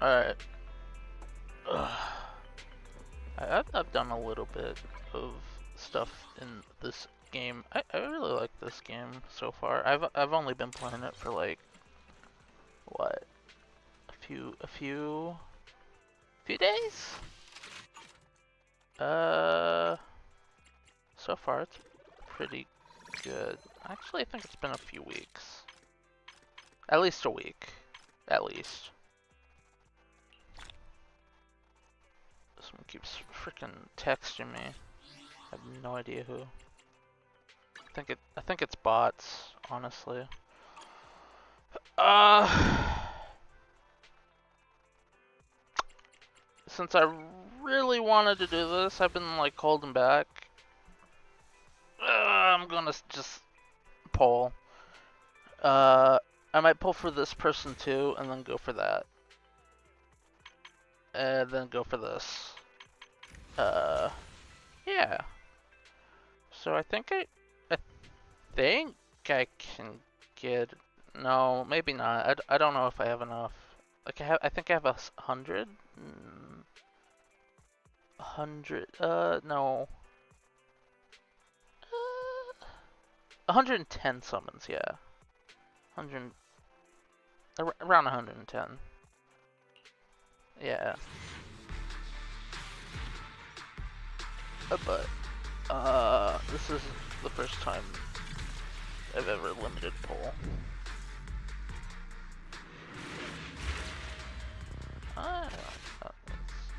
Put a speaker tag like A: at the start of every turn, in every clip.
A: Alright. I've done a little bit of stuff in this game. I really like this game so far. I've only been playing it for like what, a few days. So far it's pretty good. Actually, I think it's been a few weeks. At least a week. At least. Someone keeps freaking texting me. I have no idea who. I think it's bots, honestly. Since I really wanted to do this, I've been like holding back. I'm gonna just pull. I might pull for this person too, and then go for that. And then go for this. Yeah. So I think I think I can get. No, maybe not. I don't know if I have enough. Like I think I have 100. 100. No. 110 summons. Yeah. 100. Around 110. Yeah. But this is the first time I've ever limited pull.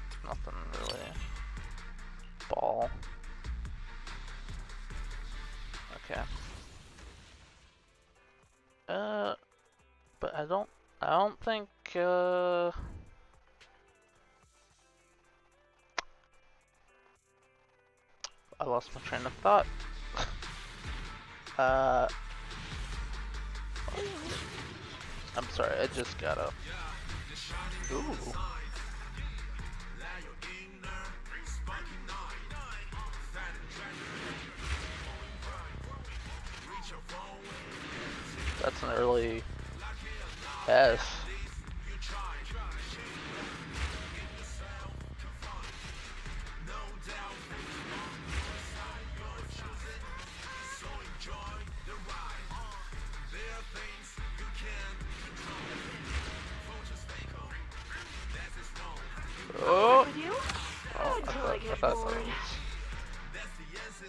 A: It's nothing really. Ball. Okay. But I don't think I lost my train of thought. I'm sorry, I just got up. Ooh. That's an early S. Oh! I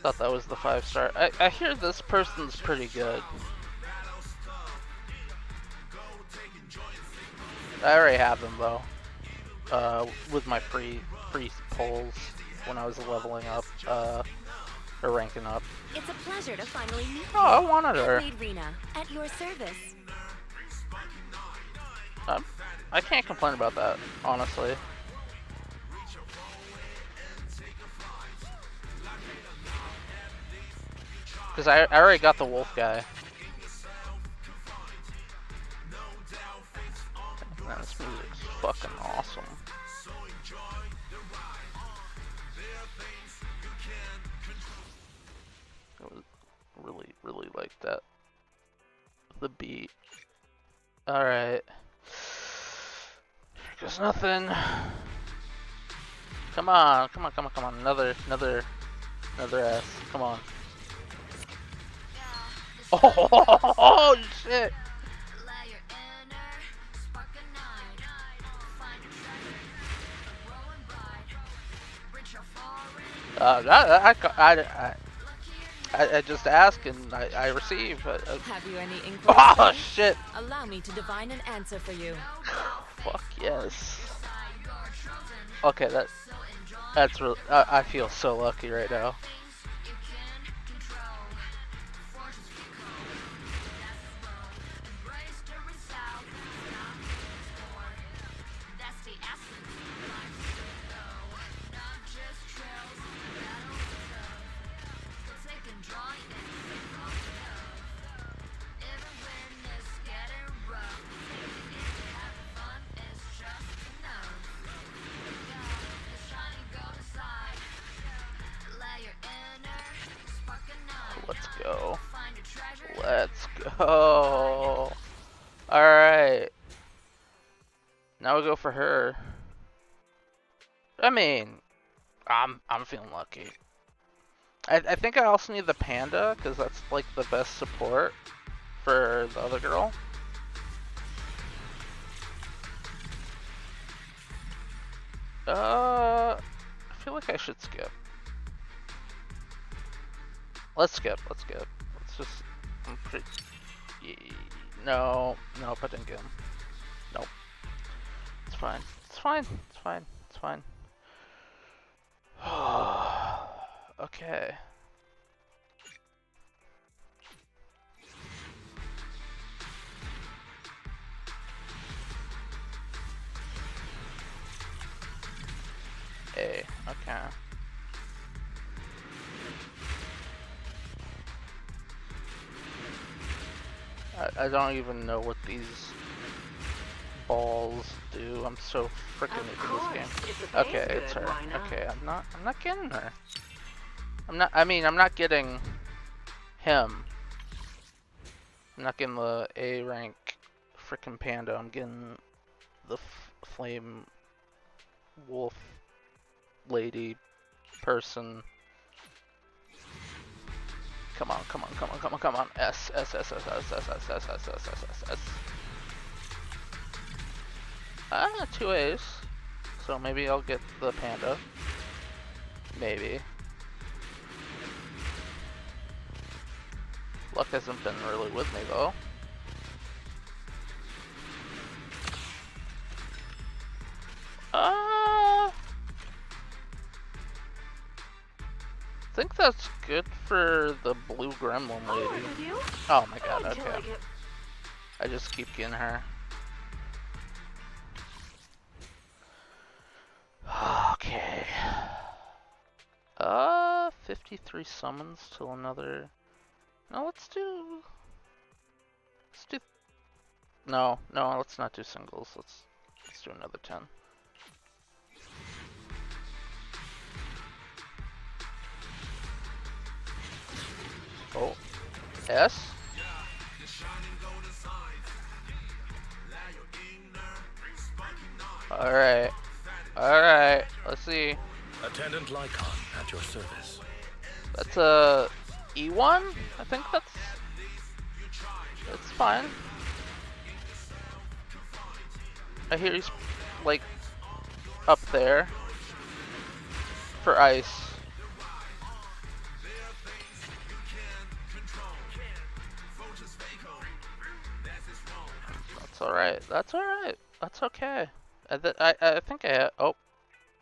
A: thought that was the 5-star. I hear this person's pretty good. I already have them though. With my free pulls when I was leveling up, or ranking up.
B: It's a pleasure to finally meet you.
A: Oh, I wanted her.
B: Rena, at your service.
A: I can't complain about that, honestly. Because I already got the wolf guy. Man, this music's fucking awesome. I really like that. The beat. Alright. Here goes nothing. Come on. Another S. Come on. Oh shit! I just ask and I receive.
B: Have you any inquiries?
A: Oh shit!
B: Allow me to divine an answer for you.
A: Fuck yes. Okay, that's real. I feel so lucky right now. Let's go. Alright. Now we go for her. I mean, I'm feeling lucky. I think I also need the panda because that's like the best support for the other girl. I feel like I should skip. Let's skip. Let's skip. Let's just. I'm pretty. No, nope, I didn't get him. Nope. It's fine. It's fine. It's fine. It's fine. Okay. A. Okay. I don't even know what these balls do. I'm so freaking into this game. Okay, it's her. Okay, I'm not getting her. I'm not getting him. I'm not getting the A rank freaking panda. I'm getting the flame wolf lady person. Come on, come on, come on, come on, come on. S, S, S, S, S, S, S, S, S, S, S, S, S. Ah, 2 A's. So maybe I'll get the panda. Maybe. Luck hasn't been really with me though. I think that's good for the blue gremlin lady. Oh my god, okay. I just keep getting her. Okay. 53 summons till another. No, let's do. No, let's not do singles. Let's do another 10. Oh, S. All right. Let's see.
C: Attendant Lycon at your service.
A: That's a E1. I think that's fine. I hear he's like up there for ice. That's all right. That's all right. That's okay. I think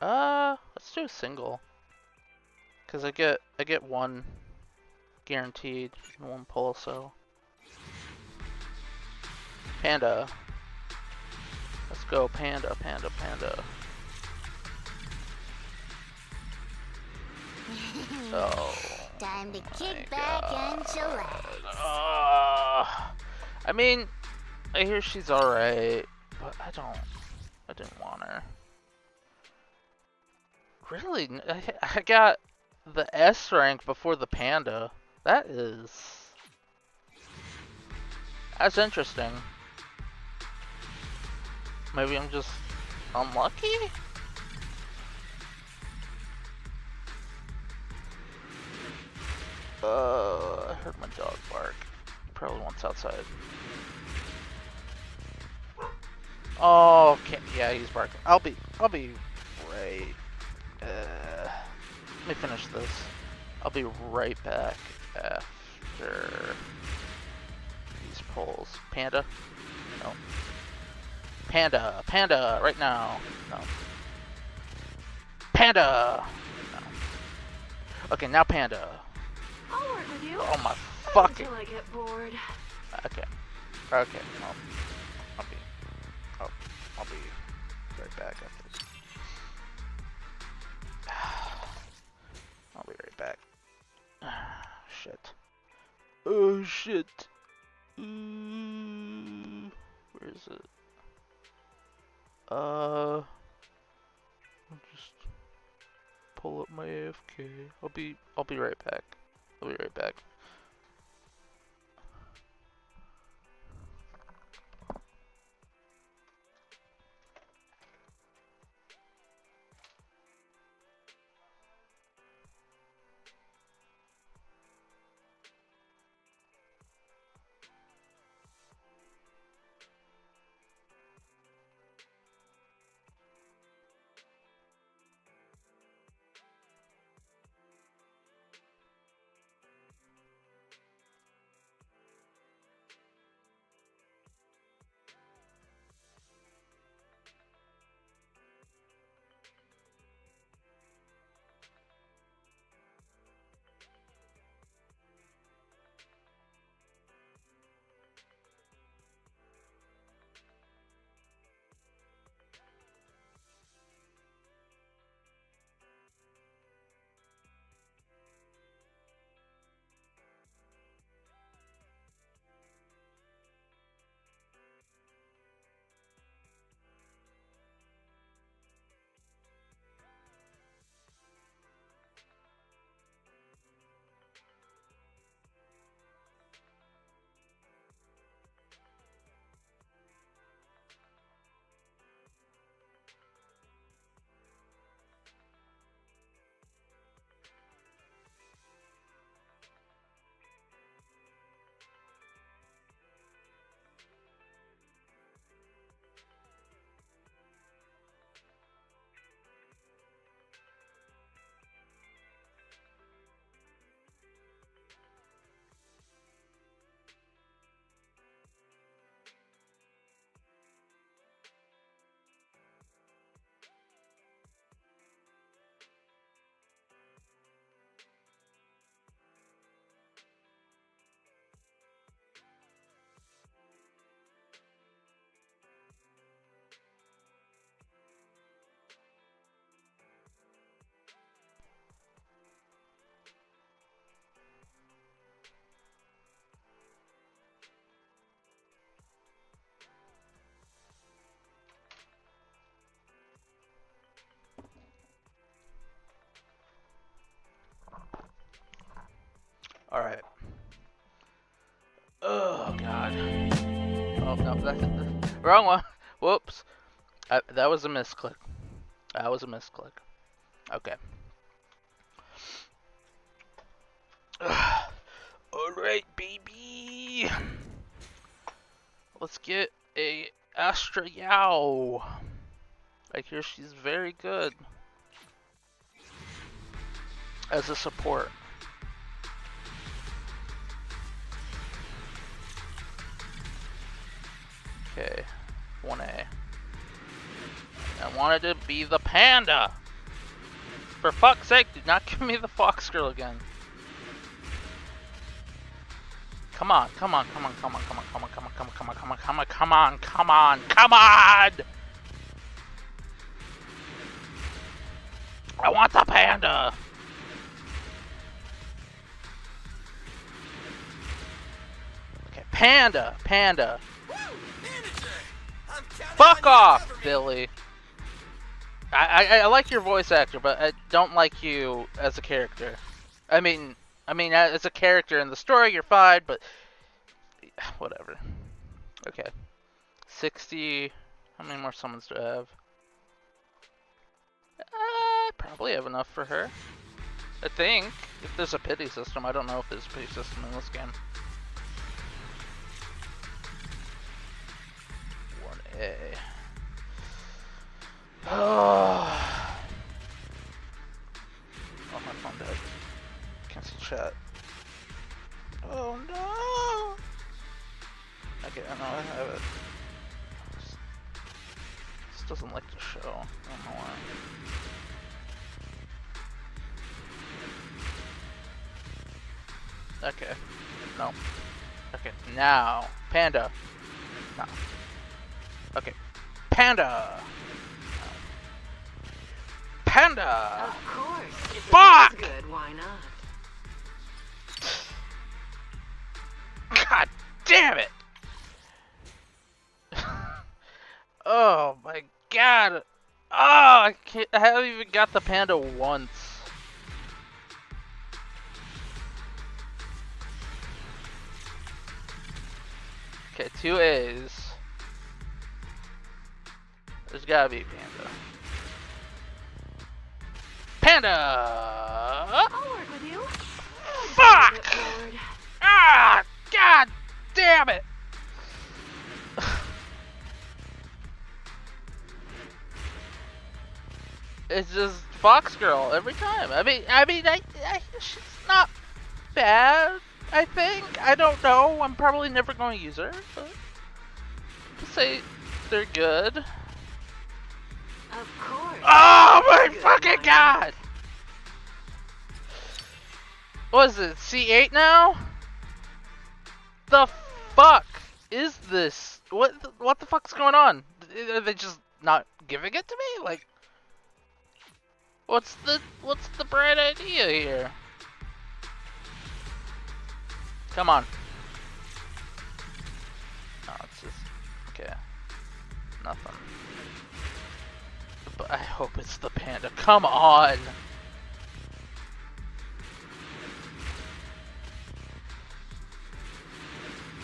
A: let's do a single. Cause I get one guaranteed and one pull, so panda. Let's go panda, panda, panda. Oh,
D: time to kick back and chillax.
A: I mean, I hear she's alright, but I didn't want her. Really? I got the S rank before the panda. That's interesting. Maybe I'm just unlucky? I heard my dog bark. Probably wants outside. Oh, okay. Yeah, he's barking. I'll be right. Let me finish this. I'll be right back after these polls. Panda? No. Panda, right now. No. Panda! No. Okay, now panda.
B: I'll work with you.
A: Oh my fucking.
B: Until I get bored.
A: Okay. I'll be right back after this. I'll be right back. Shit. Oh shit. Where is it? I'll just pull up my AFK. I'll be right back. I'll be right back. Wrong one. Whoops. That was a misclick. That was a misclick. Okay. Alright, baby. Let's get a Astra Yao. I hear she's very good as a support. Okay, 1A. I wanted to be the panda. For fuck's sake, do not give me the fox girl again. Come on, come on, come on, come on, come on, come on, come on, come on, come on, come on, come on, come on, come on, come on! I want the panda! Okay, panda, panda. Fuck off, Billy. I like your voice actor, but I don't like you as a character. I mean, as a character in the story, you're fine, but whatever. Okay, 60. How many more summons do I have? I probably have enough for her. I think. If there's a pity system, I don't know if there's a pity system in this game. 1A. Oh, my phone died. Can't see chat. Oh no! Okay, I know I have it. This doesn't like to show. I don't know why. Okay. No. Okay, now. Panda. No. Okay. Panda! Panda!
B: Of course. If
A: Fuck!
B: it is good, why not?
A: God damn it! Oh my god! Oh, I haven't even got the panda once. Okay, 2 A's. There's gotta be panda. Panda!
B: I'll work with you.
A: Fuck! Ah! God damn it! It's just Fox Girl every time. I mean, she's not bad. I think. I don't know. I'm probably never going to use her, but people say they're good.
B: Of course.
A: Oh my
B: Good,
A: fucking
B: why
A: god! What is it? C8 now? The fuck is this? What the fuck's going on? Are they just not giving it to me? Like, what's the bright idea here? Come on. No, it's just okay. Nothing. But I hope it's the panda. Come on.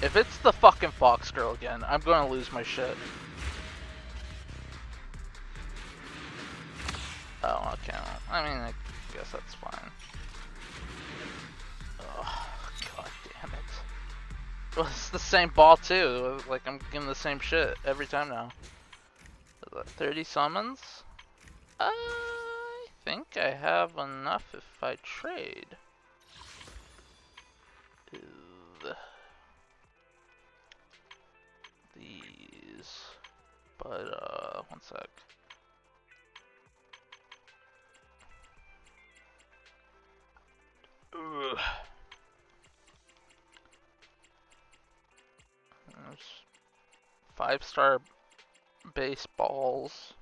A: If it's the fucking fox girl again, I'm gonna lose my shit. Oh, okay. I mean, I guess that's fine. Oh, god damn it. Well, it's the same ball too. Like, I'm getting the same shit every time now. 30 summons? I think I have enough if I trade. These. But, one sec. Ugh. There's 5-star baseballs.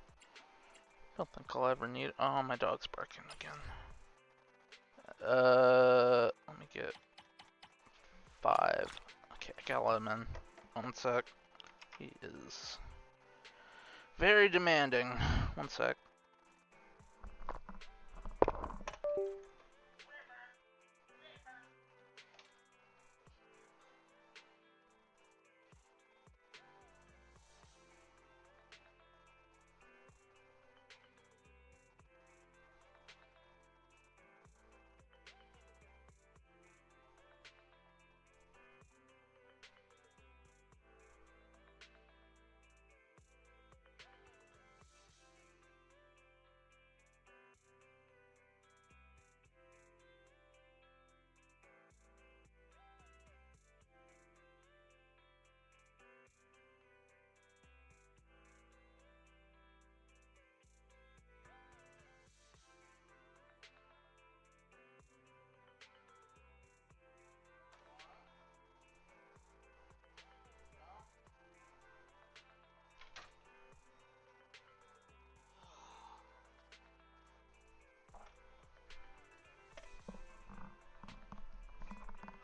A: Don't think I'll ever need. Oh, my dog's barking again. Let me get 5. Okay, I gotta let him in. One sec. He is very demanding. One sec.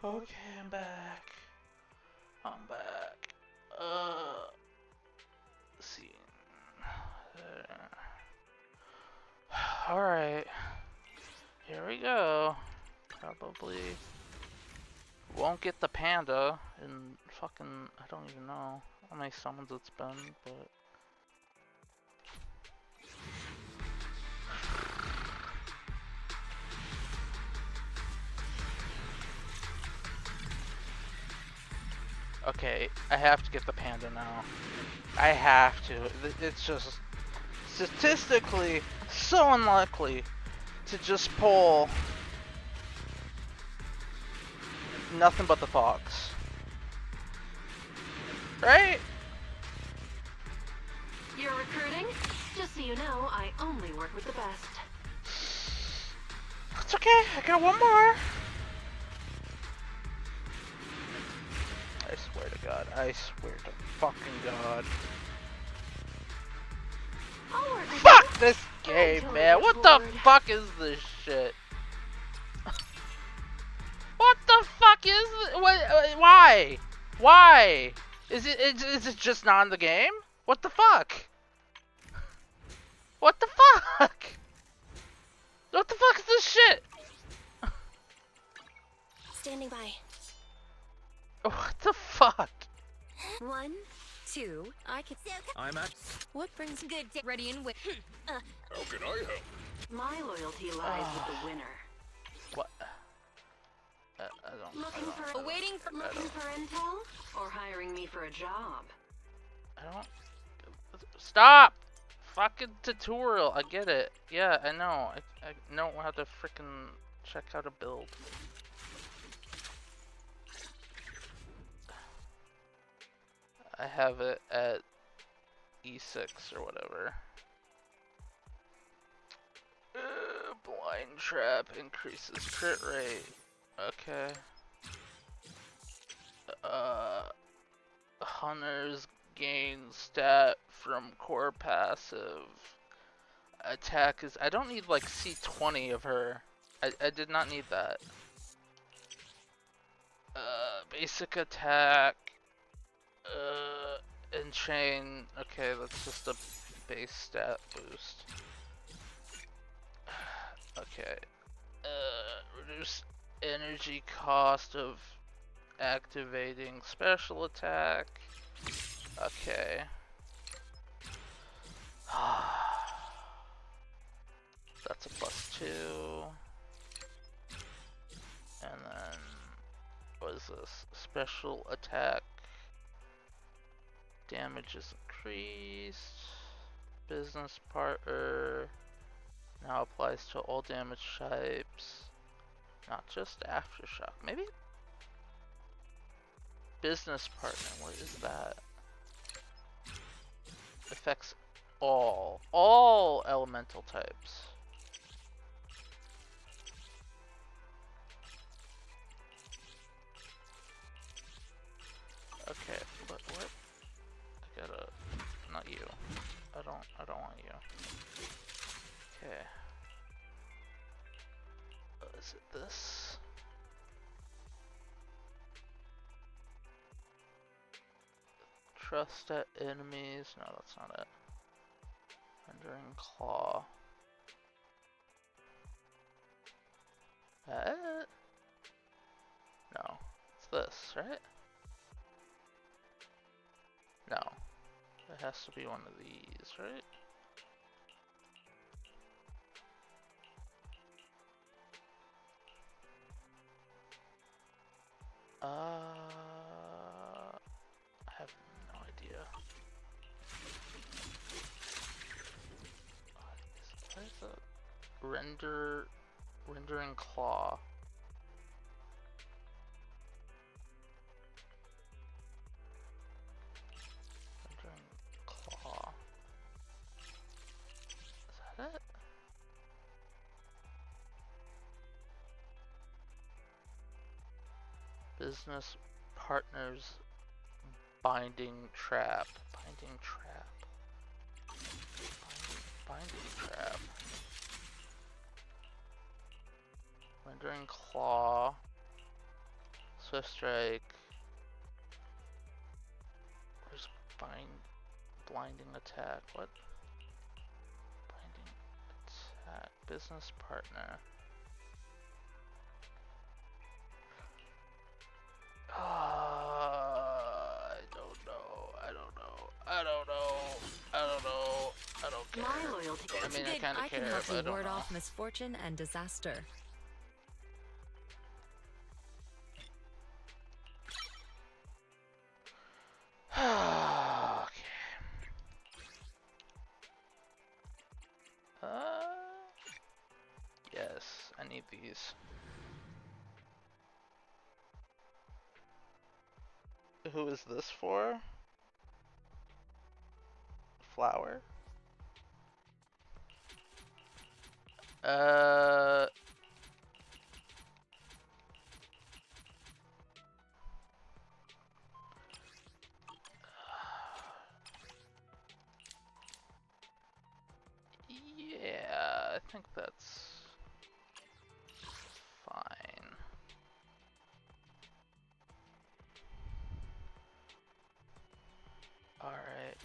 A: Okay, I'm back. I'm back. See. Alright. Here we go. Probably won't get the panda in fucking, I don't even know how many summons it's been, but okay, I have to get the panda now. I have to. It's just statistically so unlikely to just pull nothing but the fox. Right?
B: You're recruiting? Just so you know, I only work with the best.
A: It's okay, I got one more. I swear to God, I swear to fucking God.
B: I'll work with
A: Fuck
B: you.
A: this game,
B: totally
A: man.
B: get
A: What the
B: bored.
A: fuck is this shit? What the fuck is this? Why? Why? Is it just not in the game? What the fuck? What the fuck? What the fuck is this shit?
E: Standing by.
A: What the fuck?
E: 1, 2, I can.
C: I'm at.
E: What brings good day ready and wait?
C: How can I help?
B: My loyalty lies with the winner.
A: What? I don't.
B: Looking
A: I
B: for
A: don't,
E: Waiting for
B: looking for intel or hiring me for a job?
A: I don't. Stop! Fucking tutorial. I get it. Yeah, I know. I know how to freaking check how to build. I have it at E6 or whatever. Blind trap increases crit rate. Okay. Hunters gain stat from core passive. Attack is. I don't need like C20 of her. I did not need that. Basic attack. Enchain. Okay, that's just a base stat boost. Okay. Reduce energy cost of activating special attack. Okay. That's a +2. And then, what is this? Special attack. Damage is increased. Business partner. Now applies to all damage types. Not just aftershock. Maybe? Business partner. What is that? Affects all elemental types. Okay, what? I gotta, not you. I don't want you. Okay. Is it this? Trust at enemies. No, that's not it. Rendering claw. No, it's this, right? No, it has to be one of these, right? I have no idea. What is a rendering claw? Rendering claw. Is that it? Business partners binding trap. Binding trap. Binding trap. Rendering claw. Swift strike. Where's blinding attack? What? Blinding attack. Business partner. I don't know. I don't know. I don't know. I don't know. I don't care.
B: My loyalty.
A: I mean, I
E: Good.
A: kind of
E: I can
A: care,
E: help
A: but I
E: you
A: don't
E: ward
A: know.
E: off misfortune and disaster.
A: Okay. Yes, I need these. Who is this for? Flower? Uh. Yeah, I think that's fine. Alright,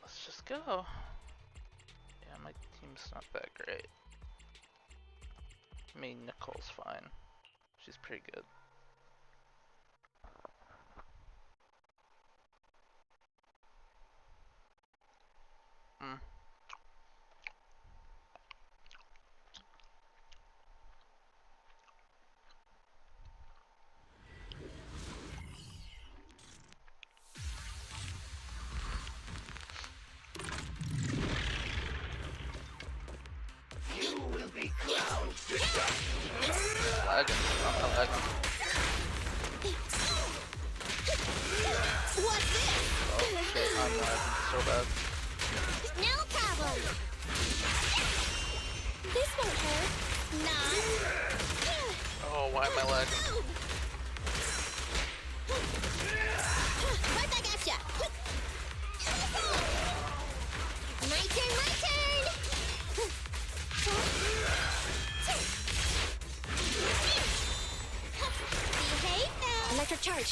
A: let's just go. Yeah, my team's not that great. I mean, Nicole's fine. She's pretty good. Mm. Lagging. I'm not lagging.
D: What's this?
A: Oh shit, I'm lagging so bad.
D: No problem. This won't hurt. Not.
A: Oh, why am I lagging?
D: Right back at ya. My turn, my turn. Behave now.
E: Electric charge.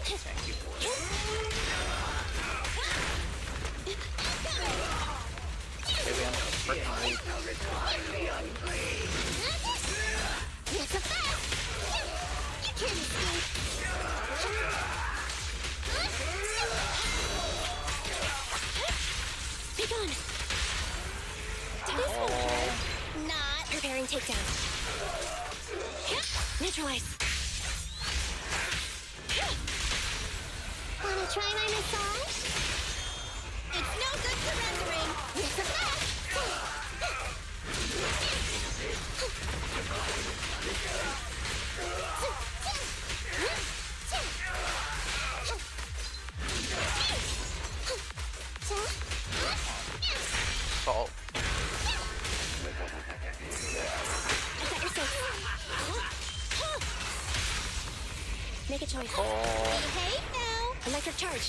A: Tanky boy. Maybe I'm freaking weak.
D: It's a fact. You can't escape.
E: Be gone.
D: This won't hurt. Not.
E: Preparing takedown. Neutralize.
D: Wanna try my massage? It's no good surrendering. It's a fact.
A: Salt.
E: I got your six. Make a choice.
D: Behave now.
E: Electric charge.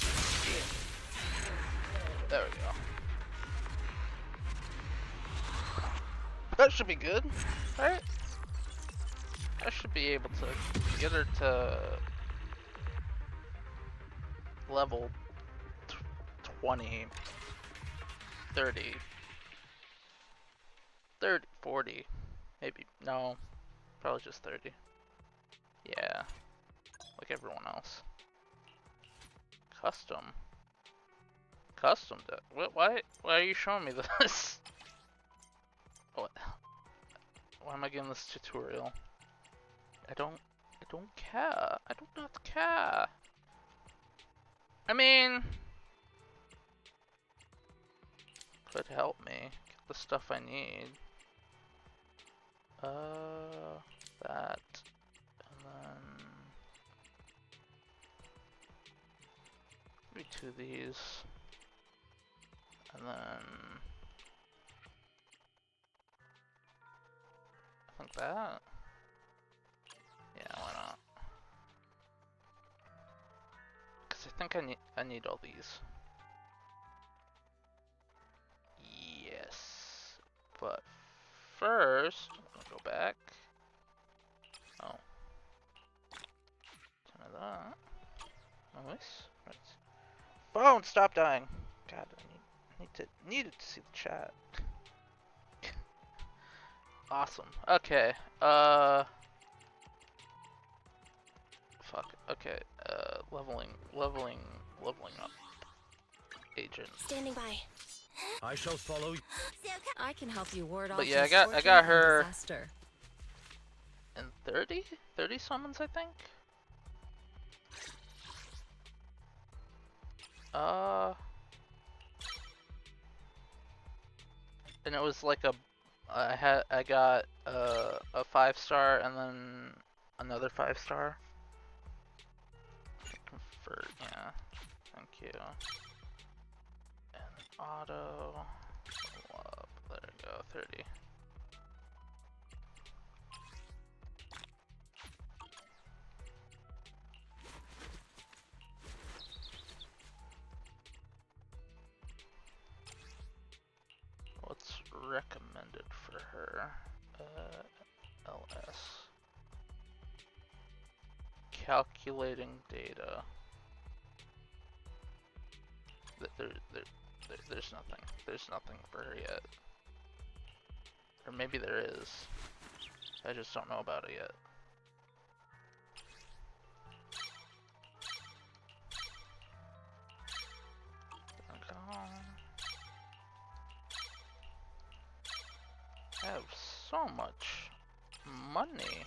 A: There we go. That should be good, right? I should be able to get her to level 20, 30, 30, 40, maybe, no, probably just 30. Yeah, like everyone else. Custom. What? Why are you showing me this? What? Why am I getting this tutorial? I don't care. I do not care. I mean, could help me get the stuff I need. That, and then maybe 2 of these, and then I think that. Yeah, why not? think I need all these. Yes. But first, I'll go back. Oh. Some of that. Nice. Right. Phone, stop dying. God, I needed to see the chat. Awesome. Okay. Fuck. Okay. Leveling up. Agent.
E: Standing by.
F: I shall follow you.
E: I can help you ward off
A: But yeah, I
E: misfortune
A: got
E: and
A: her
E: disaster.
A: in 30 summons, I think. And it was like I got a 5-star and then another 5-star. Convert, yeah. Thank you. And auto. Up. There we go. 30. What's recommended for her? LS. Calculating data. There's nothing. There's nothing for her yet. Or maybe there is. I just don't know about it yet. I have so much money.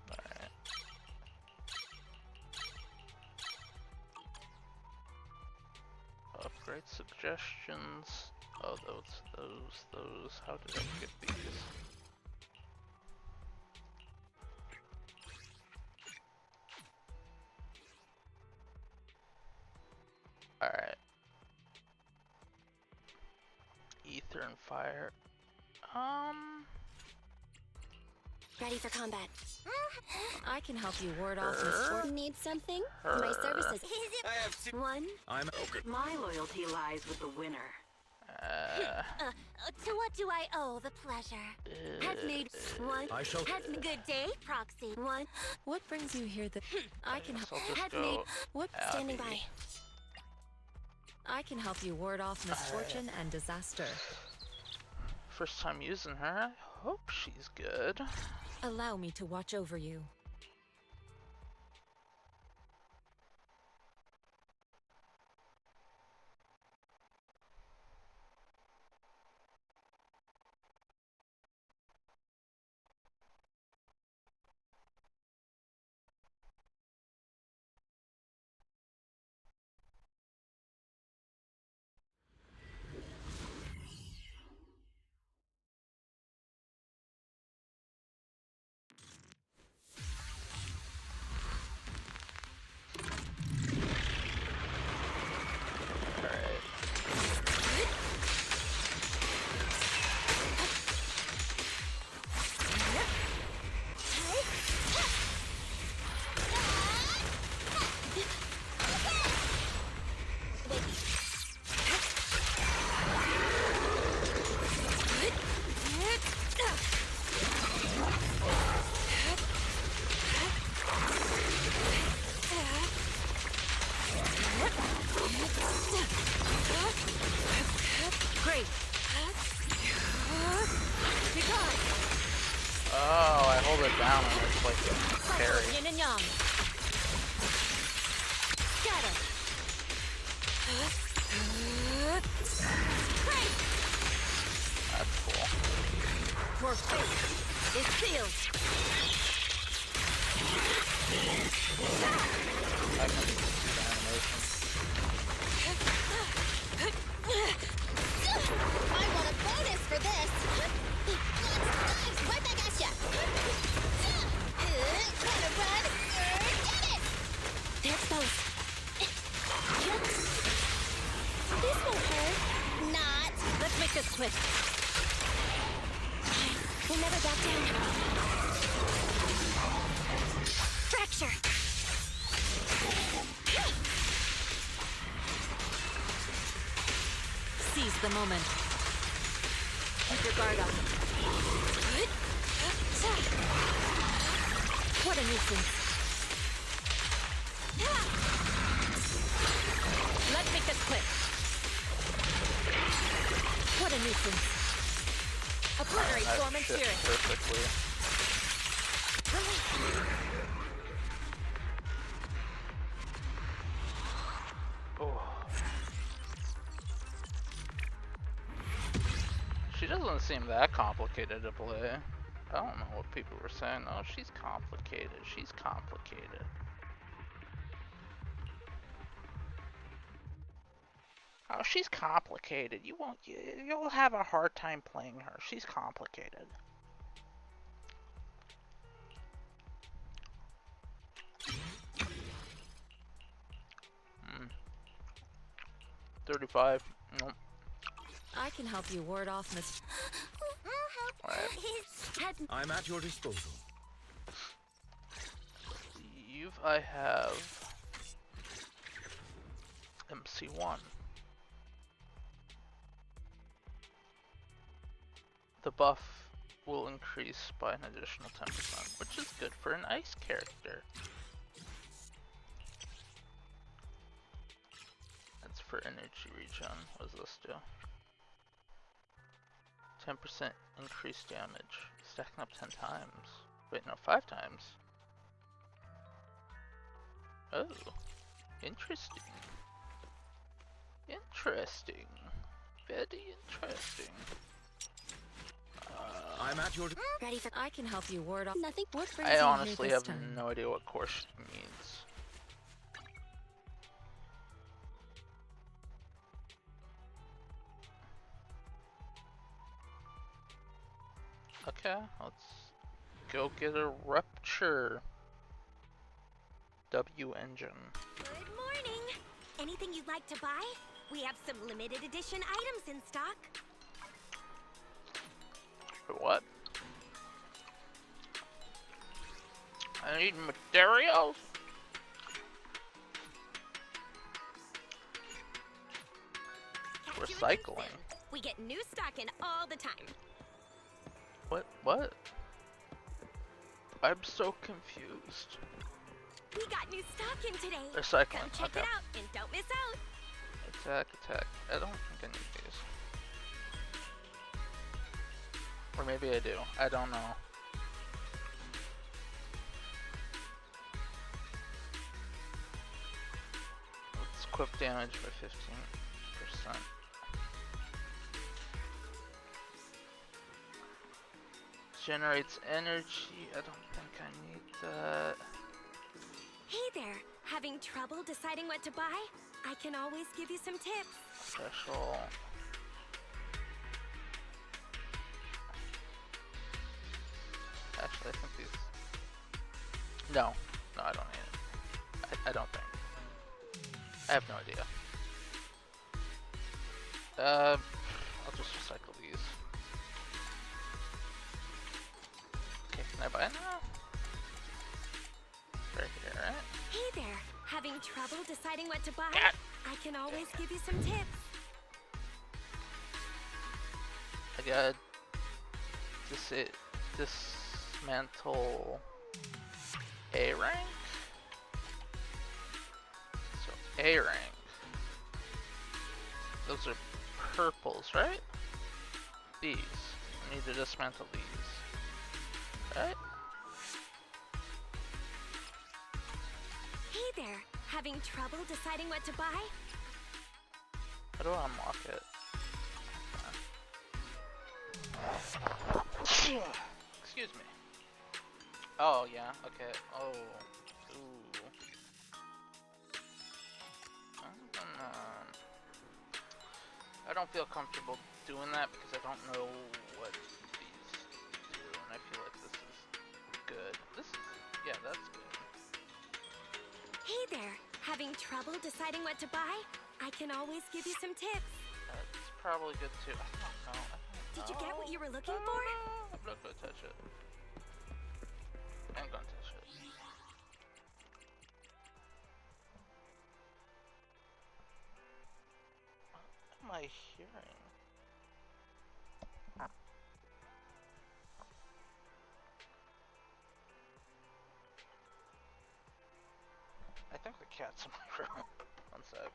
A: Alright. Upgrade suggestions. Oh, those. How did I get these? Alright. Ether and fire.
E: Ready for combat. I can help you ward off
A: Her?
E: misfortune.
D: Need something?
A: Her.
D: My services.
C: I have seen.
D: One.
F: I'm
B: My loyalty lies with the winner.
D: To what do I owe the pleasure? Have made one.
F: I shall.
D: Have good day, proxy. One.
E: What brings you here? I can help.
A: So I'll just
D: Have
A: go
D: made.
E: What?
A: Abby.
E: Standing by. I can help you ward off misfortune and disaster.
A: First time using her. I hope she's good.
E: Allow me to watch over you.
A: Alright.
E: Great.
A: Oh, I hold it down and it's like a parry.
E: Yin and yang. Scatter.
A: That's cool.
E: Your fate is sealed.
A: I can see the animation.
D: I want a bonus for this. Right back at ya. Wanna run? Get it!
E: They're exposed.
D: This won't hurt. Not.
E: Let's make this quick. Seize the moment. Keep your guard up. What a nuisance. Let's make this quick. What a nuisance. Obliterate
A: That
E: form and
A: shit
E: spirit.
A: perfectly. Oh. She doesn't seem that complicated to play. I don't know what people were saying. Oh, she's complicated. She's complicated. Oh, she's complicated. You'll have a hard time playing her. She's complicated. Hmm. 35. Nope.
E: I can help you ward off Miss.
A: Alright.
F: I'm at your disposal.
A: I have MC1. The buff will increase by an additional 10%, which is good for an ice character. That's for energy regen. What does this do? 10% increased damage. Stacking up 10 times. Wait, no, 5 times. Oh, interesting. Interesting. Very interesting.
F: I'm at your.
E: Ready for. I can help you ward off. Nothing. What brings
A: I
E: you
A: honestly
E: here
A: have
E: this time?
A: no idea what course means. Okay, let's go get a rupture. W engine.
D: Good morning. Anything you'd like to buy? We have some limited edition items in stock.
A: For what? I need materials.
D: Catch you again
A: Recycling.
D: soon. We get new stock in all the time.
A: What? What? I'm so confused.
D: We got new stock in today.
A: Recycling.
D: Come check
A: Okay.
D: it out and don't miss out.
A: Attack. I don't think I need these. Or maybe I do. I don't know. Let's equip damage by 15%. Generates energy. I don't think I need that.
D: Hey there. Having trouble deciding what to buy? I can always give you some tips.
A: Special. Actually, I think these. No, I don't need it. I don't think. I have no idea. I'll just recycle these. Okay, can I buy it now? Right here, right?
D: Hey there. Having trouble deciding what to buy?
A: God.
D: I can always give you some tips.
A: I got dismantle A rank. So A rank. Those are purples, right? These. I need to dismantle these. Right?
D: Hey there. Having trouble deciding what to buy?
A: How do I unlock it? Excuse me. Oh, yeah, okay. Oh. Ooh. I don't feel comfortable doing that because I don't know what these do, and I feel like this is good. This is, yeah, that's good.
D: Hey there. Having trouble deciding what to buy? I can always give you some tips.
A: That's probably good too. I don't know.
D: Did you get what you were looking
A: I
D: for?
A: don't know. I'm not gonna touch it. I'm gonna touch it. What am I hearing? I think the cat's in my room. One sec.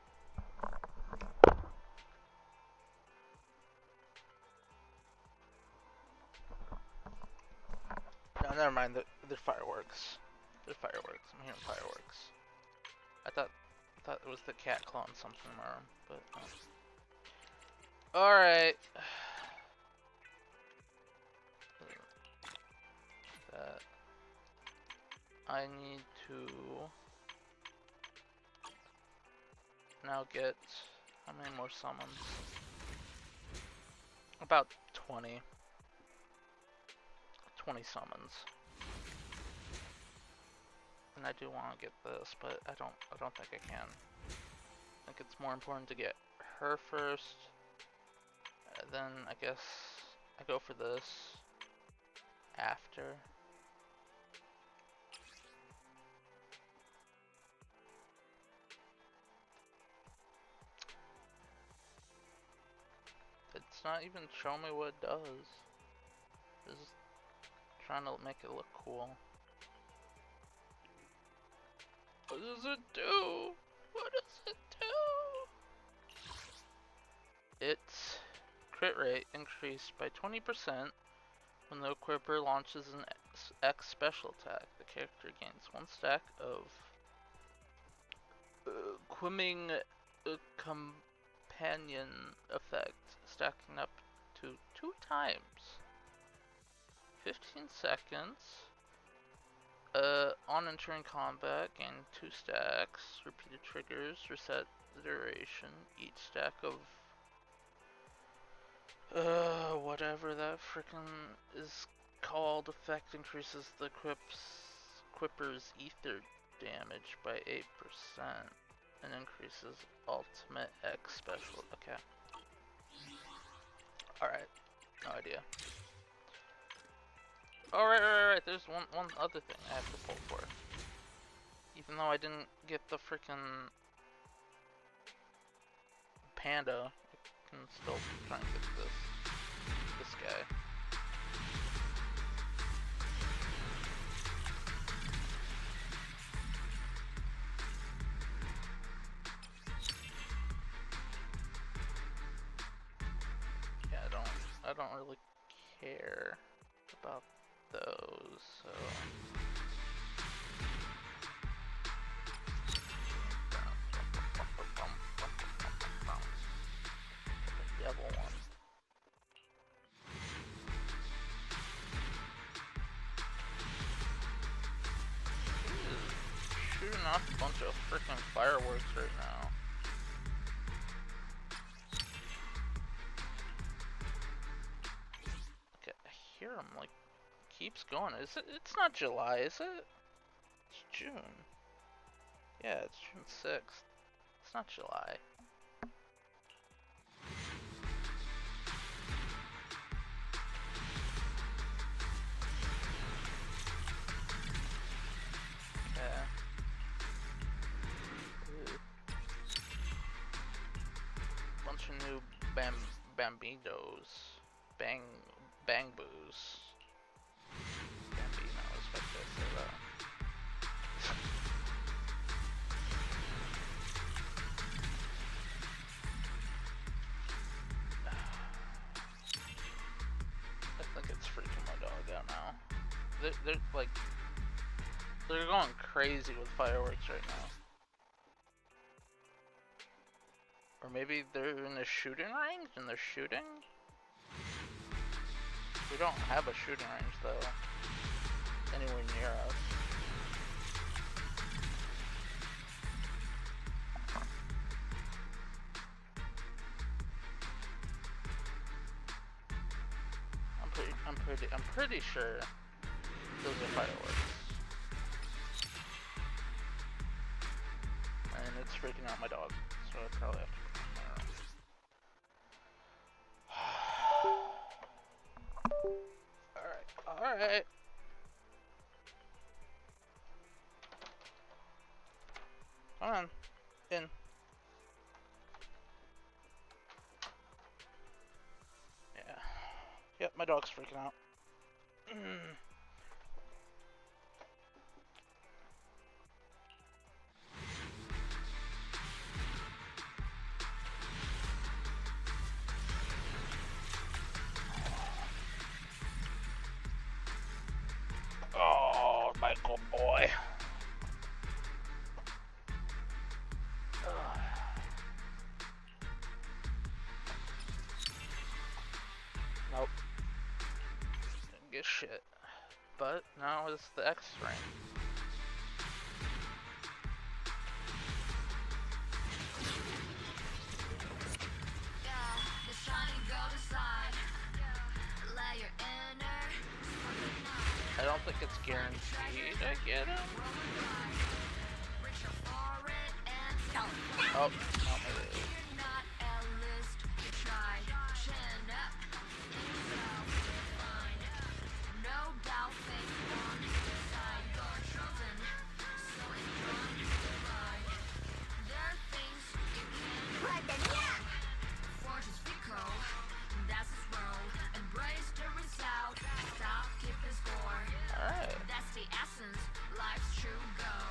A: No, never mind. They're fireworks. They're fireworks. I'm hearing fireworks. I thought it was the cat clawing something in my room, but all right. That I need to now get how many more summons? About 20 summons. And I do want to get this, but I don't think I can. I think it's more important to get her first. Then I guess I go for this after. It's not even showing me what it does. It's just trying to make it look cool. What does it do? What does it do? Its crit rate increased by 20% when the equipper launches an X special attack. The character gains 1 stack of Quimming companion effect, stacking up to 2 times. 15 seconds. On entering combat, gain 2 stacks. Repeated triggers, reset the duration. Each stack of whatever that frickin' is called effect increases the equipper's ether damage by 8% and increases ultimate X special. Okay. Alright. No idea. Alright. There's one other thing I have to pull for. Even though I didn't get the frickin' panda, I can still try and get this guy. I don't really care about those, so the devil one. Shooting off a bunch of freaking fireworks right now. Hear him like keeps going. Is it? It's not July, is it? It's June. Yeah, it's June 6th. It's not July. Okay. Bunch of new bambinos. Bangboos. Bambinos, if I could say that. I think it's freaking my dog out now. They're going crazy with fireworks right now. Or maybe they're in a shooting range and they're shooting? We don't have a shooting range though, anywhere near us. I'm pretty sure those are fireworks. And it's freaking out my dog, so I probably have to put it in my room. Alright. Come on, in. Yeah. Yep, my dog's freaking out. No, it's the X rank. I don't think it's guaranteed I get him. Oh, not maybe it is. Alright.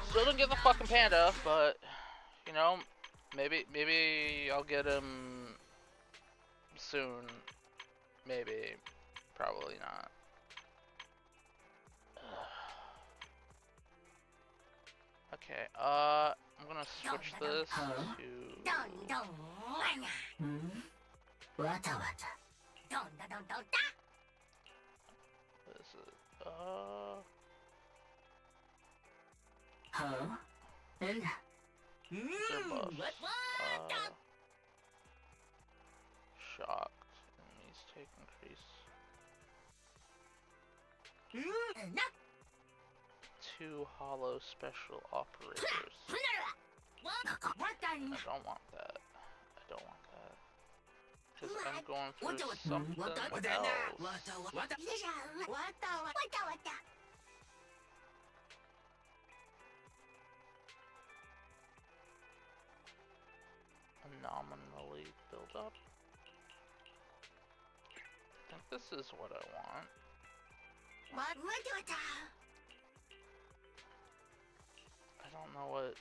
A: Still didn't get the fucking panda, but you know, maybe I'll get him soon. Maybe. Probably not. Okay, I'm gonna switch this to this is they're buffs. Shocked. Enemies take increase. 2 hollow special operators. I don't want that. I don't want that. Because I'm going for something else. Nominally build up. I think this is what I want. I don't know what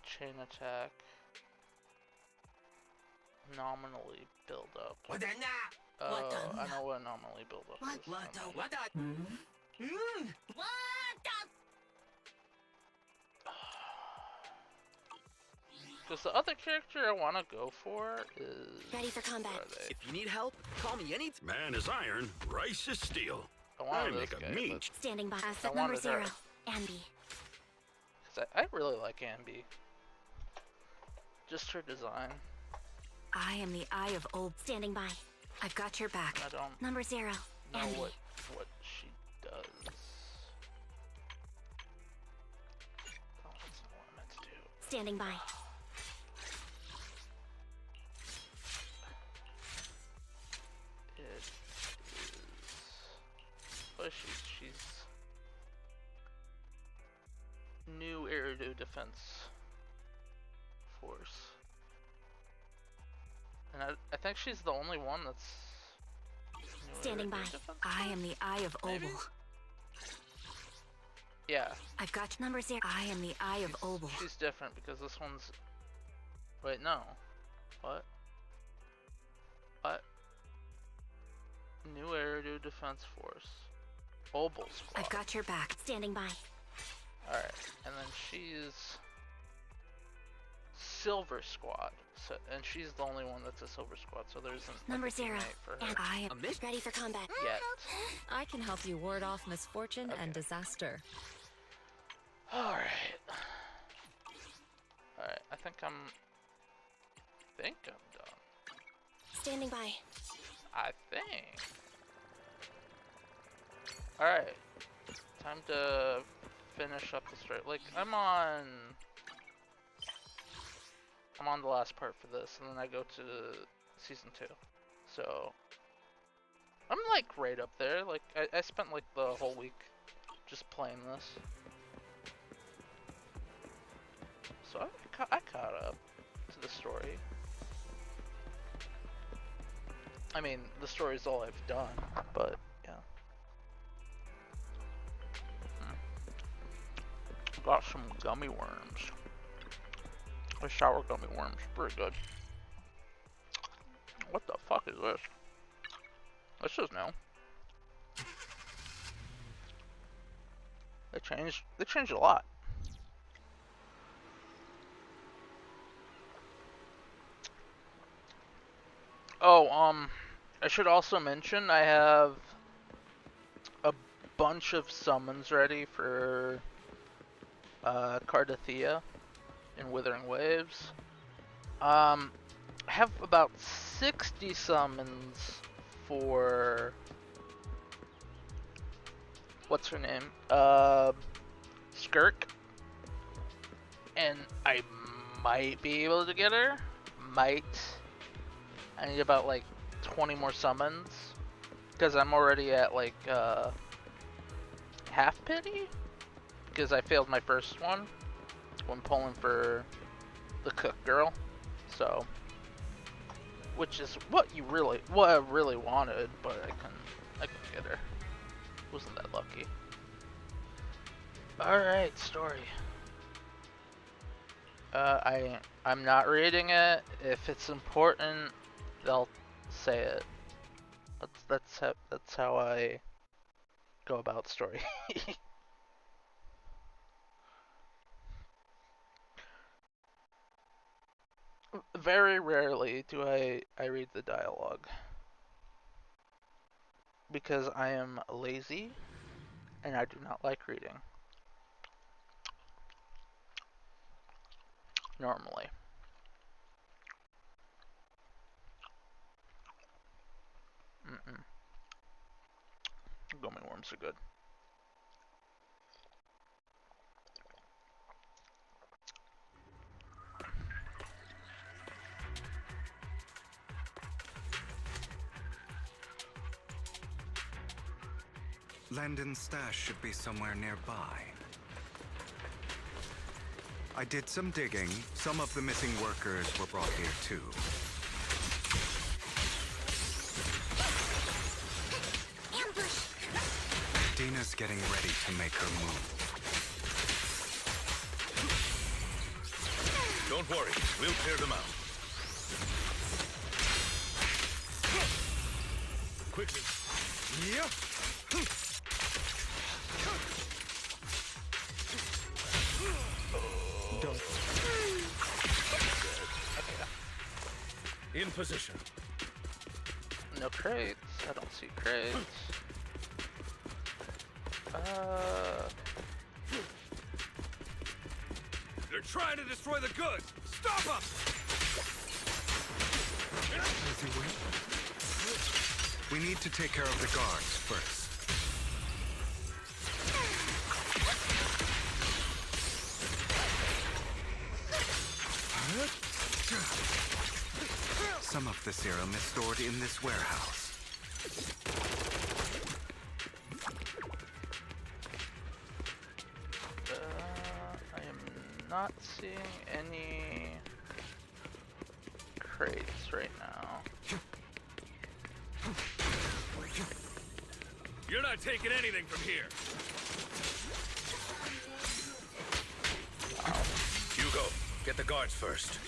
A: chain attack nominally build up. Oh, I know what nominally build up is. Because the other character I want to go for is...
D: Ready for combat.
F: If you need help, call me any.
C: Man is iron, rice is steel.
A: I want
C: I
A: this
C: make a
A: guy,
C: mean.
A: but
D: Standing by.
A: I
D: Asset number
A: wanted her.
D: 0. Ambi.
A: Cause I really like Ambi. Just her design.
E: I am the Eye of Old.
D: Standing by.
E: I've got your back.
A: I don't
D: Number 0.
A: know
D: Ambi.
A: what she does. Oh, that's not what I meant to do.
D: Standing by.
A: It is... What is she? She's... New Eridu Defense Force. And I think she's the only one that's... New
D: Standing
A: Eridu
D: by.
A: Defense
E: I
A: Force?
E: am the Eye of
A: Maybe?
E: Obel.
A: Yeah.
E: I've got
D: Number 0.
E: I am the Eye of Obel.
A: She's different because this one's... Wait, no. What? What? New Eridu Defense Force. Obel Squad.
E: I've got your back.
D: Standing by.
A: Alright, and then she's... Silver Squad. So, and she's the only one that's a Silver Squad, so there isn't
D: Number
A: like, a
D: 0.
A: teammate for her
D: And
E: I am.
F: A miss?
D: ready for combat.
A: yet.
E: I can help you ward off misfortune and
A: Okay.
E: disaster.
A: Alright. Alright, I think I'm done.
D: Standing by.
A: I think. Alright. Time to finish up the story. Like, I'm on the last part for this, and then I go to season 2. So, I'm like right up there. Like, I spent like the whole week just playing this. So I caught up to the story. I mean, the story's all I've done, but yeah. Got some gummy worms. The sour gummy worms, pretty good. What the fuck is this? This is new. They changed a lot. Oh, I should also mention I have a bunch of summons ready for Cardathia in Withering Waves. I have about 60 summons for what's her name? Skirk. And I might be able to get her. Might. I need about like 20 more summons. Because I'm already at like half pity. Because I failed my first one when pulling for the cook girl. So, which is what I really wanted, but I couldn't get her. Wasn't that lucky. Alright, story. I'm not reading it. If it's important, they'll say it. That's how I go about story. Very rarely do I read the dialogue. Because I am lazy and I do not like reading. Normally. Gummy worms are good.
G: Landon's stash should be somewhere nearby. I did some digging. Some of the missing workers were brought here too.
D: Ambush!
G: Dina's getting ready to make her move.
C: Don't worry, we'll clear them out. Quickly.
G: Yep.
C: In position.
A: No crates. I don't see crates.
C: They're trying to destroy the goods. Stop them!
G: We need to take care of the guards first. Some of the serum is stored in this warehouse.
A: I am not seeing any crates right now.
C: You're not taking anything from here. Hugo, get the guards first.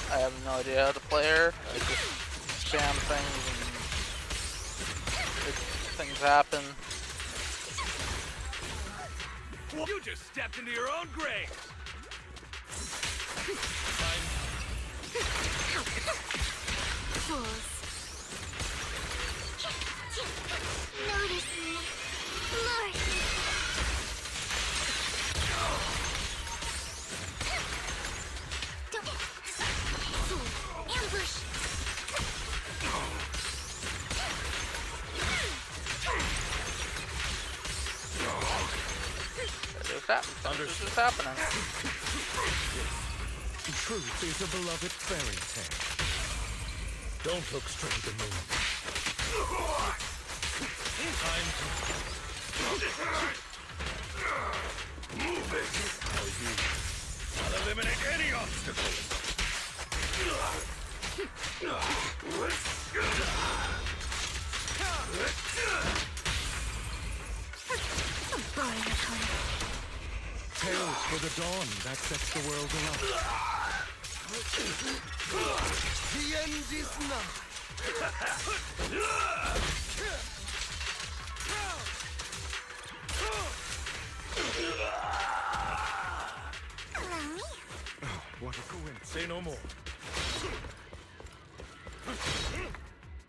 A: I have no idea how to play her. I just spam things and things happen.
C: You just stepped into your own grave.
D: Fools. Notice me. Lord. Don't. Fool. Ambush.
A: This is happening.
H: Truth is a beloved fairy tale. Don't look straight at me. Time to...
C: Move it! I'll eliminate any obstacle!
H: Tales for the dawn that sets the world alight.
F: The end is nigh.
H: no more.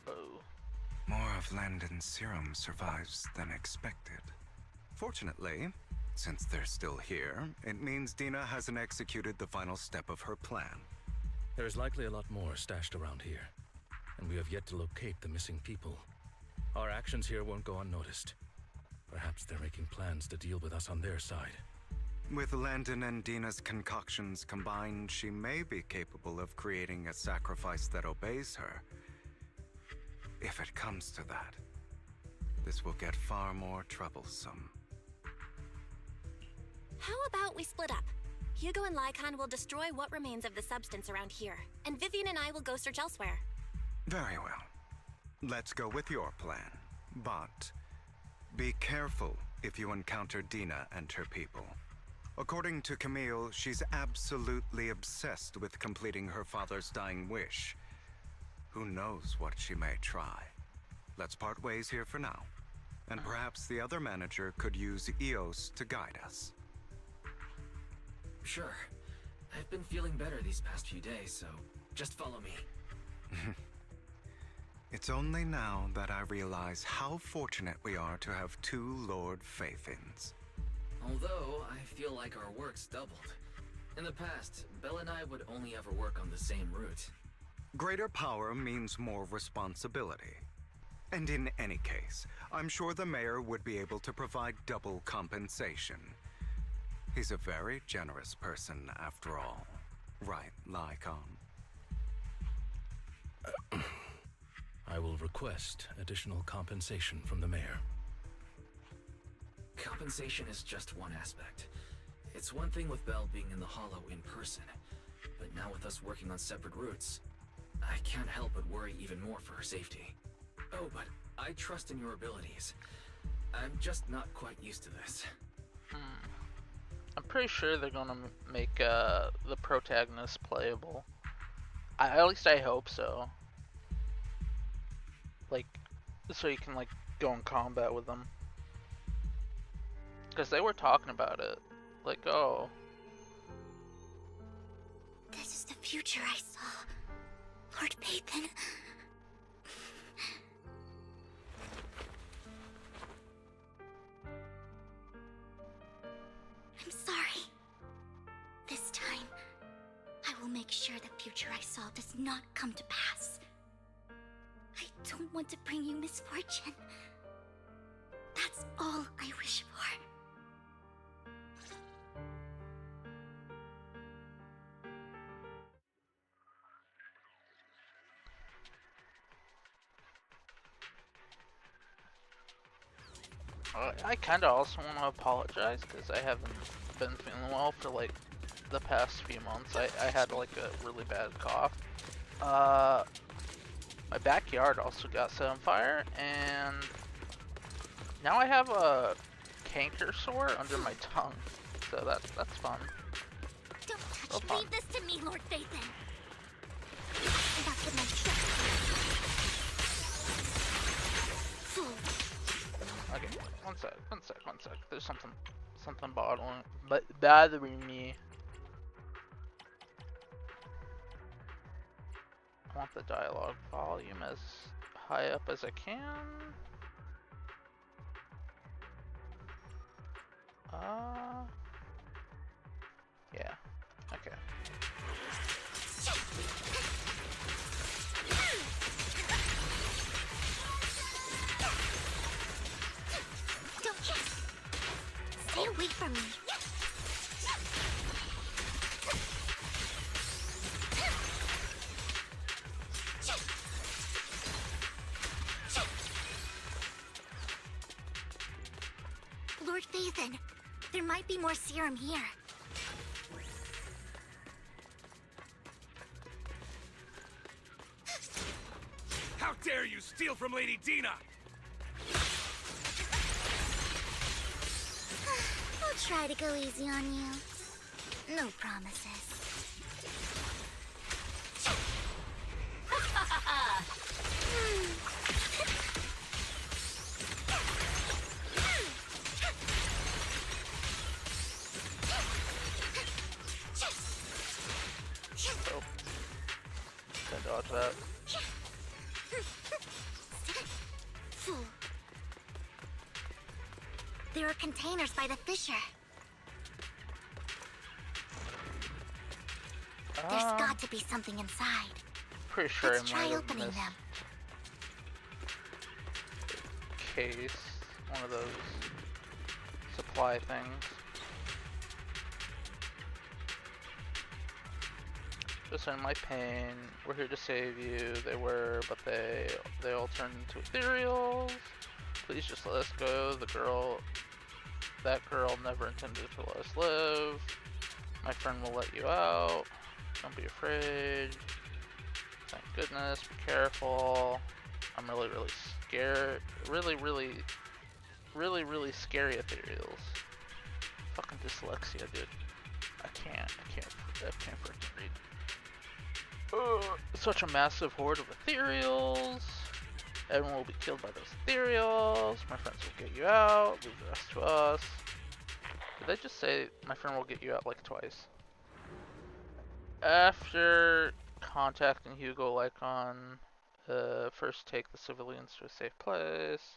A: Oh.
G: More of Landon's serum survives than expected. Fortunately, since they're still here, it means Dina hasn't executed the final step of her plan.
H: There's likely a lot more stashed around here, and we have yet to locate the missing people. Our actions here won't go unnoticed. Perhaps they're making plans to deal with us on their side.
G: With Landon and Dina's concoctions combined, she may be capable of creating a sacrifice that obeys her. If it comes to that, this will get far more troublesome.
D: How about we split up? Hugo and Lycon will destroy what remains of the substance around here, and Vivian and I will go search elsewhere.
G: Very well. Let's go with your plan. But be careful if you encounter Dina and her people. According to Camille, she's absolutely obsessed with completing her father's dying wish. Who knows what she may try? Let's part ways here for now. And perhaps the other manager could use EOS to guide us.
F: Sure. I've been feeling better these past few days, so just follow me.
G: It's only now that I realize how fortunate we are to have two Lord Faithins.
F: Although, I feel like our work's doubled. In the past, Belle and I would only ever work on the same route.
G: Greater power means more responsibility. And in any case, I'm sure the mayor would be able to provide double compensation. He's a very generous person, after all. Right, Lycon?
H: I will request additional compensation from the mayor.
F: Compensation is just one aspect. It's one thing with Belle being in the Hollow in person, but now with us working on separate routes, I can't help but worry even more for her safety. Oh, but I trust in your abilities. I'm just not quite used to this.
A: I'm pretty sure they're gonna make the protagonist playable. At least I hope so. Like, so you can like go in combat with them. Because they were talking about it. Like, oh.
D: This is the future I saw, Lord Pathan. I'm sorry. This time, I will make sure the future I saw does not come to pass. I don't want to bring you misfortune. That's all I wish for.
A: I kind of also want to apologize because I haven't been feeling well for like the past few months. I had like a really bad cough. My backyard also got set on fire, and now I have a canker sore under my tongue. So that's fun.
D: Don't touch
A: Oh,
D: me.
A: fun.
D: Leave this to me, Lord Phaethon. Back with my trust.
A: Okay, one sec. There's something bothering me. I want the dialogue volume as high up as I can. Yeah. Okay.
D: Don't stay away from me. Lord Phaethon, there might be more serum here.
C: How dare you steal from Lady Dina?
D: I'll try to go easy on you. No promises. There are containers by the fissure. There's got to be something inside.
A: Pretty sure
D: Let's
A: I might
D: try
A: have
D: opening
A: missed
D: them.
A: case, one of those supply things. Listen, my pain. We're here to save you. They were, but they all turned into ethereals. Please just let us go. That girl never intended to let us live. My friend will let you out. Don't be afraid. Thank goodness. Be careful. I'm really scared. Really scary ethereals. Fucking dyslexia, dude. I can't freaking read. Such a massive horde of ethereals. Everyone will be killed by those ethereals. My friends will get you out. Leave the rest to us. Did I just say my friend will get you out like twice? After contacting Hugo Lycon, first take the civilians to a safe place.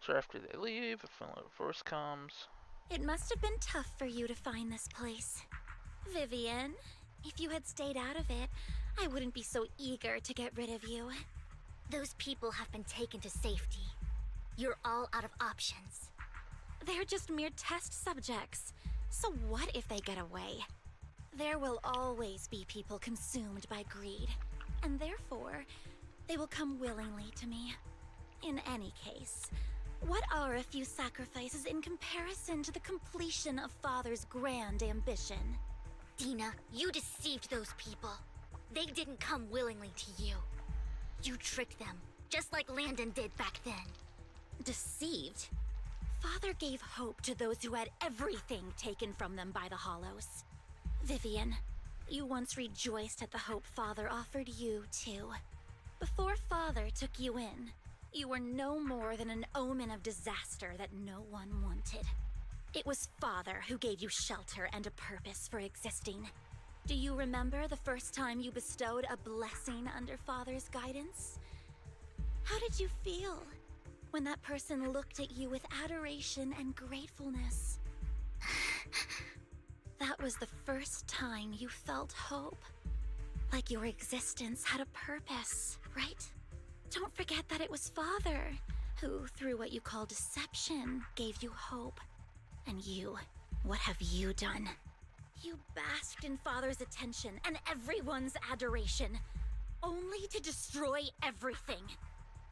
A: So after they leave, if a force comes.
D: It must have been tough for you to find this place. Vivian, if you had stayed out of it, I wouldn't be so eager to get rid of you. Those people have been taken to safety. You're all out of options. They're just mere test subjects. So what if they get away? There will always be people consumed by greed, and therefore, they will come willingly to me. In any case, what are a few sacrifices in comparison to the completion of Father's grand ambition? Dina, you deceived those people. They didn't come willingly to you. You tricked them, just like Landon did back then. Deceived? Father gave hope to those who had everything taken from them by the Hollows. Vivian, you once rejoiced at the hope Father offered you, too. Before Father took you in, you were no more than an omen of disaster that no one wanted. It was Father who gave you shelter and a purpose for existing. Do you remember the first time you bestowed a blessing under Father's guidance? How did you feel when that person looked at you with adoration and gratefulness? That was the first time you felt hope. Like your existence had a purpose, right? Don't forget that it was Father who, through what you call deception, gave you hope. And you, what have you done? You basked in Father's attention and everyone's adoration, only to destroy everything.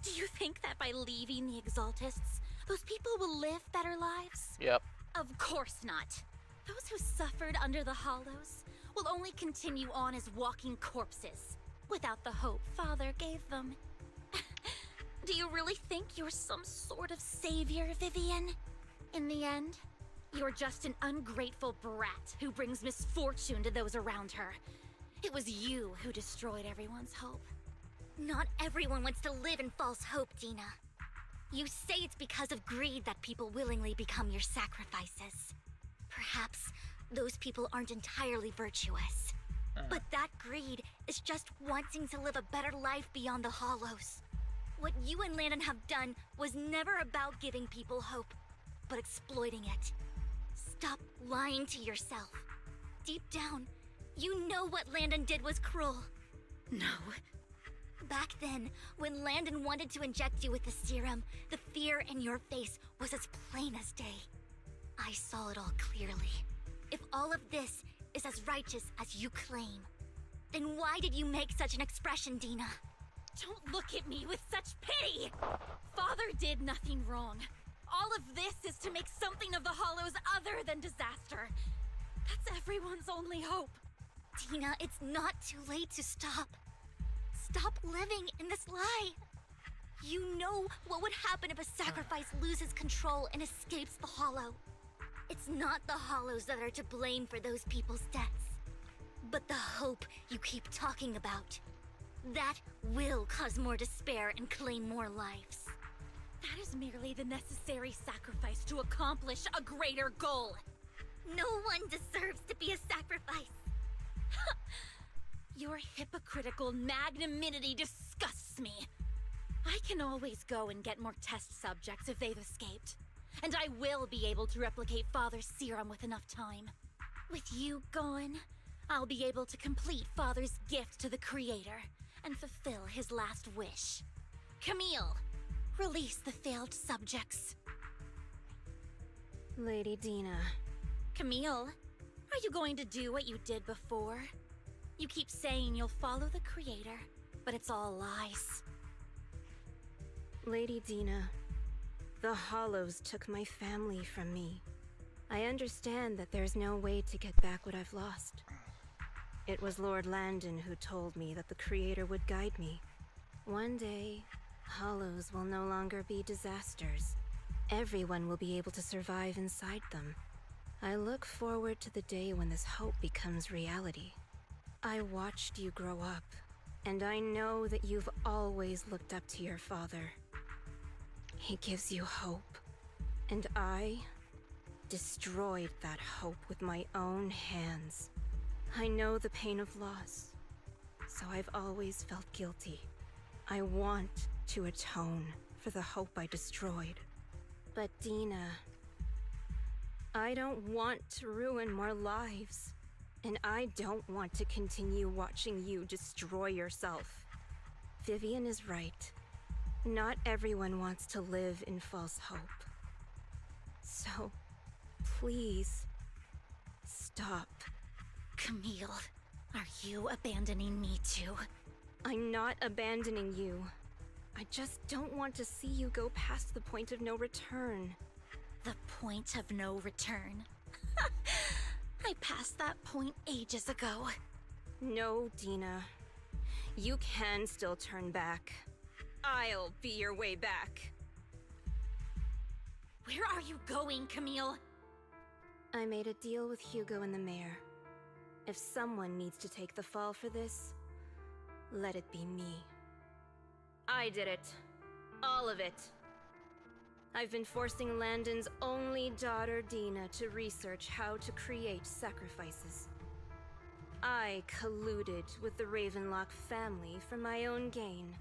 D: Do you think that by leaving the Exaltists, those people will live better lives?
A: Yep.
D: Of course not. Those who suffered under the Hollows will only continue on as walking corpses, without the hope Father gave them. Do you really think you're some sort of savior, Vivian? In the end, you're just an ungrateful brat who brings misfortune to those around her. It was you who destroyed everyone's hope. Not everyone wants to live in false hope, Dina. You say it's because of greed that people willingly become your sacrifices. Perhaps those people aren't entirely virtuous. But that greed is just wanting to live a better life beyond the Hollows. What you and Landon have done was never about giving people hope, but exploiting it. Stop lying to yourself. Deep down, you know what Landon did was cruel.
E: No.
D: Back then, when Landon wanted to inject you with the serum, the fear in your face was as plain as day. I saw it all clearly. If all of this is as righteous as you claim, then why did you make such an expression, Dina? Don't look at me with such pity! Father did nothing wrong. All of this is to make something of the Hollows other than disaster. That's everyone's only hope. Dina, it's not too late to stop. Stop living in this lie. You know what would happen if a sacrifice loses control and escapes the Hollow. It's not the Hollows that are to blame for those people's deaths, but the hope you keep talking about. That will cause more despair and claim more lives. That is merely the necessary sacrifice to accomplish a greater goal. No one deserves to be a sacrifice. Your hypocritical magnanimity disgusts me. I can always go and get more test subjects if they've escaped. and I will be able to replicate Father's serum with enough time. With you gone, I'll be able to complete Father's gift to the Creator and fulfill his last wish. Camille, release the failed subjects.
I: Lady Dina.
D: Camille, are you going to do what you did before? You keep saying you'll follow the Creator, but it's all lies.
I: Lady Dina, the Hollows took my family from me. I understand that there's no way to get back what I've lost. It was Lord Landon who told me that the Creator would guide me. One day, Hollows will no longer be disasters. Everyone will be able to survive inside them. I look forward to the day when this hope becomes reality. I watched you grow up, and I know that you've always looked up to your father. He gives you hope, and I destroyed that hope with my own hands. I know the pain of loss, so I've always felt guilty. I want to atone for the hope I destroyed. But Dina, I don't want to ruin more lives, and I don't want to continue watching you destroy yourself. Vivian is right. Not everyone wants to live in false hope. So, please, stop.
D: Camille, are you abandoning me too?
I: I'm not abandoning you. I just don't want to see you go past the point of no return.
D: The point of no return. I passed that point ages ago.
I: No, Dina. You can still turn back. I'll be your way back.
D: Where are you going, Camille?
I: I made a deal with Hugo and the mayor. If someone needs to take the fall for this, let it be me. I did it. All of it. I've been forcing Landon's only daughter, Dina, to research how to create sacrifices. I colluded with the Ravenlock family for my own gain.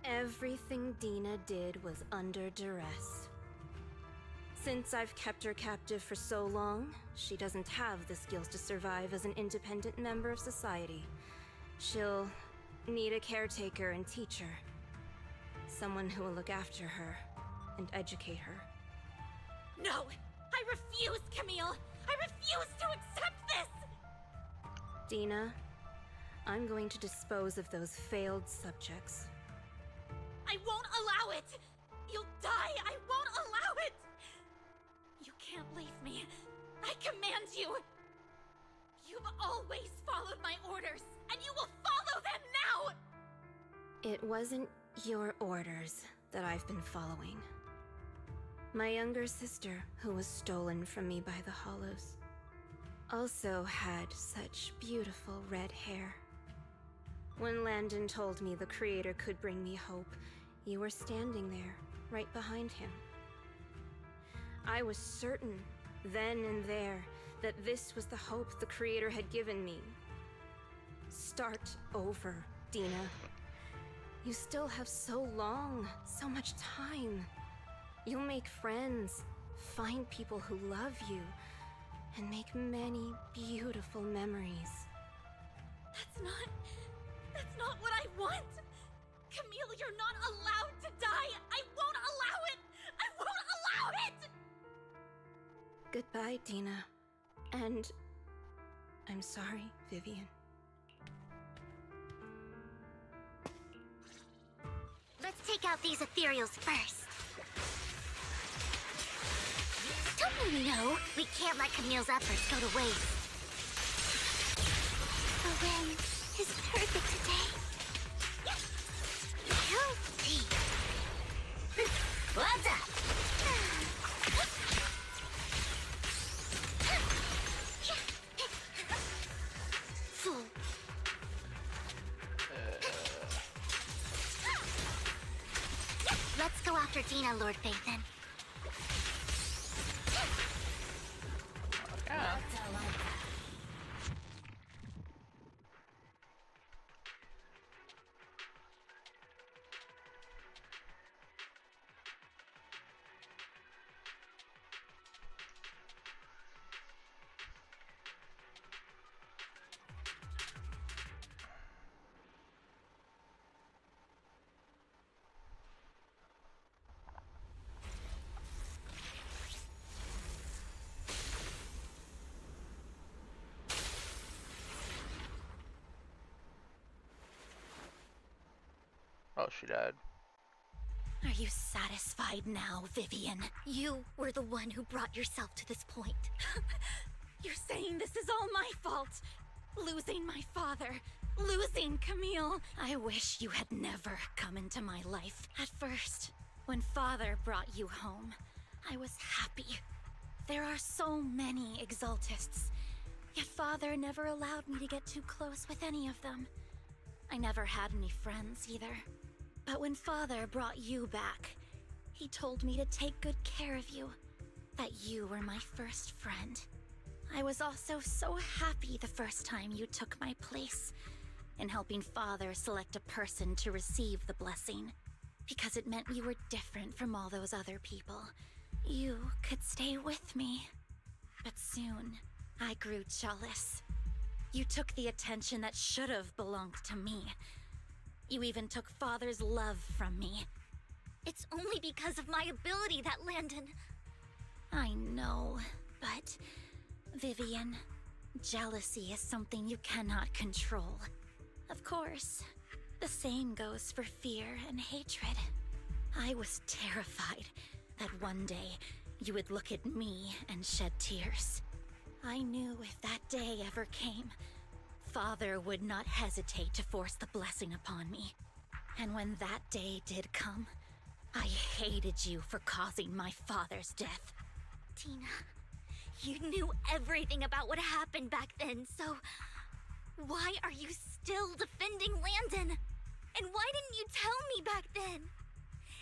I: Everything Dina did was under duress. Since I've kept her captive for so long, she doesn't have the skills to survive as an independent member of society. She'll need a caretaker and teacher. Someone who will look after her and educate her.
D: No! I refuse, Camille! I refuse to accept this!
I: Dina, I'm going to dispose of those failed subjects.
D: I won't allow it! You'll die! I won't allow it! You can't leave me. I command you! You've always followed my orders, and you will follow them now!
I: It wasn't your orders that I've been following. My younger sister, who was stolen from me by the Hollows, also had such beautiful red hair. When Landon told me the Creator could bring me hope, you were standing there, right behind him. I was certain, then and there, that this was the hope the Creator had given me. Start over, Dina. You still have so long, so much time. You'll make friends, find people who love you, and make many beautiful memories.
D: That's not what I want! Camille, you're not allowed to die! I won't allow it! I won't allow it!
I: Goodbye, Dina. And I'm sorry, Vivian.
D: Let's take out these ethereals first. Don't you know we can't let Camille's efforts go to waste? The wind is perfect today. Healthy. Well done. Fool. Let's go after Dina, Lord Phaethon.
A: Yeah. Oh, she died.
D: Are you satisfied now, Vivian? You were the one who brought yourself to this point. You're saying this is all my fault. Losing my father, losing Camille. I wish you had never come into my life. At first, when Father brought you home, I was happy. There are so many Exaltists, yet Father never allowed me to get too close with any of them. I never had any friends either. But when Father brought you back, he told me to take good care of you, that you were my first friend. I was also so happy the first time you took my place in helping Father select a person to receive the blessing, because it meant you were different from all those other people. You could stay with me. But soon, I grew jealous. You took the attention that should have belonged to me. You even took Father's love from me. It's only because of my ability that Landon... I know, but... Vivian, jealousy is something you cannot control. Of course, the same goes for fear and hatred. I was terrified that one day you would look at me and shed tears. I knew if that day ever came, Father would not hesitate to force the blessing upon me. And when that day did come, I hated you for causing my father's death. Tina, you knew everything about what happened back then, so... why are you still defending Landon? And why didn't you tell me back then?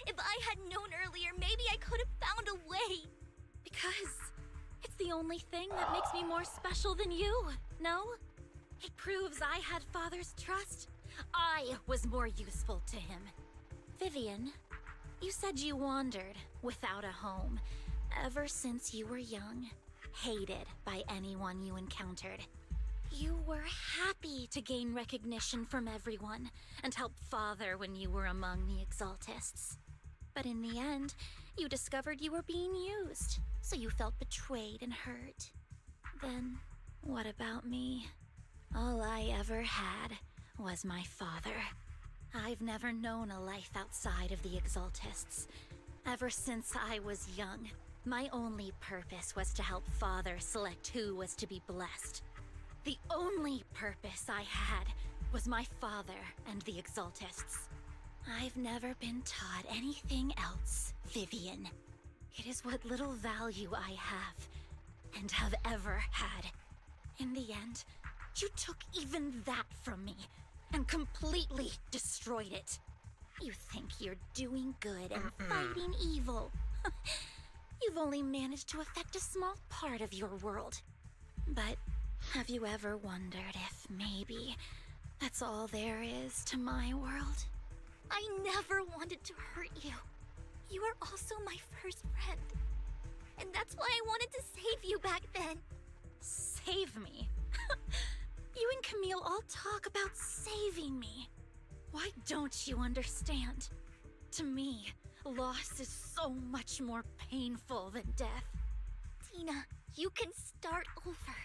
D: If I had known earlier, maybe I could have found a way.
I: Because it's the only thing that makes me more special than you, no? It proves I had Father's trust. I was more useful to him. Vivian, you said you wandered without a home ever since you were young, hated by anyone you encountered. You were happy to gain recognition from everyone and help Father when you were among the Exaltists. But in the end, you discovered you were being used, so you felt betrayed and hurt. Then, what about me? All I ever had was my father. I've never known a life outside of the Exaltists. Ever since I was young, my only purpose was to help Father select who was to be blessed. The only purpose I had was my father and the Exaltists. I've never been taught anything else, Vivian. It is what little value I have, and have ever had. In the end, you took even that from me, and completely destroyed it. You think you're doing good and fighting evil. You've only managed to affect a small part of your world. But have you ever wondered if maybe that's all there is to my world?
D: I never wanted to hurt you. You were also my first friend. And that's why I wanted to save you back then.
I: Save me? You and Camille all talk about saving me. Why don't you understand? To me, loss is so much more painful than death.
D: Tina, you can start over.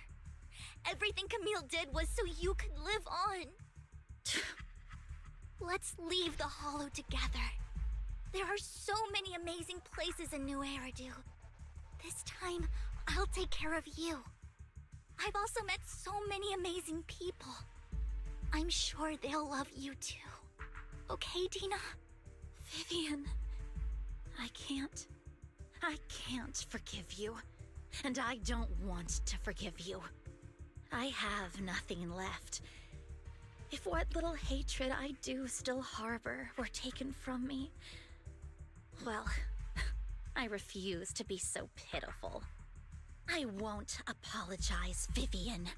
D: Everything Camille did was so you could live on. Let's leave the Hollow together. There are so many amazing places in New Eridu. This time, I'll take care of you. I've also met so many amazing people. I'm sure they'll love you too. Okay, Tina?
I: Vivian, I can't forgive you. And I don't want to forgive you. I have nothing left. If what little hatred I do still harbor were taken from me, well, I refuse to be so pitiful. I won't apologize, Vivian.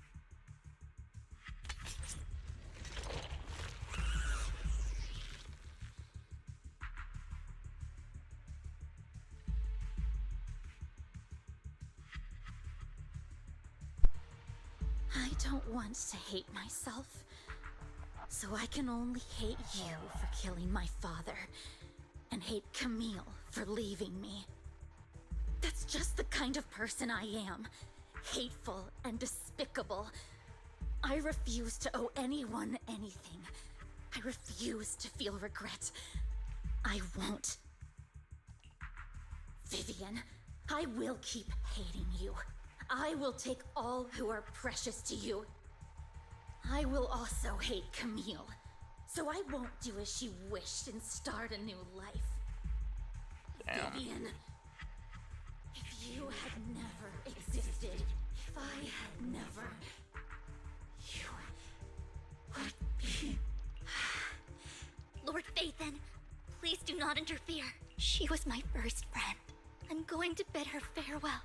I: I don't want to hate myself, so I can only hate you for killing my father, and hate Camille for leaving me. That's just the kind of person I am. Hateful and despicable. I refuse to owe anyone anything.
D: I refuse to feel regret. I won't. Vivian, I will keep hating you. I will take all who are precious to you. I will also hate Camille. So I won't do as she wished and start a new life.
A: Damn.
D: Vivian, if you had never existed, if I had never, you would be... Lord Phaethon, please do not interfere. She was my first friend. I'm going to bid her farewell.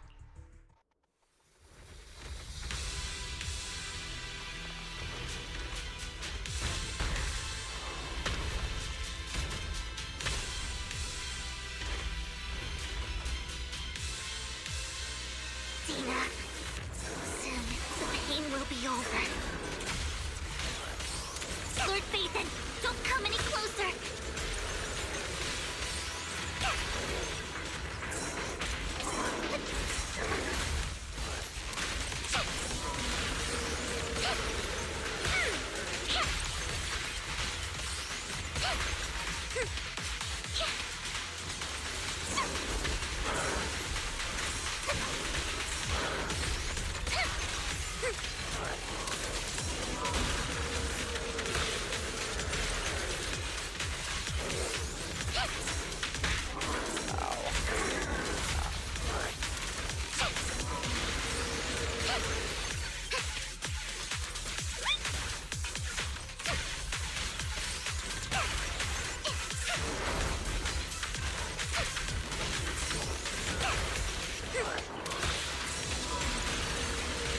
D: Dina, soon the pain will be over. Lord Phaethon, don't come any closer!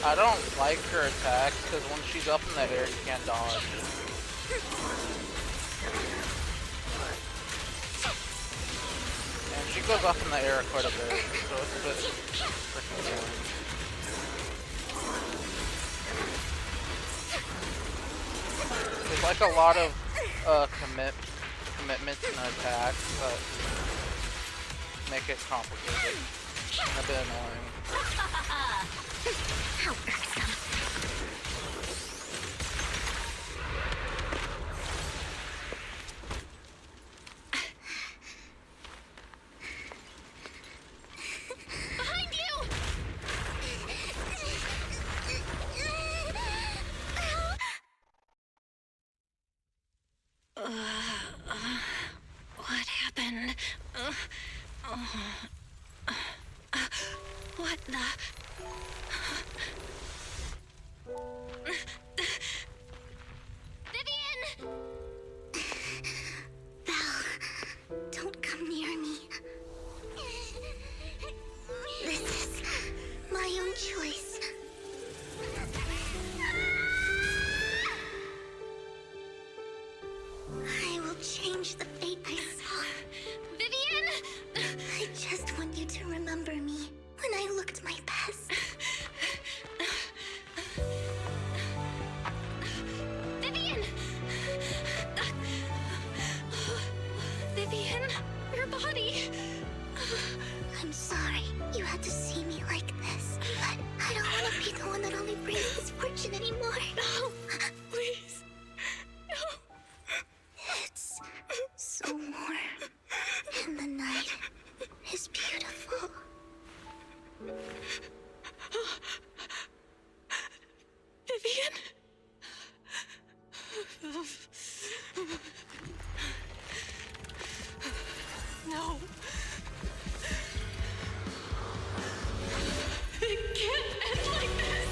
A: I don't like her attacks because when she's up in the air, you can't dodge. And she goes up in the air quite a bit, so it's a bit freaking annoying. There's like a lot of commitments in attacks that make it complicated and a bit annoying.
D: How irksome. Behind you! What happened? What the... Vivian! Belle, don't come near me. This is my own choice. I will change the fate I saw. Vivian! I just want you to remember me when I looked my best. Vivian! Vivian, your body. I'm sorry you had to see me like this, but I don't want to be the one that only brings misfortune anymore. No, please. No. It's so warm, and the night is beautiful. Vivian? No. It can't end like this.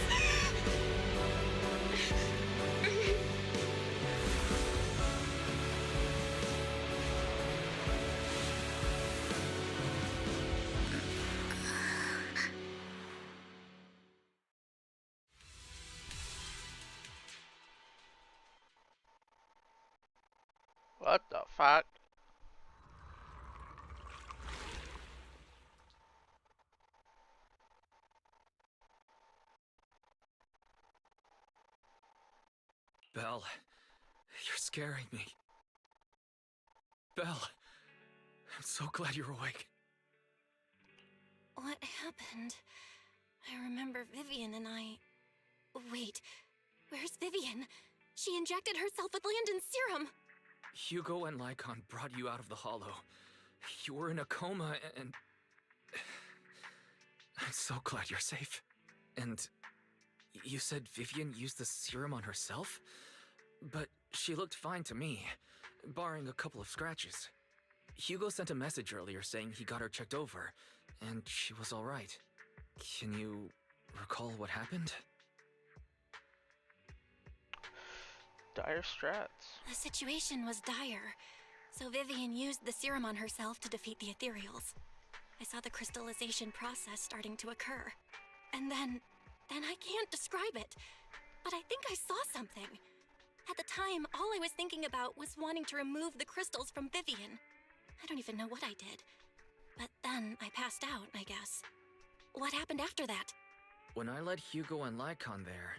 A: What the fuck?
F: Belle, you're scaring me. Belle, I'm so glad you're awake.
D: What happened? I remember Vivian and I... Wait, where's Vivian? She injected herself with Landon's serum.
F: Hugo and Lycon brought you out of the hollow. You were in a coma and... I'm so glad you're safe. And you said Vivian used the serum on herself? But she looked fine to me, barring a couple of scratches. Hugo sent a message earlier saying he got her checked over, and she was alright. Can you recall what happened?
A: Dire strats.
D: The situation was dire, so Vivian used the serum on herself to defeat the ethereals. I saw the crystallization process starting to occur. And then I can't describe it, but I think I saw something. At the time, all I was thinking about was wanting to remove the crystals from Vivian. I don't even know what I did. But then I passed out, I guess. What happened after that?
F: When I led Hugo and Lycon there,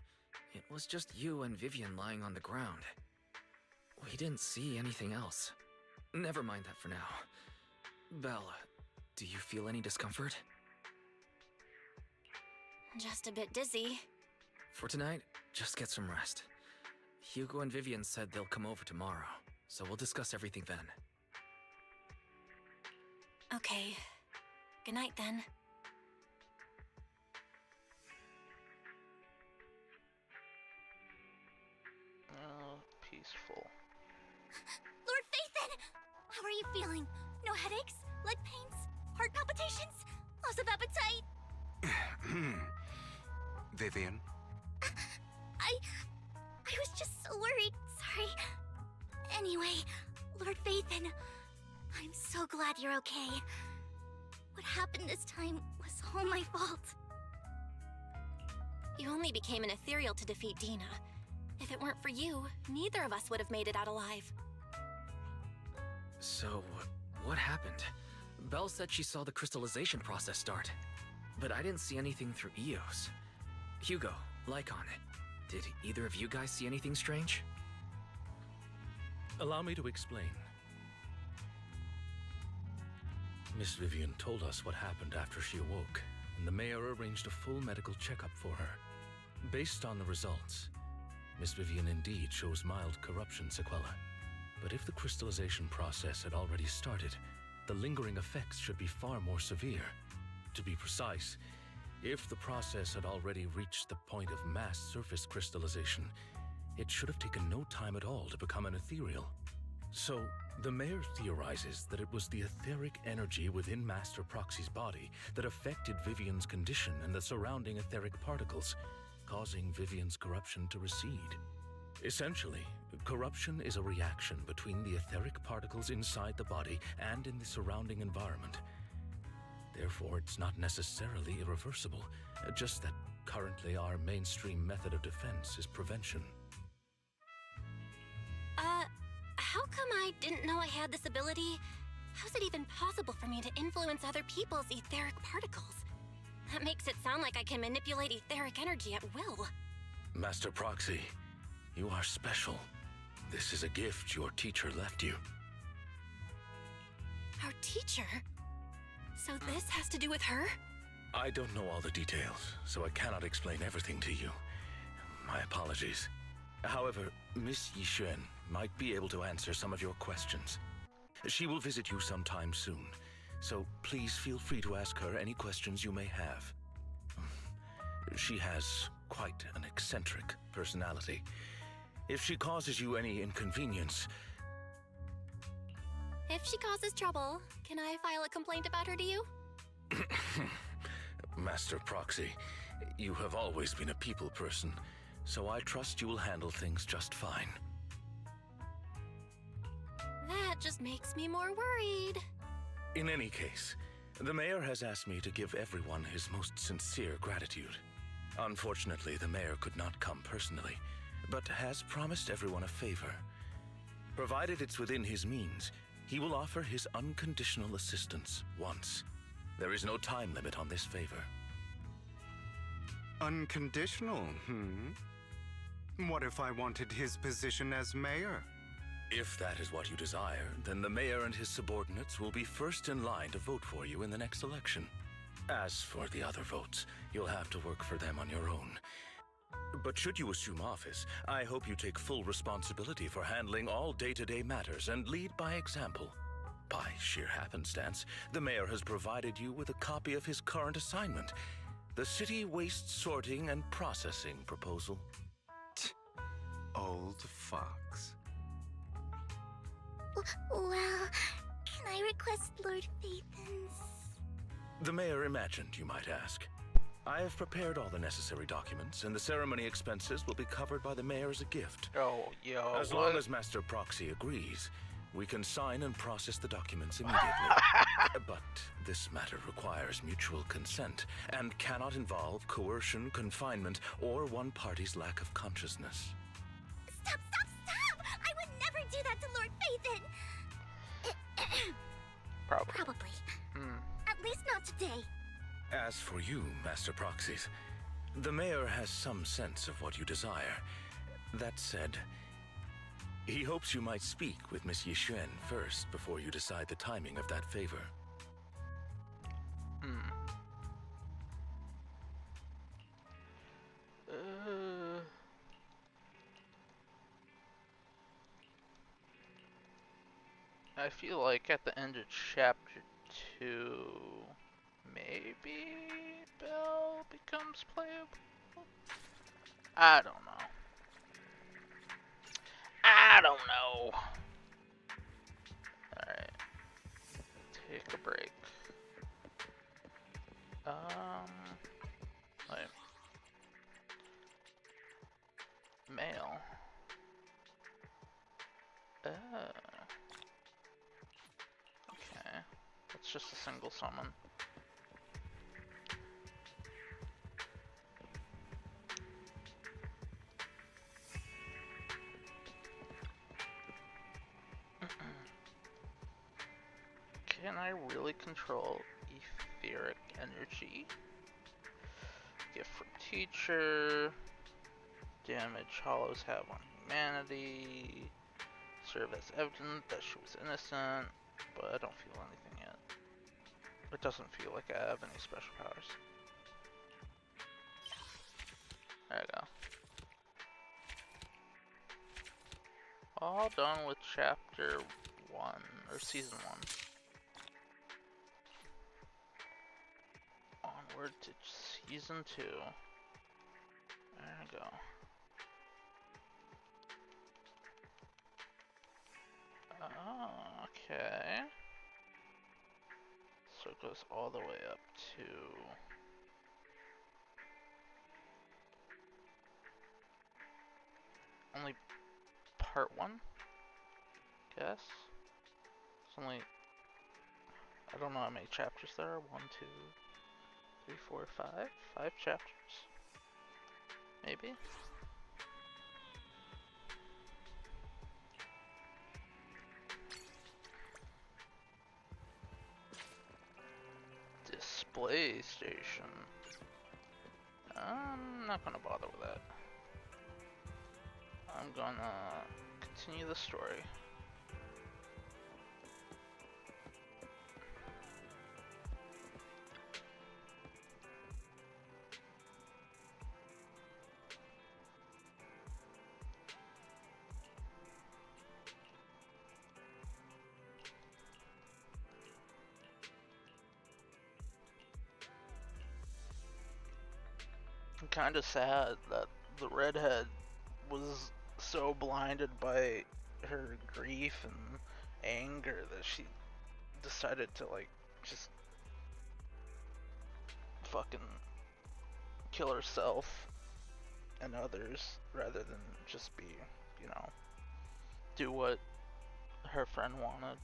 F: it was just you and Vivian lying on the ground. We didn't see anything else. Never mind that for now. Belle, do you feel any discomfort?
D: Just a bit dizzy.
F: For tonight, just get some rest. Hugo and Vivian said they'll come over tomorrow, so we'll discuss everything then.
D: Okay. Good night then.
A: Oh, peaceful.
D: Lord Phaethon! How are you feeling? No headaches? Leg pains? Heart palpitations? Loss of appetite?
G: Vivian?
D: I was just so worried. Sorry. Anyway, Lord Phaethon, I'm so glad you're okay. What happened this time was all my fault. You only became an ethereal to defeat Dina. If it weren't for you, neither of us would have made it out alive.
F: So, what happened? Belle said she saw the crystallization process start, but I didn't see anything through Eos. Hugo, Lycon, did either of you guys see anything strange?
H: Allow me to explain. Miss Vivian told us what happened after she awoke, and the mayor arranged a full medical checkup for her. Based on the results, Miss Vivian indeed shows mild corruption sequela. But if the crystallization process had already started, the lingering effects should be far more severe. To be precise, if the process had already reached the point of mass surface crystallization, it should have taken no time at all to become an ethereal. So, the mayor theorizes that it was the etheric energy within Master Proxy's body that affected Vivian's condition and the surrounding etheric particles, causing Vivian's corruption to recede. Essentially, corruption is a reaction between the etheric particles inside the body and in the surrounding environment. Therefore, it's not necessarily irreversible, just that currently our mainstream method of defense is prevention.
D: How come I didn't know I had this ability? How's it even possible for me to influence other people's etheric particles? That makes it sound like I can manipulate etheric energy at will.
H: Master Proxy, you are special. This is a gift your teacher left you.
D: Our teacher? So this has to do with her?
H: I don't know all the details, so I cannot explain everything to you. My apologies. However, Miss Yixuan might be able to answer some of your questions. She will visit you sometime soon, so please feel free to ask her any questions you may have. She has quite an eccentric personality. If she causes you any inconvenience...
D: If she causes trouble, can I file a complaint about her to you?
H: Master Proxy, you have always been a people person, so I trust you will handle things just fine.
D: That just makes me more worried.
H: In any case, the mayor has asked me to give everyone his most sincere gratitude. Unfortunately, the mayor could not come personally, but has promised everyone a favor. Provided it's within his means, he will offer his unconditional assistance once. There is no time limit on this favor.
G: Unconditional, What if I wanted his position as mayor?
H: If that is what you desire, then the mayor and his subordinates will be first in line to vote for you in the next election. As for the other votes, you'll have to work for them on your own. But should you assume office, I hope you take full responsibility for handling all day-to-day matters and lead by example. By sheer happenstance, the mayor has provided you with a copy of his current assignment, the City Waste Sorting and Processing proposal.
G: Old fox.
D: Well, can I request Lord Phaethon's?
H: The mayor imagined, you might ask. I have prepared all the necessary documents, and the ceremony expenses will be covered by the mayor as a gift.
A: Oh, yo.
H: As long as Master Proxy agrees, we can sign and process the documents immediately. But this matter requires mutual consent and cannot involve coercion, confinement, or one party's lack of consciousness.
D: Stop! I would never do that to Lord Phaethon! Probably. At least not today.
H: As for you, Master Proxies, the mayor has some sense of what you desire. That said, he hopes you might speak with Miss Yixuan first before you decide the timing of that favor.
A: I feel like at the end of chapter 2, maybe Belle becomes playable? I don't know. Alright. Take a break. Wait. Mail. Okay. That's just a single summon. Can I really control etheric energy? Gift from teacher. Damage hollows have on humanity. Serve as evidence that she was innocent, but I don't feel anything yet. It doesn't feel like I have any special powers. There we go. All done with chapter 1, or season 1. Onward to season 2. There we go. Oh, okay. So it goes all the way up to... only part 1? Guess? It's only... I don't know how many chapters there are. 1, 2, 3, 4, 5? 5 chapters? Maybe? Display station. I'm not gonna bother with that. I'm gonna continue the story. I'm kinda sad that the redhead was so blinded by her grief and anger that she decided to, like, just fucking kill herself and others rather than just be, you know, do what her friend wanted.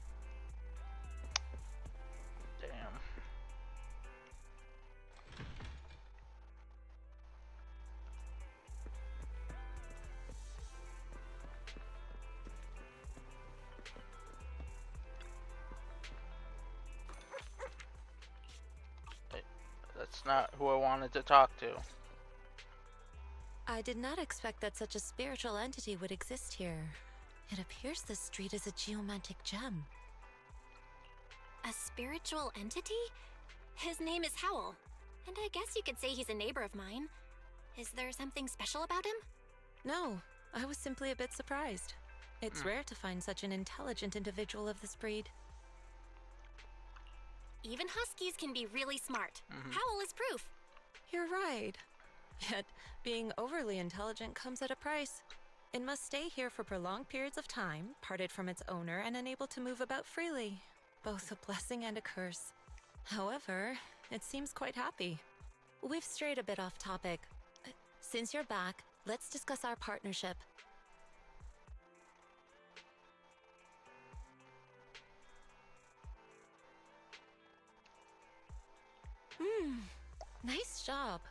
A: Damn. That's not who I wanted to talk to.
E: I did not expect that such a spiritual entity would exist here. It appears this street is a geomantic gem.
J: A spiritual entity? His name is Howl, and I guess you could say he's a neighbor of mine. Is there something special about him?
E: No, I was simply a bit surprised. It's rare to find such an intelligent individual of this breed.
J: Even huskies can be really smart. Howl is proof.
E: You're right. Yet, being overly intelligent comes at a price. It must stay here for prolonged periods of time, parted from its owner and unable to move about freely. Both a blessing and a curse. However, it seems quite happy. We've strayed a bit off topic. Since you're back, let's discuss our partnership. Nice job.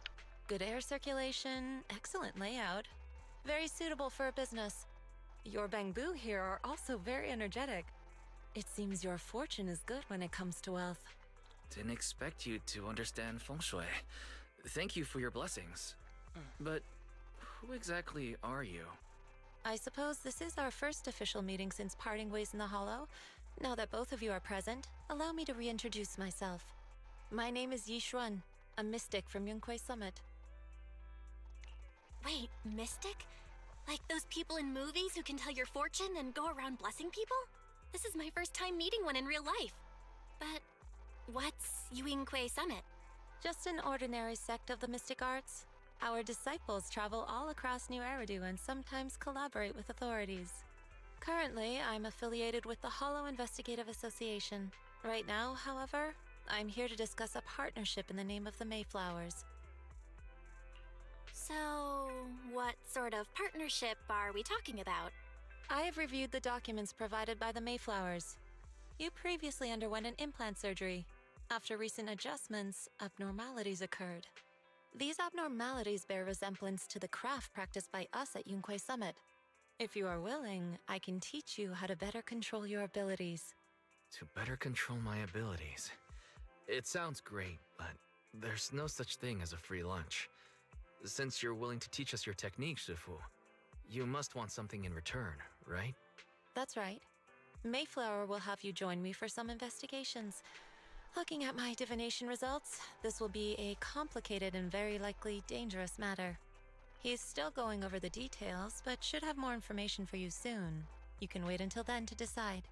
E: Good air circulation, excellent layout. Very suitable for a business. Your bamboo here are also very energetic. It seems your fortune is good when it comes to wealth.
F: Didn't expect you to understand feng shui. Thank you for your blessings. But who exactly are you?
E: I suppose this is our first official meeting since parting ways in the Hollow. Now that both of you are present, allow me to reintroduce myself. My name is Yi Xuan, a mystic from Yunquei Summit.
J: Wait, mystic? Like those people in movies who can tell your fortune and go around blessing people? This is my first time meeting one in real life. But what's Yunquei Summit?
E: Just an ordinary sect of the mystic arts. Our disciples travel all across New Eridu and sometimes collaborate with authorities. Currently, I'm affiliated with the Hollow Investigative Association. Right now, however, I'm here to discuss a partnership in the name of the Mayflowers.
J: So, what sort of partnership are we talking about?
E: I have reviewed the documents provided by the Mayflowers. You previously underwent an implant surgery. After recent adjustments, abnormalities occurred. These abnormalities bear resemblance to the craft practiced by us at Yunquei Summit. If you are willing, I can teach you how to better control your abilities.
F: To better control my abilities. It sounds great, but there's no such thing as a free lunch. Since you're willing to teach us your technique, Shifu, you must want something in return, right?
E: That's right. Mayflower will have you join me for some investigations. Looking at my divination results, this will be a complicated and very likely dangerous matter. He's still going over the details, but should have more information for you soon. You can wait until then to decide.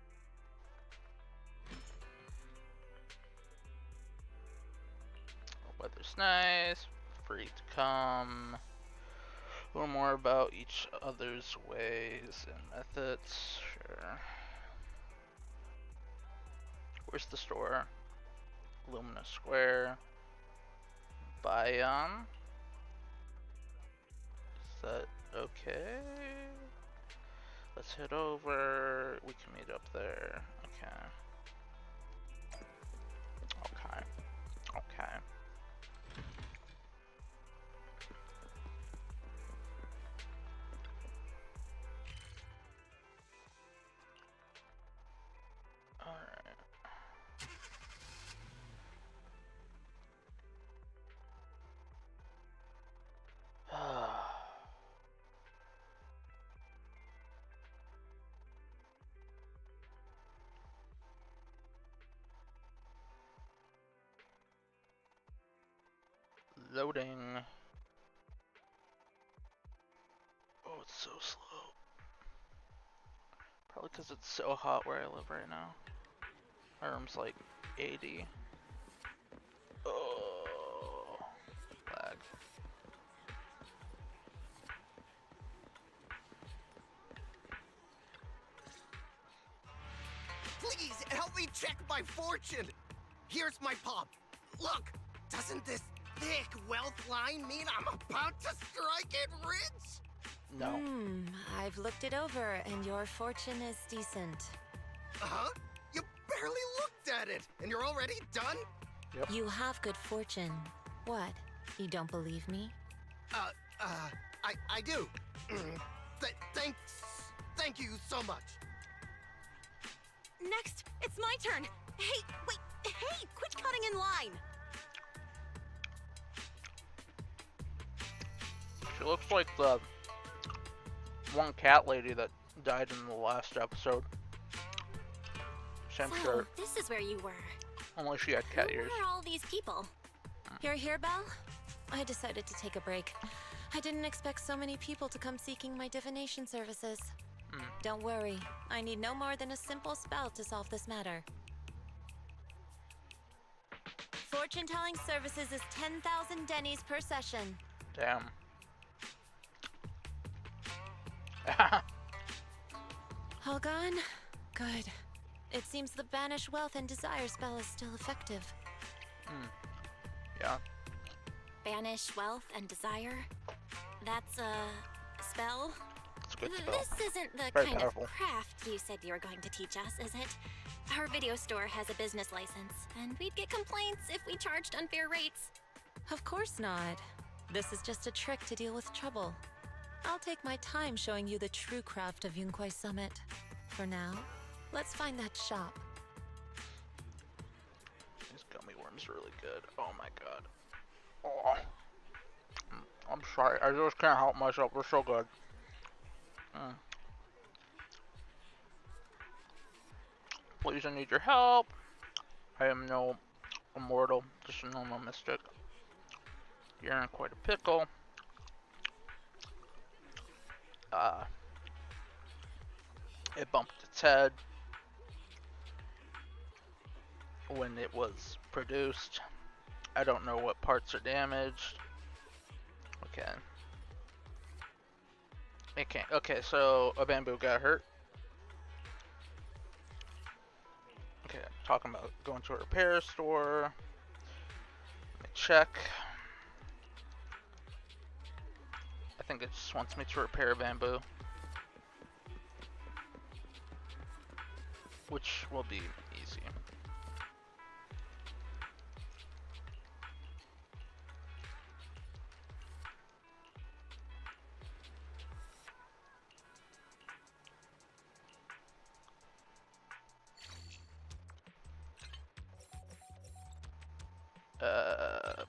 A: Weather's nice, free to come. A little more about each other's ways and methods. Sure. Where's the store? Lumina Square. Biome. Is that okay? Let's head over. We can meet up there. Okay. Okay. Okay. Loading. Oh, it's so slow. Probably because it's so hot where I live right now. My room's like 80. Oh, lag.
K: Please, help me check my fortune! Here's my pop. Look, doesn't this thick wealth line mean I'm about to strike it rich?
A: No.
E: I've looked it over, and your fortune is decent.
K: Huh? You barely looked at it, and you're already done?
A: Yep.
E: You have good fortune. What? You don't believe me?
K: I do. Thank you so much.
I: Next, it's my turn. Hey, wait, hey, quit cutting in line.
A: She looks like the one cat lady that died in the last episode. Same
J: So,
A: shirt.
J: this is where you were.
A: Only she had cat
J: Who
A: ears.
J: are all these people?
E: You're here, Belle? I decided to take a break. I didn't expect so many people to come seeking my divination services. Don't worry, I need no more than a simple spell to solve this matter. Fortune-telling services is 10,000 dennies per session.
A: Damn.
E: All gone? Good. It seems the Banish Wealth and Desire spell is still effective.
A: Yeah.
J: Banish wealth and desire? That's a spell?
A: It's a good spell.
J: This isn't the
A: Very
J: kind
A: powerful.
J: of craft you said you were going to teach us, is it? Our video store has a business license, and we'd get complaints if we charged unfair rates.
E: Of course not. This is just a trick to deal with trouble. I'll take my time showing you the true craft of Yunquai Summit. For now, let's find that shop.
A: These gummy worms are really good. Oh my god. Oh. I'm sorry. I just can't help myself. They're so good. Please, I need your help. I am no immortal, just a normal mystic. You're in quite a pickle. It bumped its head when it was produced. I don't know what parts are damaged. Okay. It can't. Okay, so a bamboo got hurt. Okay, talking about going to a repair store. Let me check. I think it just wants me to repair bamboo, which will be easy.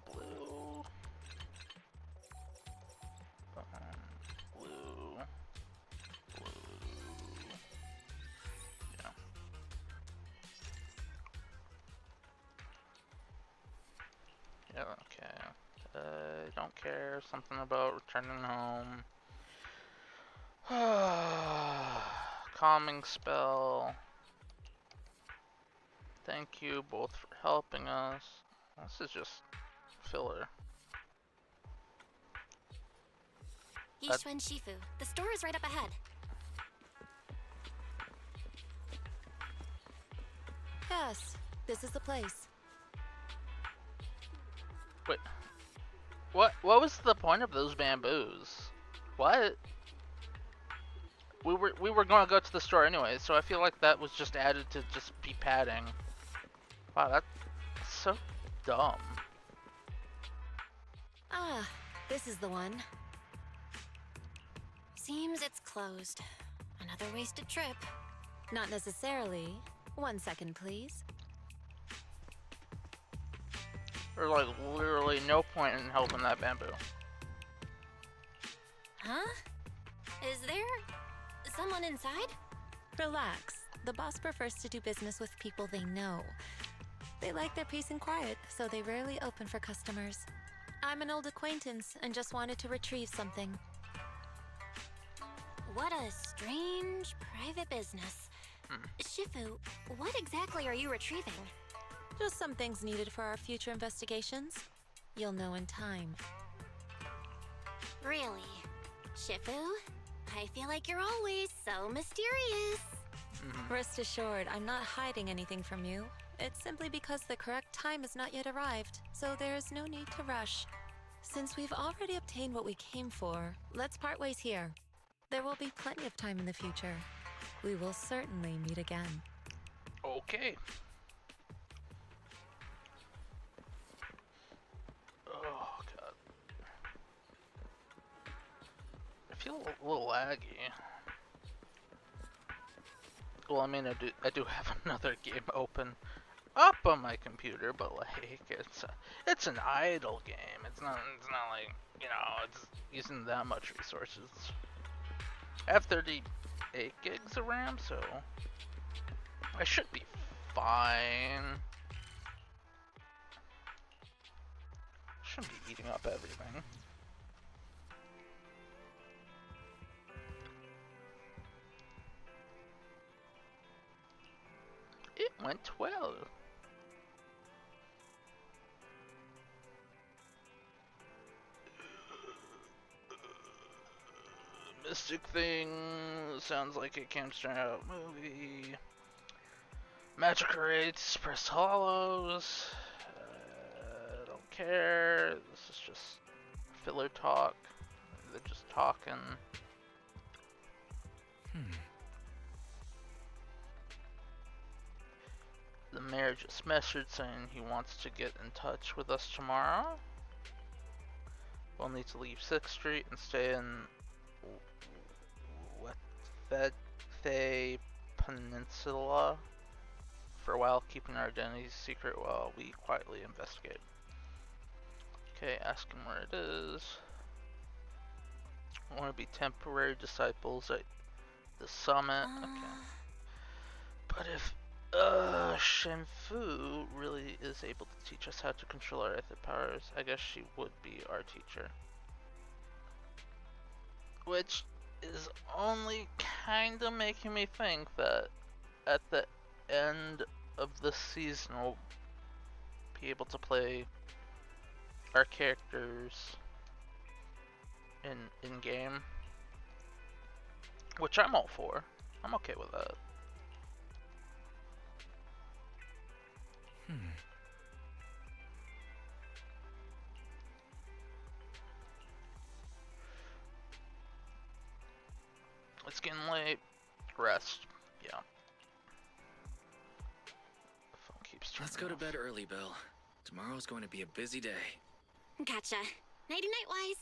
A: Blue. Blue. Yeah. Yeah, okay. Don't care. Something about returning home. Calming spell. Thank you both for helping us. This is just filler.
J: Yishuan Shifu. The store is right up ahead.
E: Yes, this is the place.
A: Wait. What was the point of those bamboos? What? We were going to go to the store anyway, so I feel like that was just added to just be padding. Wow, that's so dumb.
E: Ah, this is the one.
J: Seems it's closed. Another wasted trip.
E: Not necessarily. 1 second, please.
A: There's like literally no point in helping that bamboo.
J: Huh? Is there someone inside?
E: Relax. The boss prefers to do business with people they know. They like their peace and quiet, so they rarely open for customers. I'm an old acquaintance and just wanted to retrieve something.
J: What a strange private business. Shifu, what exactly are you retrieving?
E: Just some things needed for our future investigations. You'll know in time.
J: Really? Shifu? I feel like you're always so mysterious.
E: Rest assured, I'm not hiding anything from you. It's simply because the correct time has not yet arrived, so there is no need to rush. Since we've already obtained what we came for, let's part ways here. There will be plenty of time in the future. We will certainly meet again.
A: Okay. Oh god. I feel a little laggy. Well, I mean, I do have another game open up on my computer, but like it's an idle game. It's not like, you know, it's using that much resources. I have 38 gigs of RAM, so I should be fine. Shouldn't be eating up everything. went well. Mystic thing sounds like it came straight out movie. Magic rates, press hollows. Don't care. This is just filler talk. They're just talking. The mayor just messaged saying he wants to get in touch with us tomorrow. We'll need to leave 6th Street and stay in Wethay Peninsula for a while, keeping our identities secret while we quietly investigate. Okay, ask him where it is. I want to be temporary disciples at the summit. Okay. But if Shenfu really is able to teach us how to control our etheric powers, I guess she would be our teacher. Which is only kinda making me think that at the end of the season we'll be able to play our characters in game. Which I'm all for. I'm okay with that. It's getting late. Rest. Yeah. The phone keeps turning
F: Let's go to
A: off.
F: bed early, Bill. Tomorrow's going to be a busy day.
J: Gotcha. Nighty-night, Wise.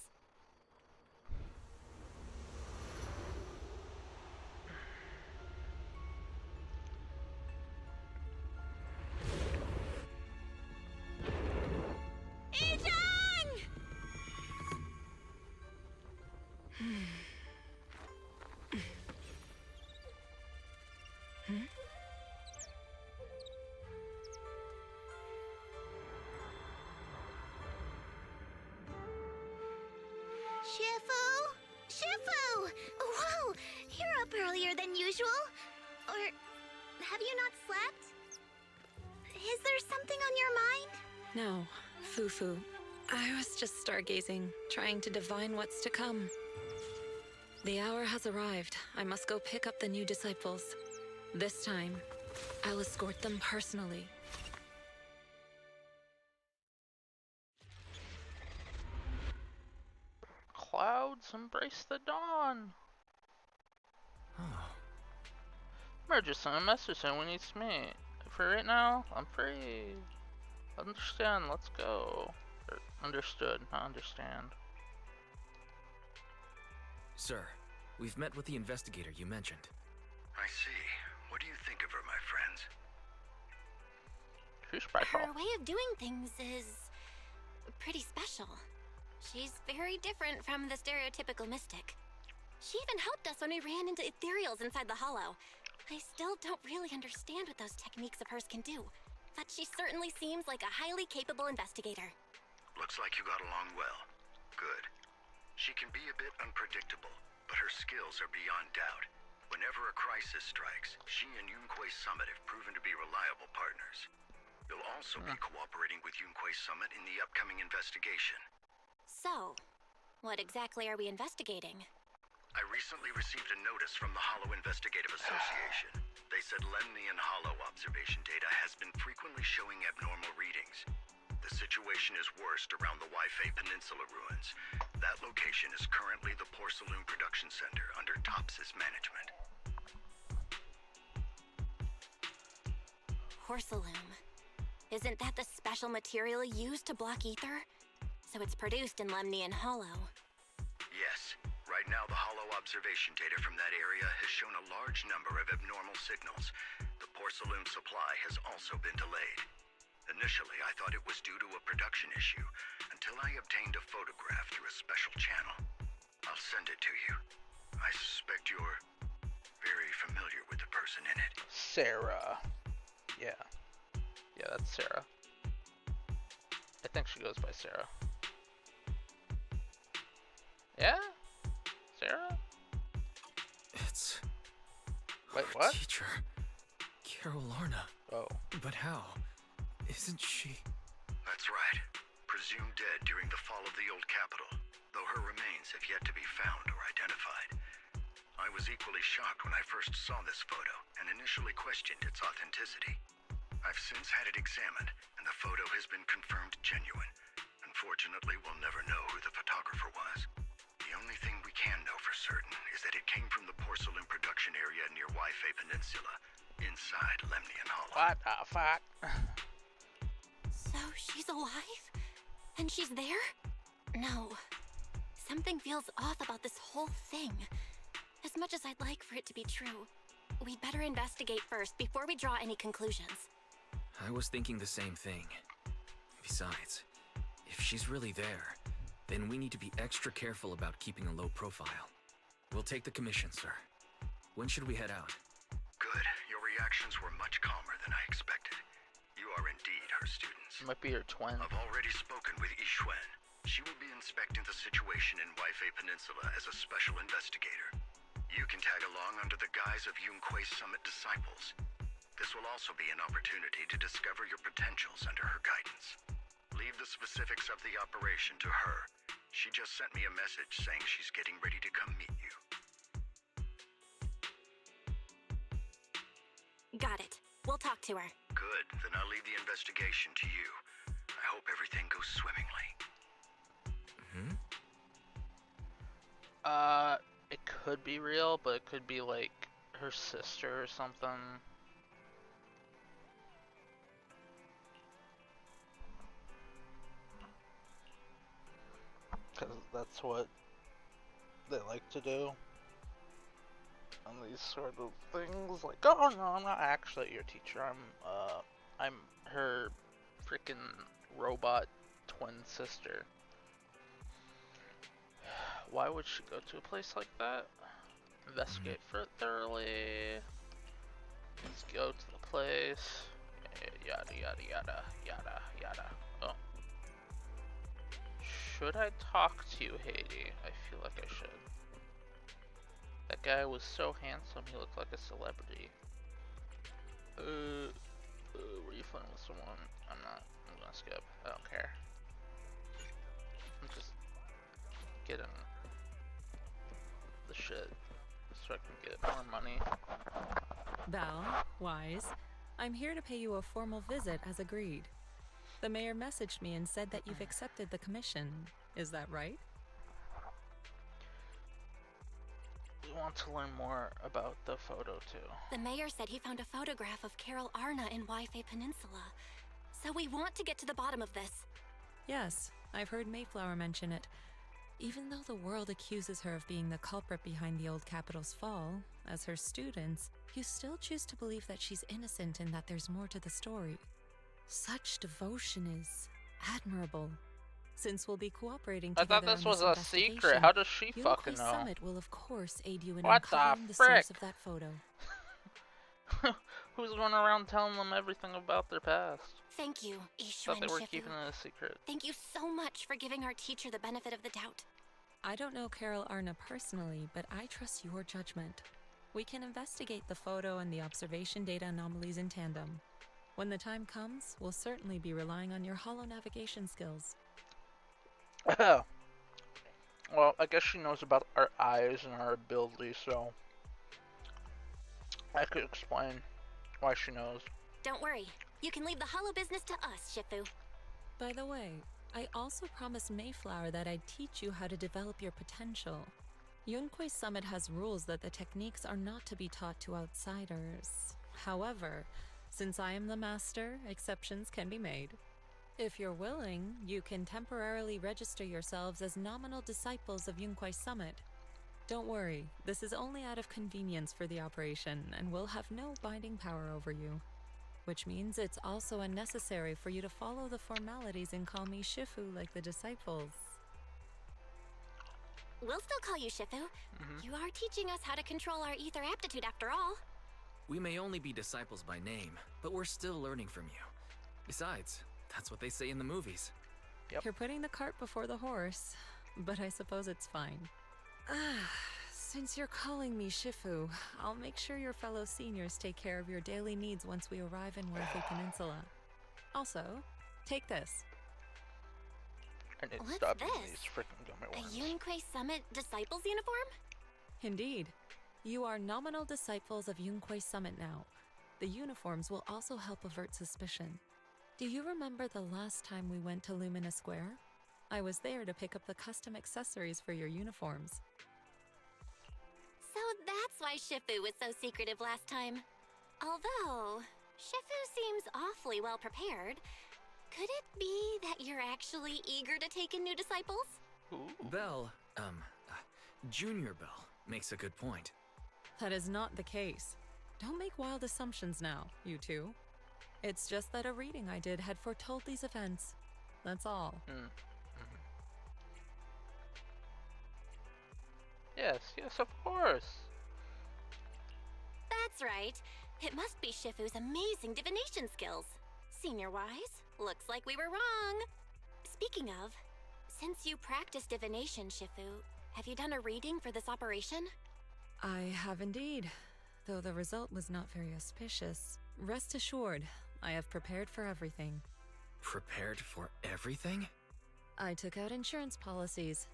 D: Shifu! Shifu! Whoa! You're up earlier than usual. Or have you not slept? Is there something on your mind?
E: No, Fufu. I was just stargazing, trying to divine what's to come. The hour has arrived. I must go pick up the new disciples. This time, I'll escort them personally.
A: Clouds embrace the dawn.
H: Oh.
A: Merge just sent a message saying we need to meet. For right now, I'm free. Understand, let's go. Or understood, not understand.
F: Sir, we've met with the investigator you mentioned.
G: I see. What do you think of her, my friends?
A: She's special.
J: Her way of doing things is pretty special. She's very different from the stereotypical mystic. She even helped us when we ran into ethereals inside the hollow. I still don't really understand what those techniques of hers can do, but she certainly seems like a highly capable investigator.
G: Looks like you got along well. Good. She can be a bit unpredictable, but her skills are beyond doubt. Whenever a crisis strikes, she and Yunquei Summit have proven to be reliable partners. You'll also be cooperating with Yunquei Summit in the upcoming investigation.
J: So, what exactly are we investigating?
G: I recently received a notice from the Hollow Investigative Association. They said Lemnian Hollow observation data has been frequently showing abnormal readings. The situation is worst around the Waifei Peninsula ruins. That location is currently the Porcelain Production Center under Topsys management.
J: Porcelain. Isn't that the special material used to block ether? So it's produced in Lemnian Hollow.
G: Yes. Right now, the Hollow observation data from that area has shown a large number of abnormal signals. The porcelain supply has also been delayed. Initially, I thought it was due to a production issue, until I obtained a photograph through a special channel. I'll send it to you. I suspect you're very familiar with the person in it.
A: Sarah. Yeah. Yeah, that's Sarah. I think she goes by Sarah. Yeah? Sarah?
F: It's...
A: Wait,
F: our
A: what?
F: teacher, Carol Lorna.
A: Oh.
F: But how? Isn't she...
L: That's right. Presumed dead during the fall of the old capital, though her remains have yet to be found or identified. I was equally shocked when I first saw this photo and initially questioned its authenticity. I've since had it examined, and the photo has been confirmed genuine. Unfortunately, we'll never know who the photographer was. The only thing we can know for certain is that it came from the porcelain production area near Waifei Peninsula, inside Lemnian Hollow.
A: What the fuck?
J: So she's alive? And she's there? No. Something feels off about this whole thing. As much as I'd like for it to be true, we'd better investigate first before we draw any conclusions.
F: I was thinking the same thing. Besides, if she's really there, then we need to be extra careful about keeping a low profile. We'll take the commission, sir. When should we head out?
L: Good. Your reactions were much calmer than I expected. You are indeed her students.
A: Might be her twin.
L: I've already spoken with Yixuan. She will be inspecting the situation in Waifei Peninsula as a special investigator. You can tag along under the guise of Yunquei Summit disciples. This will also be an opportunity to discover your potentials under her guidance. Leave the specifics of the operation to her. She just sent me a message saying she's getting ready to come meet you.
J: Got it. We'll talk to her.
L: Good. Then I'll leave the investigation to you. I hope everything goes swimmingly.
A: It could be real, but it could be like her sister or something. Because that's what they like to do on these sort of things. Like, oh no, I'm not actually your teacher. I'm her freaking robot twin sister. Why would she go to a place like that? Investigate for it thoroughly. Let's go to the place. Yada yada yada yada yada. Oh. Should I talk to you, Haiti? I feel like I should. That guy was so handsome, he looked like a celebrity. Were you fun with someone? I'm not. I'm gonna skip. I don't care. I'm just getting the shit so I can get more money.
E: Val, Wise, I'm here to pay you a formal visit as agreed. The mayor messaged me and said that you've accepted the commission. Is that right?
A: We want to learn more about the photo too.
J: The mayor said he found a photograph of Carol Arna in Waifei Peninsula. So we want to get to the bottom of this.
E: Yes, I've heard Mayflower mention it. Even though the world accuses her of being the culprit behind the old capital's fall, as her students, you still choose to believe that she's innocent and that there's more to the story. Such devotion is admirable. Since we'll be cooperating
A: I
E: together
A: thought this
E: on
A: was a secret. How does she fucking know?
E: Summit will of course aid you in
A: What
E: uncovering
A: the
E: the source
A: frick?
E: of that photo.
A: Who's running around telling them everything about their past?
J: Thank you,
A: Thought
J: Yixuan
A: they were
J: Shifu.
A: keeping it a secret.
J: Thank you so much for giving our teacher the benefit of the doubt.
E: I don't know Carol Arna personally, but I trust your judgment. We can investigate the photo and the observation data anomalies in tandem. When the time comes, we'll certainly be relying on your holo navigation skills.
A: Well, I guess she knows about our eyes and our abilities, so I could explain why she knows.
J: Don't worry. You can leave the hollow business to us, Shifu.
E: By the way, I also promised Mayflower that I'd teach you how to develop your potential. Yunquei Summit has rules that the techniques are not to be taught to outsiders. However, since I am the master, exceptions can be made. If you're willing, you can temporarily register yourselves as nominal disciples of Yunquei Summit. Don't worry, this is only out of convenience for the operation and will have no binding power over you. Which means it's also unnecessary for you to follow the formalities and call me Shifu like the disciples.
J: We'll still call you Shifu. You are teaching us how to control our ether aptitude after all.
F: We may only be disciples by name, but we're still learning from you. Besides, that's what they say in the movies.
A: Yep.
E: You're putting the cart before the horse, but I suppose it's fine. Since you're calling me Shifu, I'll make sure your fellow seniors take care of your daily needs once we arrive in Werther Peninsula. Also, take this.
A: I need to
J: What's
A: stop using
J: this?
A: these freaking gummy
J: A
A: worms.
J: Yunquei Summit Disciples uniform?
E: Indeed. You are nominal disciples of Yunquei Summit now. The uniforms will also help avert suspicion. Do you remember the last time we went to Lumina Square? I was there to pick up the custom accessories for your uniforms.
J: So that's why Shifu was so secretive last time. Although, Shifu seems awfully well prepared. Could it be that you're actually eager to take in new disciples?
A: Ooh.
F: Belle, Junior Belle makes a good point.
E: That is not the case. Don't make wild assumptions now, you two. It's just that a reading I did had foretold these events. That's all.
A: Yes, yes, of course.
J: That's right. It must be Shifu's amazing divination skills. Senior-wise, looks like we were wrong. Speaking of, since you practice divination, Shifu, have you done a reading for this operation?
E: I have indeed. Though the result was not very auspicious, rest assured, I have prepared for everything.
F: Prepared for everything?
E: I took out insurance policies.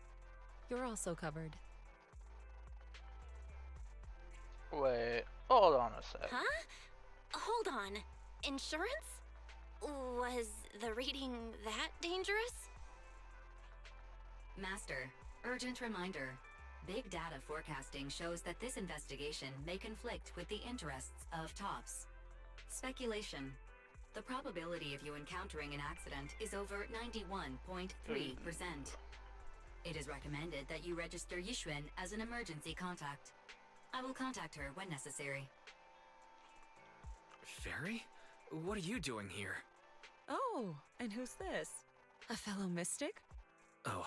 E: You're also covered.
A: Wait, hold on a sec.
J: Huh? Hold on. Insurance? Was the reading that dangerous?
B: Master, urgent reminder. Big data forecasting shows that this investigation may conflict with the interests of TOPS. Speculation. The probability of you encountering an accident is over 91.3%. It is recommended that you register Yixuan as an emergency contact. I will contact her when necessary.
F: Fairy? What are you doing here?
E: Oh, and who's this? A fellow mystic?
F: Oh,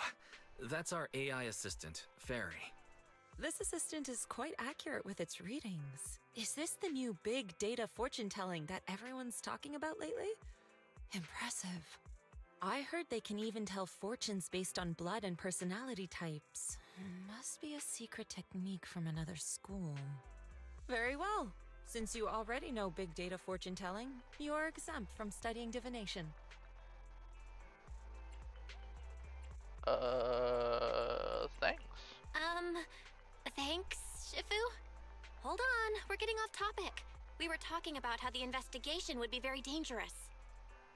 F: that's our AI assistant, Fairy.
E: This assistant is quite accurate with its readings. Is this the new big data fortune telling that everyone's talking about lately? Impressive. I heard they can even tell fortunes based on blood and personality types. Must be a secret technique from another school. Very well. Since you already know big data fortune telling, you are exempt from studying divination.
A: Thanks.
J: Thanks, Shifu? Hold on, we're getting off topic. We were talking about how the investigation would be very dangerous.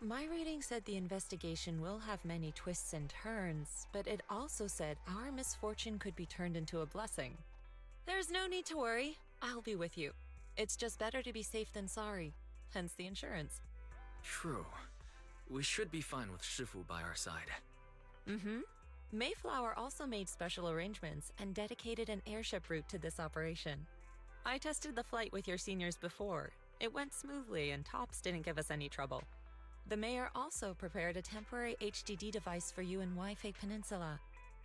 E: My reading said the investigation will have many twists and turns, but it also said our misfortune could be turned into a blessing. There's no need to worry. I'll be with you. It's just better to be safe than sorry, hence the insurance.
F: True. We should be fine with Shifu by our side.
E: Mm-hmm. Mayflower also made special arrangements and dedicated an airship route to this operation. I tested the flight with your seniors before. It went smoothly and TOPS didn't give us any trouble. The mayor also prepared a temporary HDD device for you in Wi-Fi Peninsula.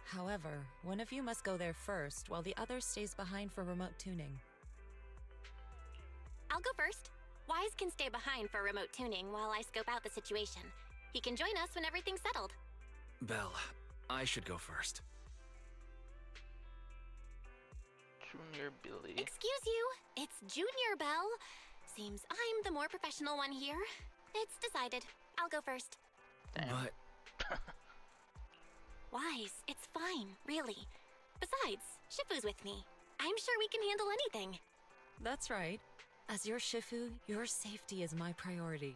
E: However, one of you must go there first while the other stays behind for remote tuning.
J: I'll go first. Wise can stay behind for remote tuning while I scope out the situation. He can join us when everything's settled.
F: Belle, I should go first.
A: Junior Billy.
J: Excuse you, it's Junior Belle. Seems I'm the more professional one here. It's decided. I'll go first.
A: Damn.
F: But
J: Wise, it's fine, really. Besides, Shifu's with me. I'm sure we can handle anything.
E: That's right. As your Shifu, your safety is my priority.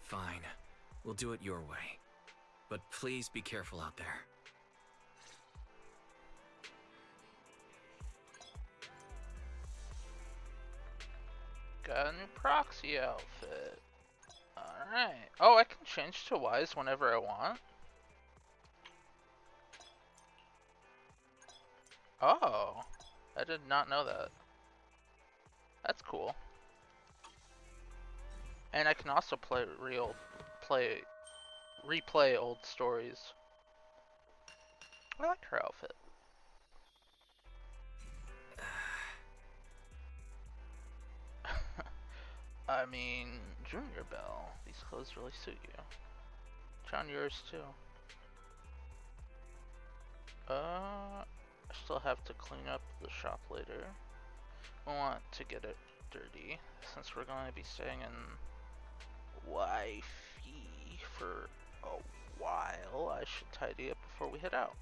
F: fine. We'll do it your way. But please be careful out there.
A: Got a new proxy outfit. Alright. Oh, I can change to Wise whenever I want. Oh. I did not know that. That's cool. And I can also replay old stories. I like her outfit. I mean, Junior Belle, these clothes really suit you. Try on yours too. I still have to clean up the shop later. We want to get it dirty since we're going to be staying in Wifey for a while. I should tidy up before we head out.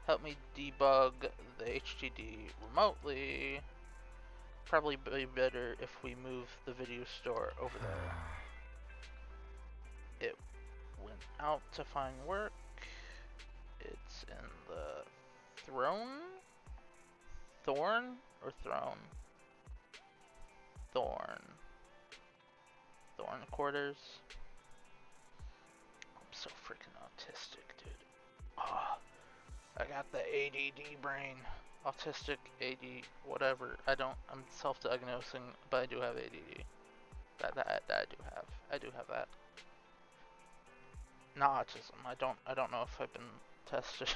A: Help me debug the HDD remotely. Probably be better if we move the video store over there. It went out to find work. It's in the Thorn quarters. I'm so freaking autistic, dude. Oh, I got the ADD brain. Autistic, AD, whatever. I'm self-diagnosing, but I do have ADD. That I do have. I do have that. Not autism. I don't know if I've been tested.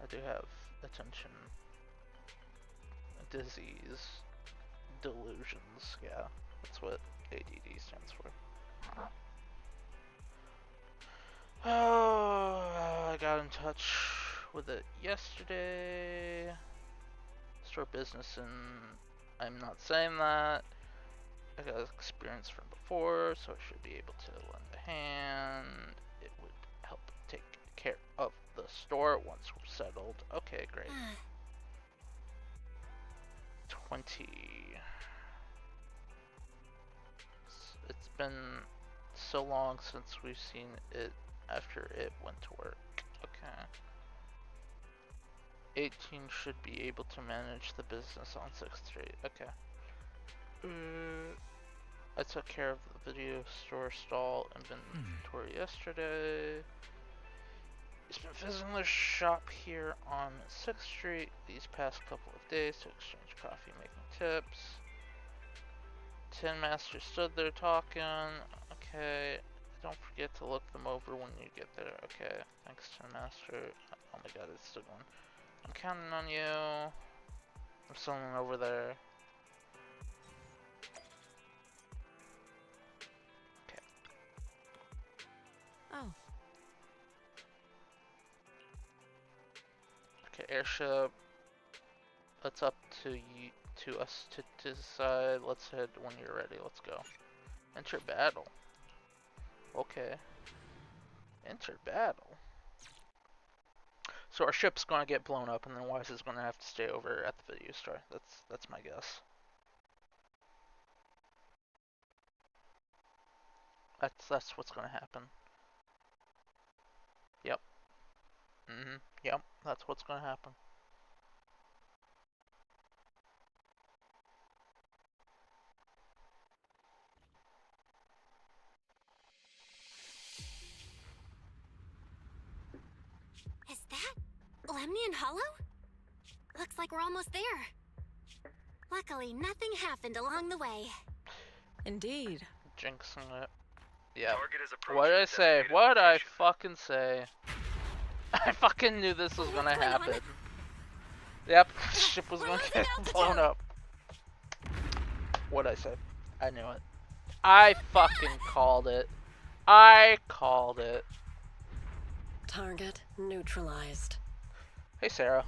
A: I do have attention disease delusions. Yeah, that's what ADD stands for. Oh, I got in touch with it yesterday. Start business, and I'm not saying that. I got experience from before, so I should be able to lend a hand. It would help take care of the store once we're settled. Okay, great. 20. It's been so long since we've seen it after it went to work. Okay. 18 should be able to manage the business on 6th Street. Okay. I took care of the video store stall inventory yesterday. He's been visiting the shop here on 6th Street these past couple of days to exchange coffee making tips. Tin Master stood there talking. Okay. Don't forget to look them over when you get there. Okay. Thanks, Tin Master. Oh my god, it's still going. I'm counting on you. There's someone over there. Okay.
E: Oh.
A: Okay, airship. It's up to you, to us to decide. Let's head when you're ready. Let's go. Enter battle. Okay. Enter battle. So our ship's gonna get blown up, and then Wise is gonna have to stay over at the video store. That's my guess. That's what's gonna happen. Yep. Yep. That's what's gonna happen.
J: Is that Lemnian Hollow? Looks like we're almost there. Luckily, nothing happened along the way.
E: Indeed.
A: Jinxing it. Yeah. What did I say? What did I fucking say? I fucking knew this was gonna happen. Yep, the ship was gonna get blown up. What'd I say? I knew it. I fucking called it. I called it.
M: Target neutralized.
A: Hey, Sarah.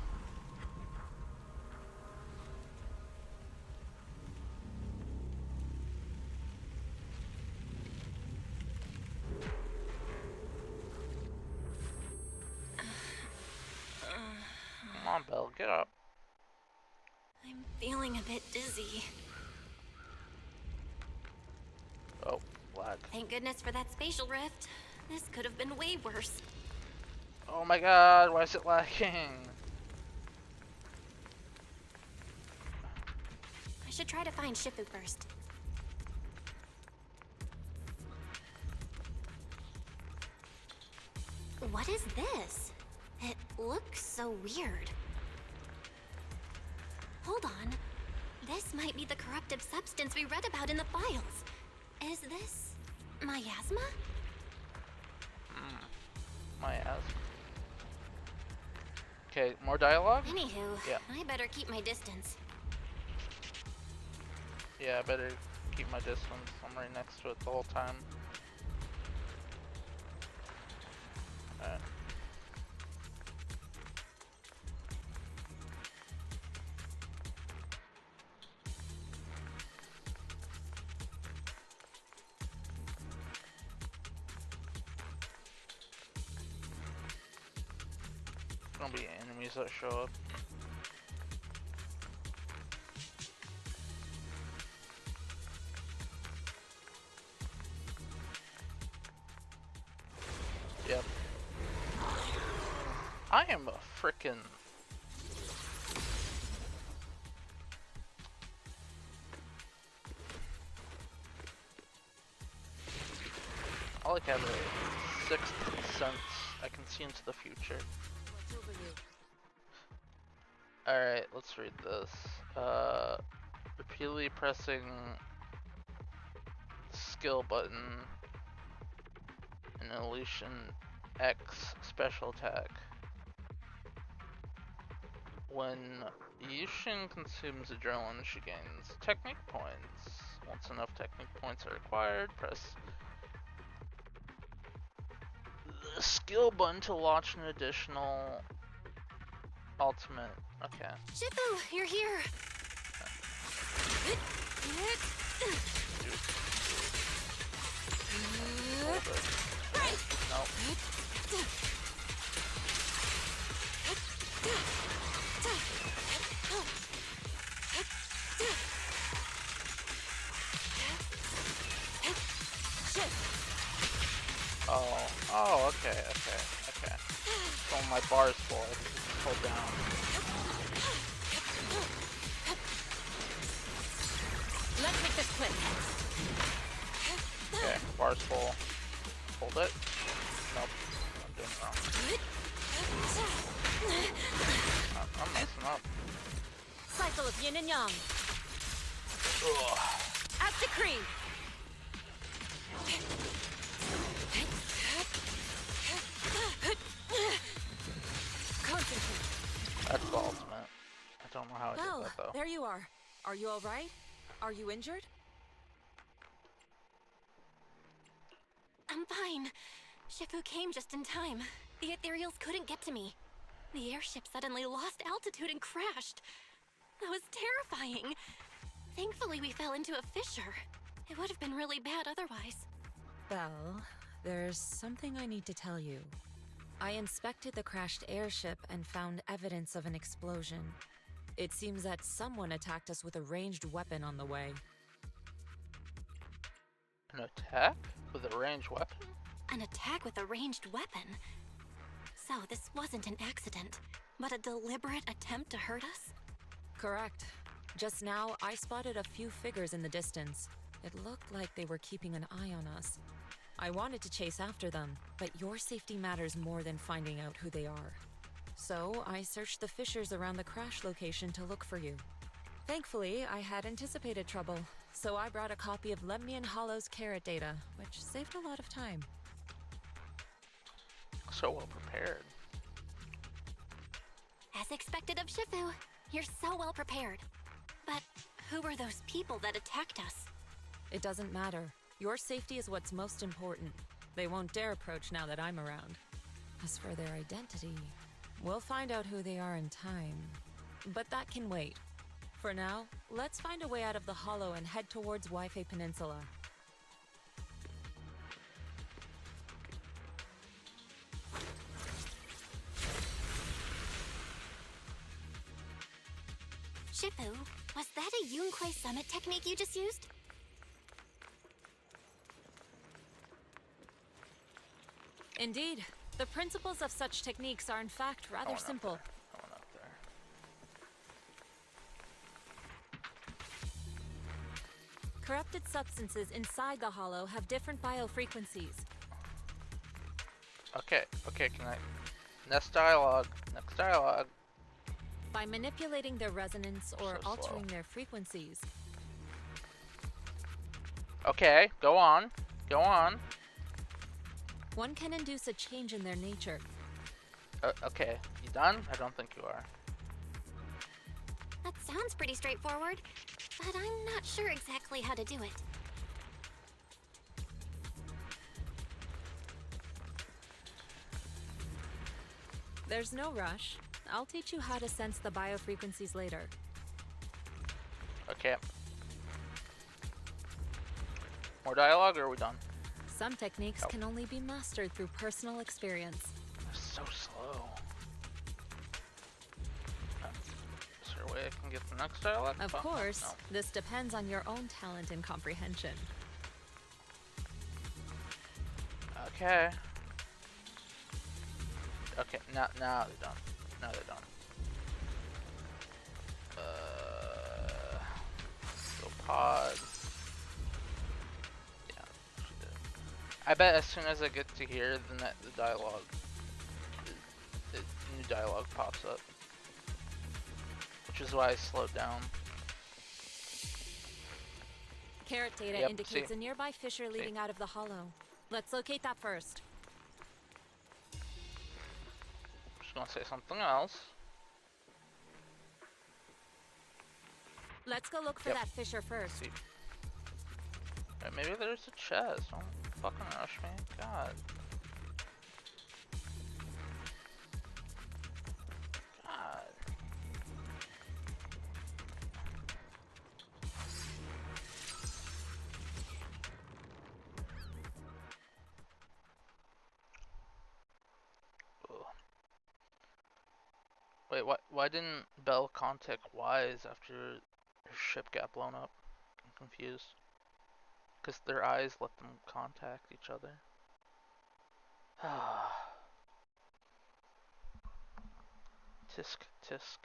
A: Come on, Belle, get up.
J: I'm feeling a bit dizzy.
A: Oh, lag.
J: Thank goodness for that spatial rift. This could have been way worse.
A: Oh my god, why is it lagging?
J: I should try to find Shifu first. What is this? It looks so weird. Hold on. This might be the corruptive substance we read about in the files. Is this miasma?
A: Miasma. Okay, more dialogue?
J: Anywho,
A: Yeah.
J: I better keep my distance.
A: Yeah, I better keep my distance. I'm right next to it the whole time. gonna be enemies that show up. Yep. I am a frickin' I like having a sixth sense. I can see into the future. Alright, let's read this. Repeatedly pressing skill button and Elution X special attack. When Yushin consumes adrenaline, she gains technique points. Once enough technique points are acquired, press the skill button to launch an additional ultimate. Okay.
J: Shifu, you're here.
A: Right. Nope. Oh, okay. So my bar's full, I can just hold down.
E: Let's make this quick.
A: Okay, bar's full. Hold it. Nope, I'm doing it wrong. I'm messing up.
E: Cycle of yin and yang.
A: Ugh.
E: At the cream. Concentrate.
A: That's the ultimate. I don't know how I did that though.
E: There you are. Are you all right? Are you injured?
J: I'm fine. Shifu came just in time. The ethereals couldn't get to me. The airship suddenly lost altitude and crashed. That was terrifying. Thankfully, we fell into a fissure. It would have been really bad otherwise.
E: Belle, there's something I need to tell you. I inspected the crashed airship and found evidence of an explosion. It seems that someone attacked us with a ranged weapon on the way.
A: An attack with a ranged weapon?
J: An attack with a ranged weapon? So this wasn't an accident, but a deliberate attempt to hurt us?
E: Correct. Just now, I spotted a few figures in the distance. It looked like they were keeping an eye on us. I wanted to chase after them, but your safety matters more than finding out who they are. So, I searched the fissures around the crash location to look for you. Thankfully, I had anticipated trouble, so I brought a copy of Lemnian Hollow's carrot data, which saved a lot of time.
A: So well prepared.
J: As expected of Shifu, you're so well prepared. But who were those people that attacked us?
E: It doesn't matter. Your safety is what's most important. They won't dare approach now that I'm around. As for their identity, we'll find out who they are in time. But that can wait. For now, let's find a way out of the Hollow and head towards Waifei Peninsula.
J: Shifu, was that a Yunquei Summit technique you just used?
E: Indeed. The principles of such techniques are in fact rather simple. Corrupted substances inside the Hollow have different biofrequencies.
A: Okay, can I... Next dialogue.
E: By manipulating their resonance or
A: So
E: altering
A: slow.
E: their frequencies.
A: Okay, go on.
E: One can induce a change in their nature.
A: Okay, you done? I don't think you are.
J: That sounds pretty straightforward, but I'm not sure exactly how to do it.
E: There's no rush. I'll teach you how to sense the biofrequencies later.
A: Okay. More dialogue, or are we done?
E: Some techniques can only be mastered through personal experience.
A: So slow. way I can get the next dialogue?
E: Of
A: box?
E: course,
A: No.
E: this depends on your own talent and comprehension.
A: Okay. Okay, now they're done. Now they're done. Go pod. Yeah, she did. I bet as soon as I get to here, then the dialogue, the new dialogue pops up. Which is why I slowed down.
E: Carrot data
A: Yep,
E: indicates
A: see.
E: a nearby fissure leading out of the hollow. Let's locate that first.
A: Just gonna say something else.
E: Let's go look for
A: Yep.
E: that fissure first.
A: See. Alright, maybe there's a chest. Don't fucking rush me. God. God. Ugh. Wait, why didn't Belle contact Wise after her ship got blown up? I'm confused. Because their eyes let them contact each other. Tisk, tisk.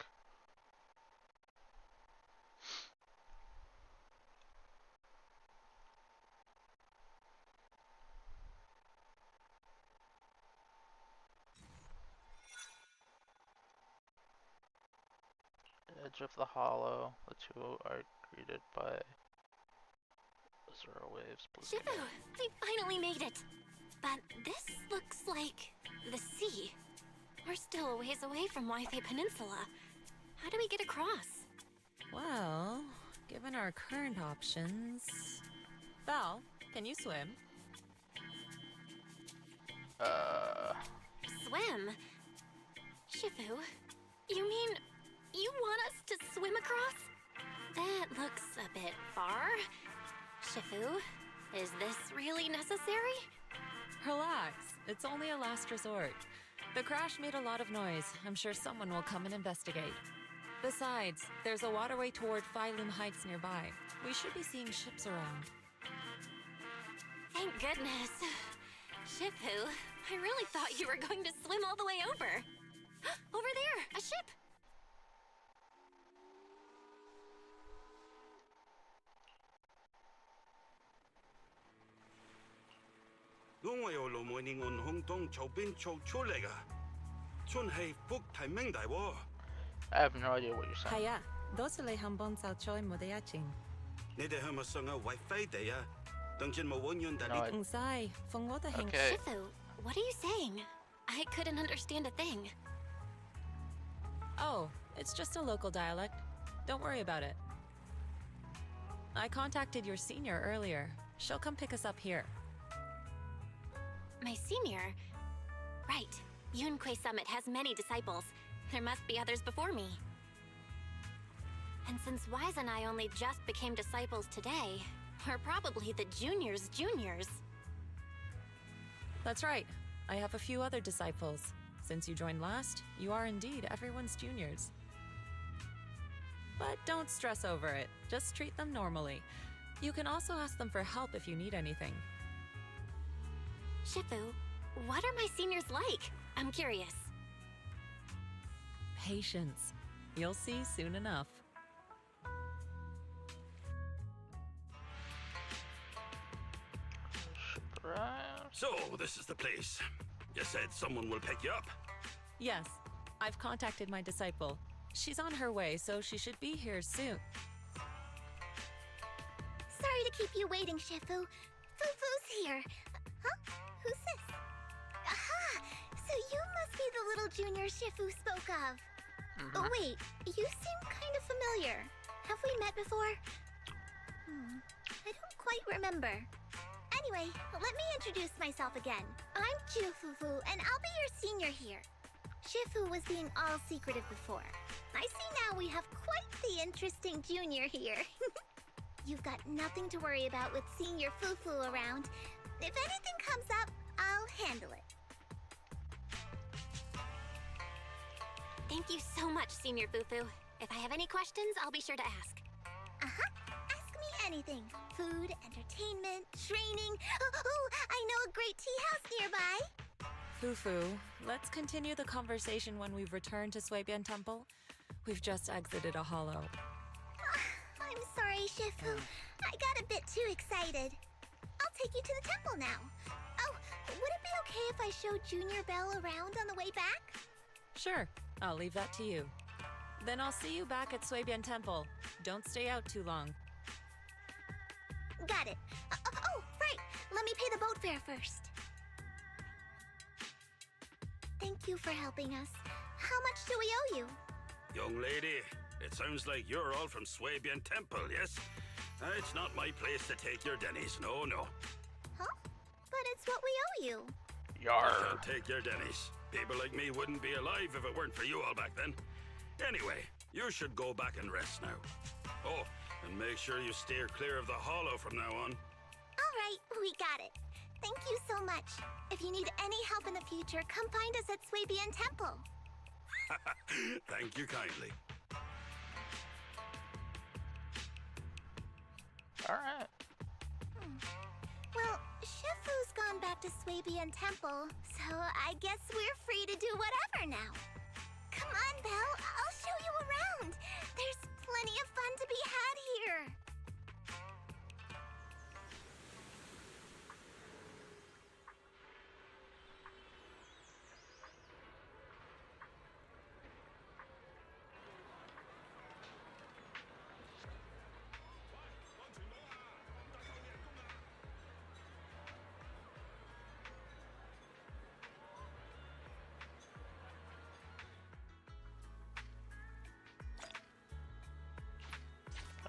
A: Edge of the hollow. The two are greeted by zero waves.
J: Shifu, we finally made it. But this looks like the sea. We're still a ways away from Wi-Fi Peninsula. How do we get across?
E: Well, given our current options... Val, can you swim?
J: Swim? Shifu, you mean you want us to swim across? That looks a bit far. Shifu, is this really necessary?
E: Relax, it's only a last resort. The crash made a lot of noise. I'm sure someone will come and investigate. Besides, there's a waterway toward Phylum Heights nearby. We should be seeing ships around.
J: Thank goodness. Shifu, I really thought you were going to swim all the way over. Over there, a ship!
A: I have no idea what you're saying.
E: Kaya, 도스레 한번 살초에 모대야칭. Ungsai, fungwoda hing.
A: Okay.
J: Shifu, what are you saying? I couldn't understand a thing.
E: Oh, it's just a local dialect. Don't worry about it. I contacted your senior earlier. She'll come pick us up here.
J: My senior? Right. Yunquei Summit has many disciples. There must be others before me. And since Wise and I only just became disciples today, we're probably the juniors' juniors.
E: That's right. I have a few other disciples. Since you joined last, you are indeed everyone's juniors. But don't stress over it. Just treat them normally. You can also ask them for help if you need anything.
J: Shifu, what are my seniors like? I'm curious.
E: Patience. You'll see soon enough.
C: So, this is the place. You said someone will pick you up.
E: Yes, I've contacted my disciple. She's on her way, so she should be here soon.
D: Sorry to keep you waiting, Shifu. Fufu's here. Huh? Who's this? Aha! So you must be the little junior Shifu spoke of. Oh wait, you seem kind of familiar. Have we met before? I don't quite remember. Anyway, let me introduce myself again. I'm Fufu, and I'll be your senior here. Shifu was being all secretive before. I see now we have quite the interesting junior here. You've got nothing to worry about with senior Fufu around. If anything comes up, I'll handle it.
J: Thank you so much, Senior Fufu. If I have any questions, I'll be sure to ask.
D: Ask me anything. Food, entertainment, training. Oh, I know a great tea house nearby.
E: Fufu, let's continue the conversation when we've returned to Swabian Temple. We've just exited a hollow.
D: I'm sorry, Shifu. I got a bit too excited. I'll take you to the temple now. Oh, would it be okay if I showed Junior Belle around on the way back?
E: Sure, I'll leave that to you. Then I'll see you back at Swabian Temple. Don't stay out too long.
D: Got it. Oh, right. Let me pay the boat fare first. Thank you for helping us. How much do we owe you?
C: Young lady, it sounds like you're all from Swabian Temple, yes? It's not my place to take your dennies, no.
D: Huh? But it's what we owe you.
C: I can't take your dennies. People like me wouldn't be alive if it weren't for you all back then. Anyway, you should go back and rest now. Oh, and make sure you steer clear of the hollow from now on.
D: All right, we got it. Thank you so much. If you need any help in the future, come find us at Swabian Temple.
C: Thank you kindly.
A: Alright.
D: Well, Shifu's gone back to Swabian Temple, so I guess we're free to do whatever now. Come on, Belle, I'll show you around. There's plenty of fun to be had here.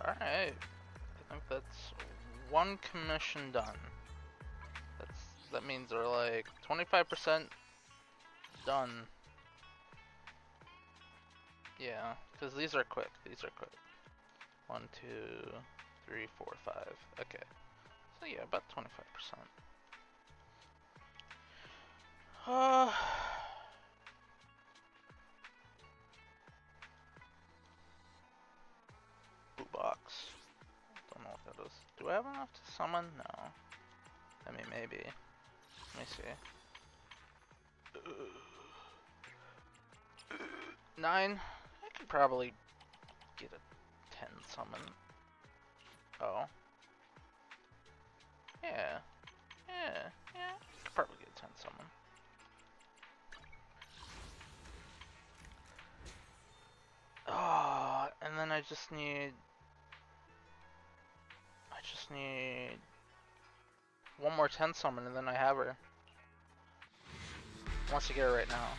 A: Alright. I think that's one commission done. That means we're like 25% done. Yeah, because these are quick. 1, 2, 3, 4, 5. Okay. So yeah, about 25%. Blue box. Don't know what that is. Do I have enough to summon? No. I mean, maybe. Let me see. 9. I could probably get a 10 summon. Oh. Yeah. I could probably get a 10 summon. Oh, and then I just need one more 10 summon and then I have her. Wants to get her right now.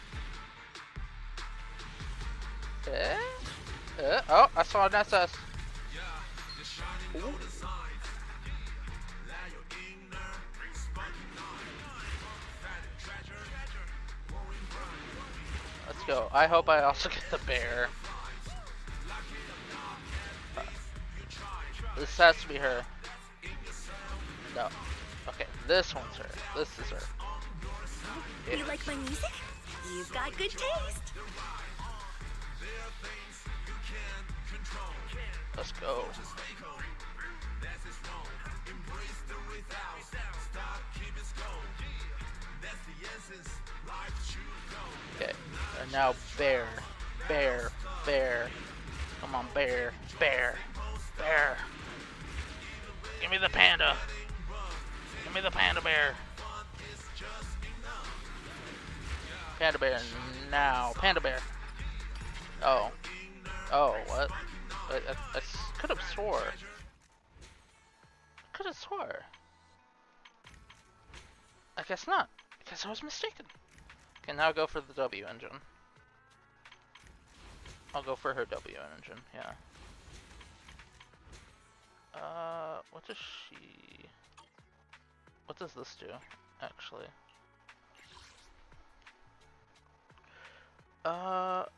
A: Oh, I saw an SS. Ooh. Let's go. I hope I also get the bear. This has to be her. No. Okay, this one's her. This is her. Yeah.
D: You like my music? You've got good taste.
A: Let's go. Okay, and now bear. Come on, bear. Give me the panda. Give me the panda bear. Panda bear now. Panda bear. Oh, what? I could have swore. I guess not. I guess I was mistaken. Okay, now go for the W engine. I'll go for her W engine, yeah. What does she... What does this do, actually?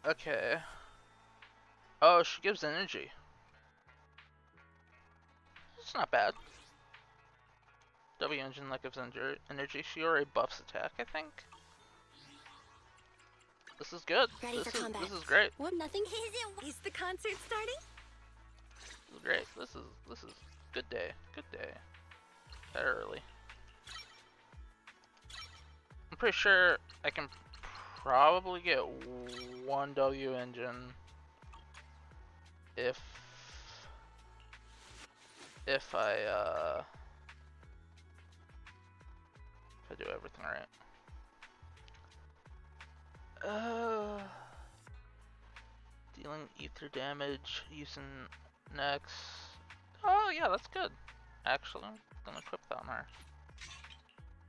A: Okay. Oh, she gives energy. It's not bad. W engine that gives energy. She already buffs attack, I think. This is good.
J: Ready for combat.
A: This is great.
J: What? Nothing? Is the concert starting?
A: This is great. This is good day. Good day. That early. I'm pretty sure I can probably get one W engine if I do everything right. Dealing ether damage using next. Oh yeah, that's good. Actually, I'm gonna equip that on her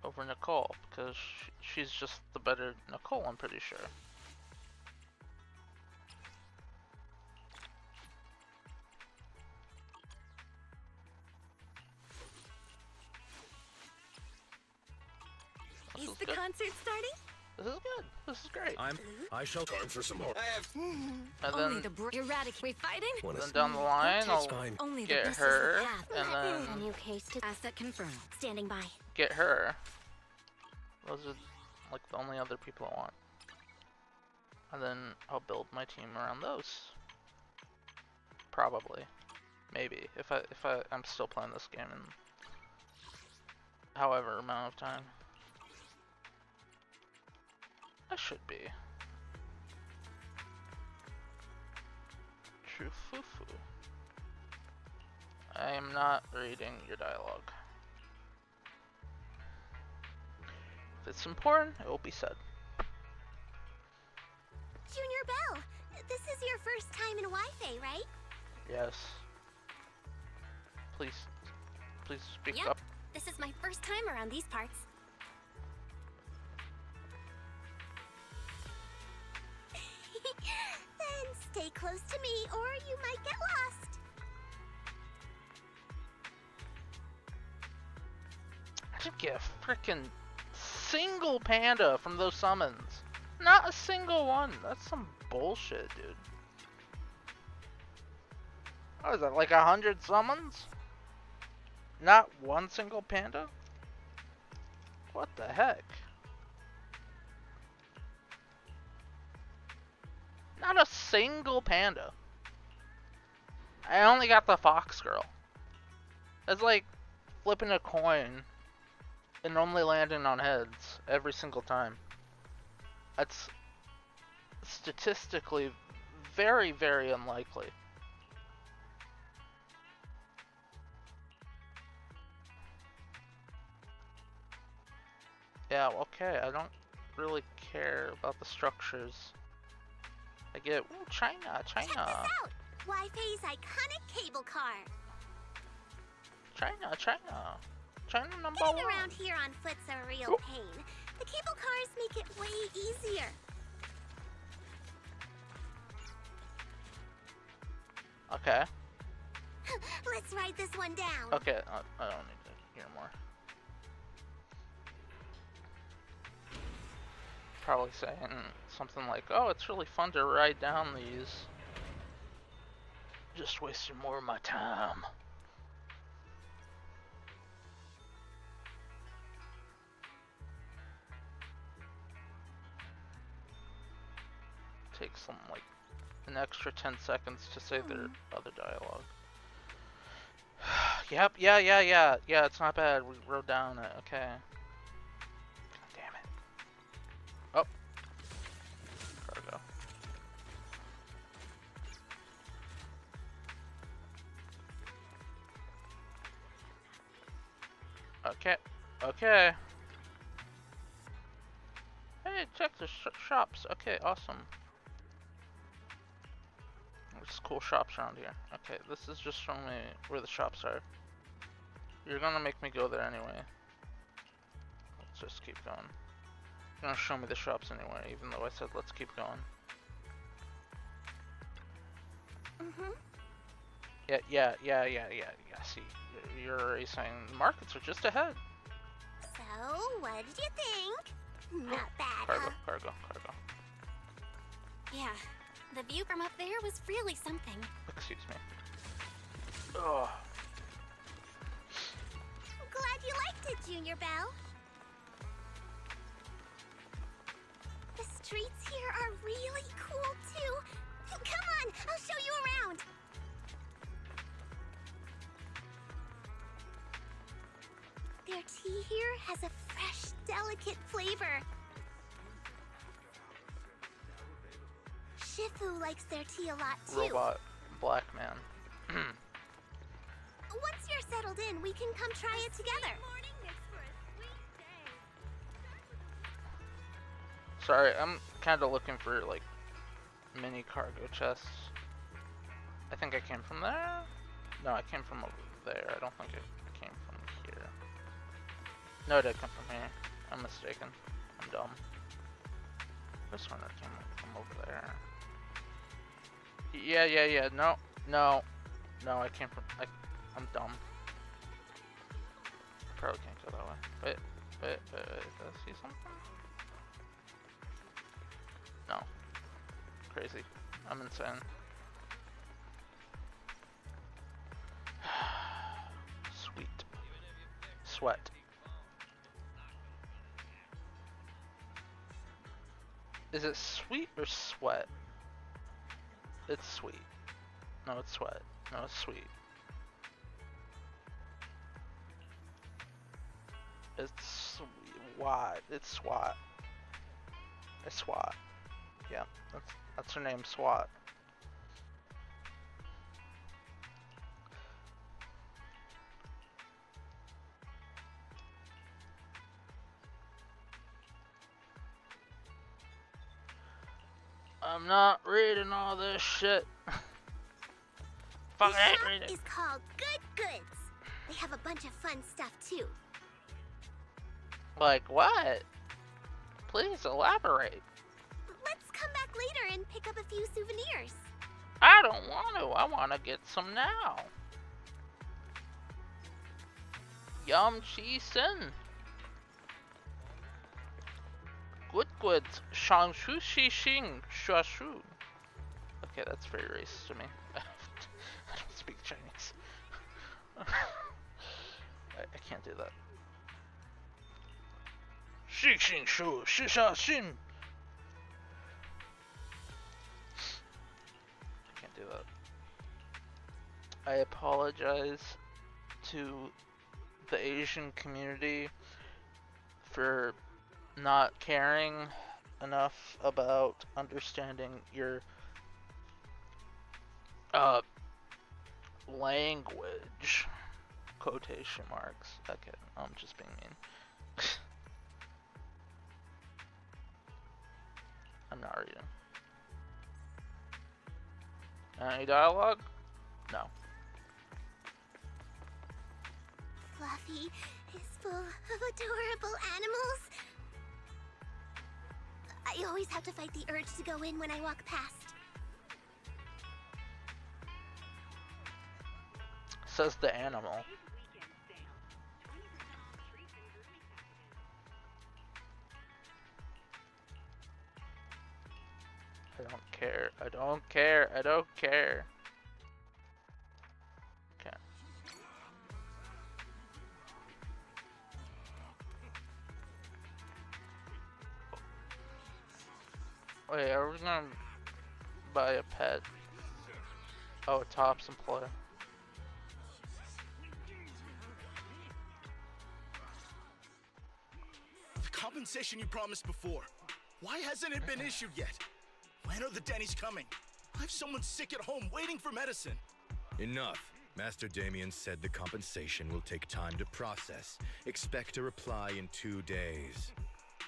A: over Nicole because she's just the better Nicole. I'm pretty sure.
J: Is the concert starting?
A: This is good. This is great.
H: I shall time for some more.
A: And
J: Only
A: then,
J: the eradicate. We fighting?
A: then down the line, I'll
J: Only the
A: get
J: best is
A: her,
J: the path.
A: and
D: A
A: then
D: new case to
J: Asset confirmed.
D: standing by.
A: get her. Those are like the only other people I want. And then I'll build my team around those. Probably. Maybe. If I'm still playing this game in however amount of time. I should be. True foo-foo. I am not reading your dialogue. If it's important, it will be said.
D: Junior Bell, this is your first time in Wi-Fi, right?
A: Yes. Please speak
J: Yep.
A: up.
J: This is my first time around these parts.
D: Then stay close to me, or you might get lost.
A: I didn't get a freaking single panda from those summons. Not a single one. That's some bullshit, dude. What is that, like 100 summons? Not one single panda? What the heck? Not a single panda. I only got the fox girl. It's like flipping a coin and only landing on heads every single time. That's statistically very, very unlikely. Yeah, okay, I don't really care about the structures. I get, ooh, China.
D: Check this out! Wi-Fi's iconic cable car.
A: China number
D: Getting
A: one.
D: around here on foot's a real pain. The cable cars make it way easier.
A: Okay.
D: Let's write this one down.
A: Okay, I don't need to hear more. Probably saying something like, oh, it's really fun to ride down these. Just wasting more of my time. Takes them like an extra 10 seconds to say their other dialogue. Yep, yeah, it's not bad. We wrote down it, okay. God damn it. Oh. Cargo. Okay. Hey, check the shops. Okay, awesome. There's cool shops around here. Okay, this is just showing me where the shops are. You're gonna make me go there anyway. Let's just keep going. You're gonna show me the shops anyway, even though I said let's keep going. Yeah. See, you're already saying the markets are just ahead.
D: So, what did you think? Not bad, huh?
A: Cargo.
J: Yeah, the view from up there was really something.
A: Excuse me. Ugh.
D: Glad you liked it, Junior Bell. This streets here are really cool too. Come on, I'll show you around. Their tea here has a fresh, delicate flavor. Shifu likes their tea a lot too.
A: Robot black man.
D: Once you're settled in, we can come try it together.
A: Sorry, I'm kind of looking for like mini cargo chests. I think I came from there? No, I came from over there. I don't think I came from here. No, I did come from here. I'm mistaken. I'm dumb. This one came from over there. Yeah. No, I came from... I'm dumb. Probably can't go that way. Wait. Did I see something? No. Crazy. I'm insane. Sweet. Sweat. Is it sweet or sweat? It's sweet. No, it's sweat. No, it's sweet. It's sweet. Why? It's SWAT. It's SWAT. Yeah, that's her name, SWAT. I'm not reading all this shit. Fuck, I hate reading.
D: This shop is called Good Goods. They have a bunch of fun stuff too.
A: Like what? Please elaborate.
D: Let's come back later and pick up a few souvenirs.
A: I don't want to. I want to get some now. Yum chi sin. Good. Shang shu shi xing shua shu. Okay, that's very racist to me. I don't speak Chinese. I can't do that. Shi xing shu shi sha xin. I can't do that. I apologize to the Asian community for not caring enough about understanding your language. Quotation marks. Okay, I'm just being mean. I'm not reading. Any dialogue? No.
D: Fluffy is full of adorable animals. I always have to fight the urge to go in when I walk past.
A: Says the animal. I don't care. I don't care. I don't care. Okay. Wait, are we gonna buy a pet? Oh, a Tops employee.
N: The compensation you promised before. Why hasn't it been issued yet? When are the Denny's coming? I have someone sick at home waiting for medicine.
H: Enough. Master Damien said the compensation will take time to process. Expect a reply in 2 days.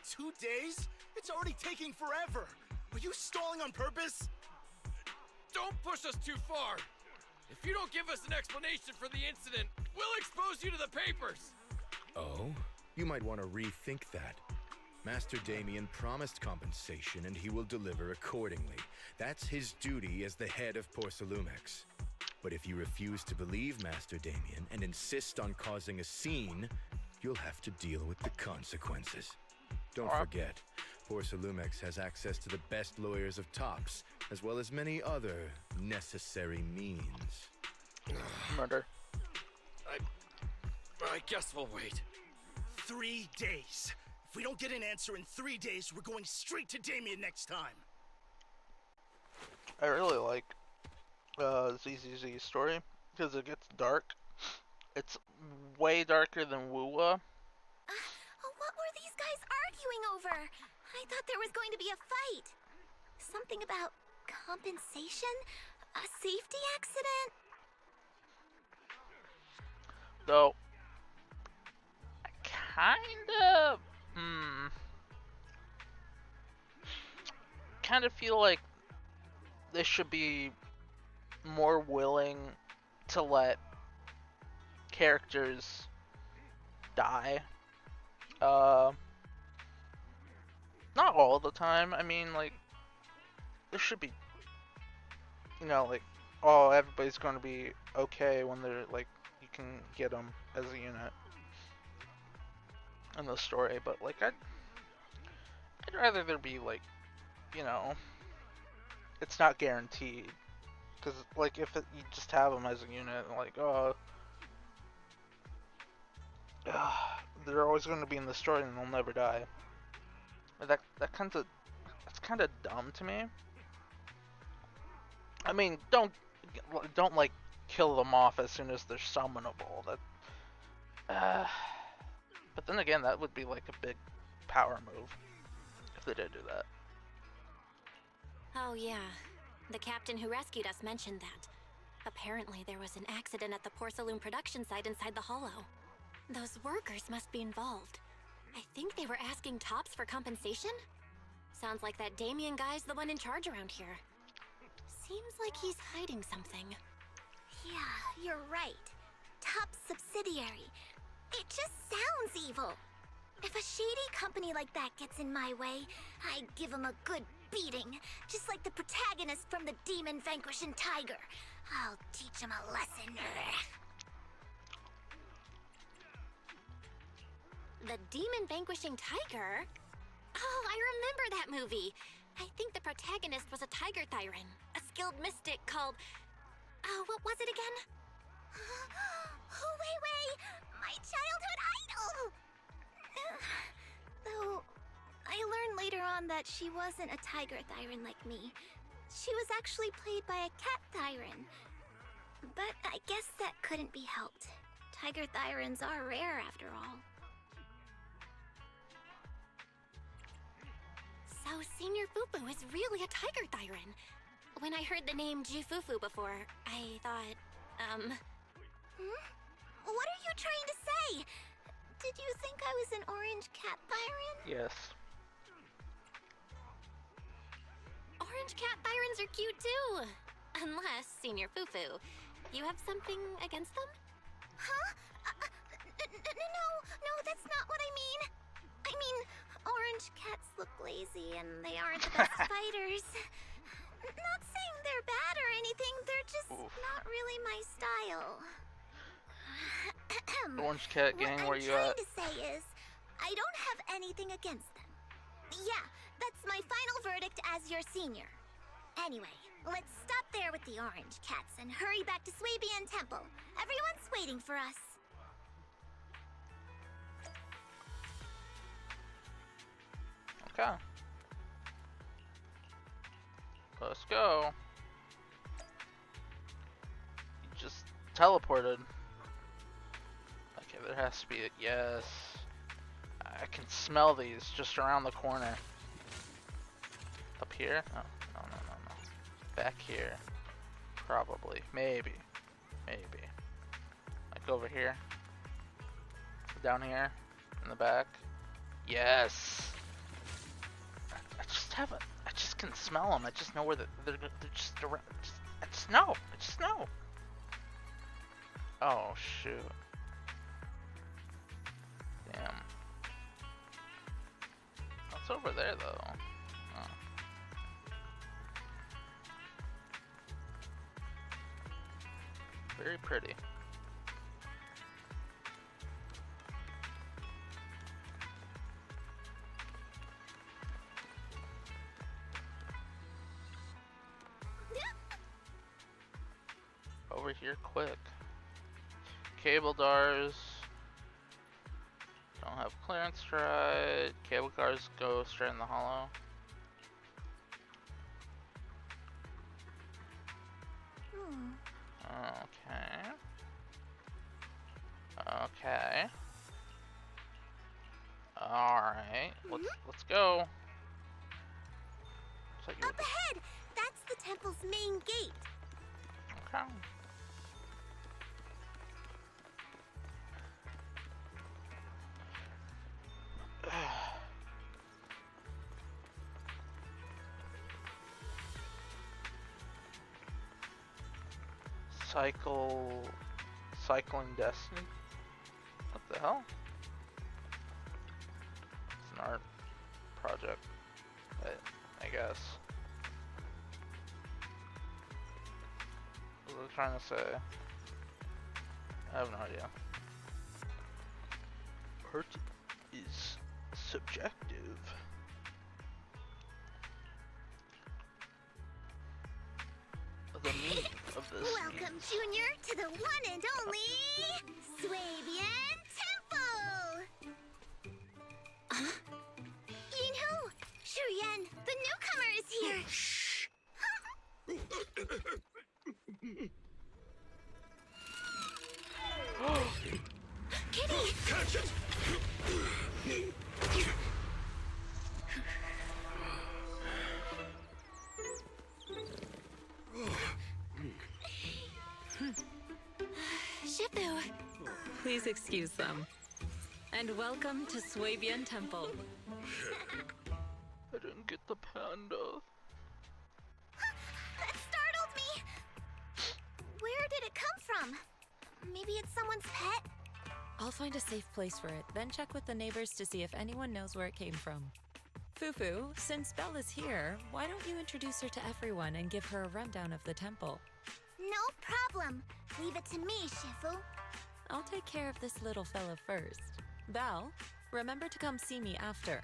N: 2 days? It's already taking forever. Are you stalling on purpose?
O: Don't push us too far. If you don't give us an explanation for the incident, we'll expose you to the papers.
H: Oh? You might want to rethink that. Master Damien promised compensation and he will deliver accordingly. That's his duty as the head of Porcelumex. But if you refuse to believe Master Damien and insist on causing a scene, you'll have to deal with the consequences. Don't forget, Porcelumex has access to the best lawyers of Tops, as well as many other necessary means.
A: Murder.
O: I guess we'll wait.
N: 3 days. If we don't get an answer in 3 days, we're going straight to Damien next time.
A: I really like ZZZ's story because it gets dark. It's way darker than Wuwa.
D: What were these guys arguing over? I thought there was going to be a fight. Something about compensation? A safety accident?
A: Though, I kind of feel like they should be more willing to let characters die. Not all the time. I mean, like, there should be, you know, like, oh, everybody's going to be okay when they're, like, you can get them as a unit in the story. But, like, I'd rather there be, like, you know, it's not guaranteed. Because, like, if you just have them as a unit, like, oh, they're always going to be in the story and they'll never die. That's kind of dumb to me. I mean, don't like kill them off as soon as they're summonable. But then again, that would be like a big power move if they did do that.
J: Oh yeah, the captain who rescued us mentioned that. Apparently there was an accident at the porcelain production site inside the hollow. Those workers must be involved. I think they were asking Tops for compensation? Sounds like that Damien guy's the one in charge around here. Seems like he's hiding something.
D: Yeah, you're right. Top subsidiary. It just sounds evil. If a shady company like that gets in my way, I give him a good beating, just like the protagonist from the Demon Vanquishing Tiger. I'll teach him a lesson.
J: The Demon Vanquishing Tiger? Oh, I remember that movie. I think the protagonist was a tiger thyran, a skilled mystic called... Oh, what was it again?
D: Oh, wait! My childhood idol! Though, I learned later on that she wasn't a tiger thyran like me. She was actually played by a cat thyran. But I guess that couldn't be helped. Tiger thyrans are rare after all.
J: So Senior Fufu is really a tiger thyran. When I heard the name Jufufu before, I thought,
D: What are you trying to say? Did you think I was an orange cat thyran?
A: Yes.
J: orange cat thyrans are cute too. Unless, Senior Fufu, you have something against them?
D: Huh? No, that's not what I mean. I mean, orange cats look lazy and they aren't the best fighters. Not saying they're bad or anything, they're just not really my style.
A: Orange cat gang, where you at?
D: What I'm trying to say is, I don't have anything against them. Yeah, that's my final verdict as your senior. Anyway, let's stop there with the orange cats and hurry back to Swabian Temple. Everyone's waiting for us.
A: Okay. Let's go. You just teleported. Okay, there has to be a yes. I can smell these just around the corner. Up here? No. Back here. Probably. Maybe. Like over here. Down here. In the back. Yes! I just can smell them. I just know where they're just around. I just know. Oh, shoot. Damn. What's over there, though? Oh. Very pretty. Over here quick. Cable dars. Don't have clearance stride. Cable cars go straight in the hollow. Okay. Okay. Alright. Let's go. Looks like
D: Up ahead! That's the temple's main gate.
A: Okay. Cycling Destiny? What the hell? It's an art project, I guess. What was I trying to say? I have no idea. Art is subjective. The meaning of this.
D: Welcome, Junior, to the one and only Swabian Temple! Yinhu! Shuyan, the newcomer is here!
C: Shh!
D: Kitty!
C: Catch it!
J: Shifu!
E: Please excuse them. And welcome to Swabian Temple.
A: I didn't get the panda.
D: That startled me! Where did it come from? Maybe it's someone's pet?
E: I'll find a safe place for it, then check with the neighbors to see if anyone knows where it came from. Fufu, since Belle is here, why don't you introduce her to everyone and give her a rundown of the temple?
D: No problem. Leave it to me, Shifu.
E: I'll take care of this little fella first. Belle, remember to come see me after.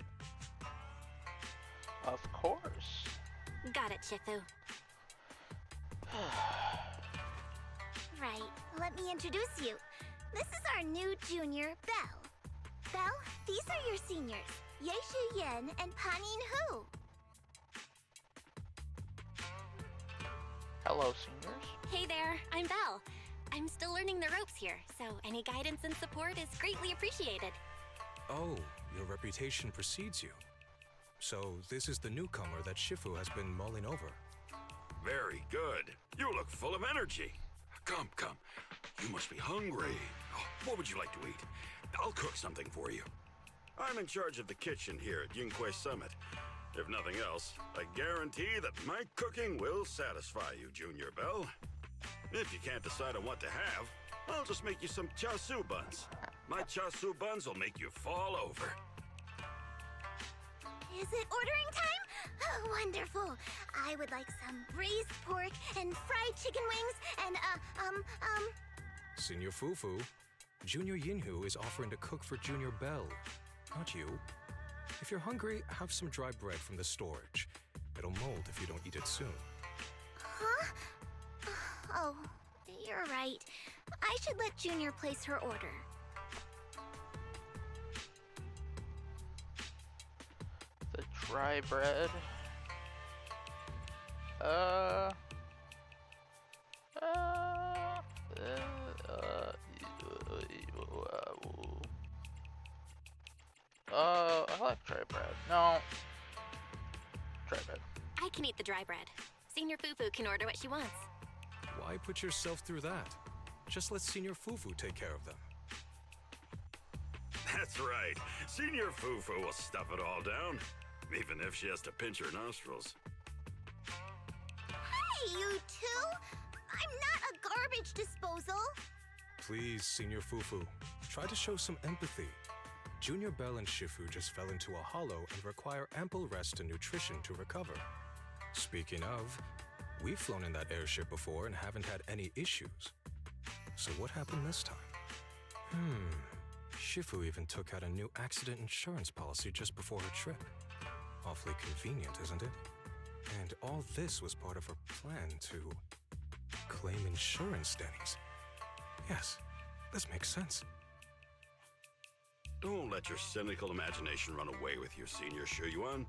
A: Of course.
J: Got it, Shifu.
D: Right, let me introduce you. This is our new junior, Belle. Belle, these are your seniors, Yeishu Yen and Panin Hu.
A: Hello, seniors.
J: Hey there, I'm Belle. I'm still learning the ropes here, so any guidance and support is greatly appreciated.
P: Oh, your reputation precedes you. So this is the newcomer that Shifu has been mulling over.
C: Very good. You look full of energy. Come, come. You must be hungry. Oh, what would you like to eat? I'll cook something for you. I'm in charge of the kitchen here at Yingque Summit. If nothing else, I guarantee that my cooking will satisfy you, Junior Belle. If you can't decide on what to have, I'll just make you some chasu buns. My chasu buns will make you fall over.
D: Is it ordering time? Oh, wonderful. I would like some braised pork and fried chicken wings and,
P: Senior Fufu, Junior Yinhu is offering to cook for Junior Belle, not you. If you're hungry, have some dry bread from the storage. It'll mold if you don't eat it soon.
D: Huh? Oh, you're right. I should let Junior place her order.
A: The dry bread. I like dry bread. No. Dry bread.
J: I can eat the dry bread. Senior Fufu can order what she wants.
P: Why put yourself through that? Just let Senior Fufu take care of them.
C: That's right. Senior Fufu will stuff it all down, even if she has to pinch her nostrils.
D: Hey, you two! I'm not a garbage disposal!
P: Please, Senior Fufu, try to show some empathy. Junior Belle and Shifu just fell into a hollow and require ample rest and nutrition to recover. Speaking of, we've flown in that airship before and haven't had any issues. So what happened this time? Shifu even took out a new accident insurance policy just before her trip. Awfully convenient, isn't it? And all this was part of her plan to claim insurance, Denny's. Yes, this makes sense.
C: Don't let your cynical imagination run away with you, Senior Shuyuan.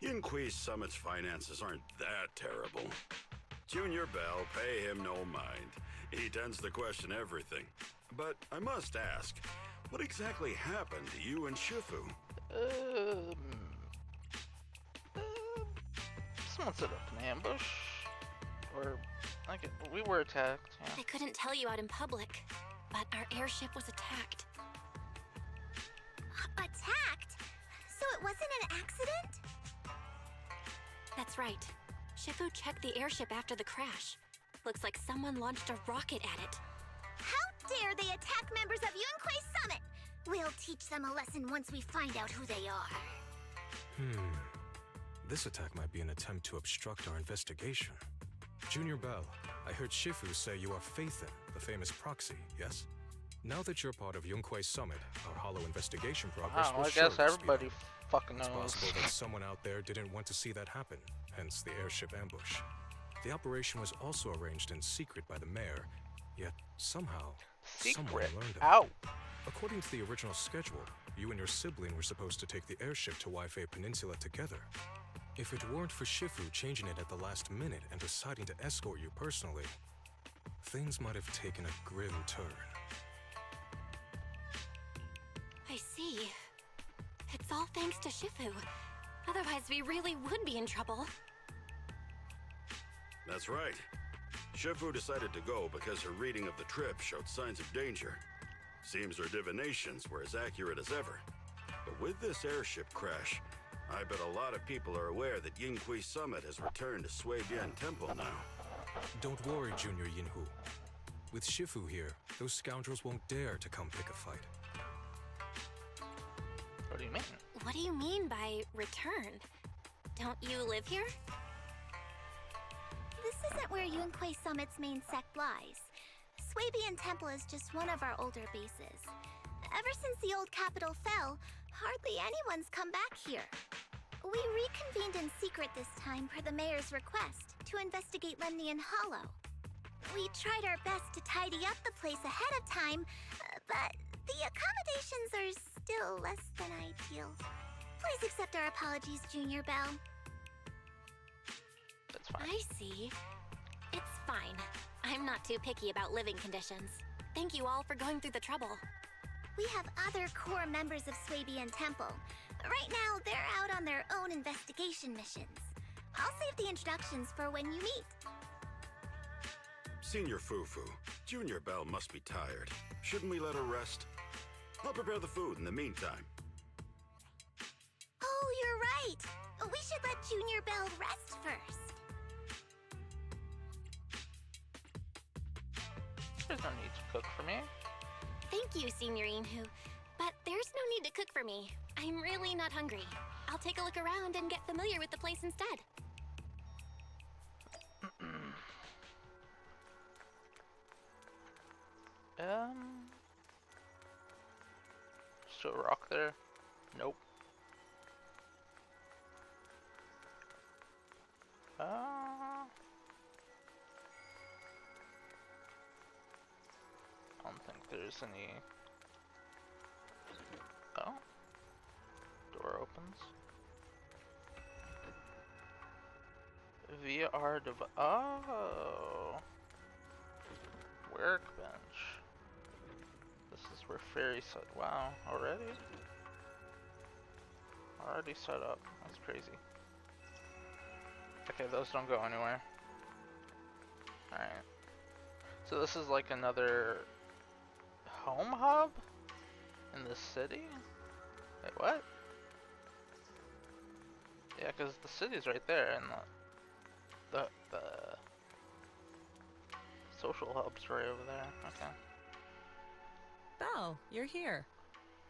C: Yinqui's Summit's finances aren't that terrible. Junior Bell, pay him no mind. He tends to question everything. But I must ask, what exactly happened to you and Shifu?
A: Someone set up an ambush. Or, like, we were attacked, yeah.
J: I couldn't tell you out in public, but our airship was attacked.
D: Attacked? So it wasn't an accident?
J: That's right. Shifu checked the airship after the crash. Looks like someone launched a rocket at it.
D: How dare they attack members of Yunquei Summit? We'll teach them a lesson once we find out who they are.
P: This attack might be an attempt to obstruct our investigation. Junior Bell, I heard Shifu say you are Faithin, the famous proxy, yes? Now that you're part of Yunquei Summit, our hollow investigation progress will
A: I
P: surely
A: guess
P: speed
A: everybody
P: up.
A: fucking knows.
P: It's possible that someone out there didn't want to see that happen, hence the airship ambush. The operation was also arranged in secret by the mayor, yet somehow, someone learned of it. According to the original schedule, you and your sibling were supposed to take the airship to Waifei Peninsula together. If it weren't for Shifu changing it at the last minute and deciding to escort you personally, things might have taken a grim turn.
J: I see. It's all thanks to Shifu. Otherwise, we really would be in trouble.
C: That's right. Shifu decided to go because her reading of the trip showed signs of danger. Seems her divinations were as accurate as ever. But with this airship crash, I bet a lot of people are aware that Yinqui Summit has returned to Suibian Temple now.
P: Don't worry, Junior Yinhu. With Shifu here, those scoundrels won't dare to come pick a fight.
A: What do you mean?
J: What do you mean by return? Don't you live here?
D: This isn't where Yunquei Summit's main sect lies. Suibian Temple is just one of our older bases. Ever since the old capital fell, hardly anyone's come back here. We reconvened in secret this time per the mayor's request to investigate Lemnian Hollow. We tried our best to tidy up the place ahead of time, but the accommodations are still less than ideal. Please accept our apologies, Junior Bell.
A: That's fine.
J: I see. It's fine. I'm not too picky about living conditions. Thank you all for going through the trouble.
D: We have other core members of Suibian Temple. Right now, they're out on their own investigation missions. I'll save the introductions for when you meet.
C: Senior Fufu, Junior Bell must be tired. Shouldn't we let her rest? I'll prepare the food in the meantime.
D: Oh, you're right. We should let Junior Bell rest first.
A: There's no need to cook for me.
J: Thank you, Senior Inhu. But there's no need to cook for me. I'm really not hungry. I'll take a look around and get familiar with the place instead.
A: Still a rock there? Nope. I don't think there's any. Oh. Door opens. VR device. Oh. Workbench. This is where Fairy set. Wow, already? Already set up. That's crazy. Okay, those don't go anywhere. Alright. So this is like another home hub in the city? Wait, what? Yeah, because the city's right there, and the social hub's right over there. Okay.
E: Belle, you're here.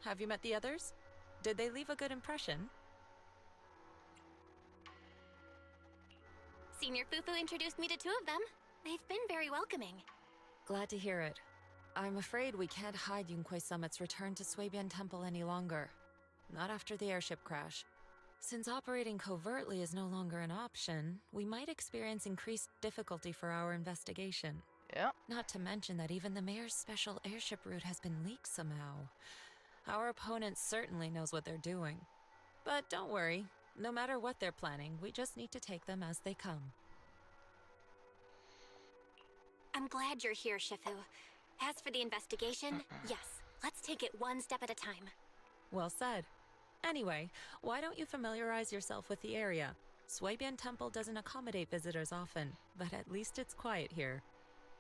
E: Have you met the others? Did they leave a good impression?
J: Senior Fufu introduced me to two of them. They've been very welcoming.
E: Glad to hear it. I'm afraid we can't hide Yunquei Summit's return to Suibian Temple any longer. Not after the airship crash. Since operating covertly is no longer an option, we might experience increased difficulty for our investigation.
A: Yeah.
E: Not to mention that even the mayor's special airship route has been leaked somehow. Our opponent certainly knows what they're doing. But don't worry, no matter what they're planning, we just need to take them as they come.
J: I'm glad you're here, Shifu. As for the investigation, yes, let's take it one step at a time.
E: Well said. Anyway, why don't you familiarize yourself with the area? Swabian Temple doesn't accommodate visitors often, but at least it's quiet here.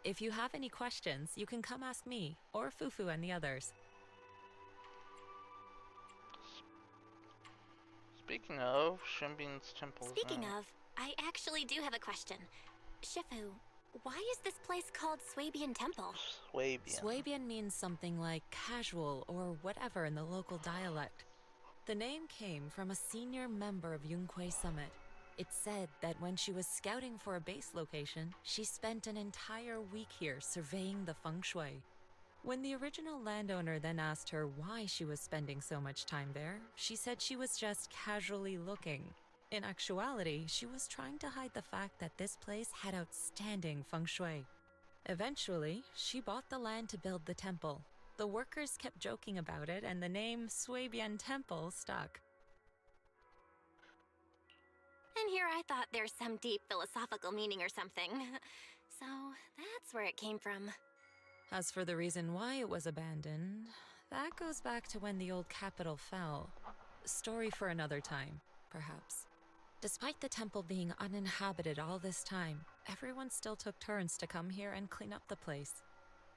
E: If you have any questions, you can come ask me, or Fufu and the others.
A: Speaking of, Shinbin's temple.
J: Speaking of, I actually do have a question. Shifu, why is this place called Swabian Temple?
A: Swabian.
E: Swabian means something like casual or whatever in the local dialect. The name came from a senior member of Yunquei Summit. It's said that when she was scouting for a base location, she spent an entire week here surveying the feng shui. When the original landowner then asked her why she was spending so much time there, she said she was just casually looking. In actuality, she was trying to hide the fact that this place had outstanding feng shui. Eventually, she bought the land to build the temple. The workers kept joking about it, and the name Swabian Temple stuck.
J: And here I thought there's some deep philosophical meaning or something. So that's where it came from.
E: As for the reason why it was abandoned, that goes back to when the old capital fell. Story for another time, perhaps. Despite the temple being uninhabited all this time, everyone still took turns to come here and clean up the place.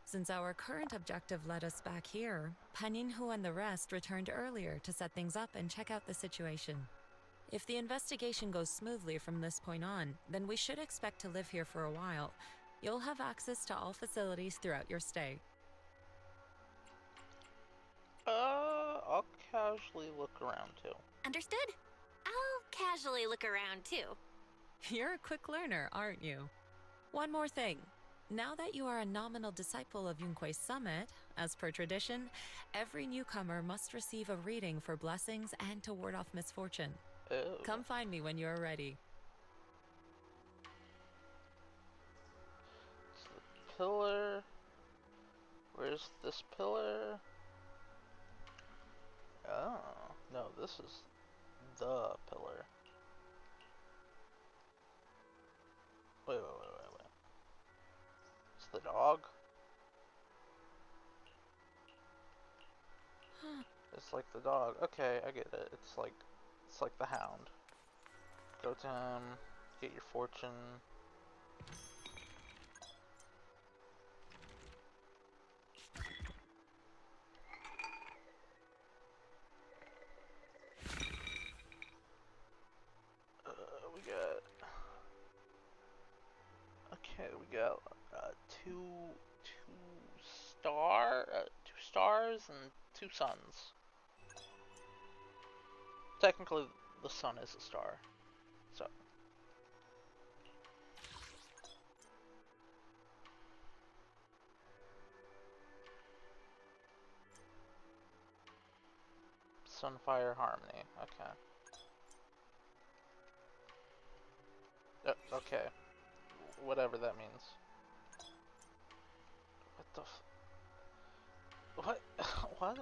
E: Since our current objective led us back here, Paninhu and the rest returned earlier to set things up and check out the situation. If the investigation goes smoothly from this point on, then we should expect to live here for a while. You'll have access to all facilities throughout your stay.
A: I'll casually look around too.
J: Understood? I'll casually look around too.
E: You're a quick learner, aren't you? One more thing. Now that you are a nominal disciple of Yunquei Summit, as per tradition, every newcomer must receive a reading for blessings and to ward off misfortune.
A: Oh.
E: Come find me when you're ready.
A: It's the pillar. Where's this pillar? Oh, no, this is the pillar. Wait. It's the dog? It's like the dog. Okay, I get it. It's like the hound. Go to him, get your fortune. We got two stars and 2 suns. Technically, the sun is a star, so. Sunfire Harmony, okay. Okay. Whatever that means. What the what? What?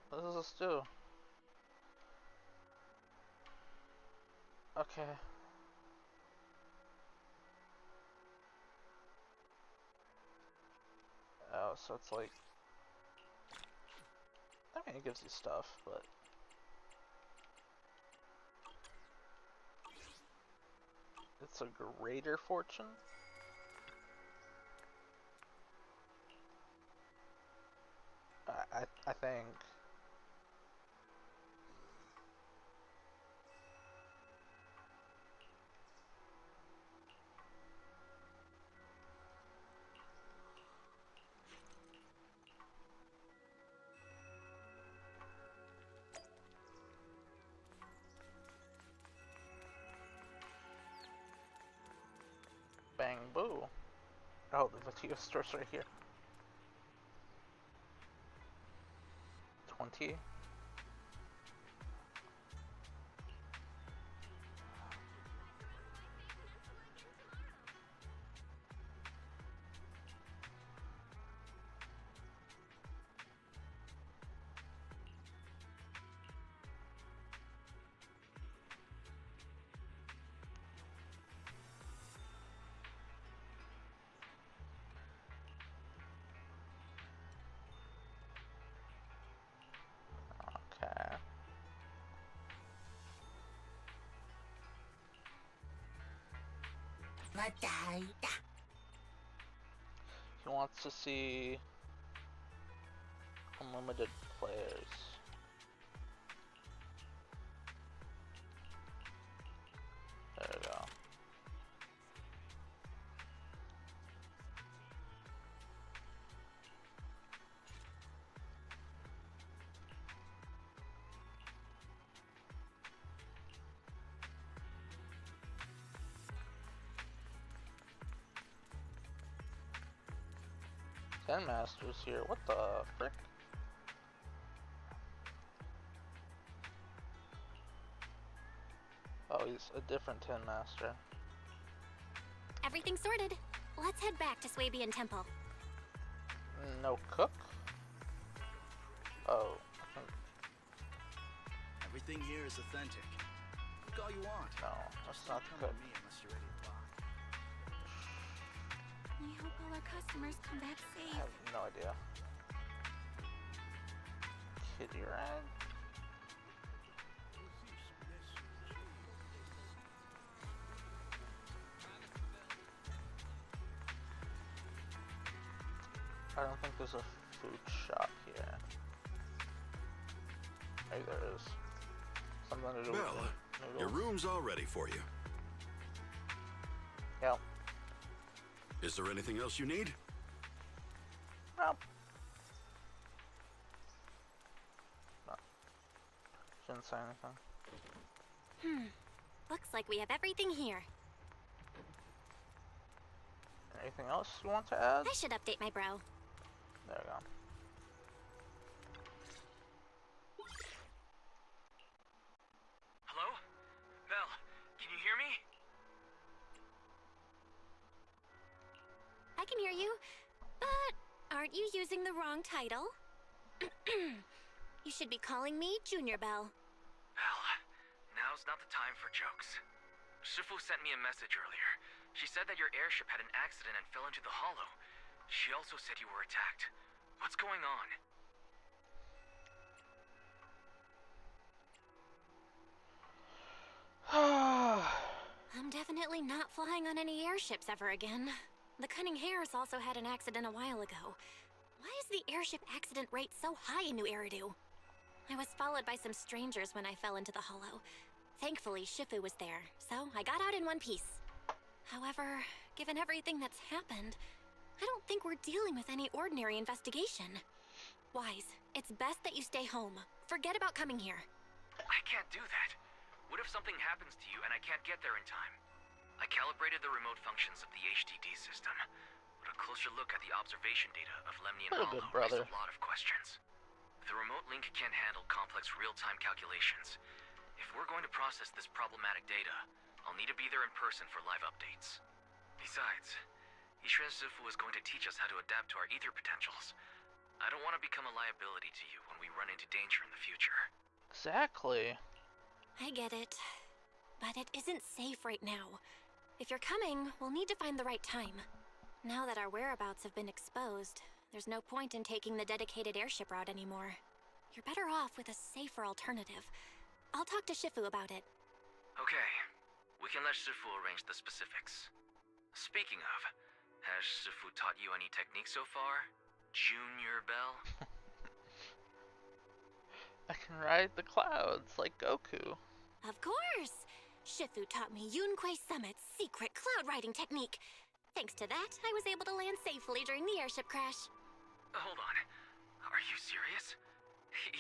A: What does this do? Okay. Oh, so it's like... I mean, it gives you stuff, but... It's a greater fortune? I think. Bang boo. Oh, the Vatio store's right here. 20. He wants to see unlimited players. There we go. Ten Masters here. What the frick? Oh, he's a different Tin Master.
J: Everything's sorted. Let's head back to Swabian Temple.
A: No cook? Oh.
N: Everything here is authentic. Cook all you want.
A: No, that's not the cook.
N: Me unless you're ready to buy.
J: I hope all our customers come back
A: I
J: safe.
A: have no idea. Kitty rag? I don't think there's a food shop here. Maybe there is. Something to do with
C: Bella,
A: noodles.
C: your room's all ready for you.
A: Yep.
C: Is there anything else you need?
A: Nope. No. Shouldn't say anything.
J: Looks like we have everything here.
A: Anything else you want to add?
J: I should update my bro.
A: There we go.
F: Hello? Belle, can you hear me?
J: I can hear you, but aren't you using the wrong title? You should be calling me Junior Belle.
F: Belle, now's not the time for jokes. Shifu sent me a message earlier. She said that your airship had an accident and fell into the hollow. She also said you were attacked. What's going on?
J: I'm definitely not flying on any airships ever again. The Cunning Hares also had an accident a while ago. Why is the airship accident rate so high in New Eridu? I was followed by some strangers when I fell into the hollow. Thankfully, Shifu was there, so I got out in one piece. However, given everything that's happened, I don't think we're dealing with any ordinary investigation. Wise, it's best that you stay home. Forget about coming here.
F: I can't do that. What if something happens to you and I can't get there in time? I calibrated the remote functions of the HDD system, but a closer look at the observation data of Lemnian Hollow raised a lot of questions. The remote link can't handle complex real-time calculations. If we're going to process this problematic data, I'll need to be there in person for live updates. Besides, Yishuan Sifu is going to teach us how to adapt to our ether potentials. I don't want to become a liability to you when we run into danger in the future.
A: Exactly.
J: I get it, but it isn't safe right now. If you're coming, we'll need to find the right time. Now that our whereabouts have been exposed, there's no point in taking the dedicated airship route anymore. You're better off with a safer alternative. I'll talk to Shifu about it.
F: Okay, we can let Shifu arrange the specifics. Speaking of, has Shifu taught you any techniques so far, Junior Belle?
A: I can ride the clouds like Goku.
J: Of course! Shifu taught me Yunquei Summit's secret cloud riding technique. Thanks to that, I was able to land safely during the airship crash.
F: Hold on. Are you serious?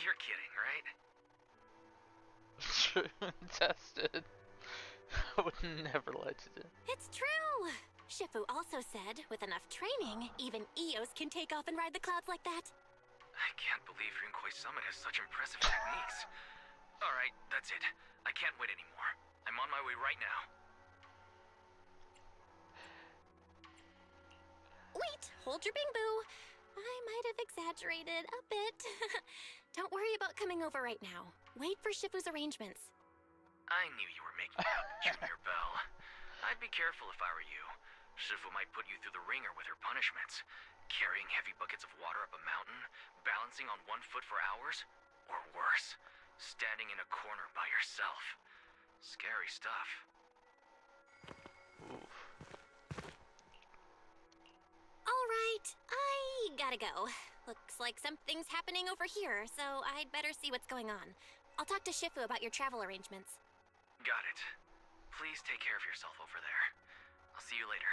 F: You're kidding, right?
A: Tested. I would never let you do.
J: It's true! Shifu also said, with enough training, even Eos can take off and ride the clouds like that.
F: I can't believe Yunquei Summit has such impressive techniques. Alright, that's it. I can't wait anymore. I'm on my way right now.
J: Wait, hold your bing-boo. I might have exaggerated a bit. Don't worry about coming over right now. Wait for Shifu's arrangements.
F: I knew you were making it up, Junior Belle. I'd be careful if I were you. Shifu might put you through the ringer with her punishments. Carrying heavy buckets of water up a mountain, balancing on one foot for hours, or worse, standing in a corner by yourself. Scary stuff.
A: Oof.
J: Right, I gotta go. Looks like something's happening over here, so I'd better see what's going on. I'll talk to Shifu about your travel arrangements.
F: Got it. Please take care of yourself over there. I'll see you later.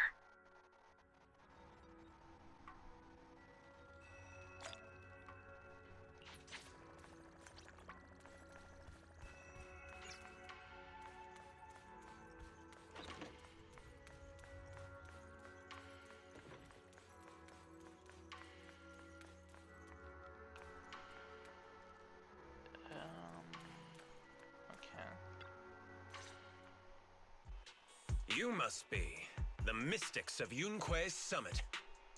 A: Okay.
Q: You must be the mystics of Yunque's summit.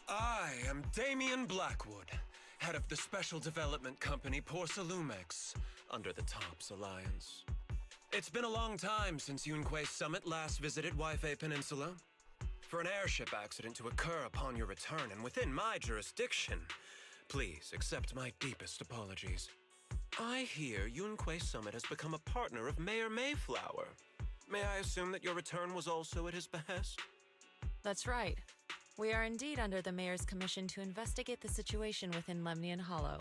Q: I am Damien Blackwood, head of the Special Development Company Porcelumex, under the TOPS Alliance. It's been a long time since Yunque's summit last visited Waifei Peninsula. For an airship accident to occur upon your return and within my jurisdiction, please accept my deepest apologies. I hear Yunque Summit has become a partner of Mayor Mayflower. May I assume that your return was also at his behest?
E: That's right. We are indeed under the Mayor's commission to investigate the situation within Lemnian Hollow.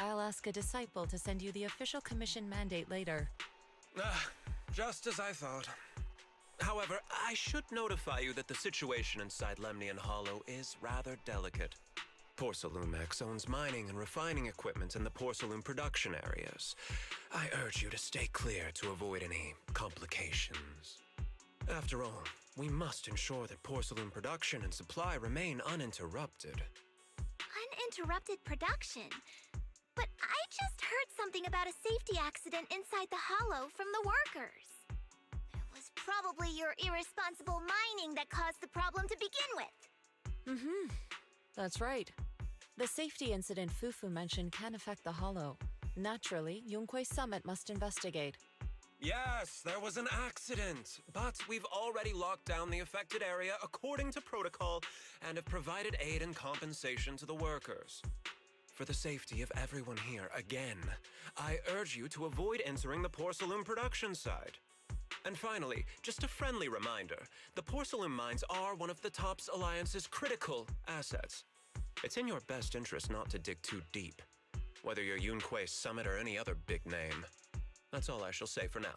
E: I'll ask a disciple to send you the official commission mandate later.
Q: Just as I thought. However, I should notify you that the situation inside Lemnian Hollow is rather delicate. Porcelumex owns mining and refining equipment in the porcelain production areas. I urge you to stay clear to avoid any complications. After all, we must ensure that porcelain production and supply remain uninterrupted.
D: Uninterrupted production? But I just heard something about a safety accident inside the hollow from the workers. It was probably your irresponsible mining that caused the problem to begin with.
E: That's right. The safety incident Fufu mentioned can affect the Hollow. Naturally, Yunque Summit must investigate.
Q: Yes, there was an accident, but we've already locked down the affected area according to protocol and have provided aid and compensation to the workers. For the safety of everyone here, again, I urge you to avoid entering the porcelain production side. And finally, just a friendly reminder, the porcelain mines are one of the TOPS Alliance's critical assets. It's in your best interest not to dig too deep, whether you're Yunque Summit or any other big name. That's all I shall say for now.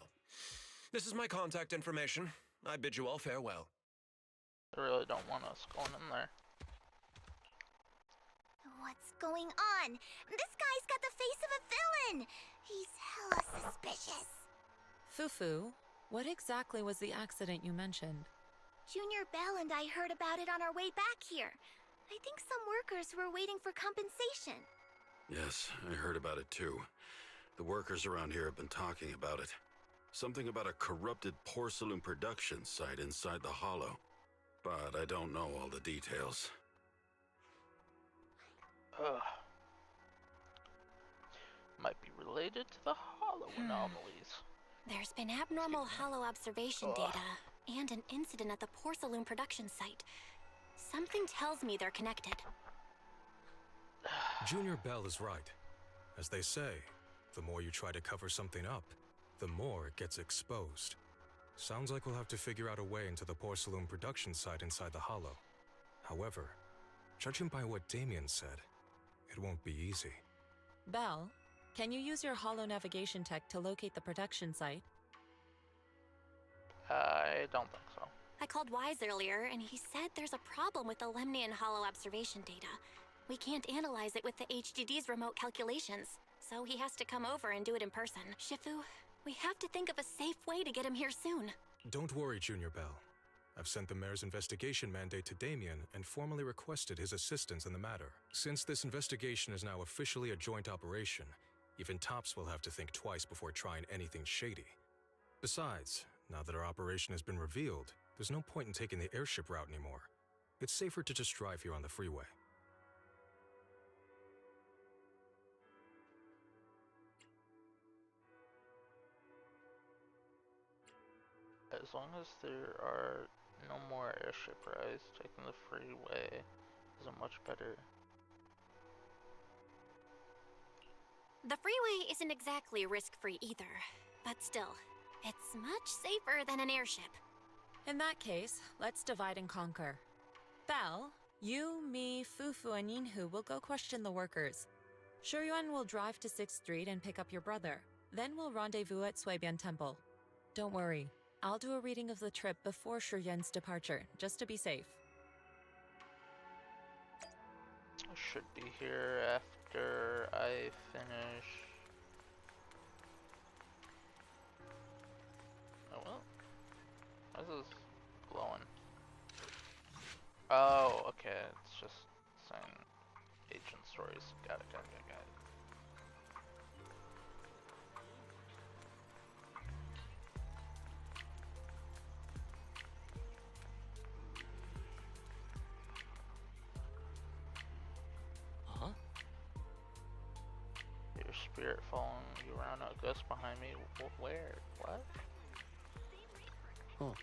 Q: This is my contact information. I bid you all farewell.
A: I really don't want us going in there.
D: What's going on? This guy's got the face of a villain! He's hella suspicious.
E: Fufu, what exactly was the accident you mentioned?
D: Junior Bell and I heard about it on our way back here. I think some workers were waiting for compensation.
C: Yes, I heard about it too. The workers around here have been talking about it. Something about a corrupted porcelain production site inside the hollow. But I don't know all the details.
A: Might be related to the hollow anomalies.
J: There's been abnormal hollow observation data and an incident at the porcelain production site. Something tells me they're connected.
P: Junior Bell is right. As they say, the more you try to cover something up, the more it gets exposed. Sounds like we'll have to figure out a way into the porcelain production site inside the hollow. However, judging by what Damien said, it won't be easy.
E: Bell, can you use your hollow navigation tech to locate the production site?
A: I don't think so.
J: I called Wise earlier, and he said there's a problem with the Lemnian Hollow observation data. We can't analyze it with the HDD's remote calculations, so he has to come over and do it in person. Shifu, we have to think of a safe way to get him here soon.
P: Don't worry, Junior Bell. I've sent the mayor's investigation mandate to Damien and formally requested his assistance in the matter. Since this investigation is now officially a joint operation, even TOPS will have to think twice before trying anything shady. Besides, now that our operation has been revealed, there's no point in taking the airship route anymore. It's safer to just drive here on the freeway.
A: As long as there are no more airship rides, taking the freeway is a much better.
J: The freeway isn't exactly risk-free either, but still, it's much safer than an airship.
E: In that case, let's divide and conquer. Bell, You, me, Fufu, and Yinhu will go question the workers. Shuyuan will drive to 6th Street and pick up your brother. Then we'll rendezvous at Suibian Temple. Don't worry, I'll do a reading of the trip before Shuyuan's departure, just to be safe.
A: I should be here after I finish. Oh well. Why is this glowing? Oh, okay. It's just saying agent stories. Got it.
H: Huh?
A: Your spirit following you around, a ghost behind me. Where? What?
H: Oh.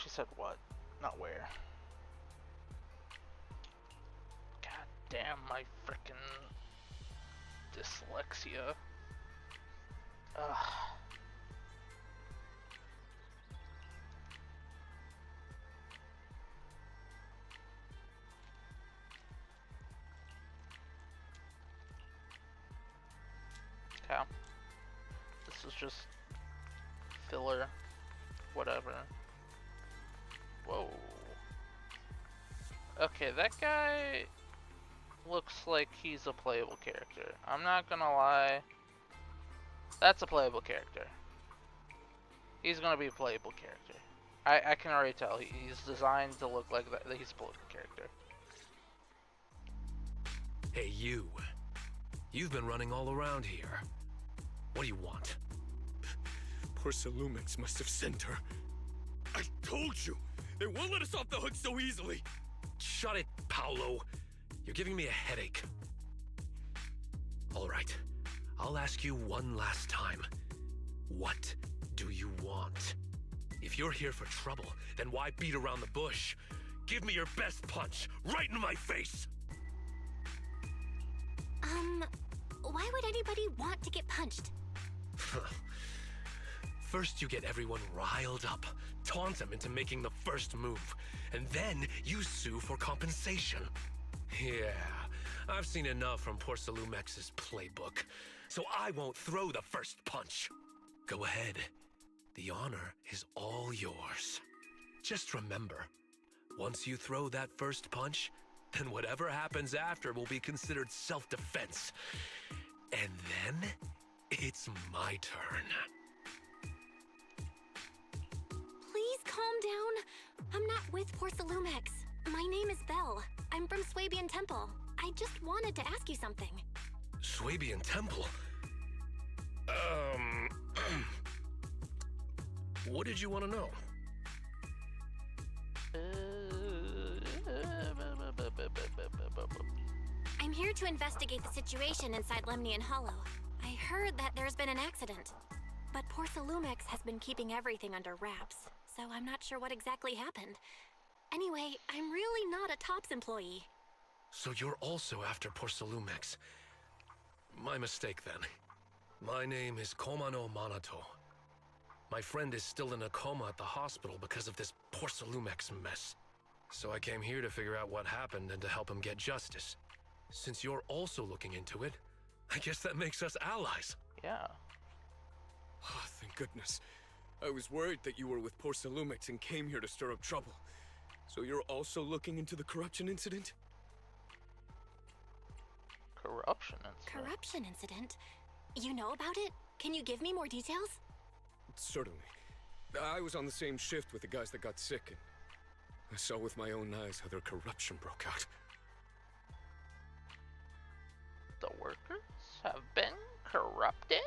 A: She said what? Not where. God damn my frickin' dyslexia. Ugh. Okay. This is just filler. Whatever. Whoa. Okay, that guy looks like he's a playable character. I'm not gonna lie. That's a playable character. He's gonna be a playable character. I can already tell. He's designed to look like that. He's a playable character.
R: Hey, you. You've been running all around here. What do you want?
O: Porcelumix must have sent her. I told you! They won't let us off the hook so easily!
R: Shut it, Paolo. You're giving me a headache. All right. I'll ask you one last time. What do you want? If you're here for trouble, then why beat around the bush? Give me your best punch, right in my face!
J: Why would anybody want to get punched?
R: First you get everyone riled up, taunt them into making the first move, and then you sue for compensation. Yeah, I've seen enough from Porcelumex's playbook, so I won't throw the first punch. Go ahead. The honor is all yours. Just remember, once you throw that first punch, then whatever happens after will be considered self-defense. And then, it's my turn.
J: Please calm down. I'm not with Porcelumex. My name is Belle. I'm from Suibian Temple. I just wanted to ask you something.
R: Suibian Temple? What did you want to know?
J: I'm here to investigate the situation inside Lemnian Hollow. I heard that there's been an accident, but Porcelumex has been keeping everything under wraps, so I'm not sure what exactly happened. Anyway, I'm really not a TOPS employee.
R: So you're also after Porcelumex. My mistake then. My name is Komano Manato. My friend is still in a coma at the hospital because of this Porcelumex mess. So I came here to figure out what happened and to help him get justice. Since you're also looking into it, I guess that makes us allies.
A: Yeah.
O: Oh, thank goodness. I was worried that you were with Porcelumix and came here to stir up trouble. So you're also looking into the corruption incident?
A: Corruption incident?
J: Corruption incident? You know about it? Can you give me more details?
O: Certainly. I was on the same shift with the guys that got sick, and I saw with my own eyes how their corruption broke out.
A: The workers have been corrupted?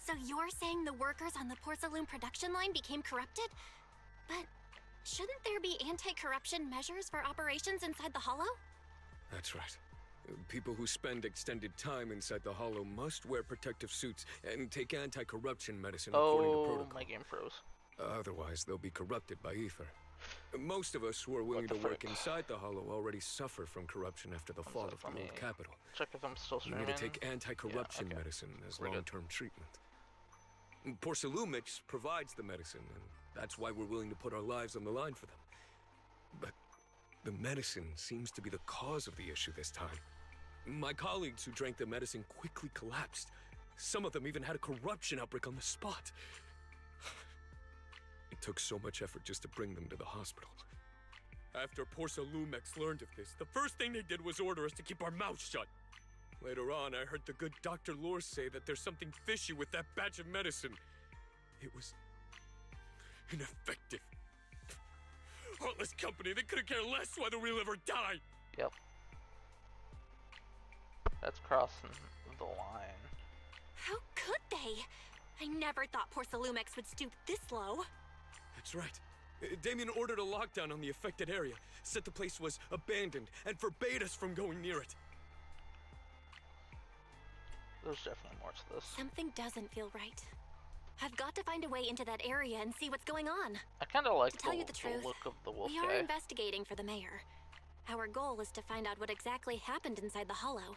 J: So you're saying the workers on the Porcelume production line became corrupted? But shouldn't there be anti-corruption measures for operations inside the Hollow?
O: That's right. People who spend extended time inside the Hollow must wear protective suits and take anti-corruption medicine according to protocol.
A: My game froze.
O: Otherwise, they'll be corrupted by ether. Most of us who are willing to work inside the Hollow already suffer from corruption after the fall of the old capital.
A: Check if I'm still
O: We
A: streaming.
O: need to take anti-corruption medicine as long-term treatment. Porcelumix provides the medicine, and that's why we're willing to put our lives on the line for them. But The medicine seems to be the cause of the issue this time. My colleagues who drank the medicine quickly collapsed. Some of them even had a corruption outbreak on the spot. It took so much effort just to bring them to the hospital. After Porsalumex learned of this, the first thing they did was order us to keep our mouths shut. Later on, I heard the good Dr. Lore say that there's something fishy with that batch of medicine. It was ineffective. Heartless company, they couldn't care less whether we live or die.
A: Yep. That's crossing the line.
J: How could they? I never thought Porsalumex would stoop this low.
O: That's right. Damien ordered a lockdown on the affected area, said the place was abandoned, and forbade us from going near it.
A: There's definitely more to this.
J: Something doesn't feel right. I've got to find a way into that area and see what's going on.
A: I kind of like
J: to tell you the truth,
A: look of the wolf
J: we are investigating for the mayor. Our goal is to find out what exactly happened inside the hollow.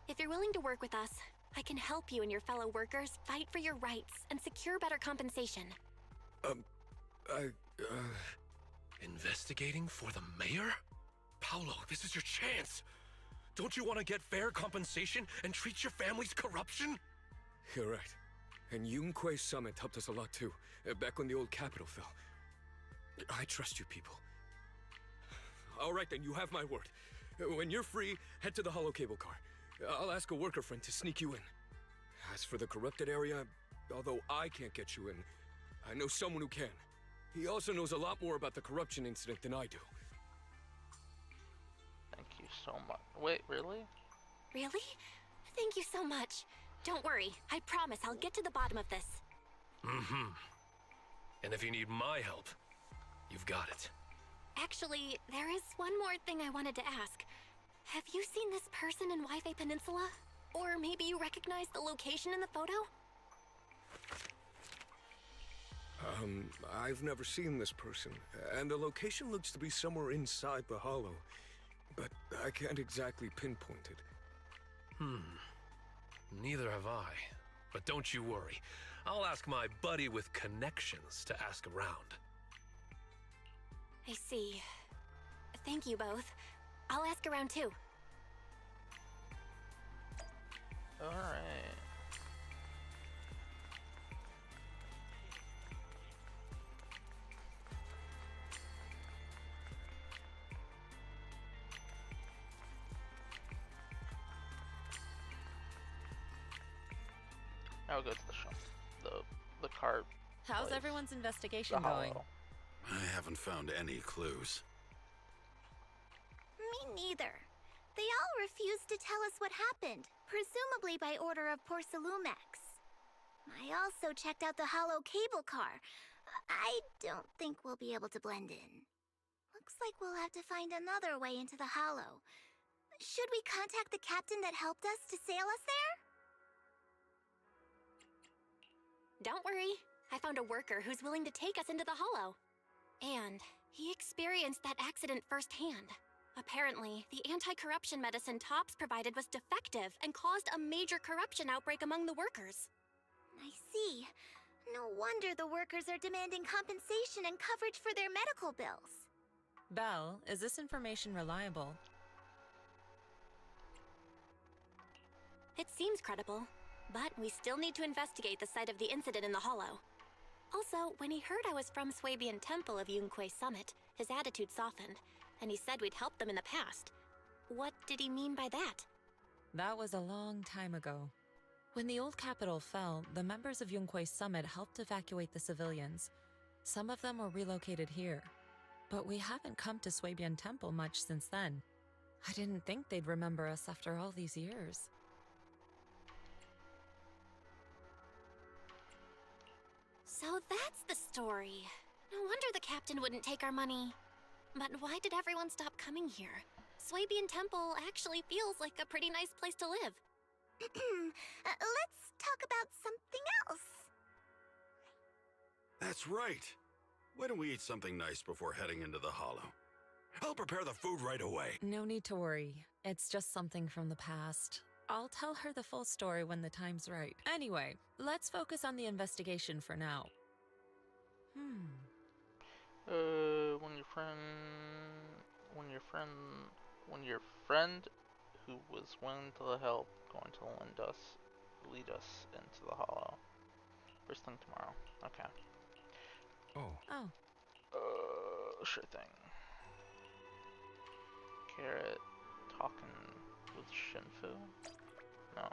J: If you're willing to work with us, I can help you and your fellow workers fight for your rights and secure better compensation.
R: Investigating for the mayor? Paolo, this is your chance. Don't you want to get fair compensation and treat your family's corruption?
O: You're right. And Yunque Summit helped us a lot too, back when the old capital fell. I trust you people. All right then, you have my word. When you're free, head to the hollow cable car. I'll ask a worker friend to sneak you in. As for the corrupted area, although I can't get you in, I know someone who can. He also knows a lot more about the corruption incident than I do.
A: Thank you so much. Wait, really?
J: Really? Thank you so much. Don't worry, I promise I'll get to the bottom of this.
R: Mm-hmm. And if you need my help, you've got it.
J: Actually, there is one more thing I wanted to ask. Have you seen this person in Wi-Fi Peninsula? Or maybe you recognize the location in the photo?
O: I've never seen this person, and the location looks to be somewhere inside the hollow, but I can't exactly pinpoint it.
R: Neither have I. But don't you worry. I'll ask my buddy with connections to ask around.
J: I see. Thank you both. I'll ask around too.
A: Alright. Now go to the shop. The car.
E: How's
A: place.
E: everyone's investigation
A: The
E: going?
A: hollow.
C: I haven't found any clues.
D: Me neither. They all refused to tell us what happened, presumably by order of Porsalumex. I also checked out the hollow cable car. I don't think we'll be able to blend in. Looks like we'll have to find another way into the hollow. Should we contact the captain that helped us to sail us there?
J: Don't worry. I found a worker who's willing to take us into the hollow. And he experienced that accident firsthand. Apparently, the anti-corruption medicine Tops provided was defective and caused a major corruption outbreak among the workers.
D: I see. No wonder the workers are demanding compensation and coverage for their medical bills.
E: Belle, is this information reliable?
J: It seems credible, but we still need to investigate the site of the incident in the hollow. Also, when he heard I was from Swabian Temple of Yunque Summit, his attitude softened, and he said we'd helped them in the past. What did he mean by that?
E: That was a long time ago. When the old capital fell, the members of Yunque Summit helped evacuate the civilians. Some of them were relocated here. But we haven't come to Swabian Temple much since then. I didn't think they'd remember us after all these years.
J: So that's the story. No wonder the captain wouldn't take our money. But why did everyone stop coming here? Swabian Temple actually feels like a pretty nice place to live.
D: Let's talk about something else.
C: That's right. Why don't we eat something nice before heading into the hollow? I'll prepare the food right away.
E: No need to worry. It's just something from the past. I'll tell her the full story when the time's right. Anyway, let's focus on the investigation for now.
A: When your friend... when your friend who was willing to help going to lead us into the hollow. First thing tomorrow. Okay.
P: Oh.
A: Sure thing. Carrot talking with Shinfu? No.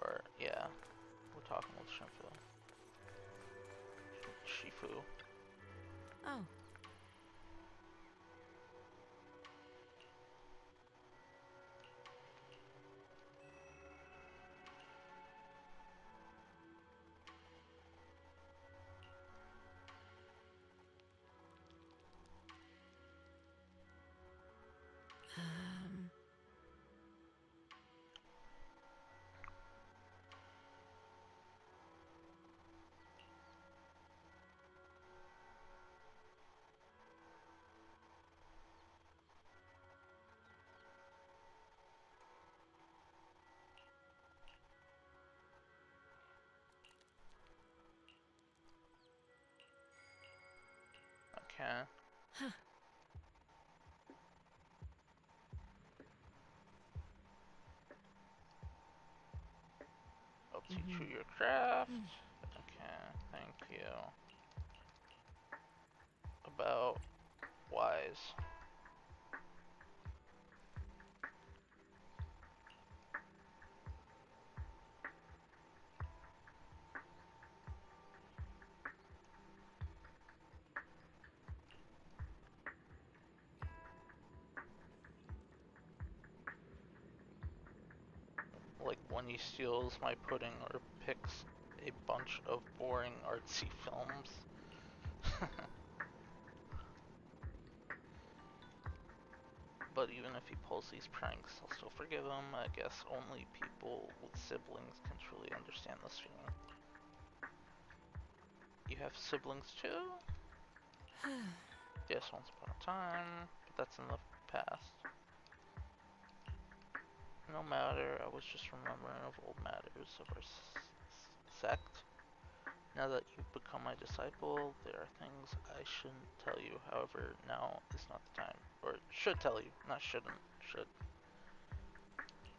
A: Or, yeah. We're talking with Shinfu. Shifu.
E: Oh.
A: Okay.
E: Huh.
A: I'll teach you your craft. Okay, thank you. About wise. Like when he steals my pudding or picks a bunch of boring artsy films. But even if he pulls these pranks, I'll still forgive him. I guess only people with siblings can truly understand this feeling. You have siblings too? Yes, once upon a time, but that's in the past. No matter, I was just remembering of old matters of our sect. Now that you've become my disciple, there are things I shouldn't tell you. However, now is not the time. Or should tell you, not shouldn't. Should.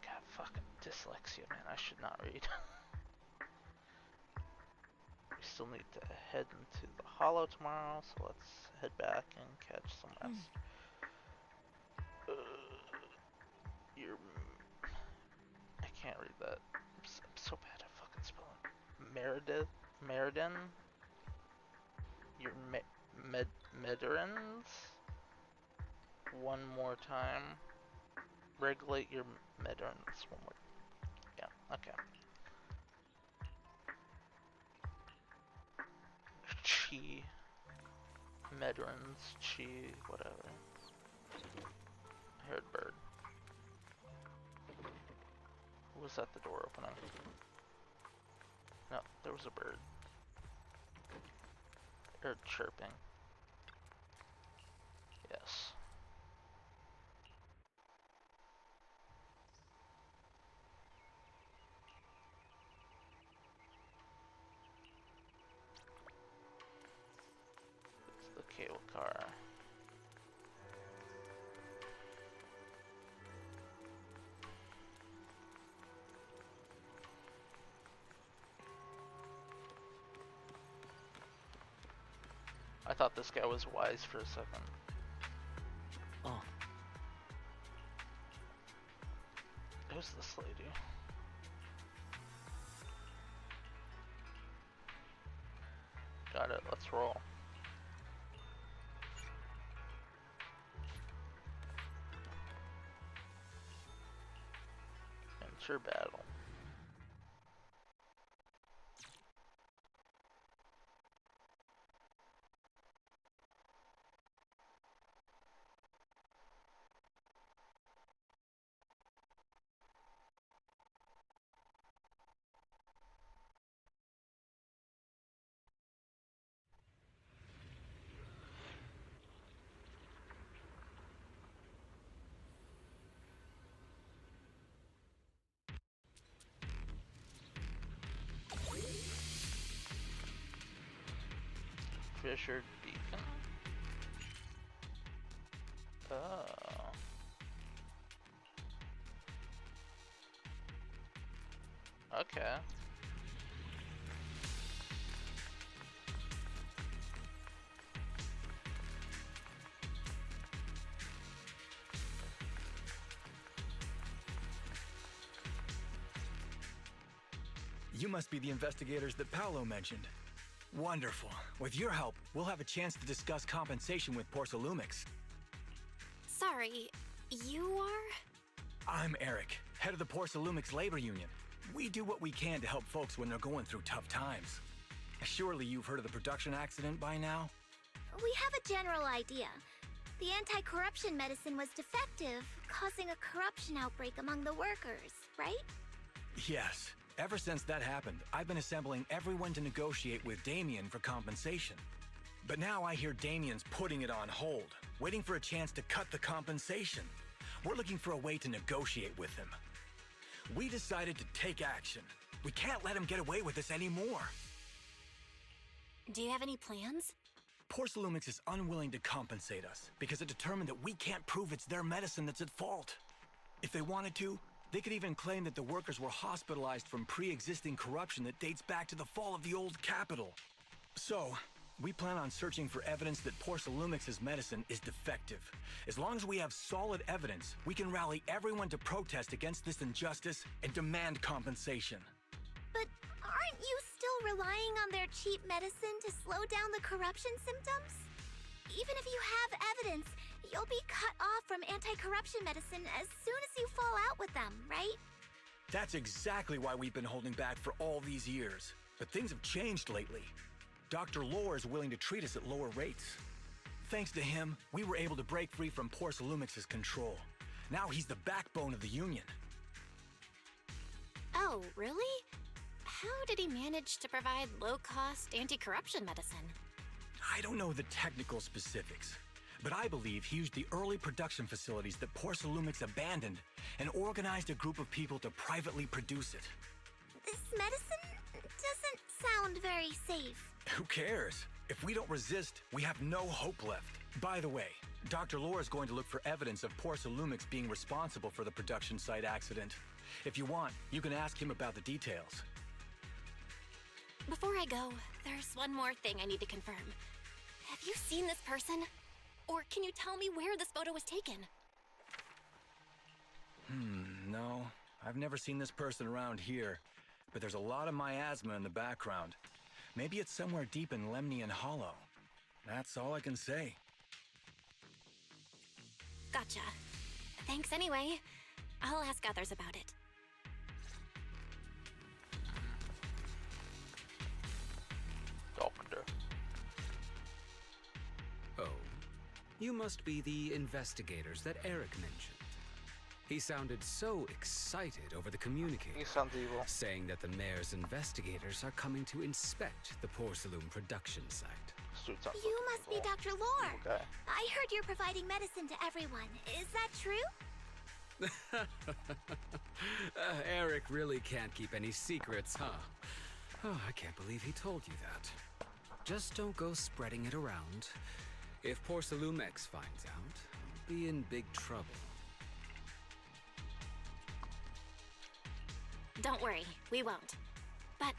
A: God, fucking dyslexia, man. I should not read. We still need to head into the hollow tomorrow, so let's head back and catch some rest. You're... I can't read that. I'm so bad at fucking spelling. Meridin? Your Medarins? One more time. Regulate your Medarins one more. Yeah, okay. Chi. Medarins, Chi, whatever. I heard bird. Was that the door opening? No, there was a bird. I heard chirping. Yes. It's the cable car. I thought this guy was wise for a second.
S: Oh.
A: Who's this lady? Got it, let's roll. Enter battle. Fisher Beacon. Oh. Okay.
T: You must be the investigators that Paolo mentioned. Wonderful. With your help, we'll have a chance to discuss compensation with Porcelumix.
J: Sorry, you are?
T: I'm Eric, head of the Porcelumix Labor Union. We do what we can to help folks when they're going through tough times. Surely you've heard of the production accident by now?
D: We have a general idea. The anti-corruption medicine was defective, causing a corruption outbreak among the workers, right?
T: Yes. Ever since that happened, I've been assembling everyone to negotiate with Damien for compensation. But now I hear Damien's putting it on hold, waiting for a chance to cut the compensation. We're looking for a way to negotiate with him. We decided to take action. We can't let him get away with this anymore.
J: Do you have any plans?
T: Porcelumix is unwilling to compensate us because it determined that we can't prove it's their medicine that's at fault. If they wanted to, they could even claim that the workers were hospitalized from pre-existing corruption that dates back to the fall of the old capital. So, we plan on searching for evidence that Porcelumix's medicine is defective. As long as we have solid evidence, we can rally everyone to protest against this injustice and demand compensation.
D: But aren't you still relying on their cheap medicine to slow down the corruption symptoms? Even if you have evidence, you'll be cut off from anti-corruption medicine as soon as you fall out with them, right?
T: That's exactly why we've been holding back for all these years. But things have changed lately. Dr. Lore is willing to treat us at lower rates. Thanks to him, we were able to break free from Porcelumix's control. Now he's the backbone of the Union.
J: Oh, really? How did he manage to provide low-cost anti-corruption medicine?
T: I don't know the technical specifics, but I believe he used the early production facilities that Porcelumix abandoned and organized a group of people to privately produce it.
D: This medicine doesn't sound very safe.
T: Who cares? If we don't resist, we have no hope left. By the way, Dr. Lore is going to look for evidence of Porcelumix being responsible for the production site accident. If you want, you can ask him about the details.
J: Before I go, there's one more thing I need to confirm. Have you seen this person? Or can you tell me where this photo was taken?
T: No. I've never seen this person around here, but there's a lot of miasma in the background. Maybe it's somewhere deep in Lemnian Hollow. That's all I can say.
J: Gotcha. Thanks anyway. I'll ask others about it.
A: Doctor.
U: Oh, you must be the investigators that Eric mentioned. He sounded so excited over the communicator.
A: He sounds evil.
U: Saying that the mayor's investigators are coming to inspect the Porcelume production site.
D: You must be Dr. Lore.
A: Okay.
D: I heard you're providing medicine to everyone. Is that true?
U: Eric really can't keep any secrets, huh? Oh, I can't believe he told you that. Just don't go spreading it around. If Porcelumix finds out, I'll be in big trouble.
J: Don't worry, we won't. But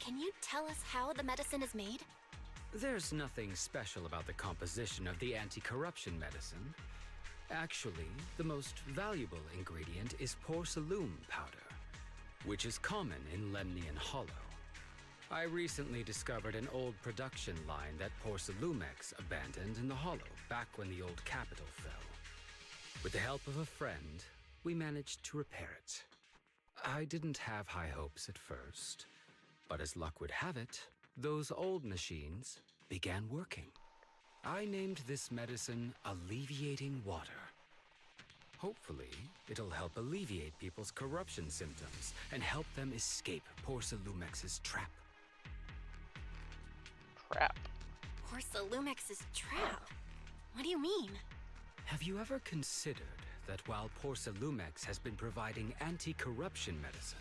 J: can you tell us how the medicine is made?
U: There's nothing special about the composition of the anti-corruption medicine. Actually, the most valuable ingredient is Porcelume powder, which is common in Lemnian Hollow. I recently discovered an old production line that Porcelumix abandoned in the Hollow back when the old capital fell. With the help of a friend, we managed to repair it. I didn't have high hopes at first, but as luck would have it, those old machines began working. I named this medicine Alleviating Water. Hopefully, it'll help alleviate people's corruption symptoms and help them escape Porcelumix's trap.
A: Trap?
J: Porcelumix's trap? What do you mean?
U: Have you ever considered that while Porcelumix has been providing anti-corruption medicine,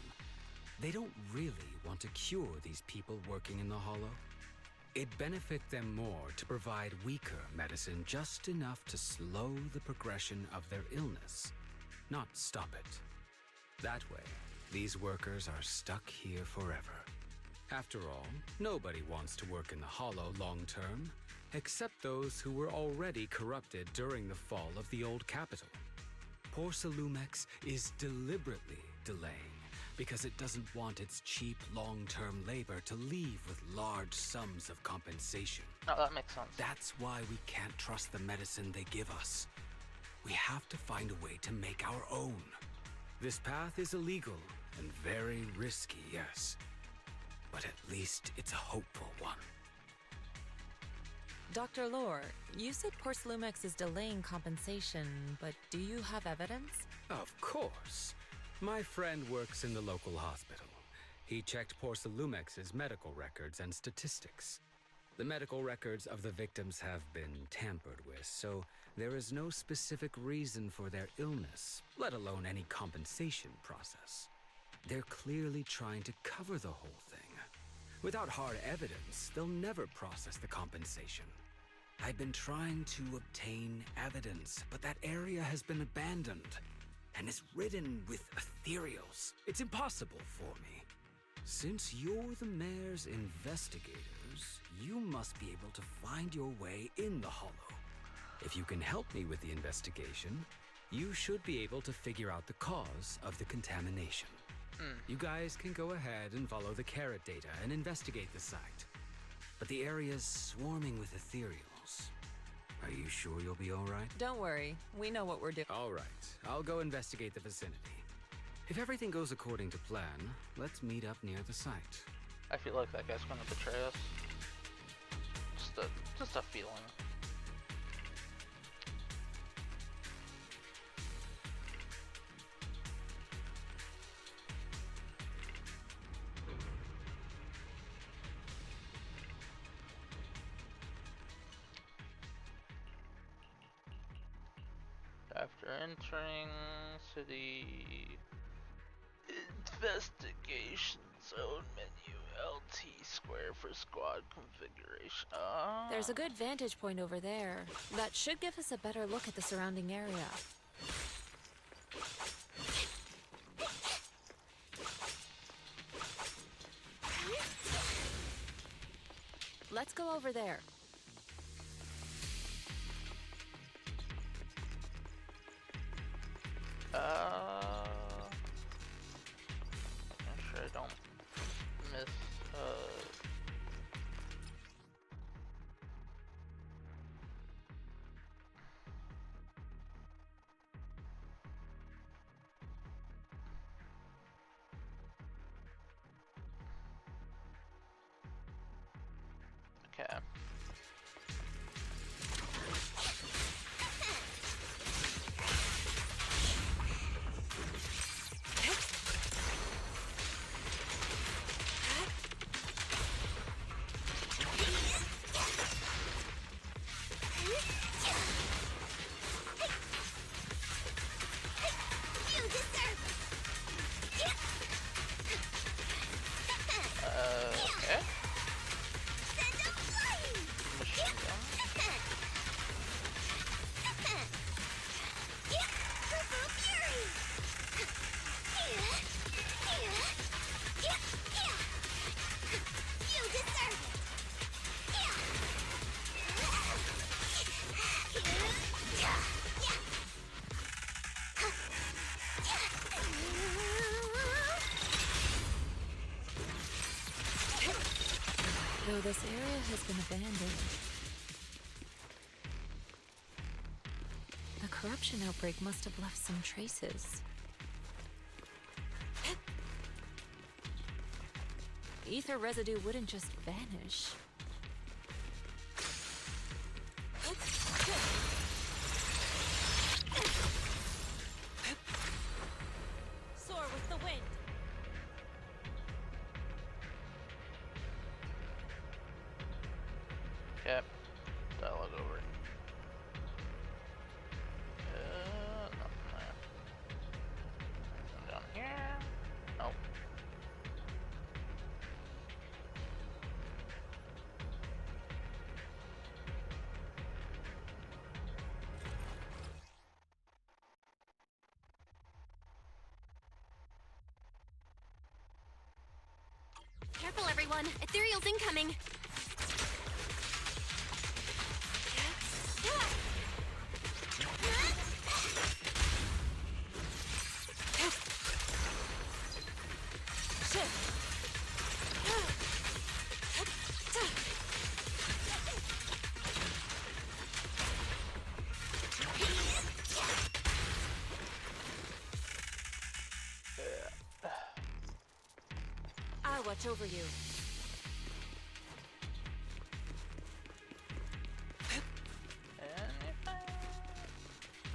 U: they don't really want to cure these people working in the Hollow? It'd benefit them more to provide weaker medicine just enough to slow the progression of their illness, not stop it. That way, these workers are stuck here forever. After all, nobody wants to work in the Hollow long term, except those who were already corrupted during the fall of the old capital. Porcelumex is deliberately delaying because it doesn't want its cheap long-term labor to leave with large sums of compensation.
A: Oh, that makes sense.
U: That's why we can't trust the medicine they give us. We have to find a way to make our own. This path is illegal and very risky, yes. But at least it's a hopeful one.
E: Dr. Lore, you said Porcelumex is delaying compensation, but do you have evidence?
U: Of course. My friend works in the local hospital. He checked Porcelumex's medical records and statistics. The medical records of the victims have been tampered with, so there is no specific reason for their illness, let alone any compensation process. They're clearly trying to cover the whole thing. Without hard evidence, they'll never process the compensation. I've been trying to obtain evidence, but that area has been abandoned and is ridden with ethereals. It's impossible for me. Since you're the mayor's investigators, you must be able to find your way in the Hollow. If you can help me with the investigation, you should be able to figure out the cause of the contamination. You guys can go ahead and follow the carrot data and investigate the site. But the area's swarming with ethereals. Are you sure you'll be all right?
E: Don't worry, we know what we're doing.
U: All right, I'll go investigate the vicinity. If everything goes according to plan, let's meet up near the site.
A: I feel like that guy's gonna betray us. Just a feeling. After entering city investigation zone menu, LT square for squad configuration.
E: There's a good vantage point over there. That should give us a better look at the surrounding area. Let's go over there.
A: I'm sure I don't miss, okay. Okay. Machine gun.
E: Though this area has been abandoned, the corruption outbreak must have left some traces. Ether residue wouldn't just vanish. Soar with the wind.
A: Okay. Dialogue over. Nothing there. Nothing down here. Nope.
J: Careful, everyone! Ethereal's incoming!
E: I'll watch over you.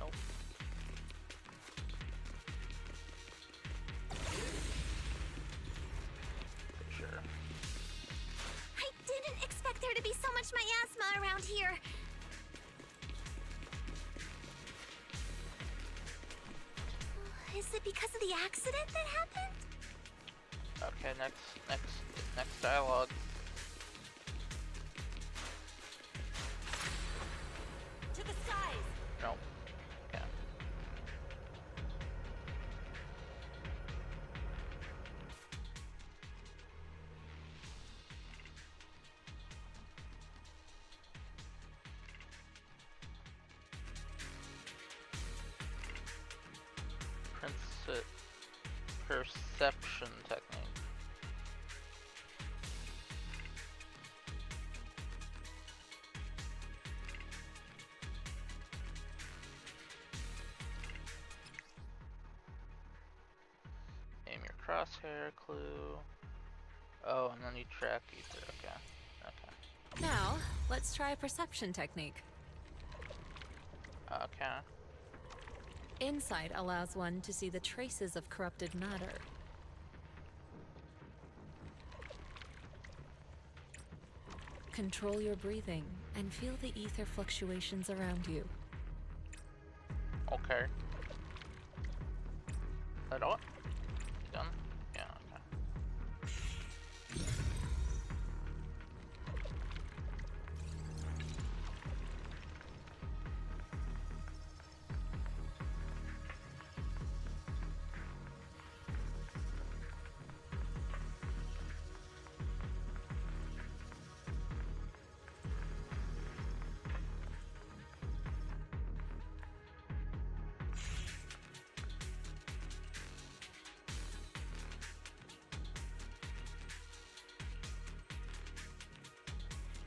A: Nope. Sure.
J: I didn't expect there to be so much miasma around here. Is it because of the accident that happened?
A: Okay, next dialogue.
J: To the skies!
A: Nope. Okay. Perception technique. Aim your crosshair, clue. Oh, and then you track ether. Okay. Okay.
E: Now, let's try a perception technique.
A: Okay.
E: Insight allows one to see the traces of corrupted matter. Control your breathing and feel the ether fluctuations around you.
A: Okay. That all? Done? Yeah, okay.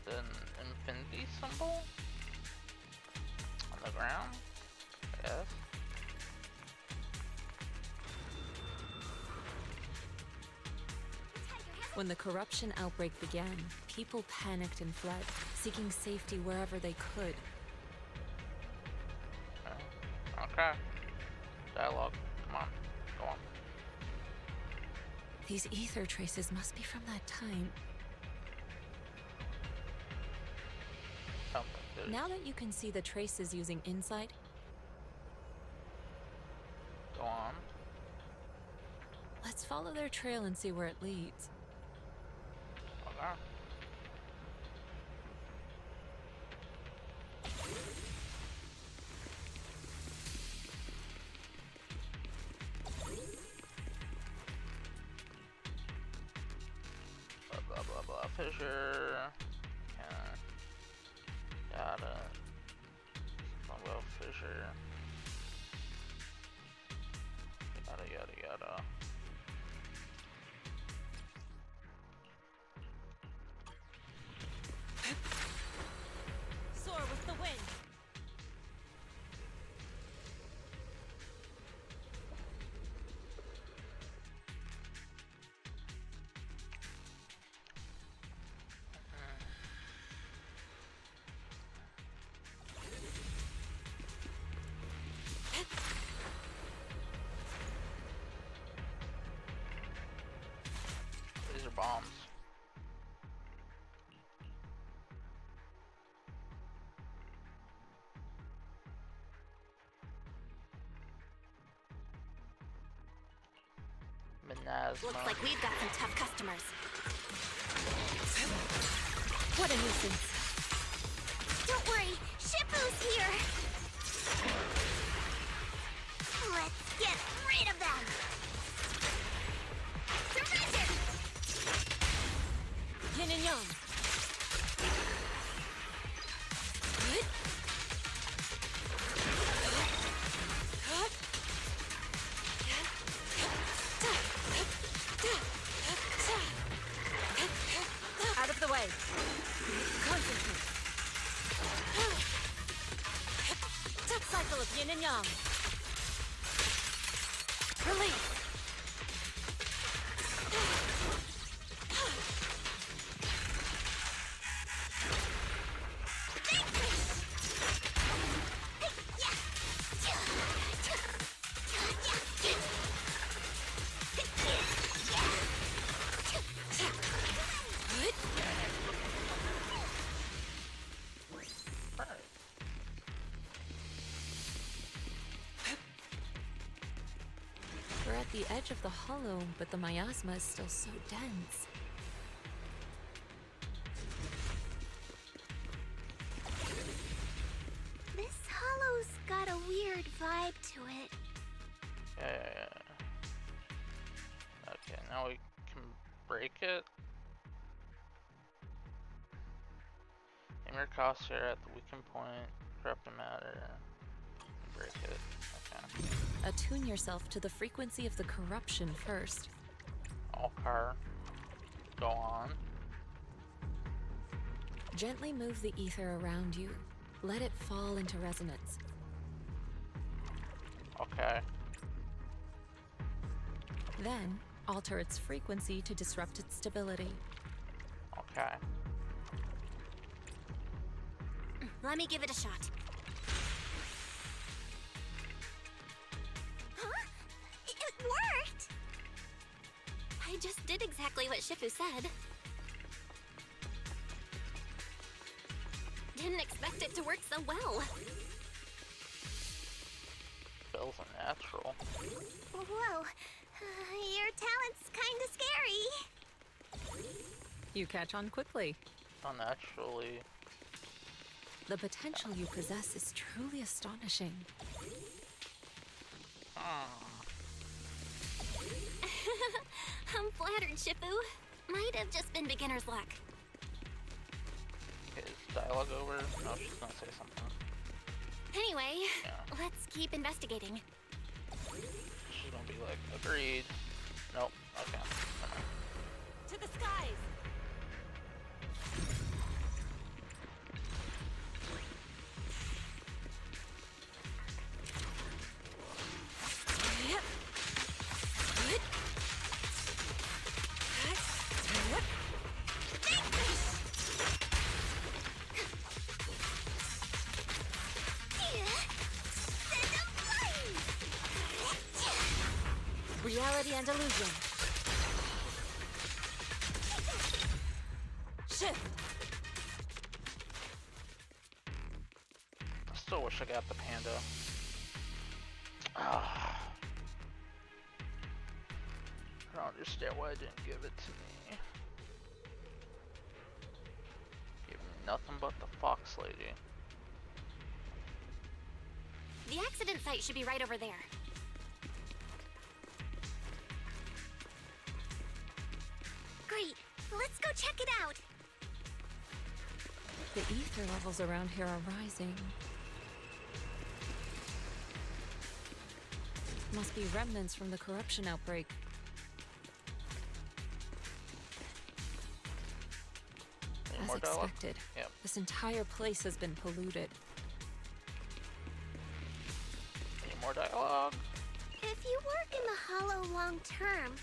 A: An infinity symbol on the ground, I guess.
E: When the corruption outbreak began, people panicked and fled, seeking safety wherever they could.
A: Okay. Dialogue. Come on. Go on.
E: These ether traces must be from that time. Now that you can see the traces using insight,
A: go on.
E: Let's follow their trail and see where it leads.
A: Okay. Blah blah blah blah. Fissure. Yada. Well, fissure. Yada yada yada.
E: Soar with the wind.
A: These are bombs. Miasma.
J: Looks like we've got some tough customers.
E: What a nuisance.
J: Don't worry, Shifu's here! Let's get rid of them! Surrender!
E: yin and yang. Out of the way. Concentrate. Cycle of yin and yang. Release. We're at the edge of the hollow, but the miasma is still so dense.
D: This hollow's got a weird vibe to it.
A: Yeah. Okay, now we can break it. Aim your crosshair at the weakened point, corrupted matter, break it. Okay.
E: Attune yourself to the frequency of the corruption first.
A: Okay. Go on.
E: Gently move the ether around you. Let it fall into resonance.
A: Okay.
E: Then, alter its frequency to disrupt its stability.
A: Okay.
J: Let me give it a shot.
D: Huh? It worked!
J: I just did exactly what Shifu said. Didn't expect it to work so well.
A: Feels unnatural.
D: Whoa. Your talent's kinda scary.
E: You catch on quickly.
A: Unnaturally.
E: The potential you possess is truly astonishing.
J: I'm flattered, Shifu. Might have just been beginner's luck.
A: Okay, is dialogue over? No, she's gonna say something.
J: Anyway,
A: Yeah.
J: let's keep investigating.
A: She's gonna be like, agreed. Nope, okay.
E: To the skies! Reality and illusion. Shift.
A: I still wish I got the panda. I don't understand why I didn't give it to me. Give me nothing but the fox lady.
J: The accident site should be right over there.
D: Great. Let's go check it out.
E: The ether levels around here are rising. Must be remnants from the corruption outbreak.
A: Any
E: As
A: more dialogue?
E: expected,
A: Yep.
E: this entire place has been polluted.
A: Any more dialogue?
D: If you work in the Hollow long term,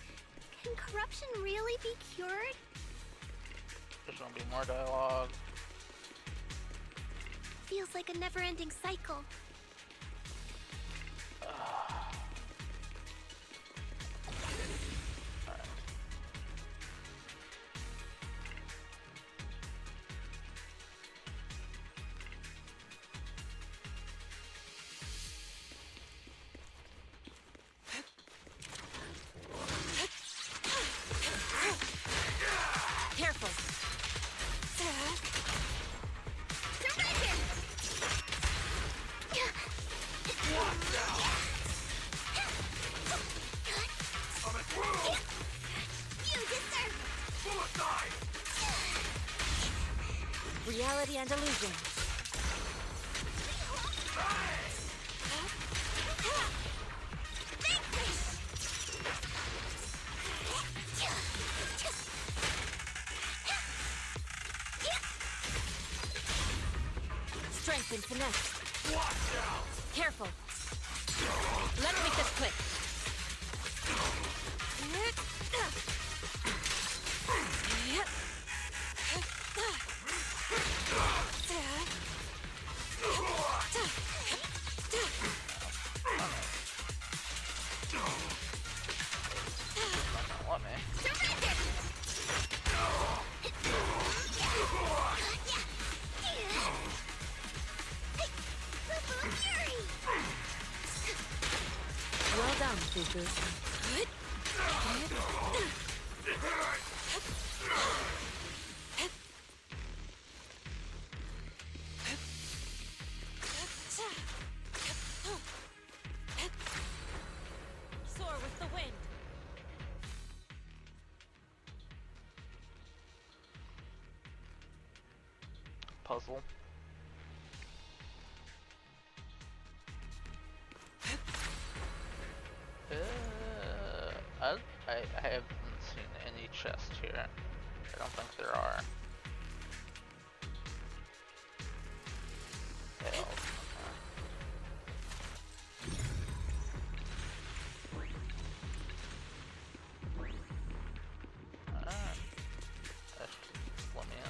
D: can corruption really be cured?
A: There's gonna be more dialogue.
D: Feels like a never-ending cycle.
E: Careful.
D: Surrender!
E: Reality and illusion. Strength and finesse.
R: Watch out!
E: Careful. Let's make this quick.
A: What, man?
E: Well done, Fufu. Soar with the wind.
A: Puzzle. I haven't seen any chests here. I don't think there are. Hell. Let me in.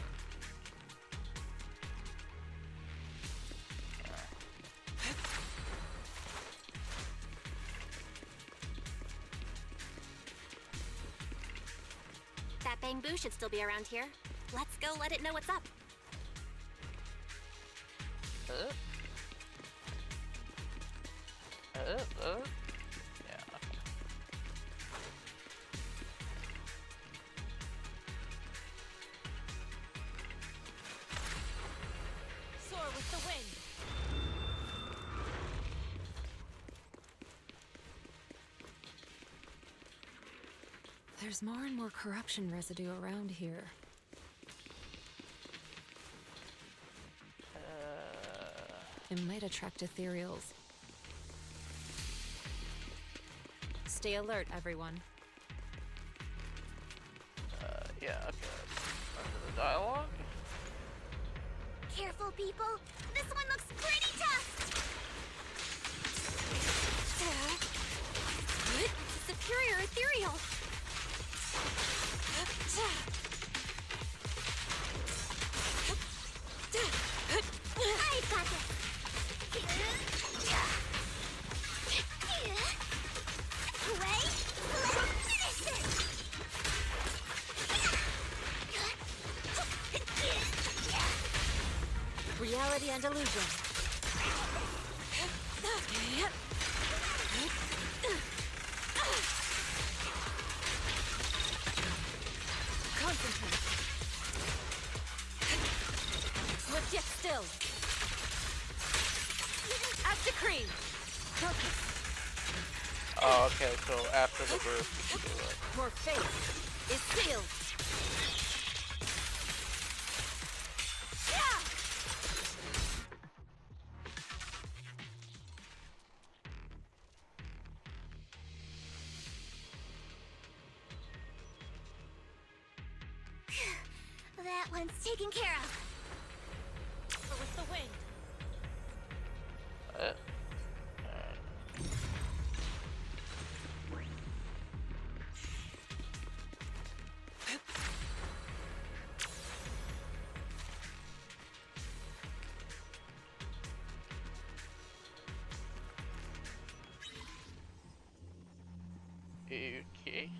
J: That bamboo should still be around here. Let's go let it know what's up.
A: Yeah, okay.
E: Soar with the wind. There's more and more corruption residue around here. It might attract ethereals. Stay alert, everyone.
A: Yeah, okay. Under the dialogue.
D: Careful, people. This one looks pretty tough.
J: Superior ethereal.
D: I've got this. Wait, let's finish this.
E: Reality and illusion. Concentrate. Swift yet still. As decreed. Focus.
A: Oh, okay, so after the burst, you can do it.
E: Your fate is sealed.
D: That one's taken care of.
E: With the wind.
A: Okay.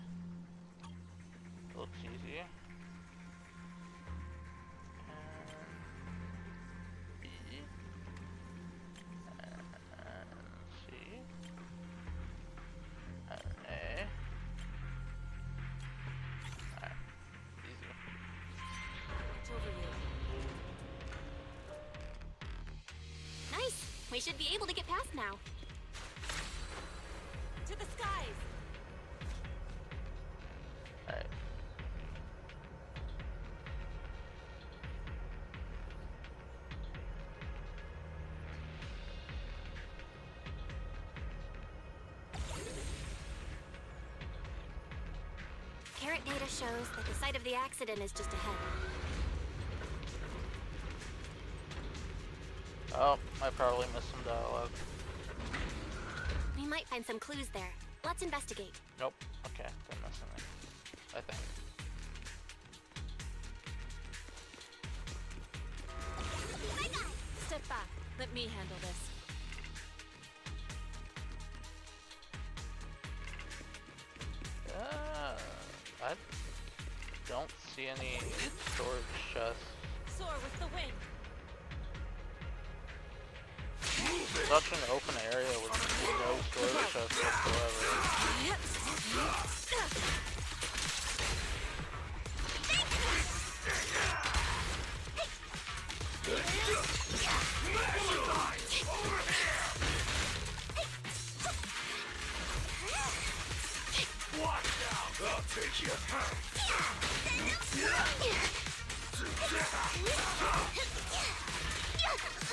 A: Looks easier. B. C. A. Alright. Easy.
E: Watch over you.
J: Nice. We should be able to get past now.
E: To the skies.
A: Alright.
J: Carrot data shows that the site of the accident is just ahead.
A: Oh, I probably missed some dialogue.
J: We might find some clues there. Let's investigate.
A: Nope. Okay, didn't miss anything. I think.
E: Step back. Let me handle this.
A: I don't see any storage chests.
E: Soar with the wind.
A: Such an open area with no storage chests whatsoever.
C: Watch out! I'll take you.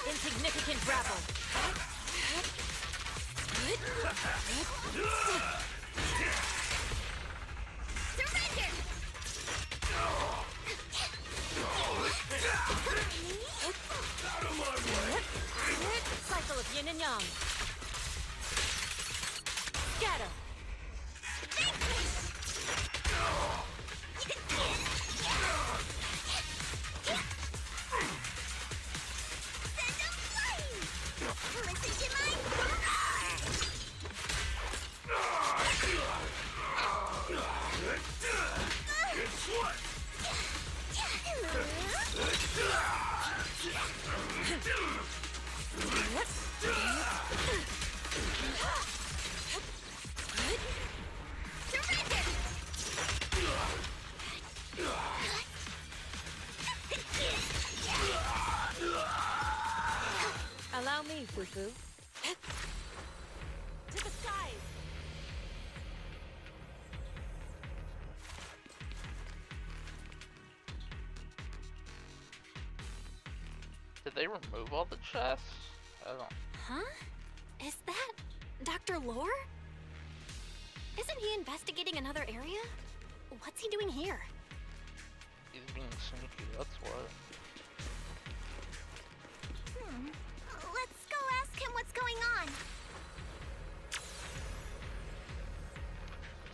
E: Insignificant grapple.
D: Surrender!
C: Out of my way!
E: Cycle of yin and yang. Scatter. Allow me, Fufu. To the skies!
A: Did they remove all the chests? I don't.
J: Huh? Is that Dr. Lore? Isn't he investigating another area? What's he doing here?
A: He's being sneaky, that's what.
D: Let's go ask him what's going on.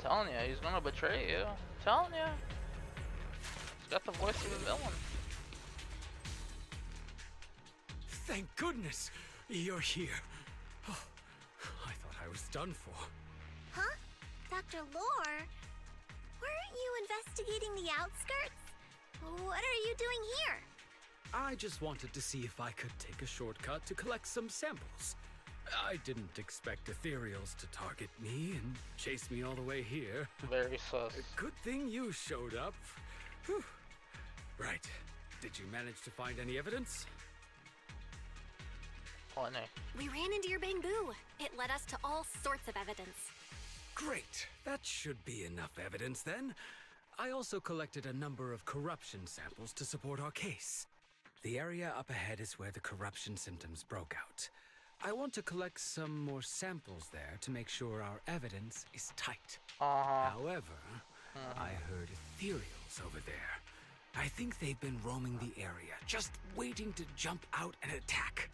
A: Telling you, he's gonna betray you. Telling you. He's got the voice of a villain.
U: Thank goodness you're here. Oh, I thought I was done for.
D: Huh? Dr. Lore? Weren't you investigating the outskirts? What are you doing here?
U: I just wanted to see if I could take a shortcut to collect some samples. I didn't expect ethereals to target me and chase me all the way here.
A: Very sus.
U: Good thing you showed up. Whew. Right. Did you manage to find any evidence?
A: Plenty.
J: We ran into your bamboo. It led us to all sorts of evidence.
U: Great. That should be enough evidence then. I also collected a number of corruption samples to support our case. The area up ahead is where the corruption symptoms broke out. I want to collect some more samples there to make sure our evidence is tight. However, I heard ethereals over there. I think they've been roaming the area, just waiting to jump out and attack.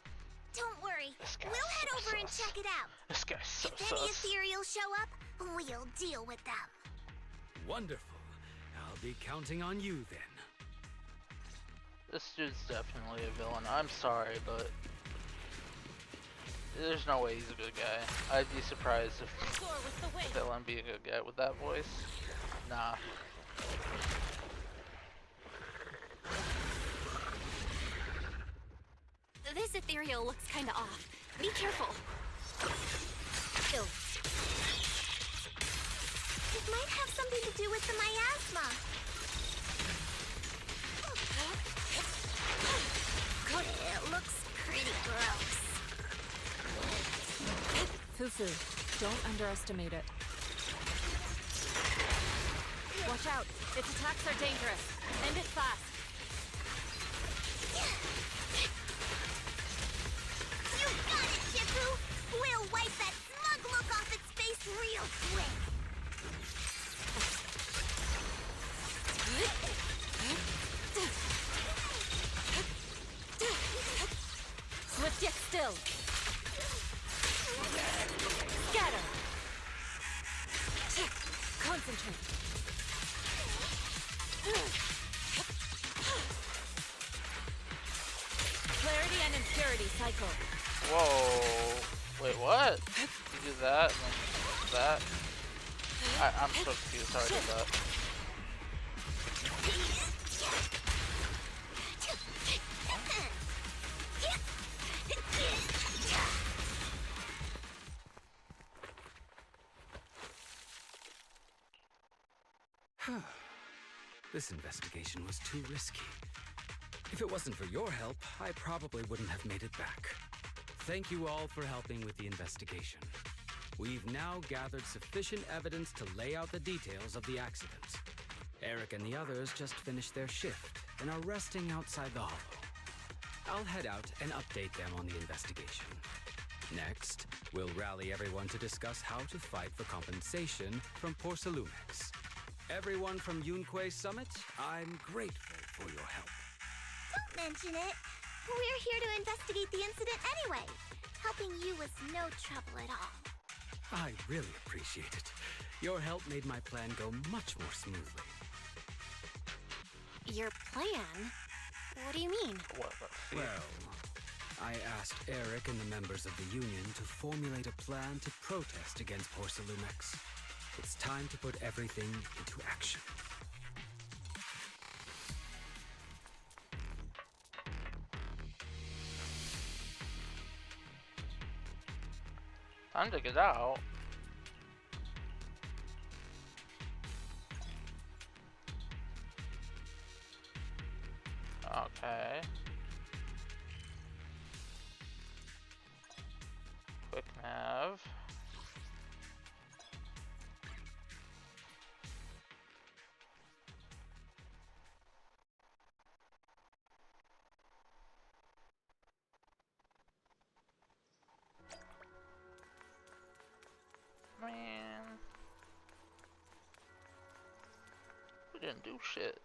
D: Don't worry. We'll head over and check it out.
A: This guy's so
D: If any ethereals show up, we'll deal with them.
U: Wonderful. I'll be counting on you then.
A: This dude's definitely a villain. I'm sorry, but there's no way he's a good guy. I'd be surprised if the villain be a good guy with that voice. Nah.
J: This ethereal looks kinda off. Be careful.
D: Ew. It might have something to do with the miasma. It looks pretty gross.
E: Fufu, don't underestimate it. Watch out. Its attacks are dangerous. End it fast.
D: You got it, Shifu! We'll wipe that smug look off its face real quick!
E: still. Scatter. Concentrate. Clarity and impurity cycle.
A: Whoa. Wait, what? You do that and then that? I'm so confused how I did that.
U: This investigation was too risky. If it wasn't for your help, I probably wouldn't have made it back. Thank you all for helping with the investigation. We've now gathered sufficient evidence to lay out the details of the accident. Eric and the others just finished their shift and are resting outside the hollow. I'll head out and update them on the investigation. Next, we'll rally everyone to discuss how to fight for compensation from Porcelumex. Everyone from Yunque Summit, I'm grateful for your help.
D: Don't mention it. We're here to investigate the incident anyway. Helping you was no trouble at all.
U: I really appreciate it. Your help made my plan go much more smoothly.
J: Your plan? What do you mean?
U: Well, I asked Eric and the members of the Union to formulate a plan to protest against Porcelumex. It's time to put everything into action.
A: Time to get out. Okay. Quick nav. Man. We didn't do shit.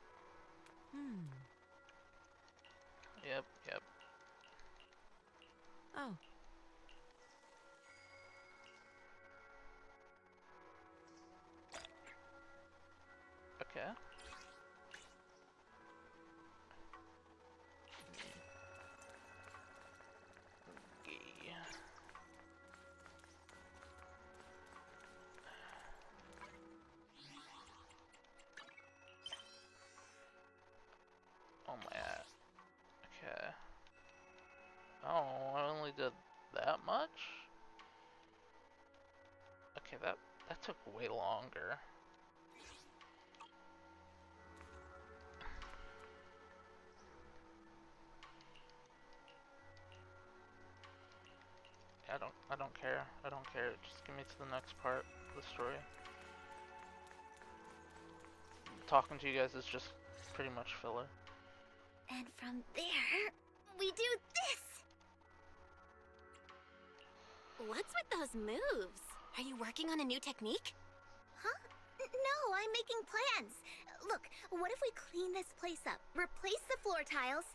A: Yep.
E: Oh.
A: Okay. Oh my. Okay. Oh, I only did that much? Okay, that took way longer. I don't care. I don't care. Just get me to the next part of the story. Talking to you guys is just pretty much filler.
D: And from there, we do this!
J: What's with those moves? Are you working on a new technique?
D: Huh? No, I'm making plans. Look, what if we clean this place up, replace the floor tiles,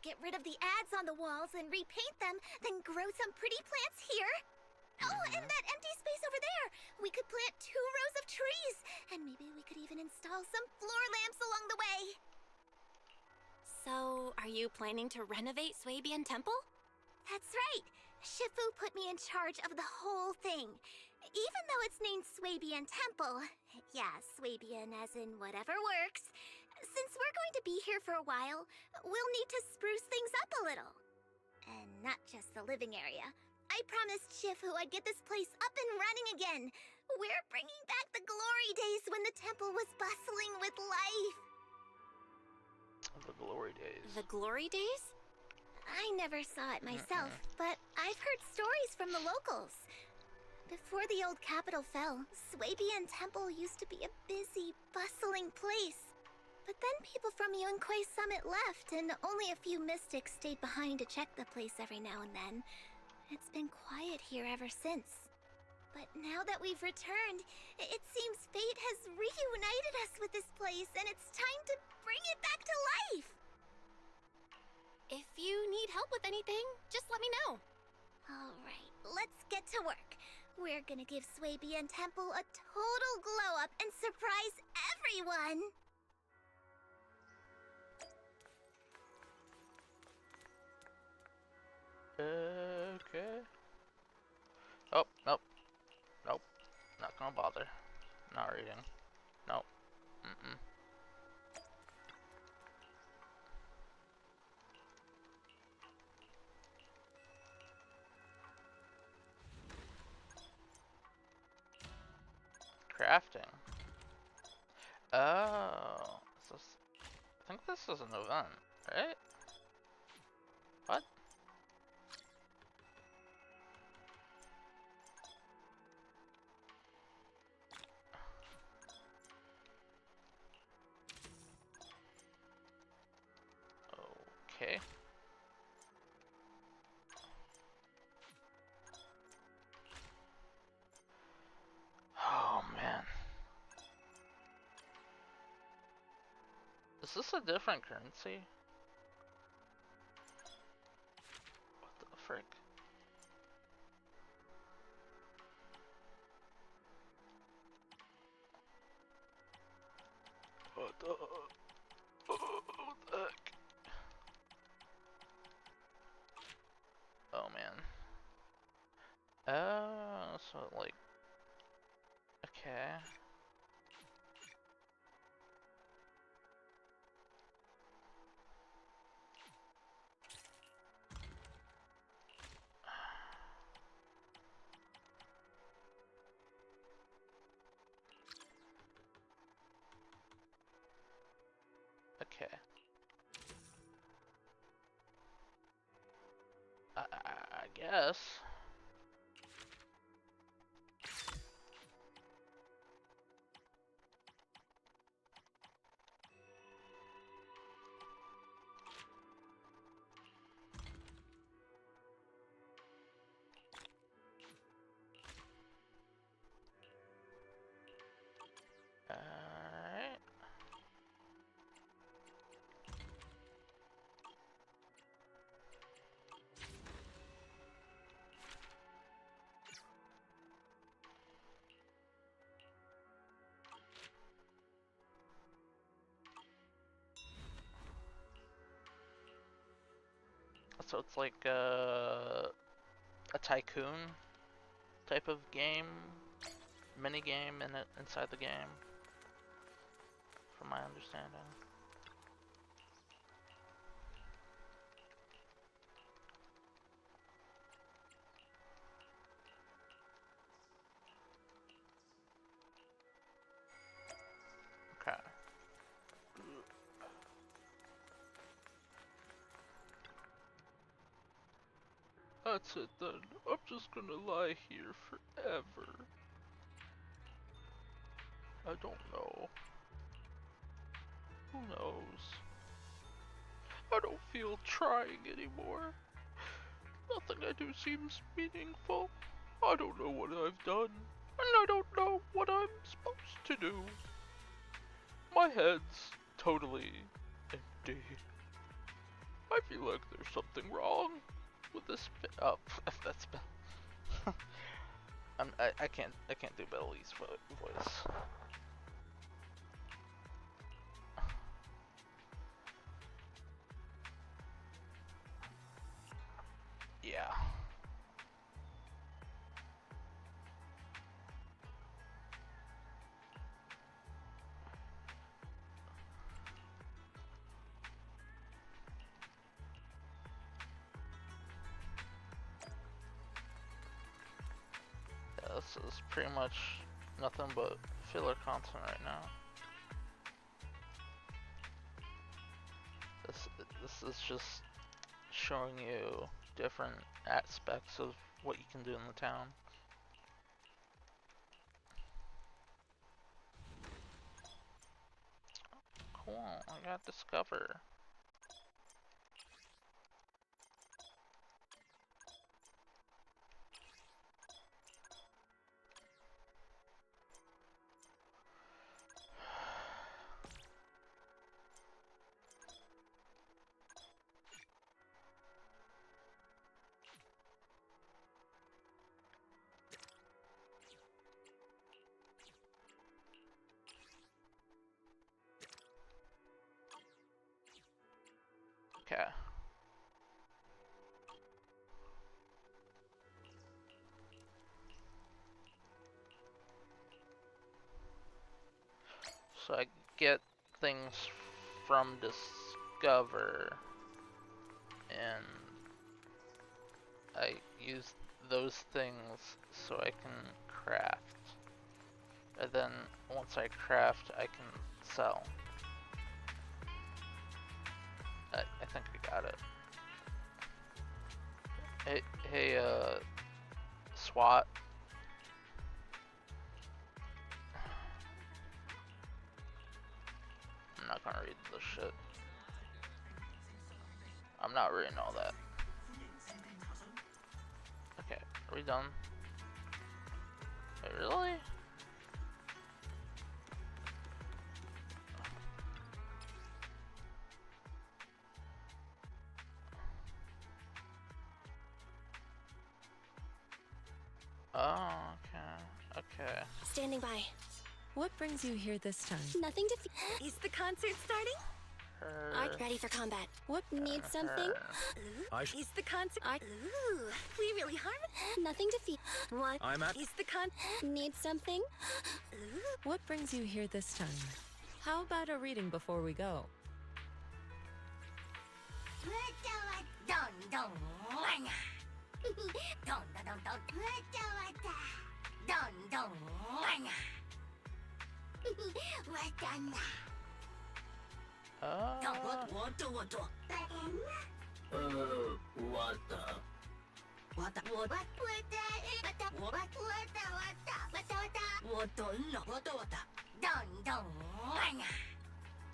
D: get rid of the ads on the walls and repaint them, then grow some pretty plants here? Oh, and that empty space over there! We could plant 2 rows of trees, and maybe we could even install some floor lamps along the way.
J: So, are you planning to renovate Swabian Temple?
D: That's right. Shifu put me in charge of the whole thing. Even though it's named Swabian Temple. Yeah, Swabian as in whatever works. Since we're going to be here for a while, we'll need to spruce things up a little. And not just the living area. I promised Shifu I'd get this place up and running again. We're bringing back the glory days when the temple was bustling with life.
A: The glory days.
J: The glory days?
D: I never saw it myself, but I've heard stories from the locals. Before the old capital fell, Swabian Temple used to be a busy, bustling place. But then people from Yunque Summit left, and only a few mystics stayed behind to check the place every now and then. It's been quiet here ever since. But now that we've returned, it seems fate has reunited us with this place, and it's time to bring it back to life!
J: If you need help with anything, just let me know.
D: Alright, let's get to work. We're gonna give Swabian Temple a total glow up and surprise everyone!
A: Okay. Oh, nope. Nope. Not gonna bother. Not reading. Nope. Mm-mm. Crafting. Oh. I think this is an event, right? What? Okay. Oh man. Is this a different currency? What the frick? What the heck? Oh man. Oh, so like, okay. Okay. I guess. Alright. So it's like a tycoon type of game, mini game in it inside the game, from my understanding. Okay. That's it then. I'm just gonna lie here forever. I don't know. Who knows? I don't feel trying anymore. Nothing I do seems meaningful. I don't know what I've done, and I don't know what I'm supposed to do. My head's totally empty. I feel like there's something wrong with this. Oh, that's Bell. I can't do Bellie's voice. Yeah. This is pretty much nothing but filler content right now. This is just showing you different aspects of what you can do in the town. Cool, I got Discover. Okay. So I get things from Discover, and I use those things so I can craft. And then once I craft, I can sell. I think I got it. Hey, SWAT. I'm not gonna read this shit. I'm not reading all that. Okay, are we done? Wait, really? Oh, okay.
J: Standing by.
E: What brings you here this time?
J: Nothing to Is the concert starting? I'm ready for combat. What? Need something? Is the concert? We really harm? Nothing to feed. What?
U: I'm at.
J: Is the Need something?
E: What brings you here this time? How about a reading before we go?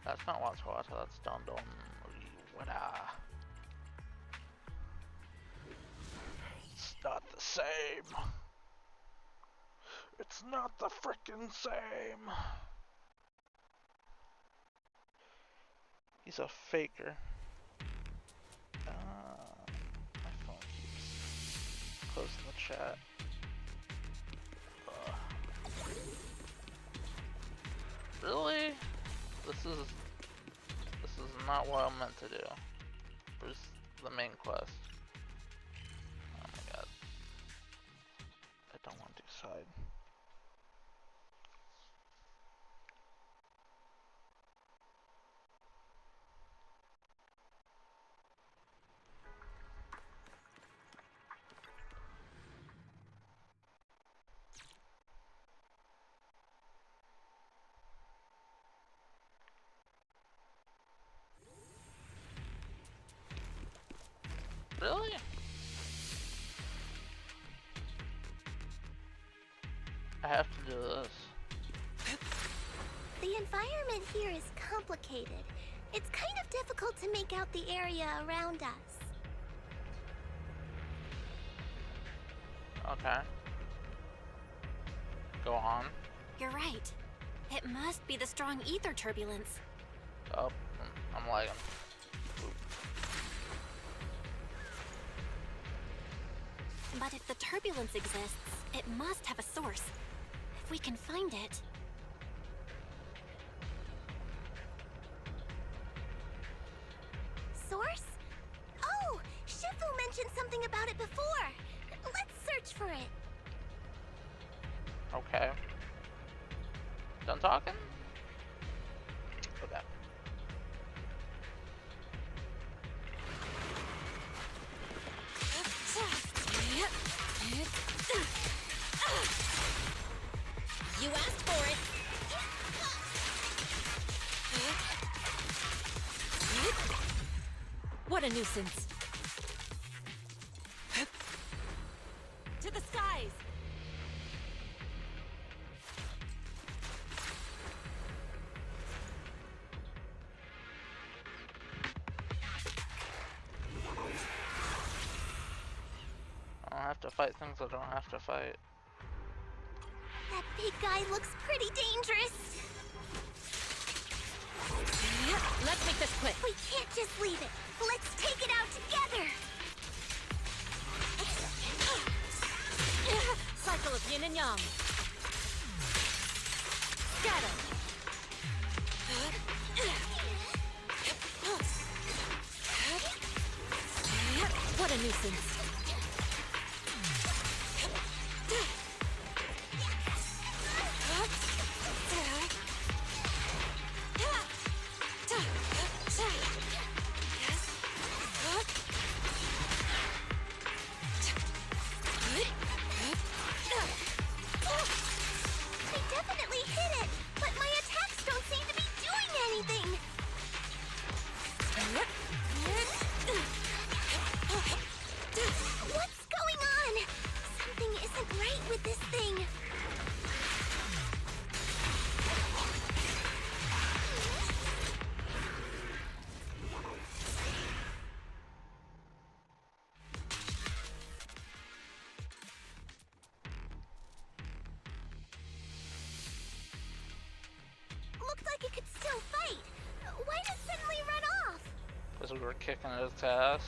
A: That's not what's water, that's Don Don. It's not the same. It's not the frickin' same. He's a faker. My phone keeps closing the chat. Really? This is not what I'm meant to do. Where's the main quest? Oh my god. I don't want to do side. Really? I have to do this.
D: The environment here is complicated. It's kind of difficult to make out the area around us.
A: Okay. Go on.
J: You're right. It must be the strong ether turbulence.
A: Oh, I'm lagging.
J: But if the turbulence exists, it must have a source. If we can find it...
D: Source? Oh, Shifu mentioned something about it before. Let's search for it.
A: Okay. Done talking? Okay.
J: You asked for it.
E: What a nuisance. To the skies!
A: I don't have to fight things I don't have to fight.
D: That big guy looks pretty dangerous.
E: Let's make this quick.
D: We can't just leave it. Let's take it out together.
E: Cycle of yin and yang. Scatter. a nuisance.
D: I definitely hit it, but my attacks don't seem to be doing anything. What's going on? Something isn't right with this thing. Looked like it could still fight. Why did it suddenly run off?
A: Because we were kicking its ass.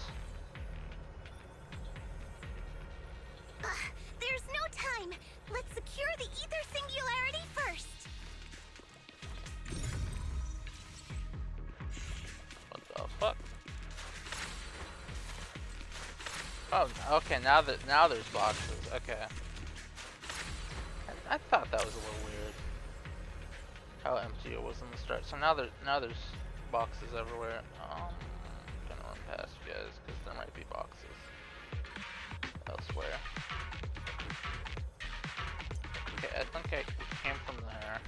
D: There's no time. Let's secure the ether singularity first.
A: What the fuck? Oh, okay. Now there's boxes. Okay. I thought that was a little weird. How empty it was in the start. So now there's boxes everywhere. I'm gonna run past you guys because there might be boxes elsewhere. Okay, I think I came from there.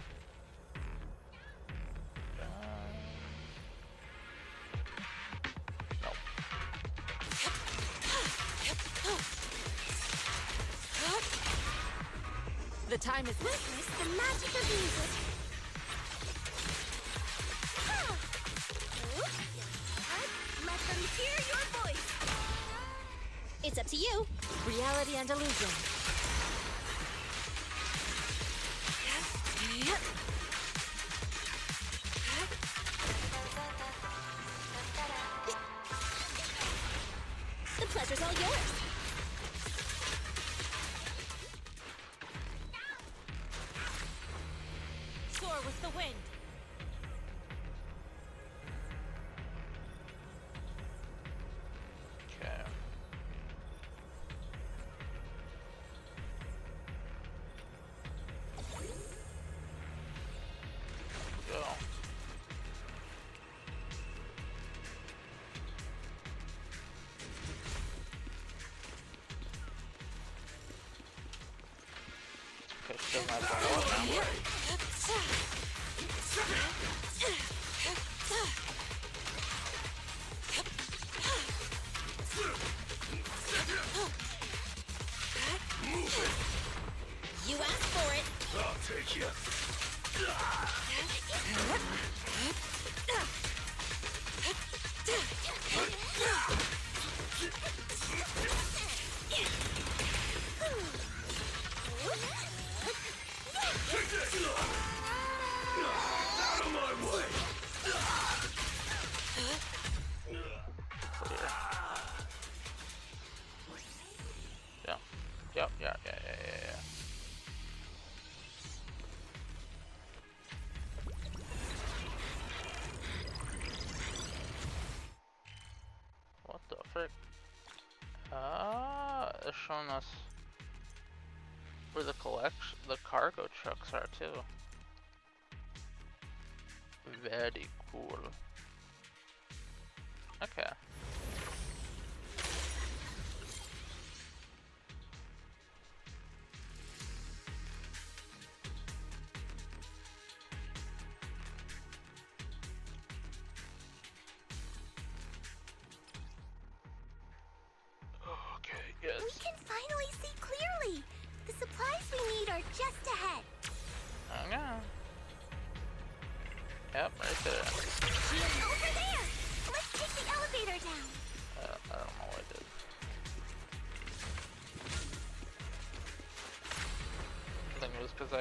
A: Nope.
E: The time is
D: witness the magic of music. Let them hear your voice. It's up to you.
E: reality and illusion.
D: The pleasure's all yours.
E: Soar with the wind.
A: Okay. Go. Okay, still not going now.
D: You asked for it.
C: I'll take you. Out of my way.
A: Yeah. What the frick? It's showing us where the cargo trucks are too. Very cool. Okay. Yes.
D: We can finally see clearly. The supplies we need are just ahead.
A: Okay. Yep, right there.
D: Over there! Let's take the elevator down.
A: I don't know what I did. I think it was because I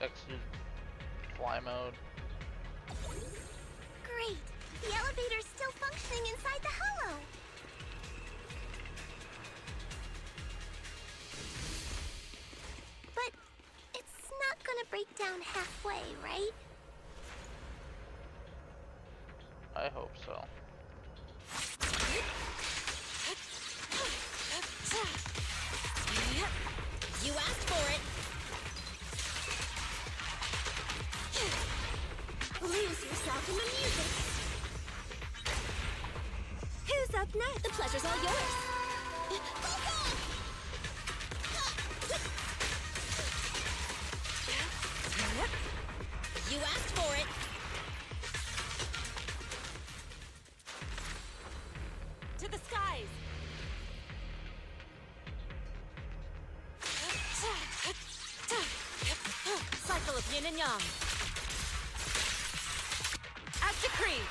A: exited fly mode.
D: Great. The elevator's still functioning inside the hollow. But it's not gonna break down halfway, right?
A: I hope so.
J: What next? The pleasure's all yours. You asked for it.
E: To the skies! Cycle of yin and yang. As decreed.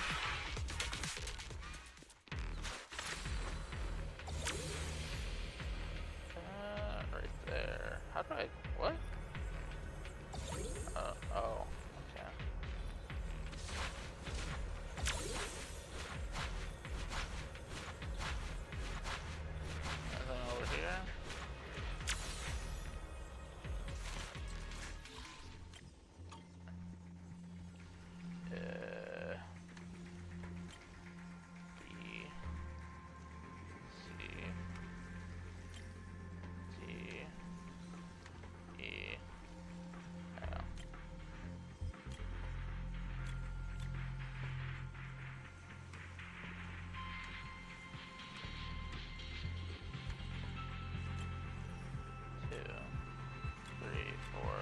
A: Right there. How do I... what? Oh, okay. And then over here. B, C, D, E, L. Two, three, four,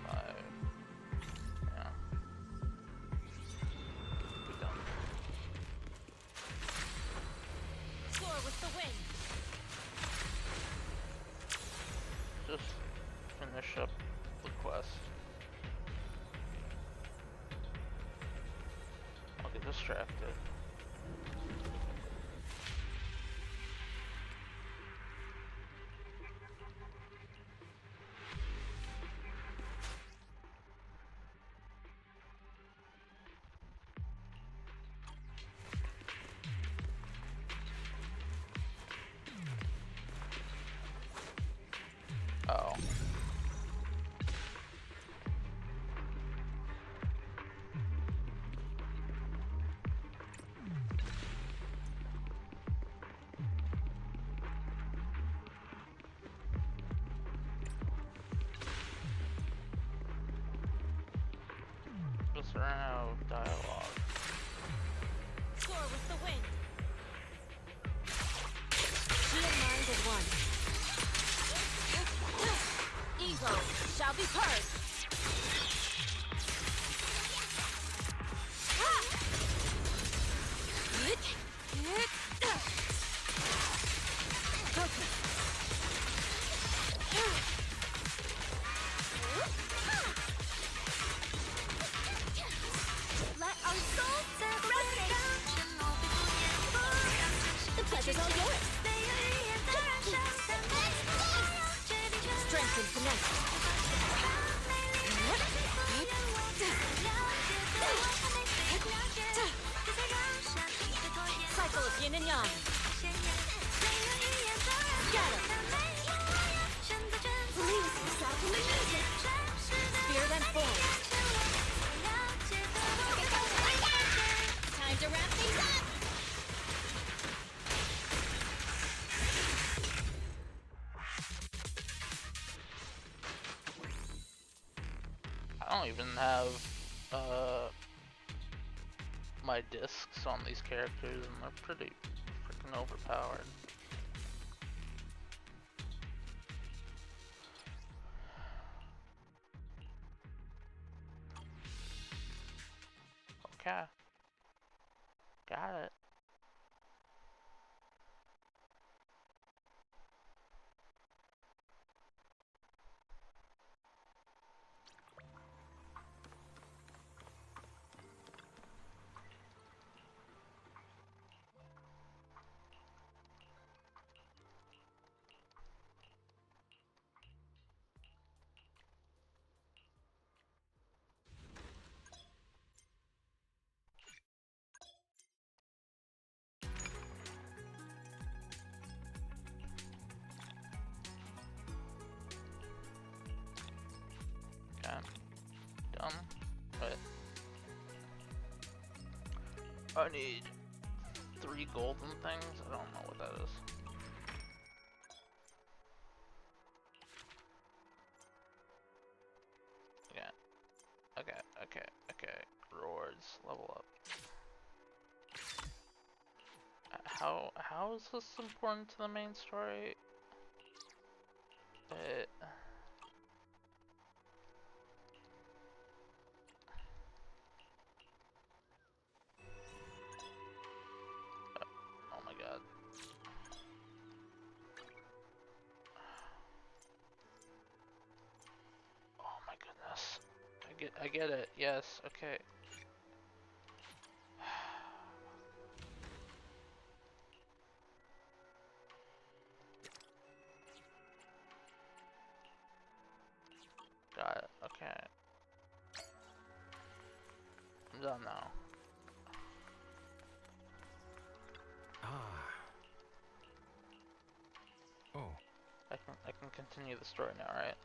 A: five. Yeah. Be done.
E: Soar with the wind.
A: Just finish up the quest. I'll get distracted. Oh. Just ran out of dialogue.
E: Soar with the wind. Be in mind at one. Ego shall be purged.
J: Let our souls resonate. The pleasure's all yours.
E: Strength and finesse. Cycle of yin and yang. Scatter.
J: Please stop the music.
E: Spirit and form.
J: Time to wrap things up.
A: I don't even have my discs on these characters, and they're pretty freaking overpowered. Okay. Got it. Okay. Done. Right. I need 3 golden things. I don't know what that is. Yeah. Okay. Rewards. Level up. How How is this important to the main story? Oh my god. Oh my goodness. I get it. Yes. Okay. Got it. Okay. I'm done now.
P: Ah. Oh.
A: I can continue the story now, right?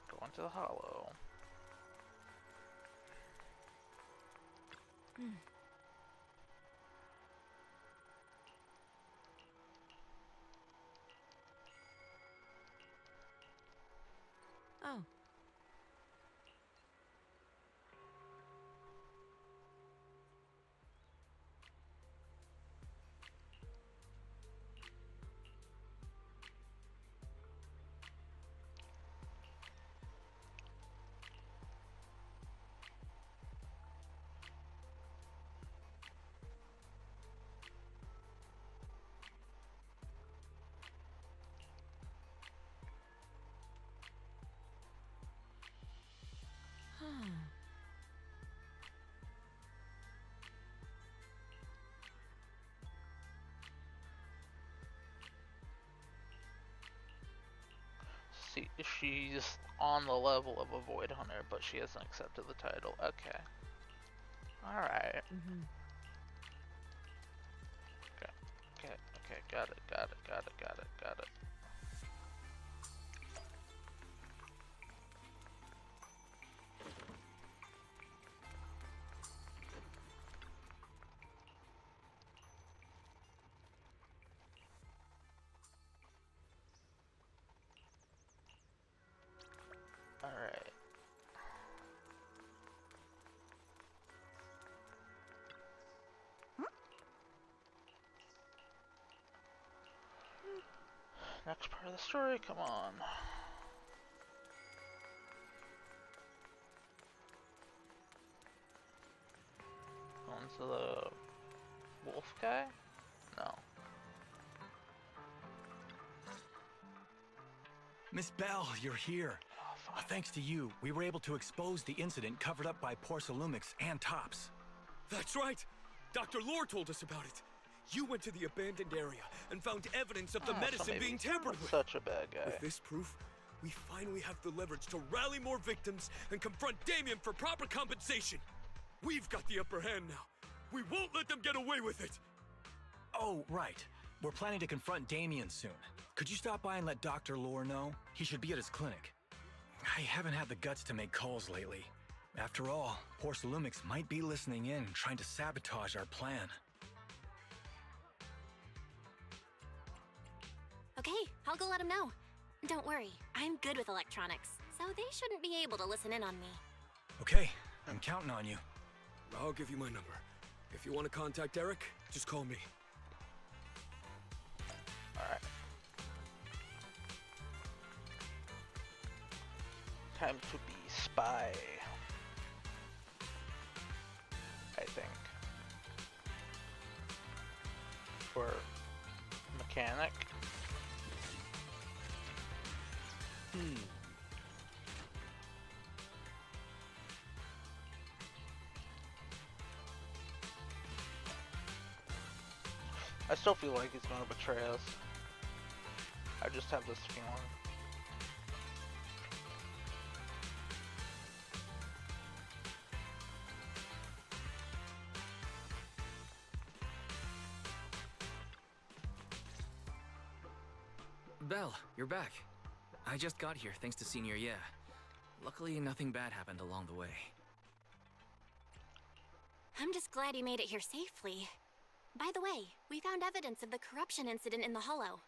A: Go into the hollow.
E: Oh.
A: See, she's on the level of a Void Hunter, but she hasn't accepted the title. Okay. Alright. Okay, got it. Alright. Next part of the story, come on. Going to the wolf guy? No.
T: Miss Bell, you're here. Thanks to you, we were able to expose the incident covered up by Porcelumix and Tops.
O: That's right! Dr. Lore told us about it. You went to the abandoned area and found evidence of the medicine being tampered with.
A: Such a bad guy.
O: With this proof, we finally have the leverage to rally more victims and confront Damien for proper compensation. We've got the upper hand now. We won't let them get away with it.
T: Oh, right. We're planning to confront Damien soon. Could you stop by and let Dr. Lore know? He should be at his clinic. I haven't had the guts to make calls lately. After all, Porcelumix might be listening in, trying to sabotage our plan.
J: Okay, I'll go let him know. Don't worry, I'm good with electronics, so they shouldn't be able to listen in on me.
T: Okay, I'm counting on you.
O: I'll give you my number. If you want to contact Eric, just call me.
A: Alright. Time to be spy. I think. For mechanic. I still feel like he's gonna betray us. I just have this feeling.
F: Belle, you're back. I just got here thanks to Senior Yeah. Luckily, nothing bad happened along the way.
J: I'm just glad you made it here safely. By the way, we found evidence of the corruption incident in the Hollow.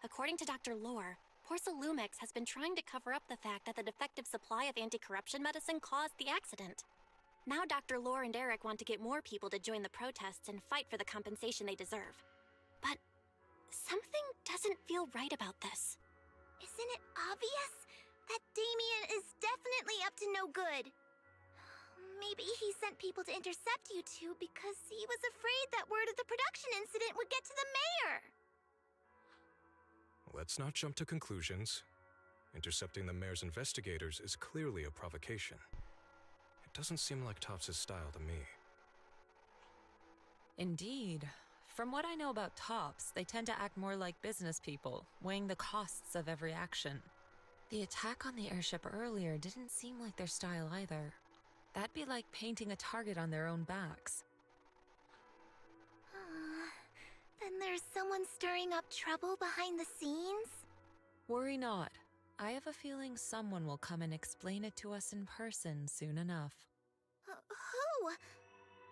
J: According to Dr. Lore, Porcelumex has been trying to cover up the fact that the defective supply of anti-corruption medicine caused the accident. Now Dr. Lore and Eric want to get more people to join the protests and fight for the compensation they deserve. But something doesn't feel right about this.
D: Isn't it obvious that Damien is definitely up to no good? Maybe he sent people to intercept you two because he was afraid that word of the production incident would get to the mayor.
P: Let's not jump to conclusions. Intercepting the mayor's investigators is clearly a provocation. It doesn't seem like Topps' style to me.
E: Indeed. From what I know about Topps, they tend to act more like business people, weighing the costs of every action. The attack on the airship earlier didn't seem like their style either. That'd be like painting a target on their own backs.
D: Then there's someone stirring up trouble behind the scenes?
E: Worry not. I have a feeling someone will come and explain it to us in person soon enough.
D: Who?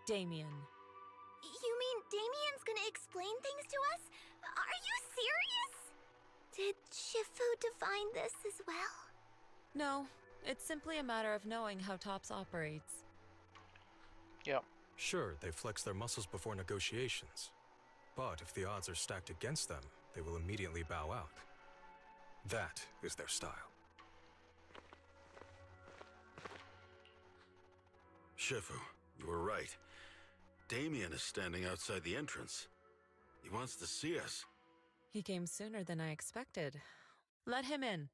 E: Damien.
D: You mean Damien's gonna explain things to us? Are you serious? Did Shifu define this as well?
E: No, it's simply a matter of knowing how Topps operates.
A: Yep.
P: Sure, they flex their muscles before negotiations. But if the odds are stacked against them, they will immediately bow out. That is their style.
C: Shifu, you were right. Damien is standing outside the entrance. He wants to see us.
E: He came sooner than I expected. Let him in.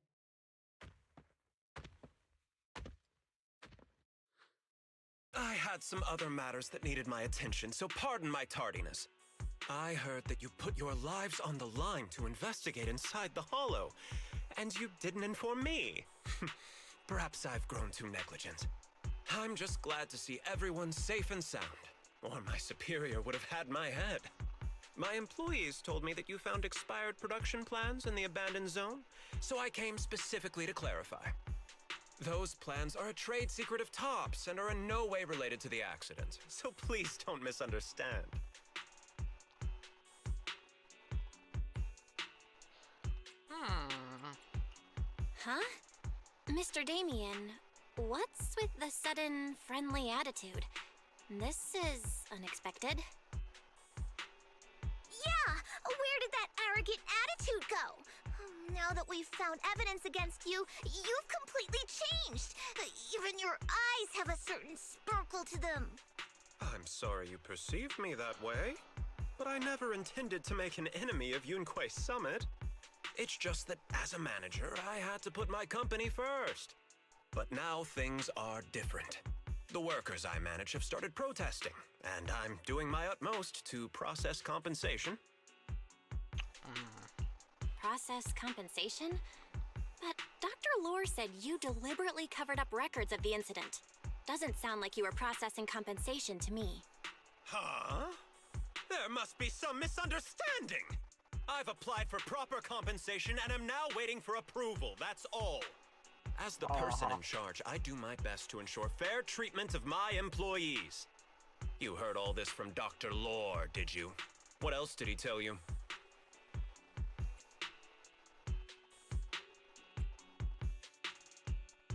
Q: I had some other matters that needed my attention, so pardon my tardiness. I heard that you put your lives on the line to investigate inside the Hollow, and you didn't inform me. Perhaps I've grown too negligent. I'm just glad to see everyone safe and sound, or my superior would have had my head. My employees told me that you found expired production plans in the abandoned zone, so I came specifically to clarify. Those plans are a trade secret of Topps and are in no way related to the accident, so please don't misunderstand.
J: Huh? Mr. Damien, what's with the sudden friendly attitude? This is unexpected.
D: Yeah! Where did that arrogant attitude go? Now that we've found evidence against you, you've completely changed. Even your eyes have a certain sparkle to them.
Q: I'm sorry you perceive me that way, but I never intended to make an enemy of Yunquay Summit. It's just that as a manager, I had to put my company first. But now things are different. The workers I manage have started protesting, and I'm doing my utmost to process compensation.
J: Process compensation? But Dr. Lore said you deliberately covered up records of the incident. Doesn't sound like you were processing compensation to me.
Q: Huh? There must be some misunderstanding. I've applied for proper compensation and am now waiting for approval, that's all. As the person in charge, I do my best to ensure fair treatment of my employees. You heard all this from Dr. Lore, did you? What else did he tell you?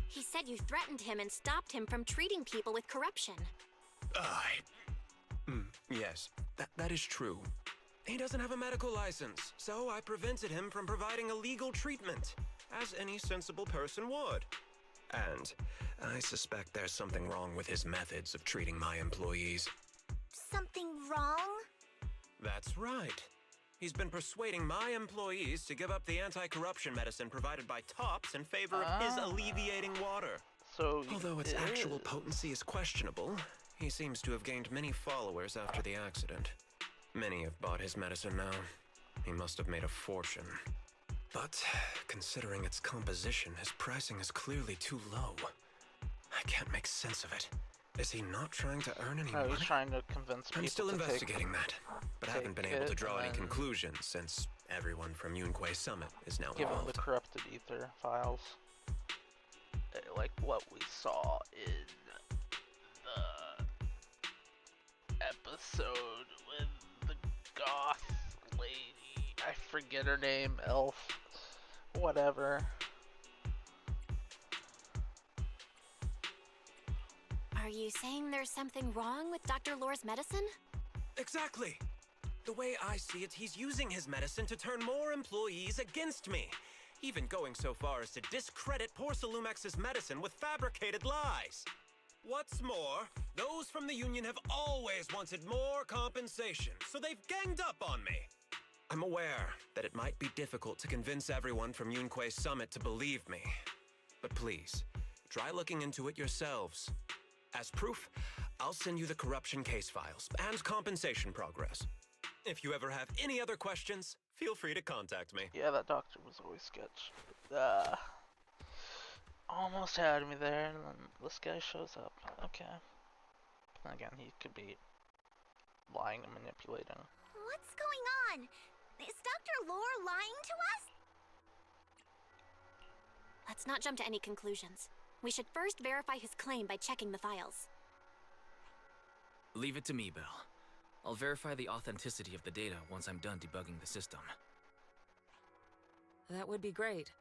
J: He said you threatened him and stopped him from treating people with corruption.
Q: Yes, that is true. He doesn't have a medical license, so I prevented him from providing a legal treatment, as any sensible person would. And I suspect there's something wrong with his methods of treating my employees.
D: Something wrong?
Q: That's right. He's been persuading my employees to give up the anti-corruption medicine provided by Topps in favor of his alleviating water.
A: So
Q: although its actual potency is questionable, he seems to have gained many followers after the accident. Many have bought his medicine now. He must have made a fortune. But considering its composition, his pricing is clearly too low. I can't make sense of it. Is he not trying to earn any money?
A: He's trying to convince people
Q: I'm still
A: to
Q: investigating that, but I haven't been able to draw any
A: and
Q: conclusions since everyone from Yunquay Summit is now
A: give him
Q: involved.
A: the corrupted ether files. Like what we saw in the episode with the goth lady. I forget her name, Elf. Whatever.
J: Are you saying there's something wrong with Dr. Lore's medicine?
Q: Exactly. The way I see it, he's using his medicine to turn more employees against me. Even going so far as to discredit Porcelumex's medicine with fabricated lies. What's more, those from the union have always wanted more compensation, so they've ganged up on me. I'm aware that it might be difficult to convince everyone from Yunque's summit to believe me. But please, try looking into it yourselves. As proof, I'll send you the corruption case files and compensation progress. If you ever have any other questions, feel free to contact me.
A: Yeah, that doctor was always sketch. Almost had me there, and then this guy shows up. Okay. Again, he could be lying and manipulating.
D: What's going on? Is Dr. Lore lying to us?
J: Let's not jump to any conclusions. We should first verify his claim by checking the files.
F: Leave it to me, Belle. I'll verify the authenticity of the data once I'm done debugging the system.
E: That would be great.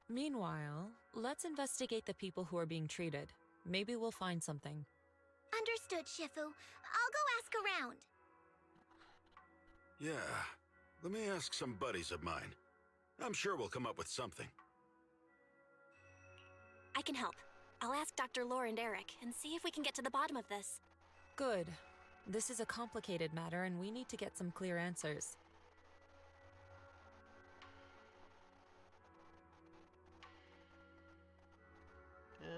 E: Meanwhile, let's investigate the people who are being treated. Maybe we'll find something.
D: Understood, Shifu. I'll go ask around.
C: Yeah, let me ask some buddies of mine. I'm sure we'll come up with something.
J: I can help. I'll ask Dr. Lore and Eric and see if we can get to the bottom of this.
E: Good. This is a complicated matter and we need to get some clear answers.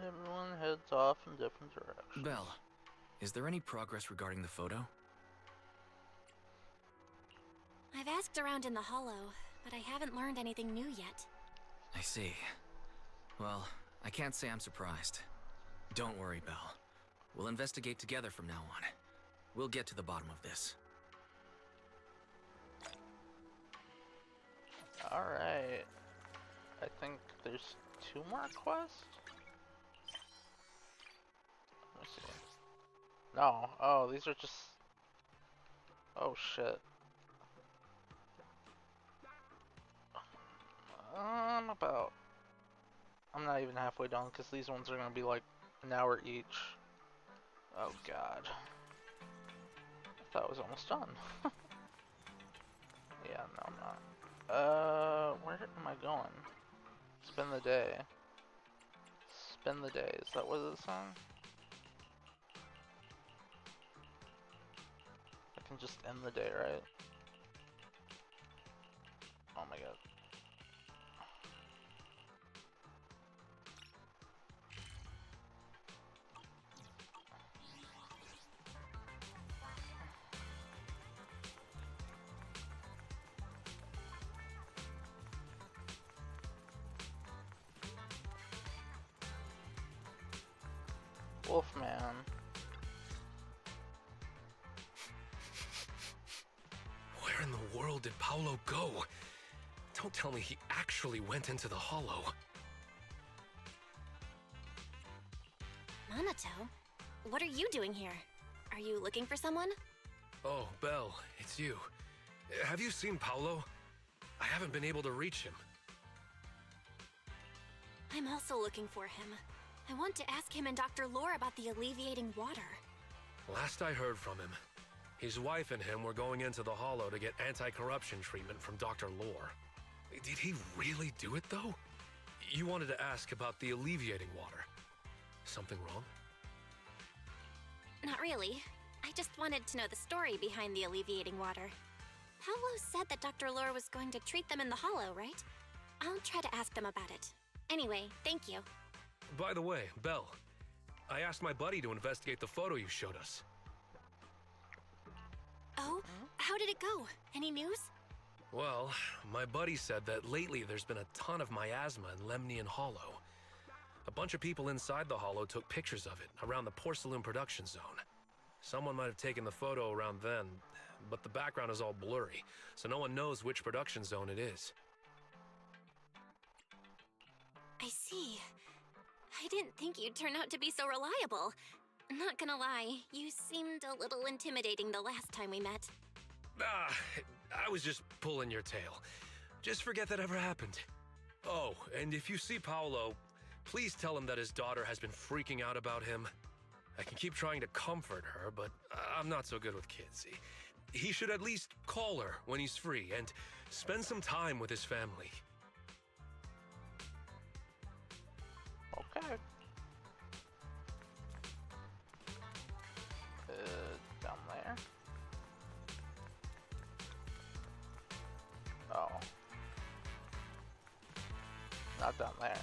A: Everyone heads off in different directions.
F: Belle, is there any progress regarding the photo?
J: I've asked around in the Hollow, but I haven't learned anything new yet.
F: I see. Well, I can't say I'm surprised. Don't worry, Belle. We'll investigate together from now on. We'll get to the bottom of this.
A: Alright. I think there's 2 more quests? Let me see. No. Oh, these are just... Oh, shit. I'm not even halfway done because these ones are gonna be like an hour each. Oh god. I thought I was almost done. Yeah, no, I'm not. Where am I going? Spend the day. Spend the day. Is that what it's saying? I can just end the day, right? Oh my god. Wolfman.
R: Where in the world did Paolo go? Don't tell me he actually went into the Hollow.
J: Minato, what are you doing here? Are you looking for someone?
R: Oh, Belle, it's you. Have you seen Paolo? I haven't been able to reach him.
J: I'm also looking for him. I want to ask him and Dr. Lore about the alleviating water.
R: Last I heard from him, his wife and him were going into the Hollow to get anti-corruption treatment from Dr. Lore. Did he really do it, though? You wanted to ask about the alleviating water. Something wrong?
J: Not really. I just wanted to know the story behind the alleviating water. Paolo said that Dr. Lore was going to treat them in the Hollow, right? I'll try to ask them about it. Anyway, thank you.
R: By the way, Belle, I asked my buddy to investigate the photo you showed us.
J: Oh? How did it go? Any news?
R: Well, my buddy said that lately there's been a ton of miasma in Lemnian Hollow. A bunch of people inside the Hollow took pictures of it around the Porcelain production zone. Someone might have taken the photo around then, but the background is all blurry, so no one knows which production zone it is.
J: I see. I didn't think you'd turn out to be so reliable. Not gonna lie, you seemed a little intimidating the last time we met.
R: I was just pulling your tail. Just forget that ever happened. Oh, and if you see Paolo, please tell him that his daughter has been freaking out about him. I can keep trying to comfort her, but I'm not so good with kids. He should at least call her when he's free and spend some time with his family.
A: Okay. Down there. Oh. Not down there.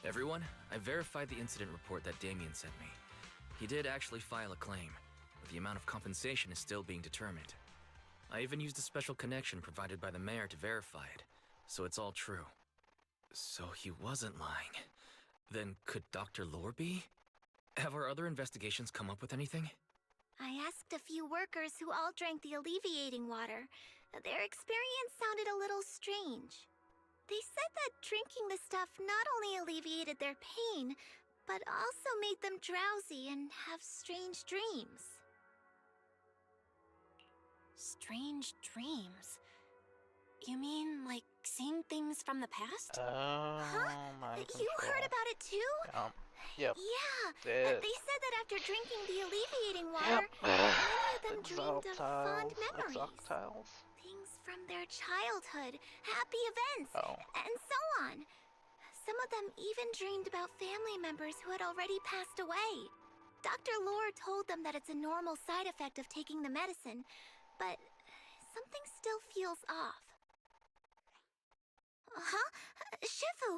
F: Everyone, I verified the incident report that Damien sent me. He did actually file a claim, but the amount of compensation is still being determined. I even used a special connection provided by the mayor to verify it, so it's all true. So he wasn't lying. Then could Dr. Lore be? Have our other investigations come up with anything?
D: I asked a few workers who all drank the alleviating water. Their experience sounded a little strange. They said that drinking the stuff not only alleviated their pain, but also made them drowsy and have strange dreams.
J: Strange dreams? You mean, like, seeing things from the past?
D: You heard about it too?
A: Yep.
D: Yeah,
A: Did.
D: they said that after drinking the alleviating water, many of them dreamed of fond memories. Things from their childhood, happy events, and so on. Some of them even dreamed about family members who had already passed away. Dr. Lore told them that it's a normal side effect of taking the medicine, but something still feels off. Shifu,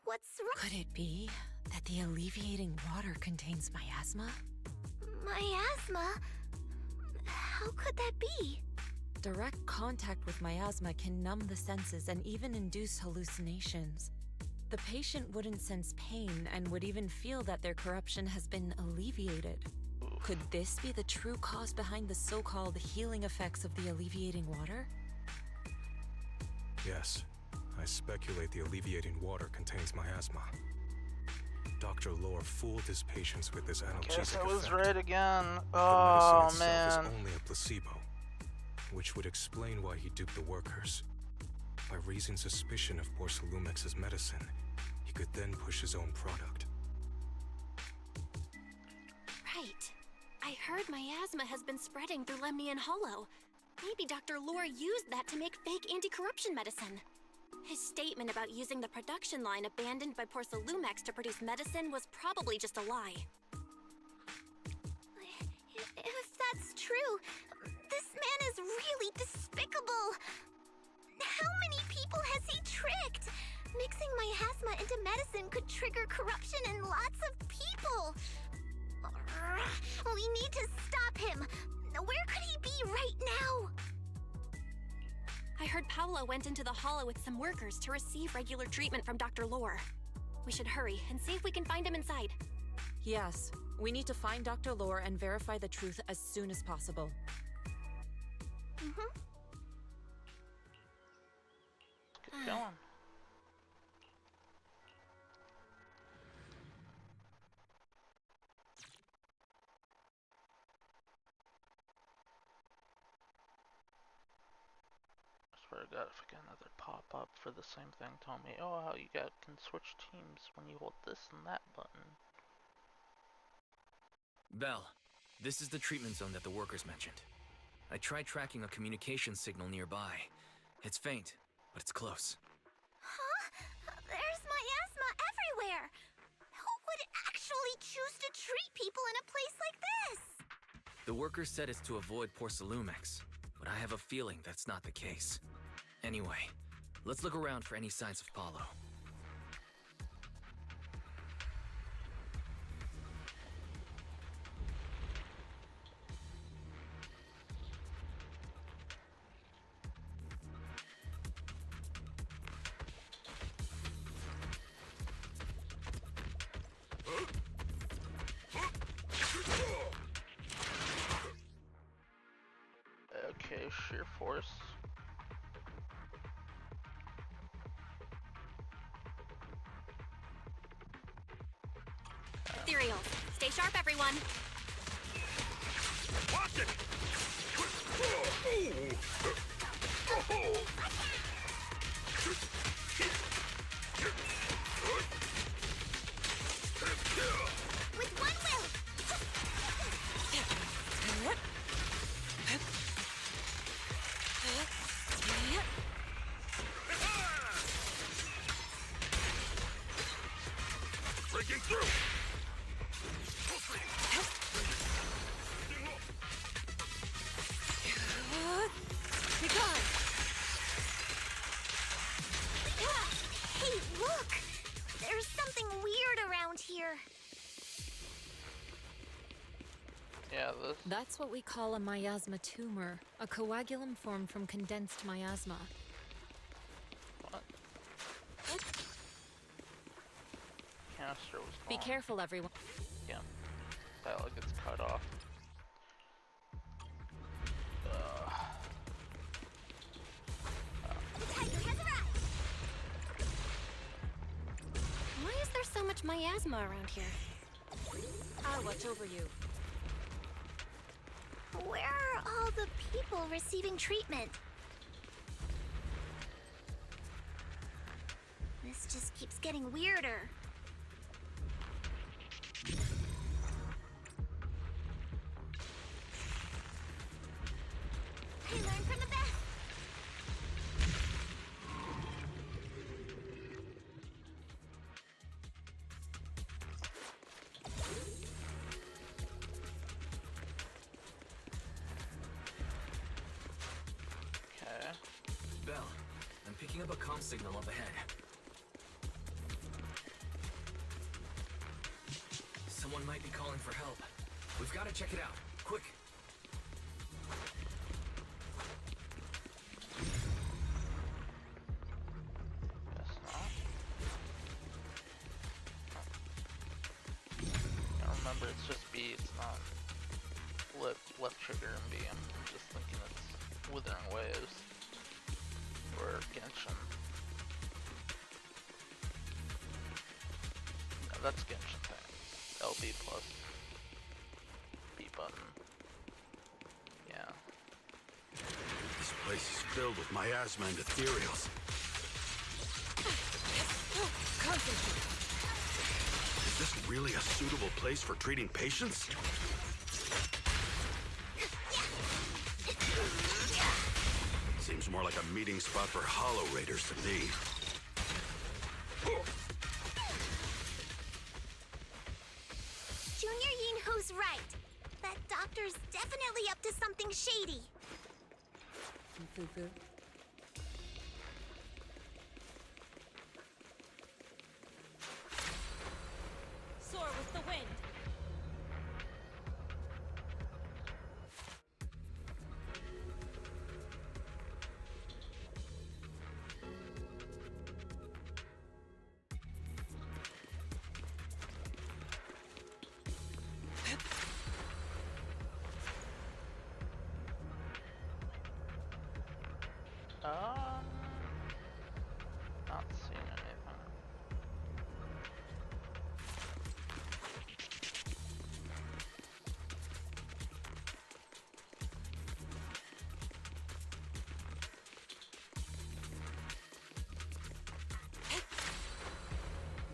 D: what's wrong?
E: Could it be that the alleviating water contains miasma?
D: Miasma? How could that be?
E: Direct contact with miasma can numb the senses and even induce hallucinations. The patient wouldn't sense pain and would even feel that their corruption has been alleviated. Could this be the true cause behind the so-called healing effects of the alleviating water?
P: Yes, I speculate the alleviating water contains miasma. Dr. Lore fooled his patients with this analgesic
A: Guess I was
P: effect.
A: right again.
P: The
A: Oh,
P: medicine
A: man.
P: itself is only a placebo, which would explain why he duped the workers. By raising suspicion of Porcelumex's medicine, he could then push his own product.
J: Right. I heard miasma has been spreading through Lemnian Hollow. Maybe Dr. Lore used that to make fake anti-corruption medicine. His statement about using the production line abandoned by Porcelumex to produce medicine was probably just a lie.
D: If that's true, this man is really despicable. How many people has he tricked? Mixing miasma into medicine could trigger corruption in lots of people. We need to stop him. Where could he be right now?
J: I heard Paolo went into the Hollow with some workers to receive regular treatment from Dr. Lore. We should hurry and see if we can find him inside.
E: Yes, we need to find Dr. Lore and verify the truth as soon as possible.
A: Let's get going. I swear to God, if I get another pop-up for the same thing, tell me, oh, how you can switch teams when you hold this and that button.
F: Belle, this is the treatment zone that the workers mentioned. I tried tracking a communication signal nearby. It's faint, but it's close.
D: There's miasma everywhere. Who would actually choose to treat people in a place like this?
F: The workers said it's to avoid Porcelumex, but I have a feeling that's not the case. Anyway, let's look around for any signs of Paolo.
A: Okay, sheer force.
J: Ethereals, stay sharp, everyone.
C: Watch it!
D: With one will!
C: Breaking through!
E: Be gone!
D: Hey, look! There's something weird around here.
A: Yeah, this.
E: That's what we call a miasma tumor, a coagulum formed from condensed miasma.
A: What? Canister was
E: Be
A: gone.
E: careful, everyone.
A: Yeah. Pallet gets cut off.
J: Why is there so much miasma around here?
E: I'll watch over you.
D: Where are all the people receiving treatment? This just keeps getting weirder. I learned from the best.
A: Okay.
F: Bell, I'm picking up a comm signal up ahead. Someone might be calling for help. We've got to check it out. Quick.
A: Guess not. I remember it's just B, it's not left trigger and B. I'm just thinking it's Withering Waves or Genshin. No, that's Genshin thing. LB plus B button. Yeah.
C: This place is filled with miasma and ethereals. Is this really a suitable place for treating patients? Seems more like a meeting spot for Hollow Raiders to me.
D: Junior Yinho's right. That doctor's definitely up to something shady.
E: Soar with the wind.
A: Not seeing anything.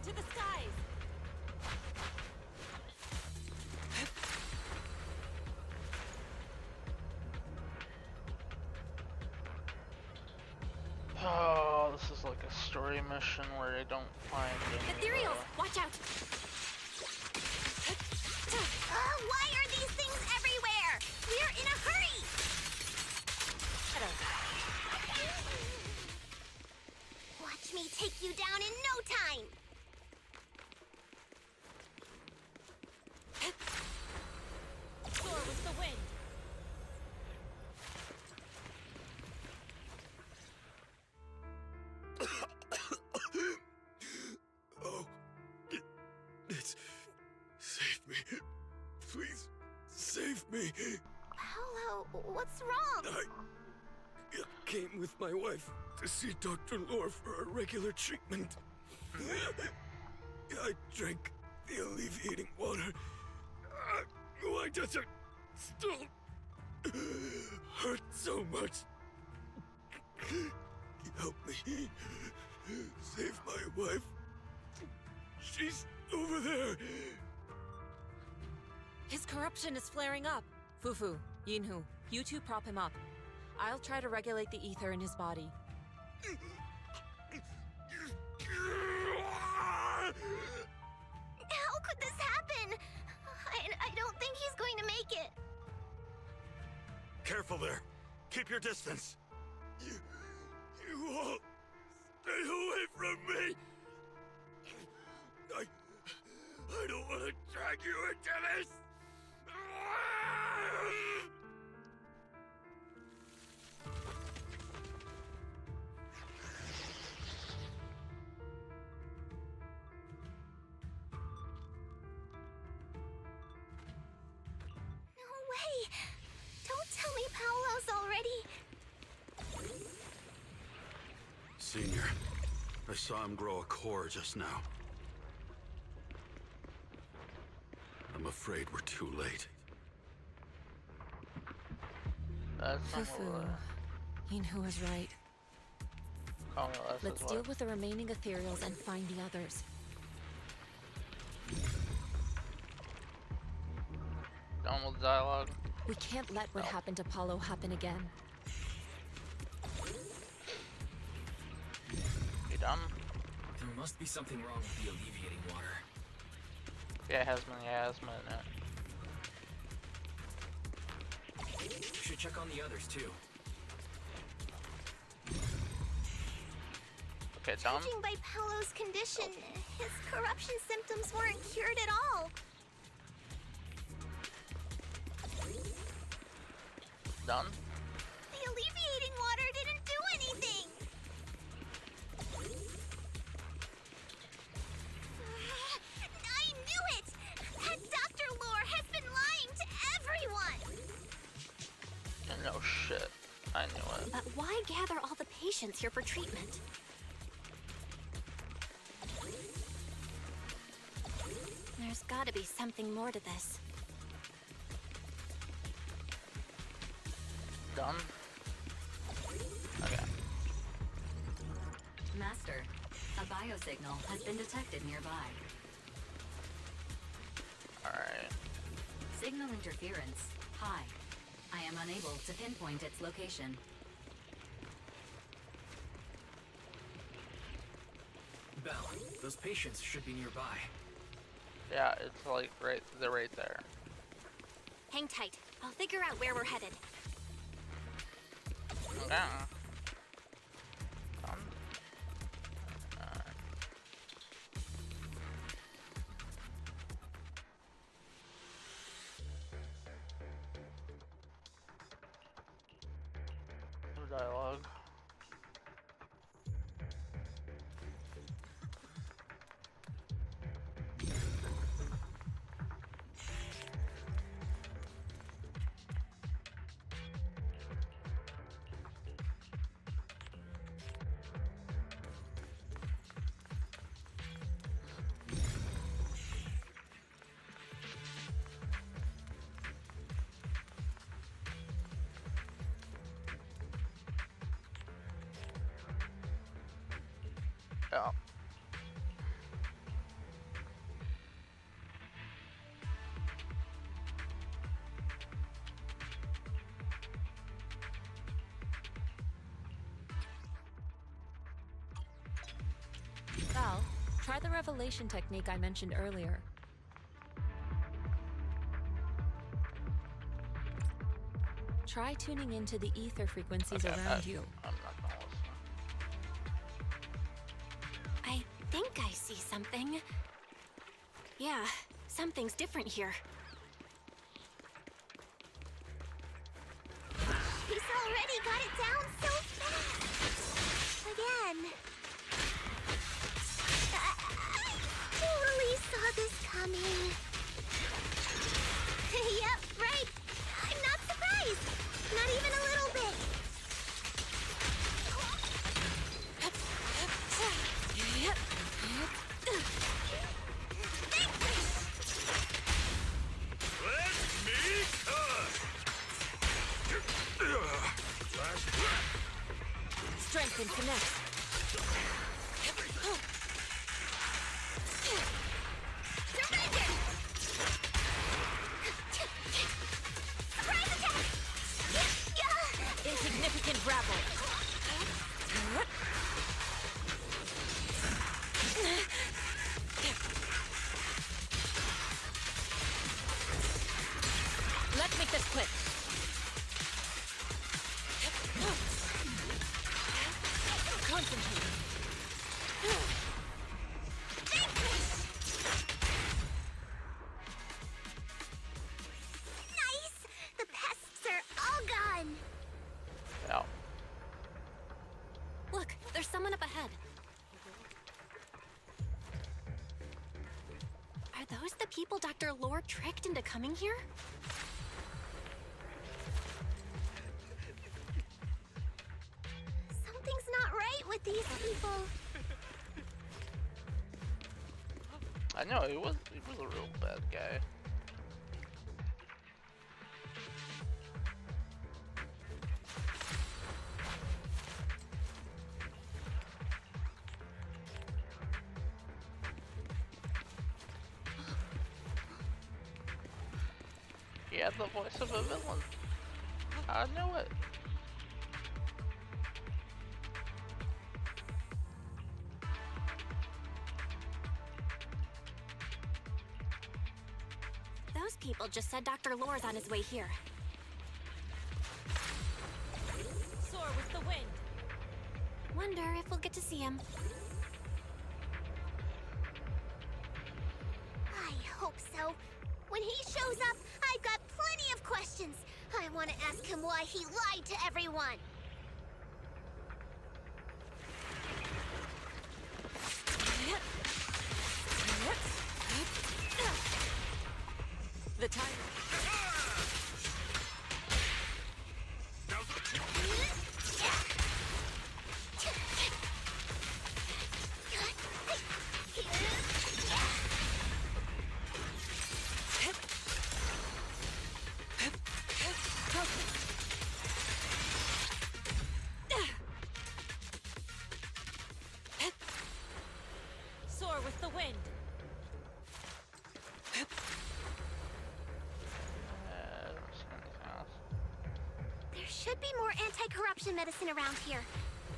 E: To the skies!
A: Oh, this is like a story mission where I don't find any.
J: Ethereals, watch out!
D: Why are these things everywhere? We're in a hurry! Watch me take you down in no time!
E: Soar with the wind.
O: Oh, it's... Save me. Please, save me.
D: Paolo, what's wrong?
O: I came with my wife to see Dr. Lore for a regular treatment. I drank the alleviating water. Why does it still hurt so much? Help me. Save my wife. She's over there.
E: His corruption is flaring up. Fufu, Yinhu, you two prop him up. I'll try to regulate the ether in his body.
D: How could this happen? I don't think he's going to make it.
C: Careful there. Keep your distance. You all stay away from me. I don't want to drag you into this.
D: No way! Don't tell me Paolo's already...
C: Senior, I saw him grow a core just now. I'm afraid we're too late.
E: Fufu, Yinhu is right. Let's deal with the remaining ethereals and find the others.
A: Done with dialogue.
E: We can't let what happened to Paulo happen again.
A: You done?
F: There must be something wrong with the alleviating water.
A: Yeah, it has asthma in it.
F: You should check on the others too.
A: Okay, done.
D: Judging by Paolo's condition, his corruption symptoms weren't cured at all.
A: Done.
D: The alleviating water didn't do anything. I knew it! That Dr. Lore has been lying to everyone!
A: No shit. I knew it.
J: But why gather all the patients here for treatment? There's gotta be something more to this.
A: Done. Okay.
B: Master, a biosignal has been detected nearby.
A: Alright.
B: Signal interference high. I am unable to pinpoint its location.
F: Belle, those patients should be nearby.
A: Yeah, it's like they're right there.
J: Hang tight. I'll figure out where we're headed.
A: Yeah. No dialogue. Yeah.
E: Val, try the revelation technique I mentioned earlier. Try tuning into the ether frequencies around you.
A: I'm not gonna listen.
J: I think I see something. Yeah, something's different here.
D: He's already got it down so fast! Again. I totally saw this coming. Yep, right. I'm not surprised. Not even a little bit.
E: been finessed. Insignificant grapple. Let's make this quick. Concentrate.
D: Nice! The pests are all gone.
A: Ow.
J: Look, there's someone up ahead. Are those the people Dr. Lore tricked into coming here?
D: Something's not right with these people.
A: I know, he was a real bad guy. He had the voice of a villain. I knew it.
J: Those people just said Dr. Lore's on his way here.
E: Soar with the wind.
J: Wonder if we'll get to see him.
D: I hope so. When he shows up, I've got plenty of questions. I want to ask him why he lied to everyone.
E: The time. Soar with the wind.
D: There should be more anti-corruption medicine around here.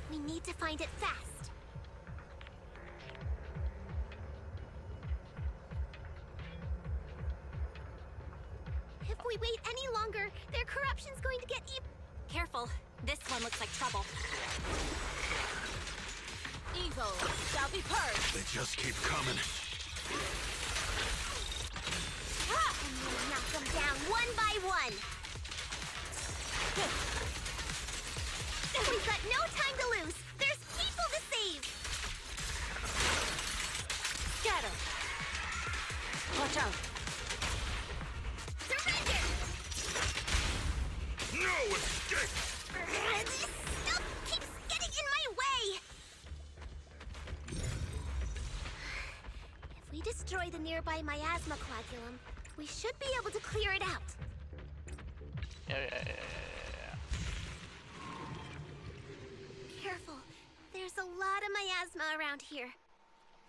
D: We need to find it fast. If we wait any longer, their corruption's going to get even...
J: Careful. This one looks like trouble.
E: Evil shall be purged.
C: They just keep coming.
D: Ah! And we'll knock them down one by one. We've got no time to lose. There's people to save.
E: Scatter. Watch out.
D: Surrender.
C: No escape!
D: This stuff keeps getting in my way. If we destroy the nearby miasma coagulum, we should be able to clear it out.
A: Yeah.
D: Careful. There's a lot of miasma around here.
A: You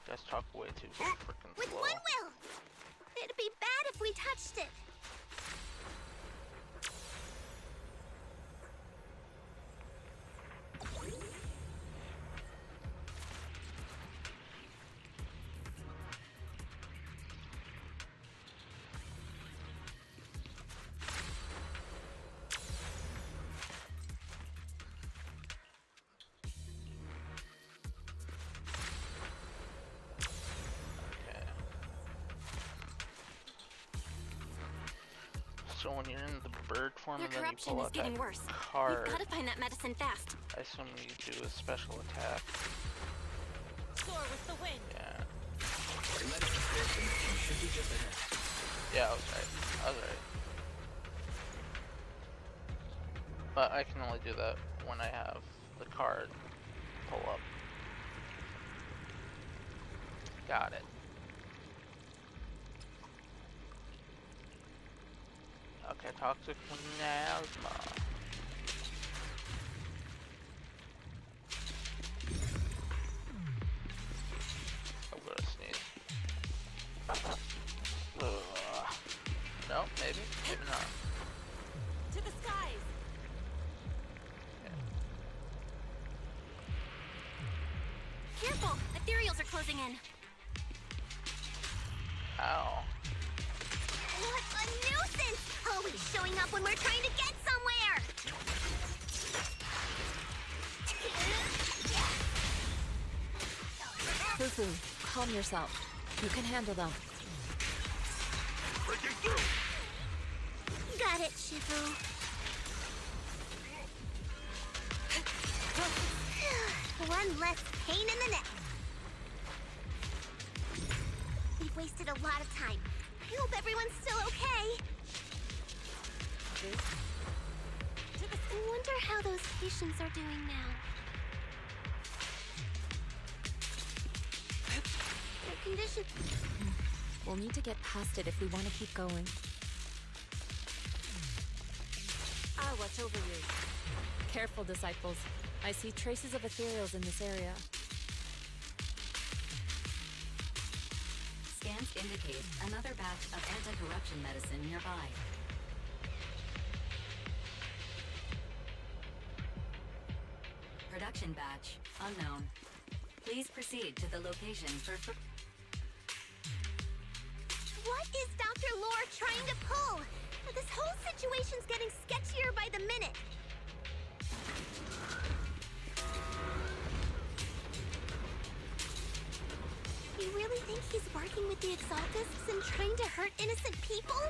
A: guys talk way too freaking
D: With
A: slow.
D: one will. It'd be bad if we touched it.
A: So when you're in the bird form
J: Their
A: and then you
J: corruption
A: pull
J: is
A: out
J: getting
A: that
J: worse.
A: card,
J: We've got to find that medicine fast.
A: I assume you do a special attack.
E: Soar with the wind.
A: Yeah.
F: You should be just ahead.
A: Yeah, I was right. But I can only do that when I have the card pull up. Got it. Okay, toxic miasma. Maybe? Maybe not.
E: To the skies!
J: Careful! Ethereals are closing in.
A: Ow.
D: What a nuisance! Always showing up when we're trying to get somewhere!
E: Fufu, calm yourself. You can handle them.
C: Breaking through!
D: Got it, Shifu. One less pain in the neck. We've wasted a lot of time. I hope everyone's still okay. I wonder how those patients are doing now. Their condition...
E: We'll need to get past it if we want to keep going. I'll watch over you. Careful, disciples. I see traces of ethereals in this area.
B: Scans indicate another batch of anti-corruption medicine nearby. Production batch unknown. Please proceed to the location for...
D: What is Dr. Lore trying to pull? This whole situation's getting sketchier by the minute. You really think he's working with the Exaltists and trying to hurt innocent people?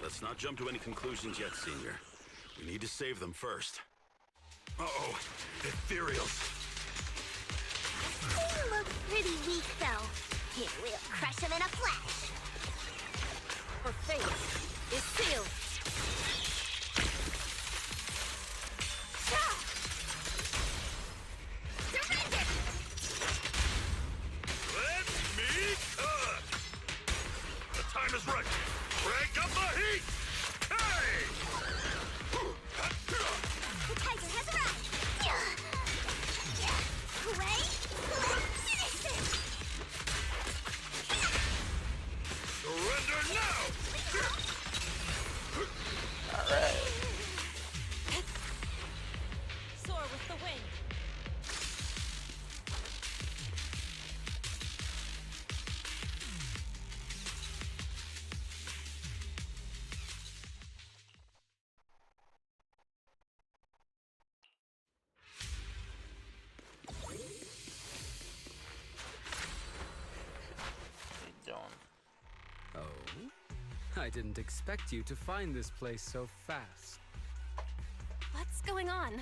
C: Let's not jump to any conclusions yet, Senior. We need to save them first. Uh-oh, ethereals.
D: They look pretty weak, though. Here, we'll crush them in a flash.
E: Her fate is sealed.
D: Surrender!
C: Let me cook! The time is right. Crank up the heat! Hey!
D: The tiger has arrived! Wait! Let's finish this!
C: Surrender now!
A: Alright.
E: Soar with the wind.
U: Oh, I didn't expect you to find this place so fast.
J: What's going on?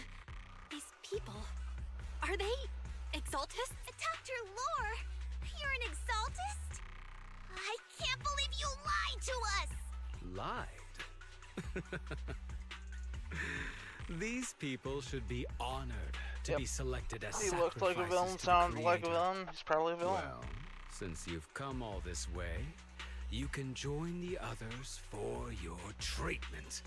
J: These people... Are they... Exaltists?
D: Dr. Lore! You're an Exaltist? I can't believe you lied to us!
U: Lied? These people should be honored to be selected as
A: He looked like a
U: sacrifices
A: villain,
U: to the
A: sounded like a
U: Creator.
A: villain. He's probably a villain.
U: Well, since you've come all this way, you can join the others for your treatment.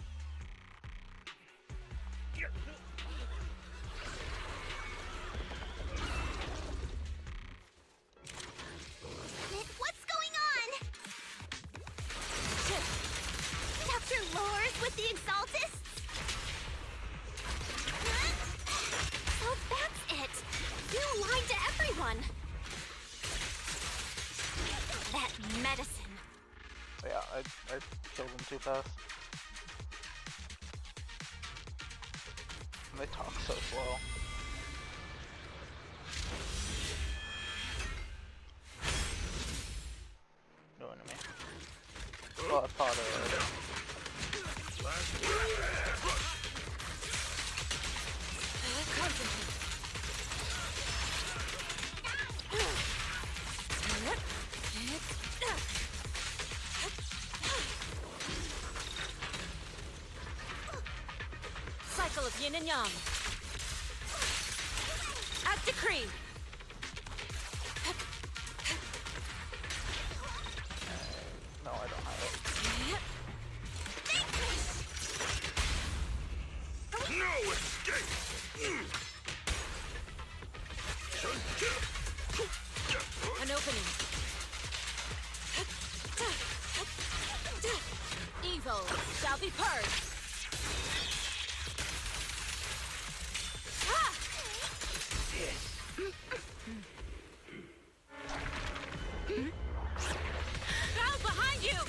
D: What's going on? Dr. Lore's with the Exaltists?
J: So that's it! You lied to everyone! That medicine.
A: Yeah, I killed him too fast. They talk so slow. No enemy. Oh, I thought
E: Cycle of yin and yang. At decree.
A: no, I don't have it.
C: No escape! Should
E: An opening. Evil shall be purged. Bell behind you!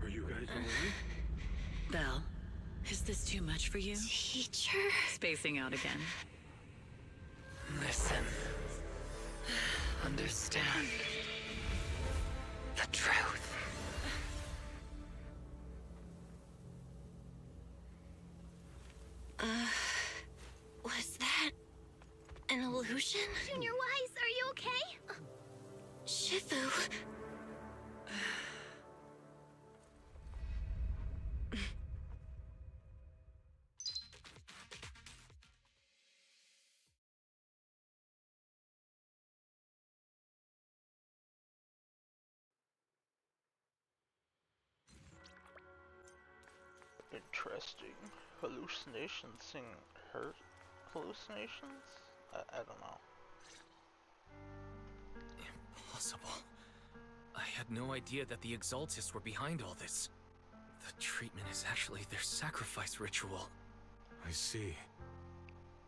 O: Are you guys alright?
K: Belle, is this too much for you?
J: Teacher.
K: Spacing out again. Listen. Understand. The truth.
J: Was that an illusion?
D: Junior Wise, are you okay?
J: Shifu.
A: Interesting. Hallucinations seem hurt hallucinations? I don't know.
F: Impossible. I had no idea that the Exaltists were behind all this. The treatment is actually their sacrifice ritual.
P: I see.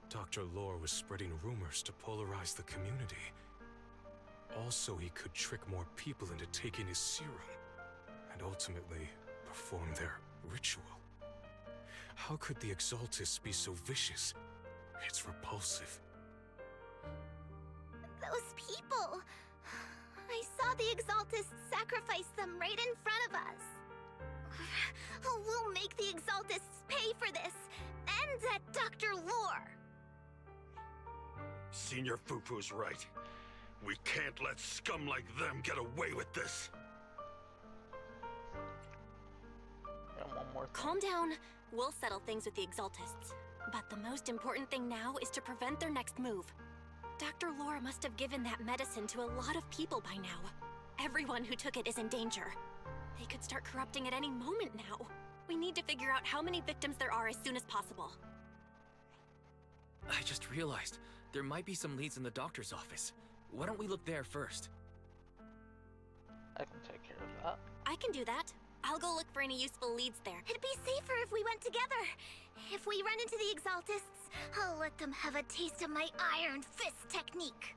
P: Dr. Lore was spreading rumors to polarize the community. Also, he could trick more people into taking his serum, and ultimately perform their ritual. How could the Exaltists be so vicious? It's repulsive.
D: Those people! I saw the Exaltists sacrifice them right in front of us. We'll make the Exaltists pay for this, and that Dr. Lore!
C: Senior Fufu's right. We can't let scum like them get away with this.
A: And one more thing.
J: Calm down. We'll settle things with the Exaltists. But the most important thing now is to prevent their next move. Dr. Lore must have given that medicine to a lot of people by now. Everyone who took it is in danger. They could start corrupting at any moment now. We need to figure out how many victims there are as soon as possible.
F: I just realized there might be some leads in the doctor's office. Why don't we look there first?
A: I can take care of that.
J: I can do that. I'll go look for any useful leads there.
D: It'd be safer if we went together. If we run into the Exaltists, I'll let them have a taste of my Iron Fist technique.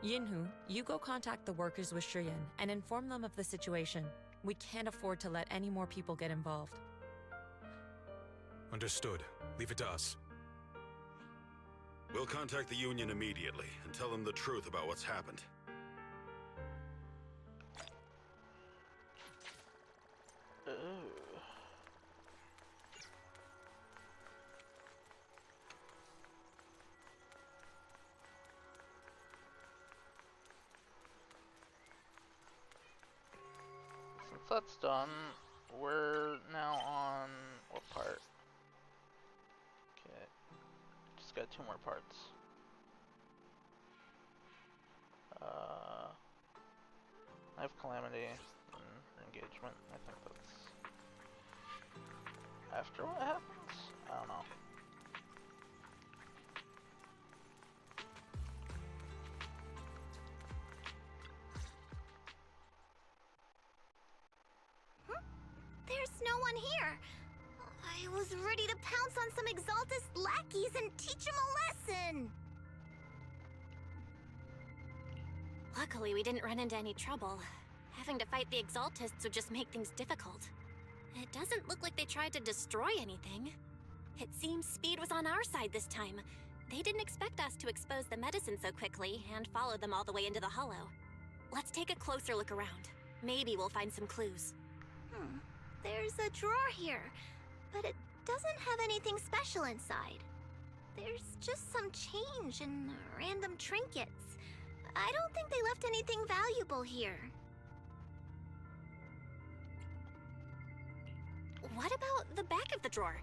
E: Yinhu, you go contact the workers with Shiyan and inform them of the situation. We can't afford to let any more people get involved.
P: Understood. Leave it to us.
C: We'll contact the Union immediately and tell them the truth about what's happened.
A: Since that's done, we're now on what part? Okay, just got 2 more parts. I have Calamity and Engagement. I think that's after what happens? I don't know.
D: There's no one here. I was ready to pounce on some Exaltist lackeys and teach them a lesson.
J: Luckily, we didn't run into any trouble. Having to fight the Exaltists would just make things difficult. It doesn't look like they tried to destroy anything. It seems speed was on our side this time. They didn't expect us to expose the medicine so quickly and follow them all the way into the hollow. Let's take a closer look around. Maybe we'll find some clues.
D: There's a drawer here, but it doesn't have anything special inside. There's just some change and random trinkets. I don't think they left anything valuable here.
J: What about the back of the drawer?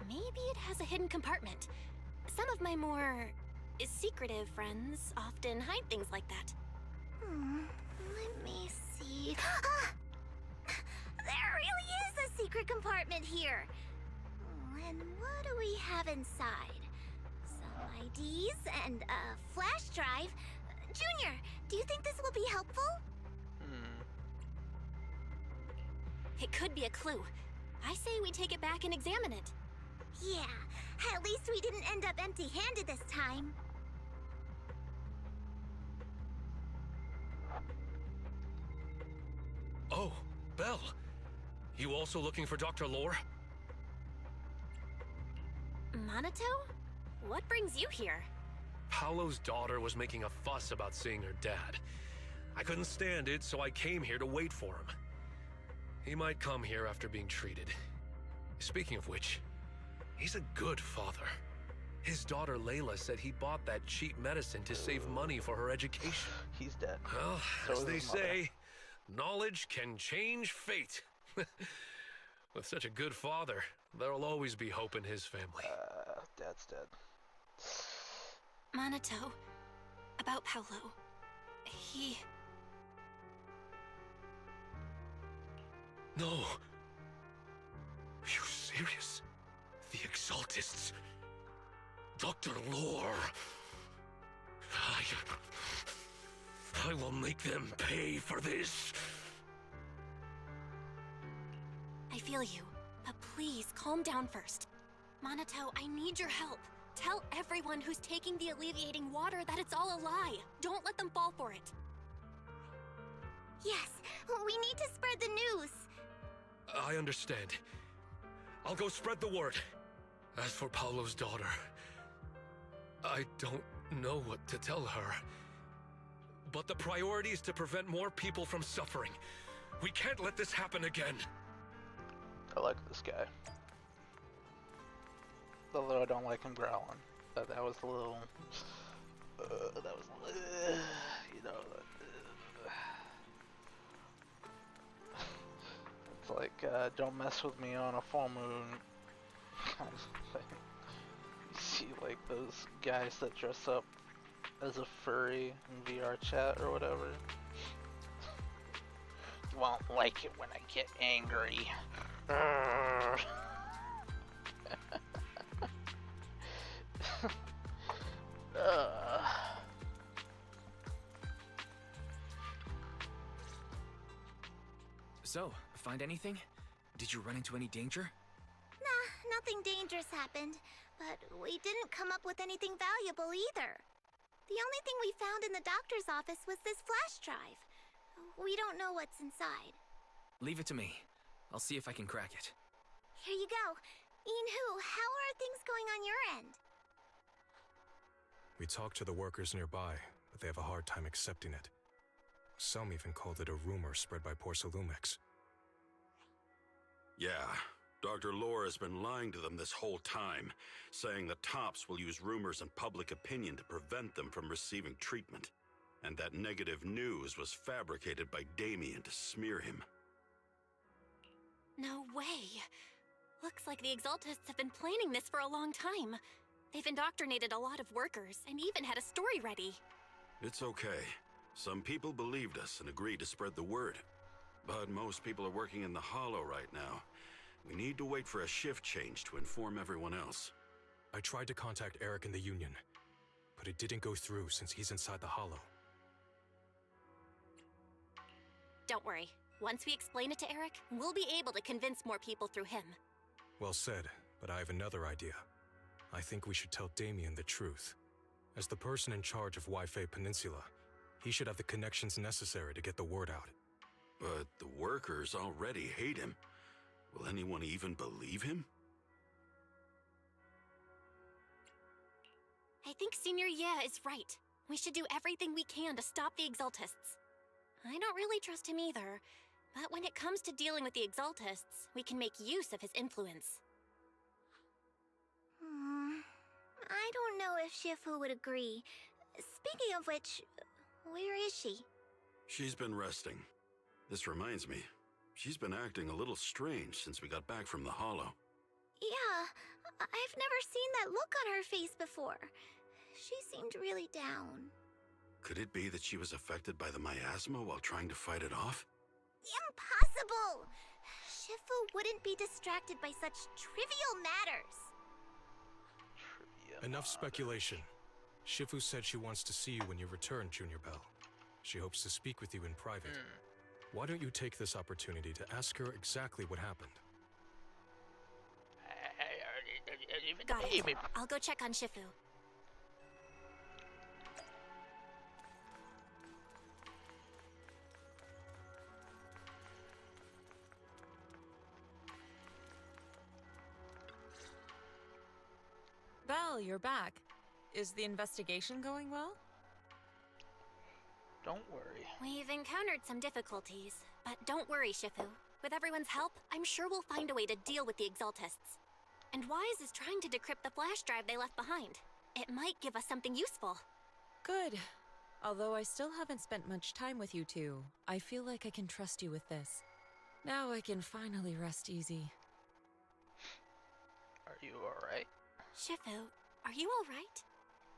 J: Maybe it has a hidden compartment. Some of my more secretive friends often hide things like that.
D: Let me see. There really is a secret here. And what do we have inside? Some IDs and a flash drive. Junior, do you think this will be helpful?
J: It could be a clue. I say we take it back and examine it.
D: Yeah, at least we didn't end up empty-handed this time.
R: Oh, Belle. You also looking for Dr. Lore?
J: Minato? What brings you here?
R: Paolo's daughter was making a fuss about seeing her dad. I couldn't stand it, so I came here to wait for him. He might come here after being treated. Speaking of which, he's a good father. His daughter Layla said he bought that cheap medicine to save money for her education.
A: He's dead.
R: Well,
A: So
R: as
A: is
R: they
A: his mother.
R: say, knowledge can change fate. With such a good father, there'll always be hope in his family.
A: Dad's dead.
J: Minato, about Paolo. He...
R: No. Are you serious? The Exaltists. Dr. Lore. I will make them pay for this.
J: I feel you, but please calm down first. Minato, I need your help. Tell everyone who's taking the alleviating water that it's all a lie. Don't let them fall for it.
D: Yes, we need to spread the news.
R: I understand. I'll go spread the word. As for Paolo's daughter, I don't know what to tell her. But the priority is to prevent more people from suffering. We can't let this happen again.
A: I like this guy. Although I don't like him growling. That was a little... you know... It's like, don't mess with me on a full moon kind of thing. You see, like, those guys that dress up as a furry in VR chat or whatever. You won't like it when I get angry.
F: So, find anything? Did you run into any danger?
D: Nah, nothing dangerous happened, but we didn't come up with anything valuable either. The only thing we found in the doctor's office was this flash drive. We don't know what's inside.
F: Leave it to me. I'll see if I can crack it.
D: Here you go. Inhu, how are things going on your end?
P: We talked to the workers nearby, but they have a hard time accepting it. Some even called it a rumor spread by Porcelumex.
C: Yeah, Dr. Lore has been lying to them this whole time, saying the Tops will use rumors and public opinion to prevent them from receiving treatment. And that negative news was fabricated by Damien to smear him.
J: No way. Looks like the Exaltists have been planning this for a long time. They've indoctrinated a lot of workers and even had a story ready.
C: It's okay. Some people believed us and agreed to spread the word. But most people are working in the Hollow right now. We need to wait for a shift change to inform everyone else.
P: I tried to contact Eric in the Union, but it didn't go through since he's inside the Hollow.
J: Don't worry. Once we explain it to Eric, we'll be able to convince more people through him.
P: Well said, but I have another idea. I think we should tell Damien the truth. As the person in charge of Wi-Fi Peninsula, he should have the connections necessary to get the word out.
C: But the workers already hate him. Will anyone even believe him?
J: I think Senior Ye is right. We should do everything we can to stop the Exaltists. I don't really trust him either, but when it comes to dealing with the Exaltists, we can make use of his influence.
D: I don't know if Shifu would agree. Speaking of which, where is she?
C: She's been resting. This reminds me, she's been acting a little strange since we got back from the Hollow.
D: Yeah, I've never seen that look on her face before. She seemed really down.
C: Could it be that she was affected by the miasma while trying to fight it off?
D: Impossible! Shifu wouldn't be distracted by such trivial matters.
P: Enough speculation. Shifu said she wants to see you when you return, Junior Bell. She hopes to speak with you in private. Why don't you take this opportunity to ask her exactly what happened?
J: Got it. I'll go check on Shifu.
E: Belle, you're back. Is the investigation going well?
A: Don't worry.
J: We've encountered some difficulties, but don't worry, Shifu. With everyone's help, I'm sure we'll find a way to deal with the Exaltists. And Wise is trying to decrypt the flash drive they left behind. It might give us something useful.
E: Good. Although I still haven't spent much time with you two, I feel like I can trust you with this. Now I can finally rest easy.
A: Are you alright?
J: Shifu, are you alright?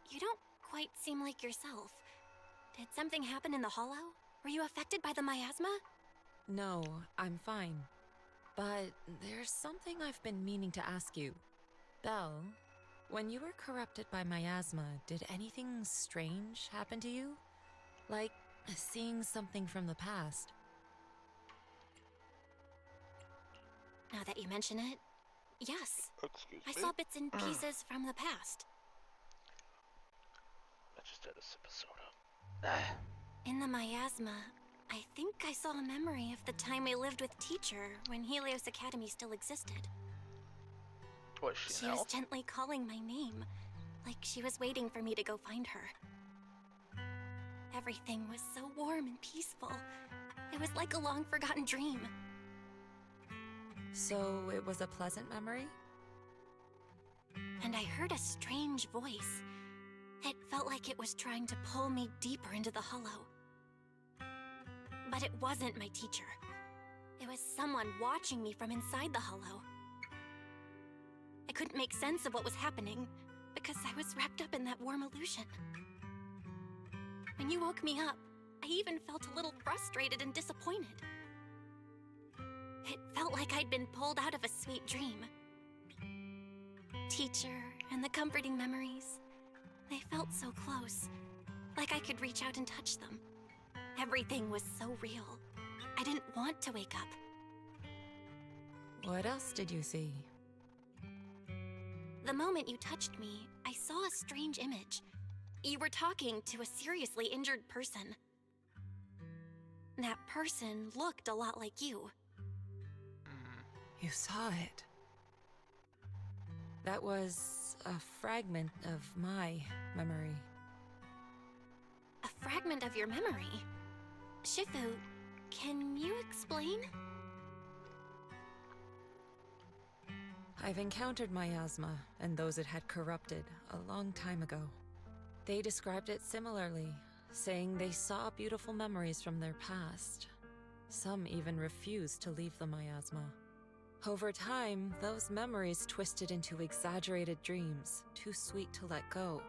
J: You don't quite seem like yourself. Did something happen in the Hollow? Were you affected by the miasma?
E: No, I'm fine. But there's something I've been meaning to ask you. Belle, when you were corrupted by miasma, did anything strange happen to you? Like seeing something from the past?
J: Now that you mention it, yes.
A: Excuse
J: I
A: me?
J: saw bits and pieces from the past.
A: I just had a sip of soda.
J: In the miasma, I think I saw a memory of the time I lived with Teacher when Helios Academy still existed.
A: Was she
J: She
A: an
J: was
A: elf?
J: gently calling my name, like she was waiting for me to go find her. Everything was so warm and peaceful. It was like a long-forgotten dream.
E: So it was a pleasant memory?
J: And I heard a strange voice. It felt like it was trying to pull me deeper into the Hollow. But it wasn't my teacher. It was someone watching me from inside the Hollow. I couldn't make sense of what was happening, because I was wrapped up in that warm illusion. When you woke me up, I even felt a little frustrated and disappointed. It felt like I'd been pulled out of a sweet dream. Teacher and the comforting memories, they felt so close, like I could reach out and touch them. Everything was so real. I didn't want to wake up.
E: What else did you see?
J: The moment you touched me, I saw a strange image. You were talking to a seriously injured person. That person looked a lot like you.
E: You saw it. That was a fragment of my memory.
J: A fragment of your memory? Shifu, can you explain?
E: I've encountered miasma and those it had corrupted a long time ago. They described it similarly, saying they saw beautiful memories from their past. Some even refused to leave the miasma. Over time, those memories twisted into exaggerated dreams, too sweet to let go.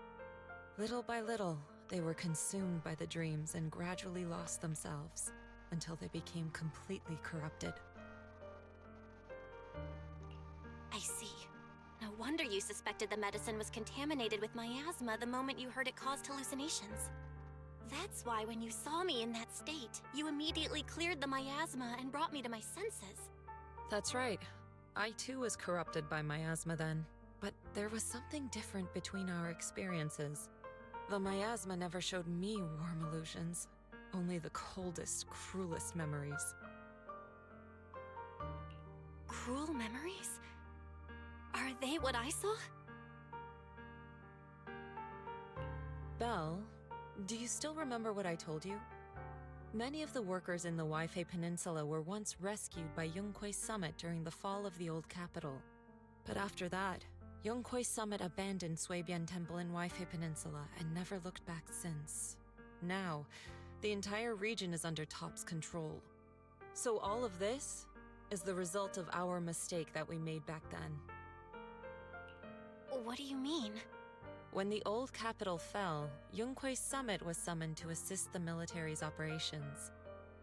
E: Little by little, they were consumed by the dreams and gradually lost themselves, until they became completely corrupted.
J: I see. No wonder you suspected the medicine was contaminated with miasma the moment you heard it caused hallucinations. That's why when you saw me in that state, you immediately cleared the miasma and brought me to my senses.
E: That's right. I too was corrupted by miasma then, but there was something different between our experiences. The miasma never showed me warm illusions, only the coldest, cruelest memories.
J: Cruel memories? Are they what I saw?
E: Belle, do you still remember what I told you? Many of the workers in the Waifei Peninsula were once rescued by Yongkuei Summit during the fall of the old capital. But after that, Yongkuei Summit abandoned Suibian Temple in Waifei Peninsula and never looked back since. Now, the entire region is under Top's control. So all of this is the result of our mistake that we made back then.
J: What do you mean?
E: When the old capital fell, Yongkuei Summit was summoned to assist the military's operations.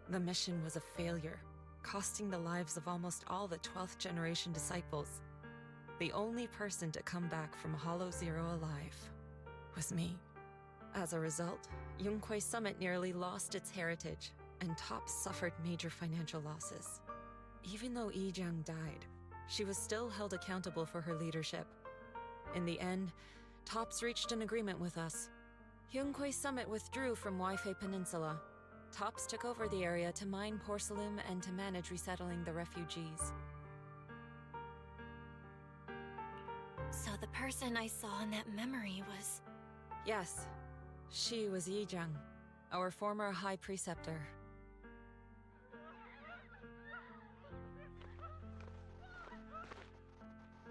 E: The mission was a failure, costing the lives of almost all the 12th generation disciples. The only person to come back from Hollow Zero alive was me. As a result, Yunquei Summit nearly lost its heritage, and TOPS suffered major financial losses. Even though Yijiang died, she was still held accountable for her leadership. In the end, TOPS reached an agreement with us. Yunquei Summit withdrew from Waifei Peninsula. TOPS took over the area to mine porcelain and to manage resettling the refugees.
J: So the person I saw in that memory was...
E: Yes, she was Yijiang, our former High Preceptor.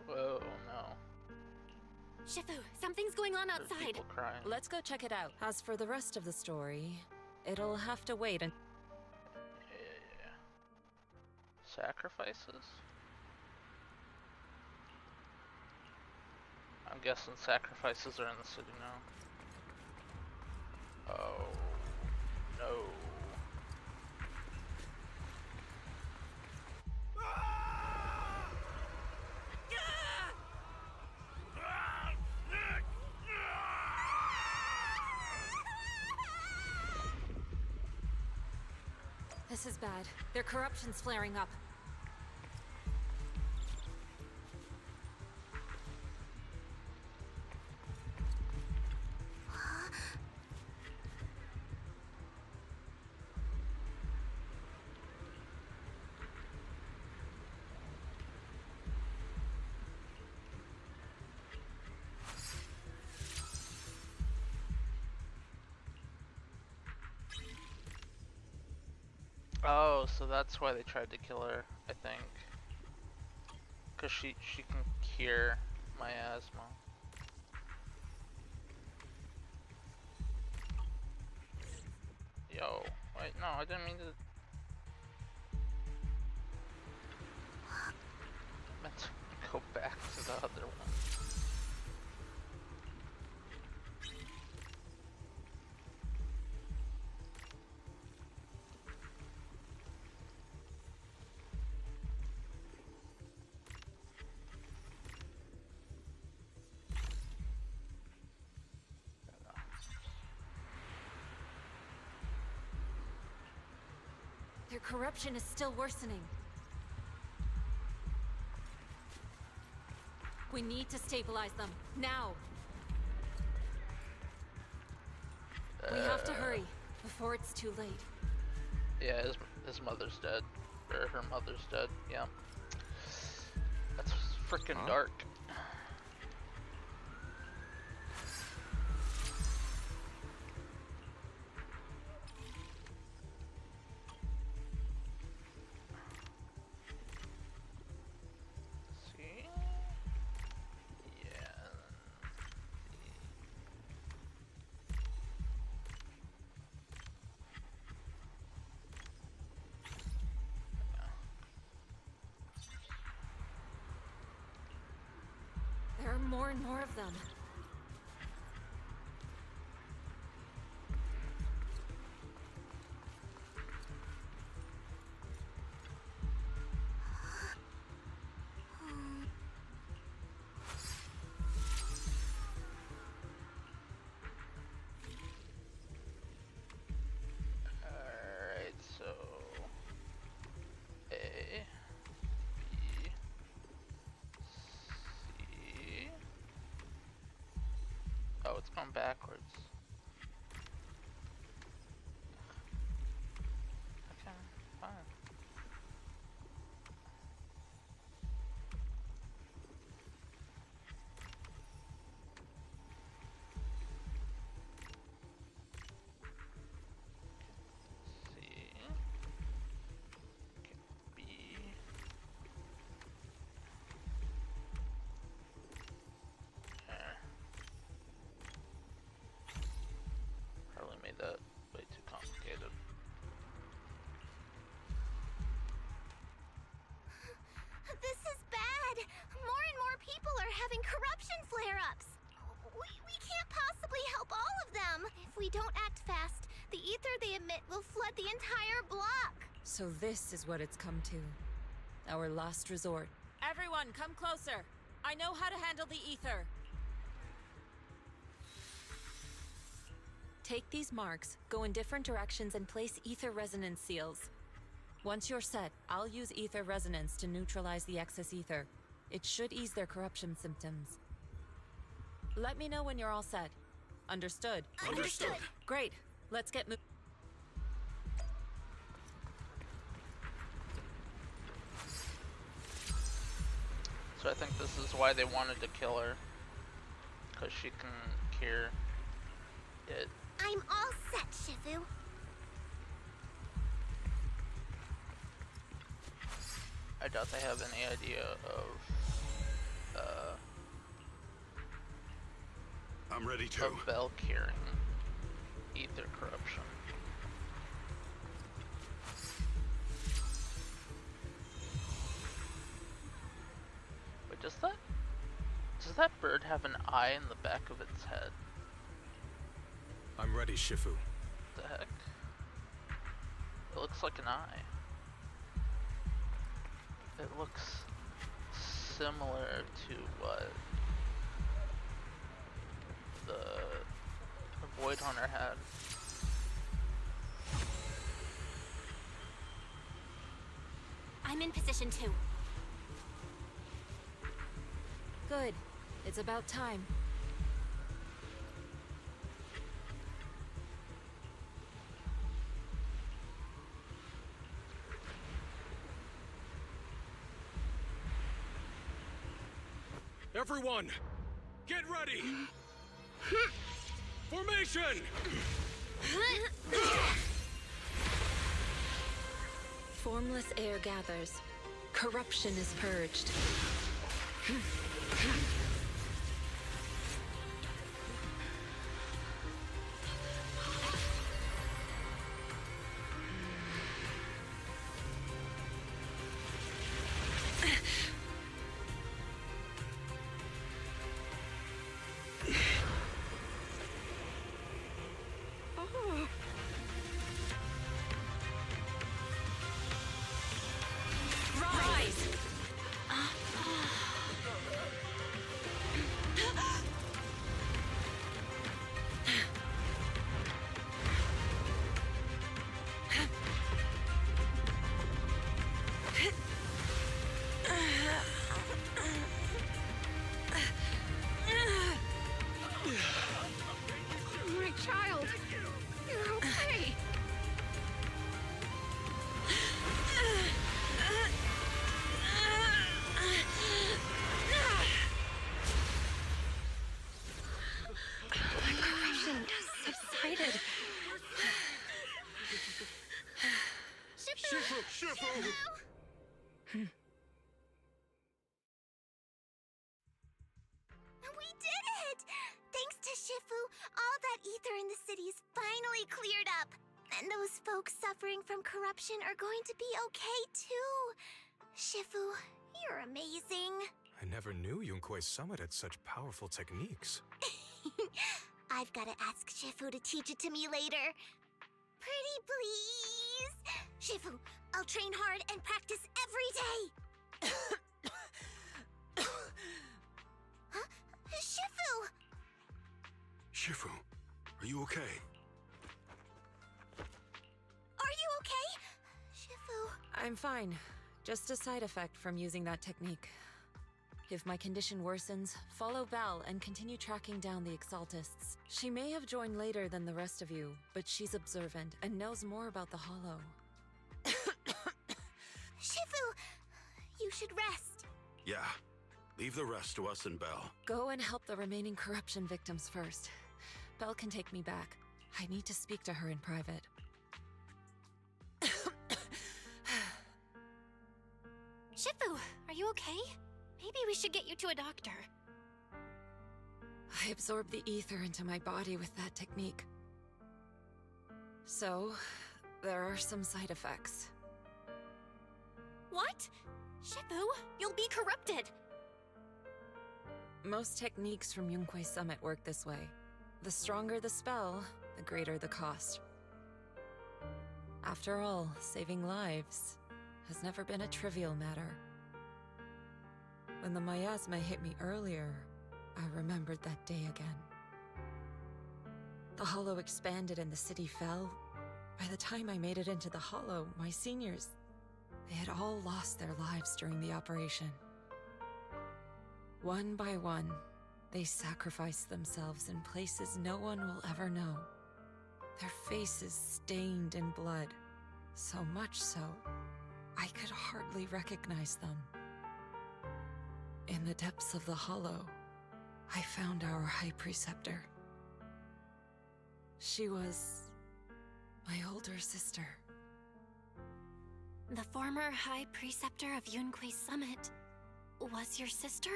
A: Whoa, no.
J: Shifu, something's going on
A: There's
J: outside.
A: people crying.
E: Let's go check it out. As for the rest of the story, it'll have to wait and...
A: Yeah. Sacrifices? I'm guessing sacrifices are in the city now. Oh, no.
E: This is bad. Their corruption's flaring up.
A: Oh, so that's why they tried to kill her, I think. Cause she can cure miasma. Yo, wait, no, I didn't mean to. I meant to go back to the other one.
E: Their corruption is still worsening. We need to stabilize them, now! We have to hurry, before it's too late.
A: Yeah, his mother's dead. Or her mother's dead, yeah. That's freaking dark. See? Yeah.
E: There are more and more of them.
A: Alright, so A, B, C. Oh, it's going backwards. Okay, fine. C. Okay, B. Probably made that way too complicated.
D: This is bad. More and more people are having corruption flare-ups. We can't possibly help all of them. If we don't act fast, the ether they emit will flood the entire block.
E: So this is what it's come to. Our last resort. Everyone, come closer. I know how to handle the ether. Take these marks, go in different directions, and place ether resonance seals. Once you're set, I'll use ether resonance to neutralize the excess ether. It should ease their corruption symptoms. Let me know when you're all set. Understood?
C: Understood.
E: Great. Let's get moving.
A: So I think this is why they wanted to kill her. Because she can cure it.
D: I'm all set, Shifu.
A: I doubt they have any idea of
C: I'm ready to.
A: Of Bell curing ether corruption. Wait, does that bird have an eye in the back of its head?
P: I'm ready, Shifu.
A: What the heck? It looks like an eye. It looks similar to what the Void Hunter had.
J: I'm in position 2.
E: Good. It's about time.
O: Everyone, get ready! Formation!
E: Formless air gathers. Corruption is purged.
J: My child, you're okay.
E: My corruption subsided.
C: Shifu!
D: We did it! Thanks to Shifu, all that ether in the city's finally cleared up. And those folks suffering from corruption are going to be okay too. Shifu, you're amazing.
P: I never knew Yunque's summit had such powerful techniques.
D: I've got to ask Shifu to teach it to me later. Pretty please? Shifu, I'll train hard and practice every day. Huh? Shifu!
C: Shifu, are you okay?
D: Are you okay? Shifu.
E: I'm fine. Just a side effect from using that technique. If my condition worsens, follow Belle and continue tracking down the Exaltists. She may have joined later than the rest of you, but she's observant and knows more about the Hollow.
D: Shifu, you should rest.
C: Yeah. Leave the rest to us and Belle.
E: Go and help the remaining corruption victims first. Belle can take me back. I need to speak to her in private.
J: Shifu, are you okay? Maybe we should get you to a doctor.
E: I absorbed the ether into my body with that technique. So, there are some side effects.
J: What? Shifu, you'll be corrupted.
E: Most techniques from Yunque's summit work this way. The stronger the spell, the greater the cost. After all, saving lives has never been a trivial matter. When the miasma hit me earlier, I remembered that day again. The hollow expanded and the city fell. By the time I made it into the hollow, my seniors, they had all lost their lives during the operation. One by one, they sacrificed themselves in places no one will ever know. Their faces stained in blood, so much so, I could hardly recognize them. In the depths of the hollow, I found our High Preceptor. She was my older sister.
J: The former High Preceptor of Yunque's Summit was your sister?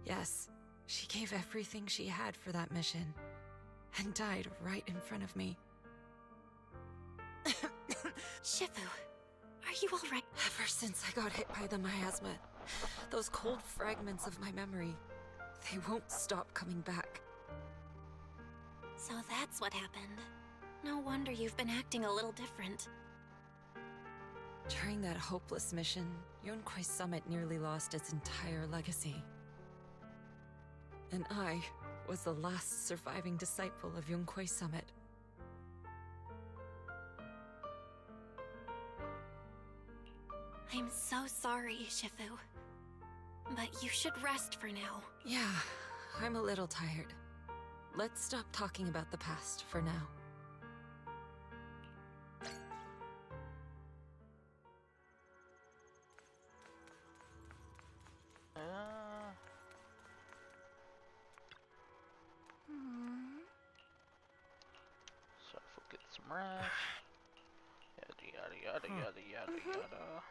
E: Yes, she gave everything she had for that mission, and died right in front of me.
J: Shifu, are you alright?
E: Ever since I got hit by the miasma, those cold fragments of my memory, they won't stop coming back.
J: So that's what happened. No wonder you've been acting a little different.
E: During that hopeless mission, Yunque's Summit nearly lost its entire legacy. And I was the last surviving disciple of Yunque's Summit.
J: I'm so sorry, Shifu. But you should rest for now.
E: Yeah, I'm a little tired. Let's stop talking about the past for now.
A: So if we'll get some rest. Yada yada yada yada yada yada.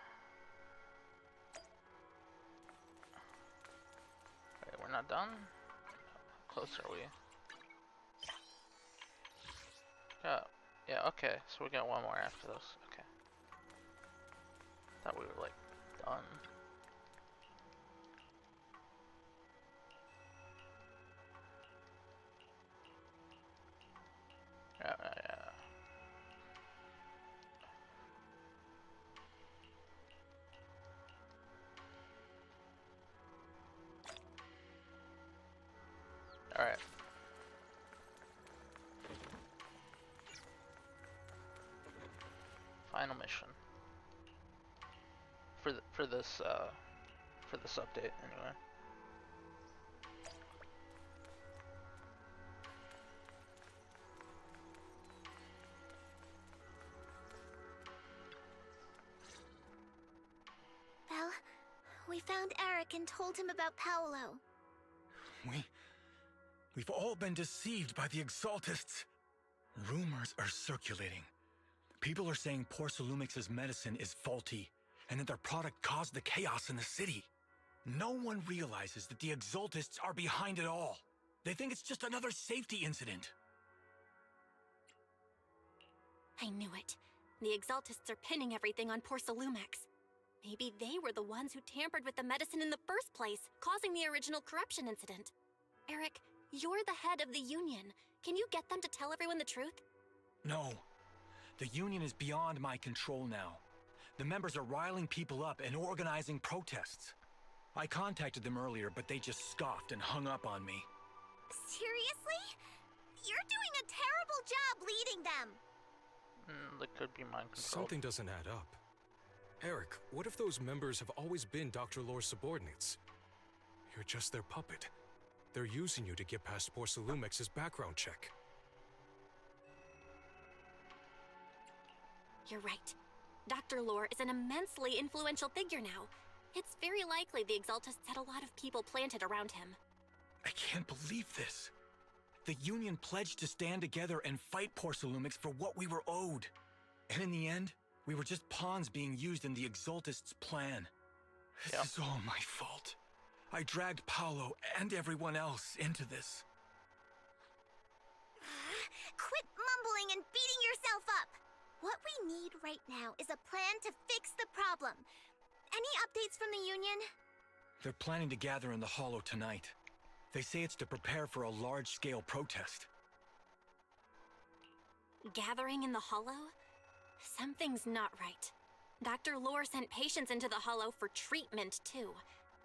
A: Okay, we're not done? How close are we? Yeah, okay, so we got one more after this. Okay. Thought we were like done. Yeah. Alright. Final mission. For this update anyway.
D: Belle, we found Eric and told him about Paolo.
N: We've all been deceived by the Exaltists. Rumors are circulating. People are saying Porcelumix's medicine is faulty, and that their product caused the chaos in the city. No one realizes that the Exaltists are behind it all. They think it's just another safety incident.
J: I knew it. The Exaltists are pinning everything on Porcelumix. Maybe they were the ones who tampered with the medicine in the first place, causing the original corruption incident. Eric, you're the head of the Union. Can you get them to tell everyone the truth?
N: No. The Union is beyond my control now. The members are riling people up and organizing protests. I contacted them earlier, but they just scoffed and hung up on me.
D: Seriously? You're doing a terrible job leading them!
A: That could be mind control.
P: Something doesn't add up. Eric, what if those members have always been Dr. Lore's subordinates? You're just their puppet. They're using you to get past Porcelumix's background check.
J: You're right. Dr. Lore is an immensely influential figure now. It's very likely the Exaltists had a lot of people planted around him.
N: I can't believe this. The Union pledged to stand together and fight Porcelumix for what we were owed. And in the end, we were just pawns being used in the Exaltists' plan. This is all my fault. I dragged Paolo and everyone else into this.
D: Quit mumbling and beating yourself up! What we need right now is a plan to fix the problem. Any updates from the Union?
N: They're planning to gather in the Hollow tonight. They say it's to prepare for a large-scale protest.
J: gathering in the Hollow? Something's not right. Dr. Lore sent patients into the Hollow for treatment, too,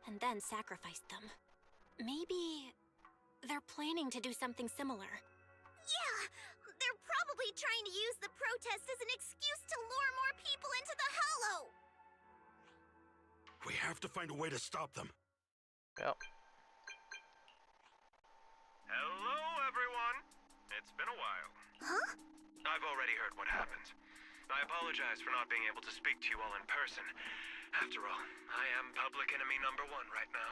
J: and then sacrificed them. Maybe they're planning to do something similar.
D: Yeah, they're probably trying to use the protest as an excuse to lure more people into the Hollow.
C: We have to find a way to stop them.
A: Yep.
I: Hello, everyone. It's been a while.
D: Huh?
I: I've already heard what happened. I apologize for not being able to speak to you all in person. After all, I am public enemy number 1 right now.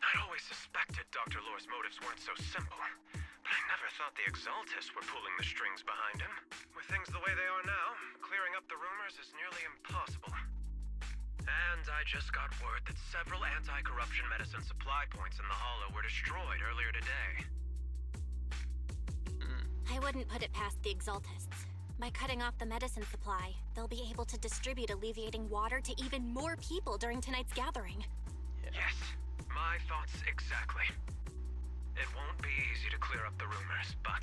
I: I'd always suspected Dr. Lore's motives weren't so simple, but I never thought the Exaltists were pulling the strings behind him. With things the way they are now, clearing up the rumors is nearly impossible. And I just got word that several anti-corruption medicine supply points in the Hollow were destroyed earlier today.
J: I wouldn't put it past the Exaltists. By cutting off the medicine supply, they'll be able to distribute alleviating water to even more people during tonight's gathering.
I: Yes, my thoughts exactly. It won't be easy to clear up the rumors, but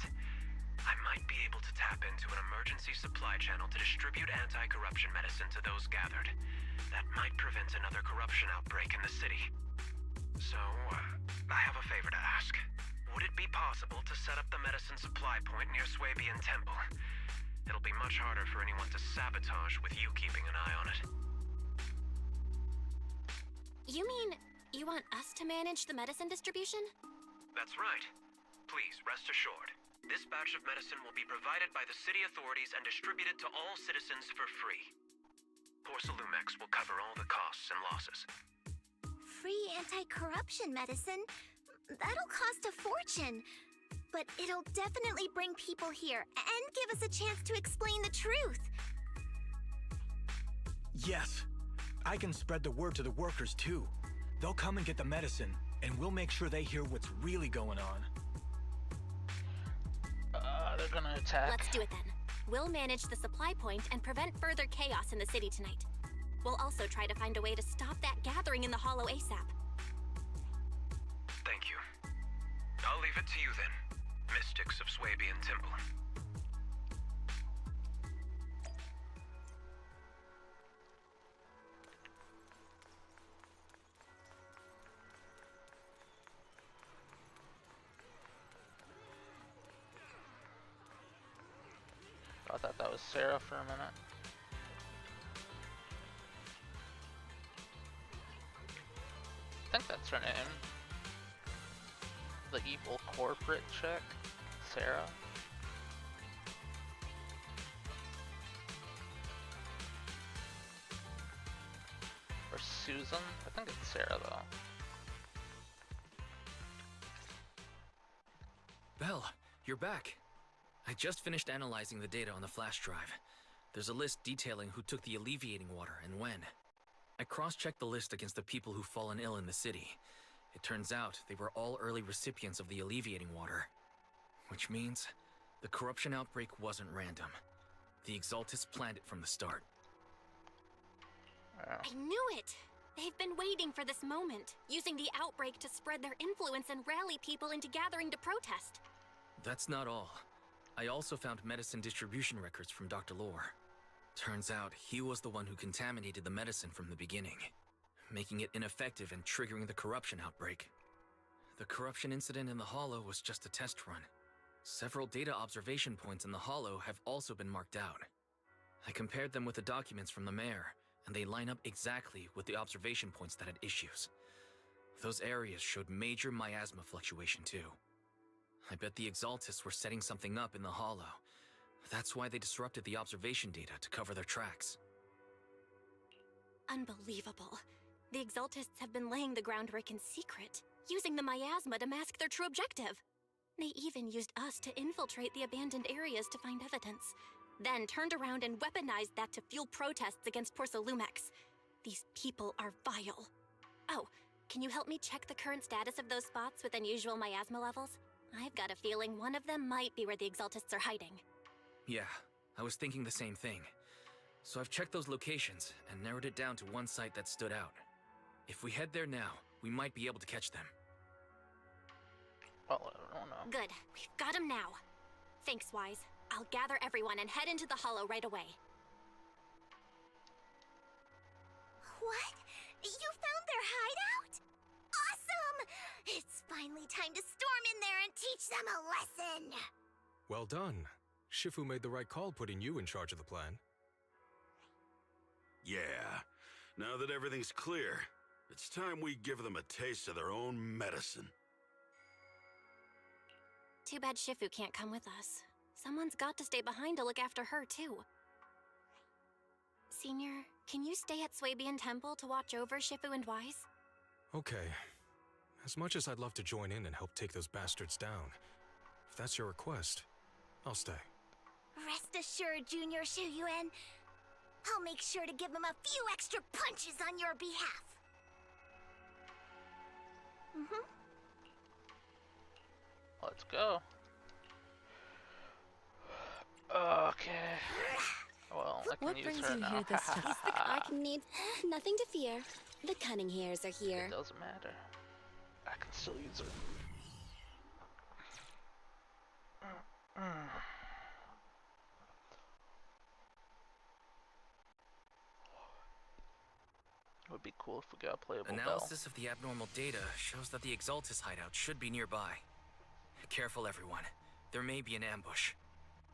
I: I might be able to tap into an emergency supply channel to distribute anti-corruption medicine to those gathered. That might prevent another corruption outbreak in the city. So, I have a favor to ask. Would it be possible to set up the medicine supply point near Swabian Temple? It'll be much harder for anyone to sabotage with you keeping an eye on it.
J: You mean you want us to manage the medicine distribution?
I: That's right. Please, rest assured. This batch of medicine will be provided by the city authorities and distributed to all citizens for free. Porcelumex will cover all the costs and losses.
D: Free anti-corruption medicine? That'll cost a fortune. But it'll definitely bring people here and give us a chance to explain the truth.
T: Yes. I can spread the word to the workers, too. They'll come and get the medicine, and we'll make sure they hear what's really going on.
A: They're gonna attack.
J: Let's do it then. We'll manage the supply point and prevent further chaos in the city tonight. We'll also try to find a way to stop that gathering in the Hollow ASAP.
I: Thank you. I'll leave it to you then, mystics of Swabian Temple.
A: I thought that was Sarah for a minute. I think that's her name. The evil corporate chick, Sarah. Or Susan? I think it's Sarah though.
F: Belle, you're back. I just finished analyzing the data on the flash drive. There's a list detailing who took the alleviating water and when. I cross-checked the list against the people who've fallen ill in the city. It turns out they were all early recipients of the alleviating water. Which means the corruption outbreak wasn't random. The Exaltists planned it from the start.
J: I knew it! They've been waiting for this moment, using the outbreak to spread their influence and rally people into gathering to protest.
F: That's not all. I also found medicine distribution records from Dr. Lore. Turns out he was the one who contaminated the medicine from the beginning, making it ineffective and triggering the corruption outbreak. The corruption incident in the Hollow was just a test run. Several data observation points in the Hollow have also been marked out. I compared them with the documents from the mayor, and they line up exactly with the observation points that had issues. Those areas showed major miasma fluctuation too. I bet the Exaltists were setting something up in the Hollow. That's why they disrupted the observation data to cover their tracks.
J: Unbelievable. The Exaltists have been laying the groundwork in secret, using the miasma to mask their true objective. They even used us to infiltrate the abandoned areas to find evidence, then turned around and weaponized that to fuel protests against Porcelumex. These people are vile. Oh, can you help me check the current status of those spots with unusual miasma levels? I've got a feeling one of them might be where the Exaltists are hiding.
F: Yeah, I was thinking the same thing. So I've checked those locations and narrowed it down to one site that stood out. If we head there now, we might be able to catch them.
A: Well, I don't know.
J: Good. We've got them now. Thanks, Wise. I'll gather everyone and head into the hollow right away.
D: What? You found their hideout? Awesome! It's finally time to storm in there and teach them a lesson!
P: Well done. Shifu made the right call putting you in charge of the plan.
C: Yeah. Now that everything's clear, it's time we give them a taste of their own medicine.
J: Too bad Shifu can't come with us. Someone's got to stay behind to look after her, too. Senior, can you stay at Swabian Temple to watch over Shifu and Wise?
P: Okay. As much as I'd love to join in and help take those bastards down, if that's your request, I'll stay.
D: Rest assured, Junior Shuyuan. I'll make sure to give him a few extra punches on your behalf.
A: Let's go. Okay. Well, I can
J: What
A: use
J: brings
A: her
J: you
A: now.
J: here this time? I can need nothing to fear. The cunning hairs are here.
A: It doesn't matter. I can still use her. It would be cool if we got a playable
F: Analysis of the abnormal data shows that the Exaltus hideout should be nearby. Careful, everyone. There may be an ambush.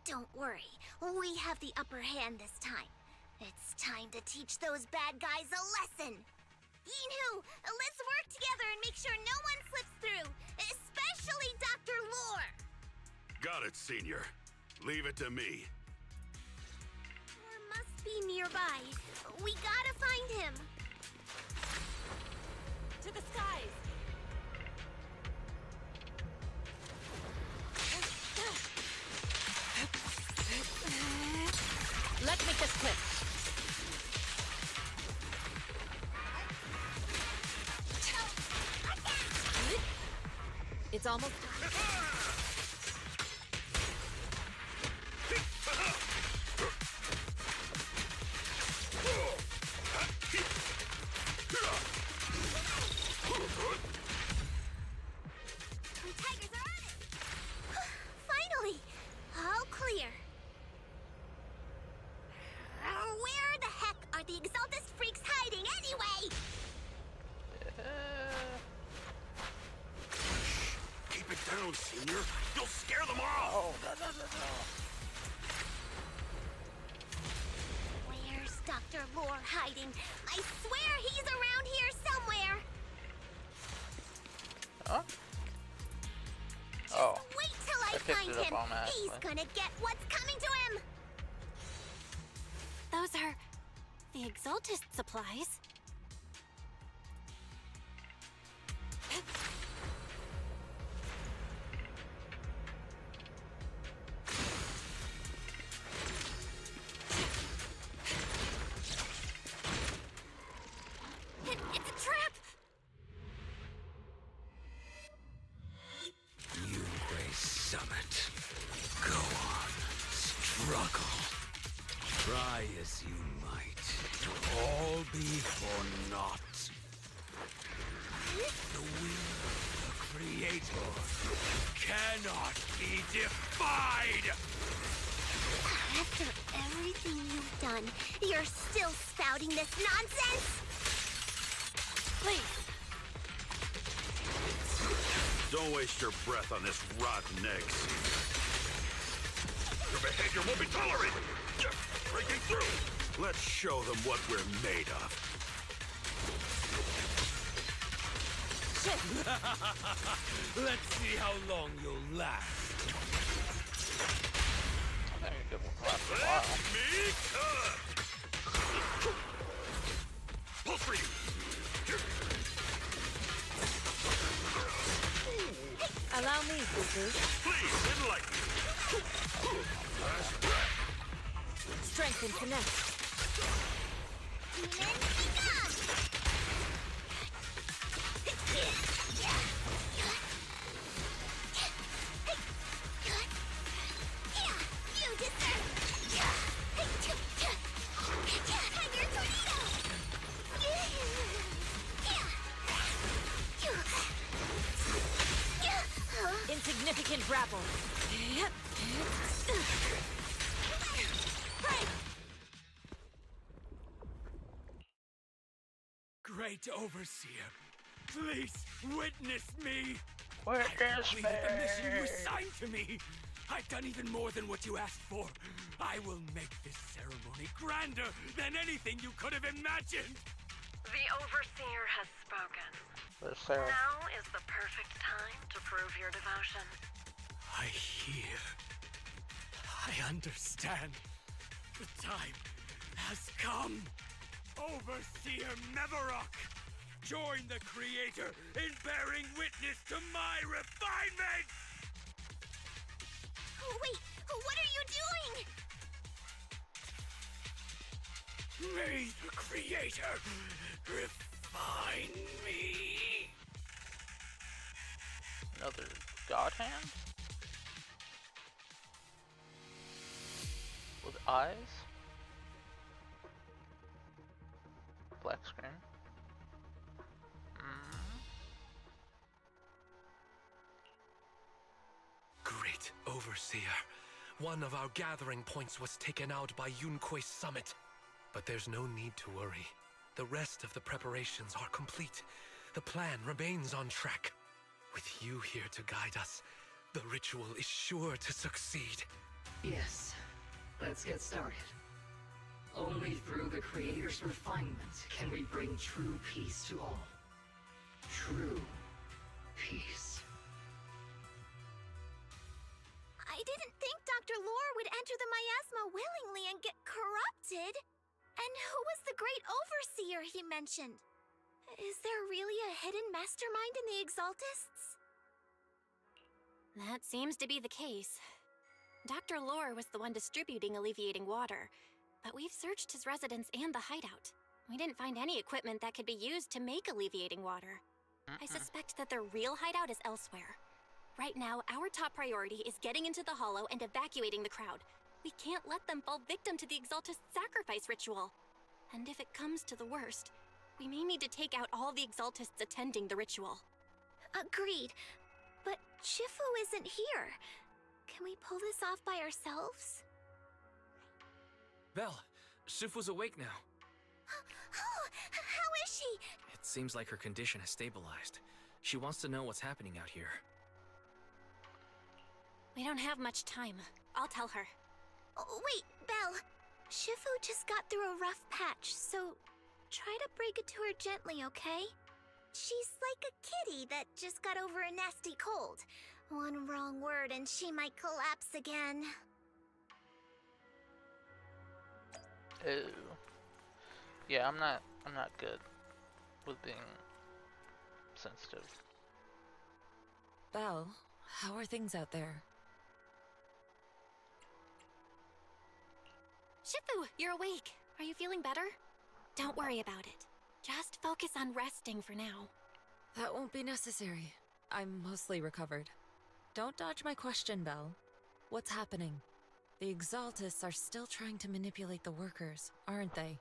D: Don't worry, we have the upper hand this time. It's time to teach those bad guys a lesson. Yinhu, let's work together and make sure no one slips through, especially Dr. Lore.
C: Got it, Senior. Leave it to me.
D: Lore must be nearby. We gotta find him.
E: To the skies! Let's make this quick. It's almost
D: The tigers are on it! Finally! All clear. Where the heck are the Exaltus freaks hiding anyway?
C: Keep it down, Senior. You'll scare them off.
A: Oh, no.
D: Where's Dr. Lore hiding? I swear he's around here somewhere.
A: Huh?
D: Just wait till I
A: picked
D: find
A: it up
D: him.
A: on accident.
D: He's gonna get what's coming to him.
J: Those are the Exaltist supplies. It's a trap!
H: Yunque Summit. Go on, struggle. Try as you might. All be for naught. The will of the Creator cannot be defied!
D: After everything you've done, you're still spouting this nonsense?
J: Please.
C: Don't waste your breath on this rotten eggs. Your behavior won't be tolerated. Breaking through. Let's show them what we're made of.
H: Let's see how long you'll last.
A: I think it could last a while.
C: Let me cut. Pulse for you.
E: Allow me, Fufu.
C: Please, enlighten me. Last breath.
E: Strength and connect.
D: Demon, become! You deserve... Tiger tornado!
E: Insignificant grapple.
N: Great Overseer, please witness me!
A: Witness me!
N: The mission you assigned to me! I've done even more than what you asked for. I will make this ceremony grander than anything you could have imagined!
M: The Overseer has spoken.
A: Sarah.
M: Now is the perfect time to prove your devotion.
N: I hear. I understand. The time has come. Overseer Mevarok, join the Creator in bearing witness to my refinement!
J: Wait, what are you doing?
N: May the Creator refine me.
A: Another god hand? With eyes? Black screen.
R: Great Overseer. One of our gathering points was taken out by Yunque's summit. But there's no need to worry. The rest of the preparations are complete. The plan remains on track. With you here to guide us, the ritual is sure to succeed.
G: Yes. Let's get started. Only through the Creator's refinement can we bring true peace to all. True peace.
J: I didn't think Dr. Lore would enter the miasma willingly and get corrupted. And who was the great overseer he mentioned? Is there really a hidden mastermind in the Exaltists?
B: That seems to be the case. Dr. Lore was the one distributing alleviating water, but we've searched his residence and the hideout. We didn't find any equipment that could be used to make alleviating water. I suspect that their real hideout is elsewhere. Right now, our top priority is getting into the Hollow and evacuating the crowd. We can't let them fall victim to the Exaltist sacrifice ritual. And if it comes to the worst, we may need to take out all the Exaltists attending the ritual.
J: Agreed. But Shifu isn't here. Can we pull this off by ourselves?
F: Belle, Shifu's awake now.
J: Oh, how is she?
F: It seems like her condition has stabilized. She wants to know what's happening out here.
B: We don't have much time. I'll tell her.
J: Oh, wait, Belle. Shifu just got through a rough patch, so try to break it to her gently, okay? She's like a kitty that just got over a nasty cold. One wrong word and she might collapse again.
A: Ew. Yeah, I'm not good with being sensitive.
E: Belle, how are things out there?
B: Shifu, you're awake. Are you feeling better? Don't worry about it. Just focus on resting for now.
E: That won't be necessary. I'm mostly recovered. Don't dodge my question, Belle. What's happening? The Exaltists are still trying to manipulate the workers, aren't they?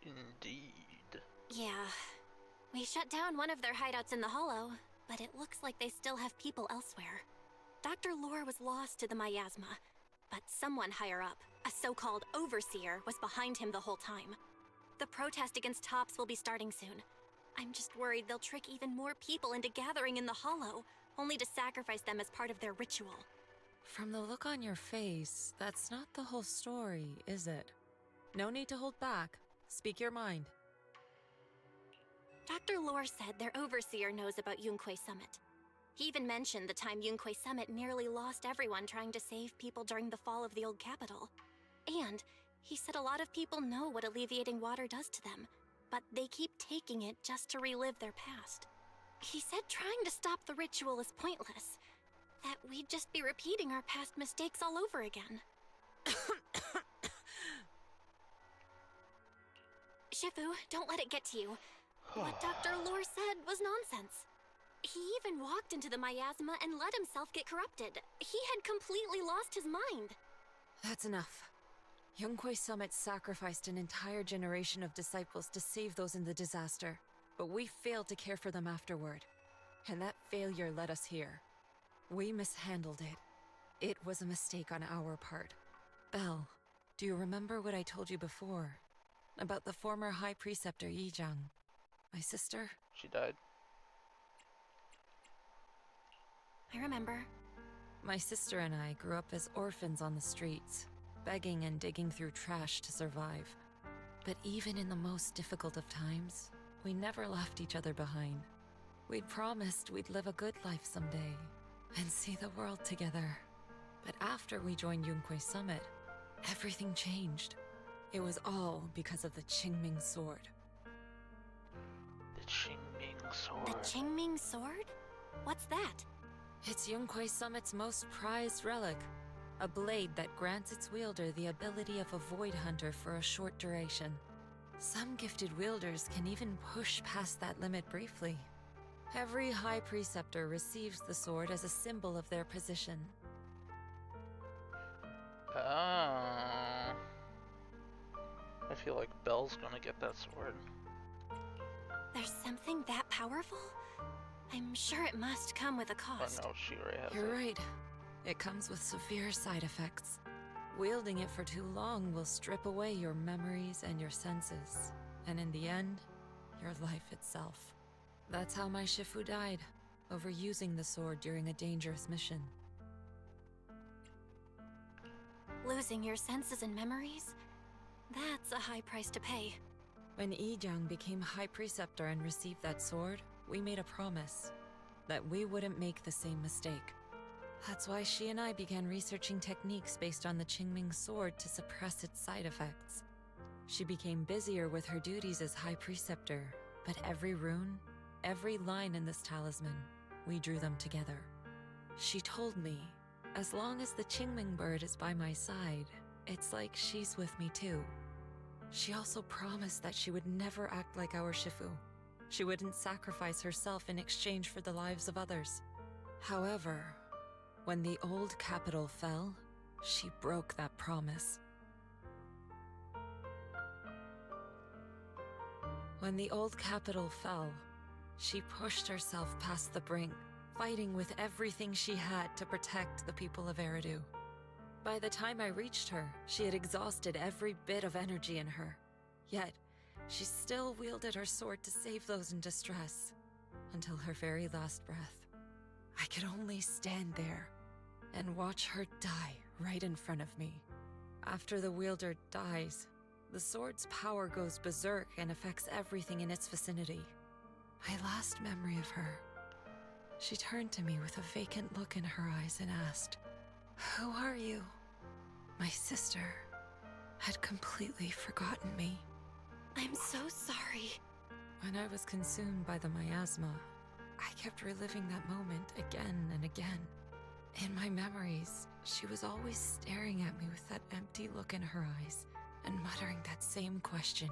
A: Indeed.
B: Yeah. We shut down one of their hideouts in the Hollow, but it looks like they still have people elsewhere. Dr. Lore was lost to the miasma, but someone higher up, a so-called overseer, was behind him the whole time. The protest against Tops will be starting soon. I'm just worried they'll trick even more people into gathering in the Hollow, only to sacrifice them as part of their ritual.
E: From the look on your face, that's not the whole story, is it? No need to hold back. Speak your mind.
B: Dr. Lore said their overseer knows about Yunque Summit. He even mentioned the time Yunque Summit nearly lost everyone trying to save people during the fall of the old capital. And he said a lot of people know what alleviating water does to them, but they keep taking it just to relive their past. He said trying to stop the ritual is pointless, that we'd just be repeating our past mistakes all over again. Shifu, don't let it get to you. What Dr. Lore said was nonsense. He even walked into the miasma and let himself get corrupted. He had completely lost his mind.
E: That's enough. Yunque Summit sacrificed an entire generation of disciples to save those in the disaster, but we failed to care for them afterward. And that failure led us here. We mishandled it. It was a mistake on our part. Belle, do you remember what I told you before? About the former High Preceptor Yijang? My sister?
A: She died.
J: I remember.
E: My sister and I grew up as orphans on the streets, begging and digging through trash to survive. But even in the most difficult of times, we never left each other behind. We'd promised we'd live a good life someday, and see the world together. But after we joined Yunquei Summit, everything changed. It was all because of the Qingming Sword.
A: The Qingming Sword?
J: The Qingming Sword? What's that?
E: It's Yunquei Summit's most prized relic. A blade that grants its wielder the ability of a void hunter for a short duration. Some gifted wielders can even push past that limit briefly. Every High Preceptor receives the sword as a symbol of their position.
A: I feel like Belle's gonna get that sword.
J: There's something that powerful? I'm sure it must come with a cost.
A: Oh no, she already has
E: You're
A: it.
E: right. It comes with severe side effects. Wielding it for too long will strip away your memories and your senses. And in the end, your life itself. That's how my Shifu died, overusing the sword during a dangerous mission.
J: Losing your senses and memories? That's a high price to pay.
E: When Yijang became High Preceptor and received that sword, we made a promise that we wouldn't make the same mistake. That's why she and I began researching techniques based on the Qingming Sword to suppress its side effects. She became busier with her duties as High Preceptor, but every rune, every line in this talisman, we drew them together. She told me, as long as the Qingming bird is by my side, it's like she's with me too. She also promised that she would never act like our Shifu. She wouldn't sacrifice herself in exchange for the lives of others. However, when the old capital fell, she broke that promise. When the old capital fell, she pushed herself past the brink, fighting with everything she had to protect the people of Eridu. By the time I reached her, she had exhausted every bit of energy in her. Yet, she still wielded her sword to save those in distress, until her very last breath. I could only stand there and watch her die right in front of me. After the wielder dies, the sword's power goes berserk and affects everything in its vicinity. My last memory of her, she turned to me with a vacant look in her eyes and asked, "Who are you?" My sister had completely forgotten me.
J: I'm so sorry.
E: When I was consumed by the miasma, I kept reliving that moment again and again. In my memories, she was always staring at me with that empty look in her eyes and muttering that same question,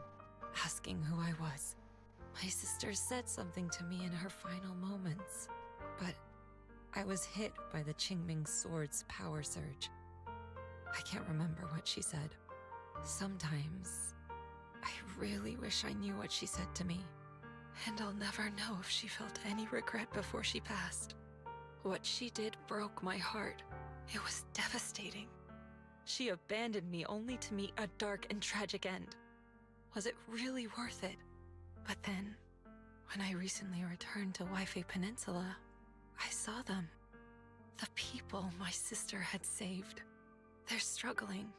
E: asking who I was. My sister said something to me in her final moments, but I was hit by the Qingming Sword's power surge. I can't remember what she said. Sometimes, I really wish I knew what she said to me, and I'll never know if she felt any regret before she passed. What she did broke my heart. It was devastating. She abandoned me only to meet a dark and tragic end. Was it really worth it? But then, when I recently returned to Waifei Peninsula, I saw them. The people my sister had saved. They're struggling,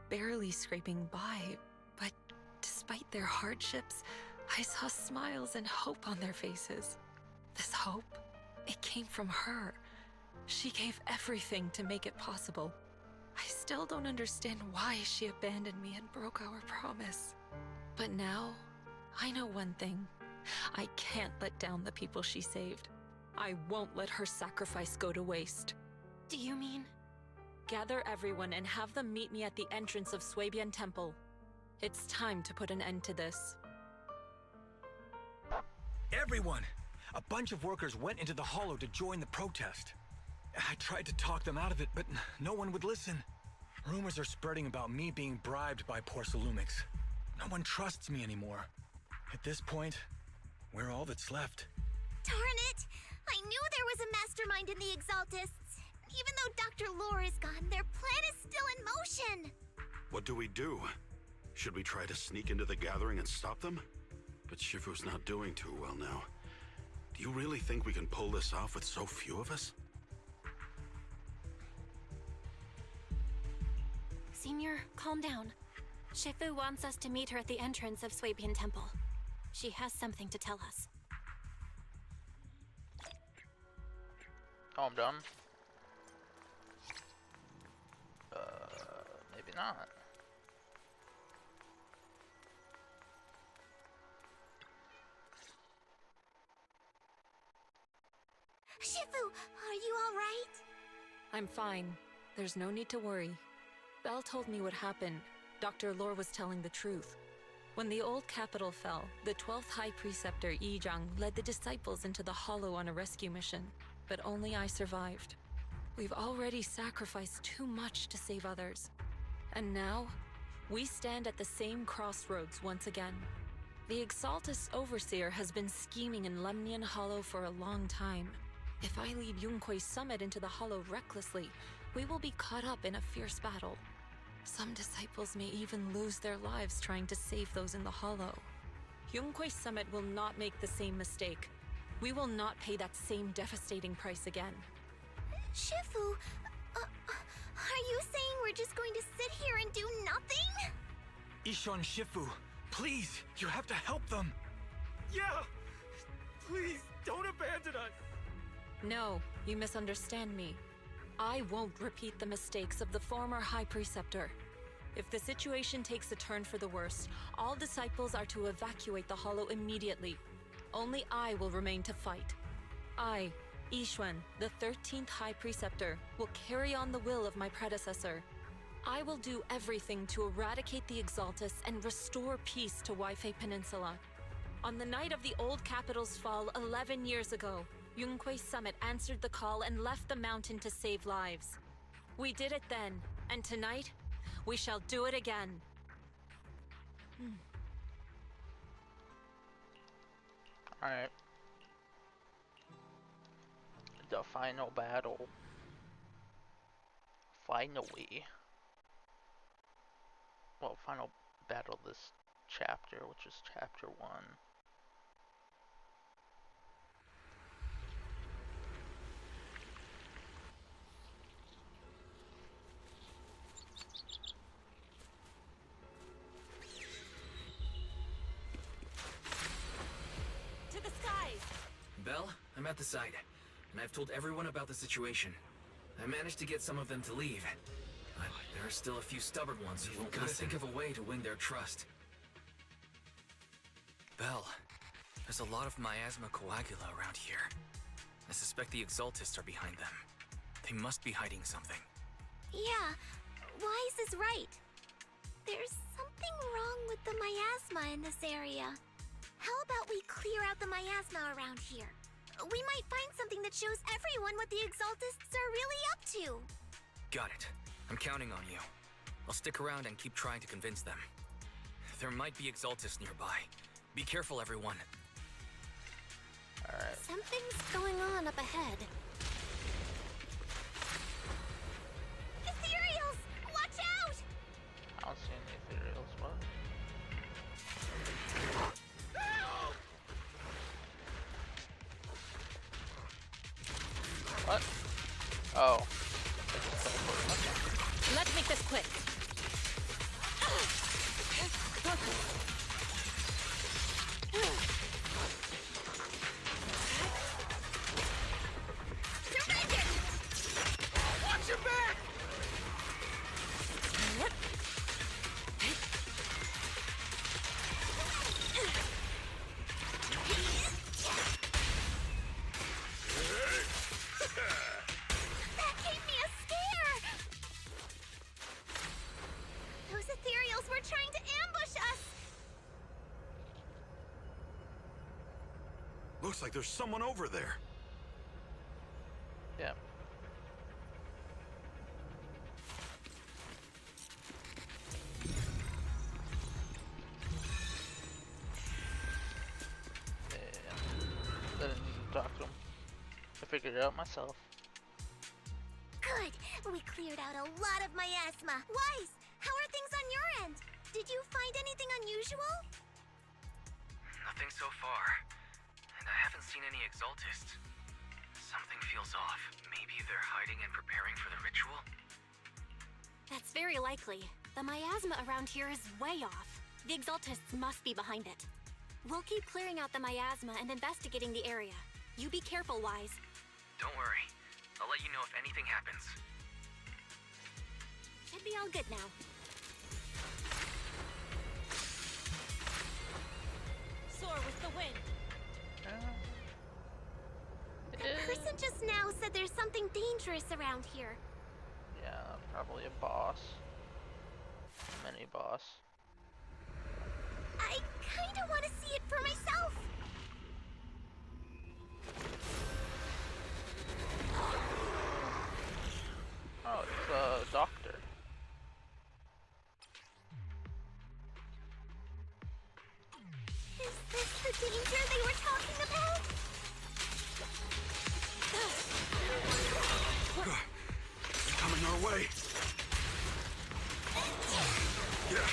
E: barely scraping by, but despite their hardships, I saw smiles and hope on their faces. This hope, it came from her. She gave everything to make it possible. I still don't understand why she abandoned me and broke our promise. But now, I know one thing. I can't let down the people she saved. I won't let her sacrifice go to waste.
J: Do you mean?
E: Gather everyone and have them meet me at the entrance of Suibian Temple. It's time to put an end to this.
T: Everyone! A bunch of workers went into the hollow to join the protest. I tried to talk them out of it, but no one would listen. Rumors are spreading about me being bribed by Porcelumix. No one trusts me anymore. At this point, we're all that's left.
D: Darn it! I knew there was a mastermind in the Exaltists! Even though Dr. Lore is gone, their plan is still in motion!
C: What do we do? Should we try to sneak into the gathering and stop them? But Shifu's not doing too well now. Do you really think we can pull this off with so few of us?
J: Senior, calm down. Shifu wants us to meet her at the entrance of Swabian Temple. She has something to tell us.
A: Oh, I'm done? Maybe not.
D: Shifu, are you alright?
E: I'm fine. There's no need to worry. Belle told me what happened. Dr. Lore was telling the truth. When the old capital fell, the 12th High Preceptor Yizhang led the disciples into the Hollow on a rescue mission, but only I survived. We've already sacrificed too much to save others. And now, we stand at the same crossroads once again. The Exaltus Overseer has been scheming in Lemnian Hollow for a long time. If I lead Yunque's summit into the Hollow recklessly, we will be caught up in a fierce battle. Some disciples may even lose their lives trying to save those in the Hollow. Yunque's summit will not make the same mistake. We will not pay that same devastating price again.
D: Shifu, are you saying we're just going to sit here and do nothing?
T: Ishan Shifu, please, you have to help them.
O: Yeah! Please, don't abandon us!
E: No, you misunderstand me. I won't repeat the mistakes of the former High Preceptor. If the situation takes a turn for the worst, all disciples are to evacuate the Hollow immediately. Only I will remain to fight. I, Yixuan, the 13th High Preceptor, will carry on the will of my predecessor. I will do everything to eradicate the Exaltus and restore peace to Waifei Peninsula. On the night of the old capital's fall 11 years ago, Yunque's summit answered the call and left the mountain to save lives. We did it then, and tonight, we shall do it again.
A: Alright. The final battle. Finally. Well, final battle of this chapter, which is chapter 1.
E: To the skies!
F: Belle, I'm at the site, and I've told everyone about the situation. I managed to get some of them to leave, but there are still a few stubborn ones who won't listen. Think of a way to win their trust. Belle, there's a lot of miasma coagula around here. I suspect the Exaltists are behind them. They must be hiding something.
D: Yeah, Wise is right. There's something wrong with the miasma in this area. How about we clear out the miasma around here? We might find something that shows everyone what the Exaltists are really up to.
F: Got it. I'm counting on you. I'll stick around and keep trying to convince them. There might be Exaltists nearby. Be careful, everyone.
A: Alright.
J: Something's going on up ahead.
D: Ethereals! Watch out!
A: I don't see any ethereals, what? What? Oh.
E: Let's make this quick.
O: Watch your back!
D: That gave me a scare! Those ethereals were trying to ambush us!
C: Looks like there's someone over there.
A: Yeah. I didn't need to talk to him. I figured it out myself.
D: We cleared out a lot of miasma. Wise, how are things on your end? Did you find anything unusual?
F: Nothing so far. And I haven't seen any Exaltists. Something feels off. Maybe they're hiding and preparing for the ritual?
J: That's very likely. The miasma around here is way off. The Exaltists must be behind it. We'll keep clearing out the miasma and investigating the area. You be careful, Wise.
F: Don't worry. I'll let you know if anything happens.
J: Should be all good now.
E: Soar with the wind.
D: The person just now said there's something dangerous around here.
A: Yeah, probably a boss. Mini boss.
D: I kinda want to see it for myself.
A: Oh, it's a doctor.
D: Is this the danger they were talking about?
C: It's coming our way. Yeah,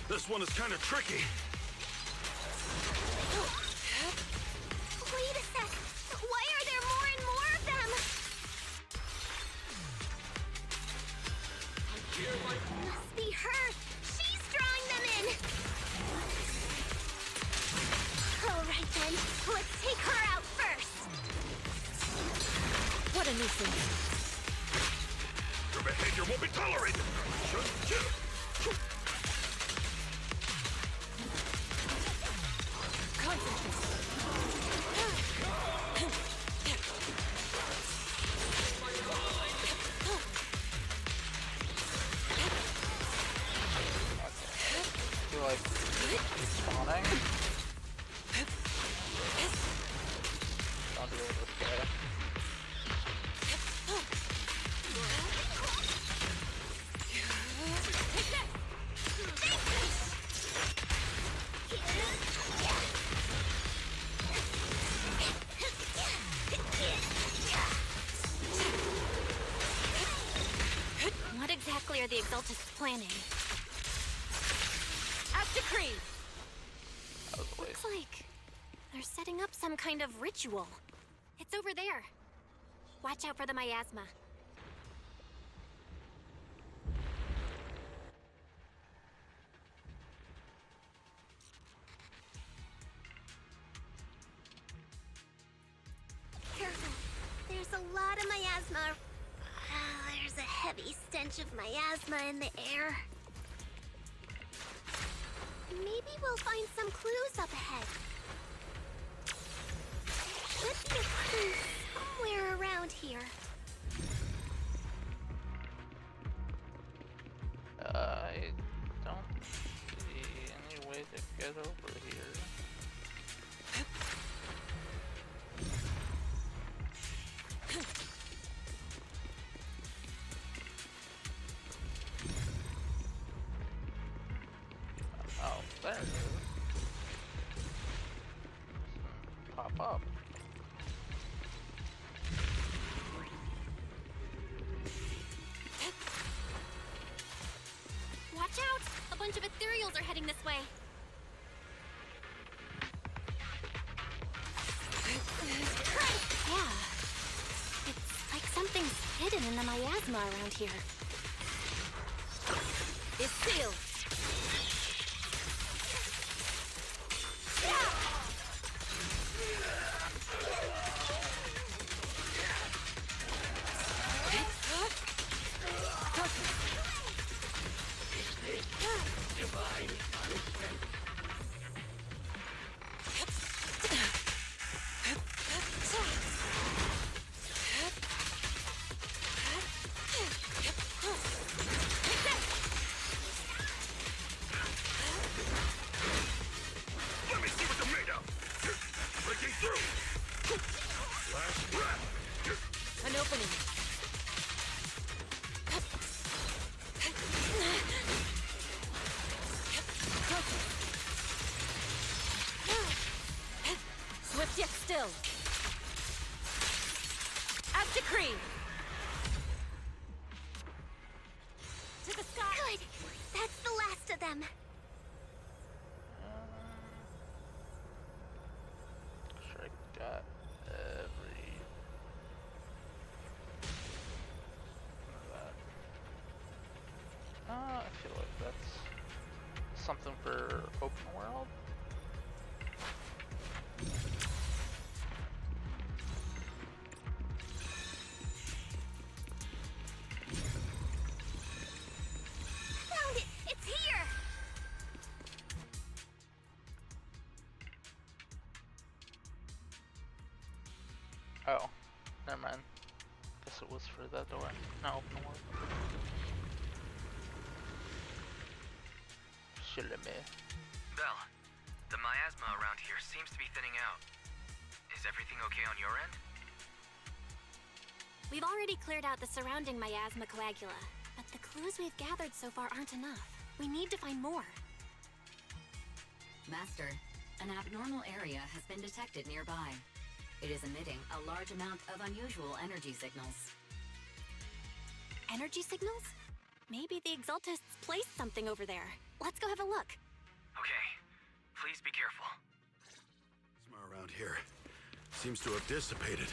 C: this one is kind of tricky.
D: Wait a sec. Why are there more and more of them? Must be her. She's drawing them in. All right then. Let's take her out first.
E: What a nuisance.
C: Your behavior won't be tolerated.
A: I feel like spawning. I'll deal with this guy.
J: What exactly are the Exaltists planning?
E: Out decree!
J: Looks like they're setting up some kind of ritual. It's over there. Watch out for the miasma.
D: Careful. There's a lot of miasma. There's a heavy stench of miasma in the air. Maybe we'll find some clues up ahead. Should be a clue somewhere around here.
A: I don't see any way to get over here. Oh, there it is. Pop up.
J: Watch out! A bunch of ethereals are heading this way. Yeah. It's like something's hidden in the miasma around here.
E: It's sealed.
C: Let me see what you're made of. Breaking through. Last breath.
E: An opening. Swift yet still. Out decree.
A: something for open world?
D: Found it! It's here!
A: Oh, never mind. Guess it was for that door. No, open world. Shilleme.
L: Belle, the miasma around here seems to be thinning out. Is everything okay on your end?
J: We've already cleared out the surrounding miasma coagula, but the clues we've gathered so far aren't enough. We need to find more.
B: Master, an abnormal area has been detected nearby. It is emitting a large amount of unusual energy signals.
J: Energy signals? Maybe the Exaltists placed something over there. Let's go have a look.
L: Okay, please be careful.
C: Plasma around here seems to have dissipated.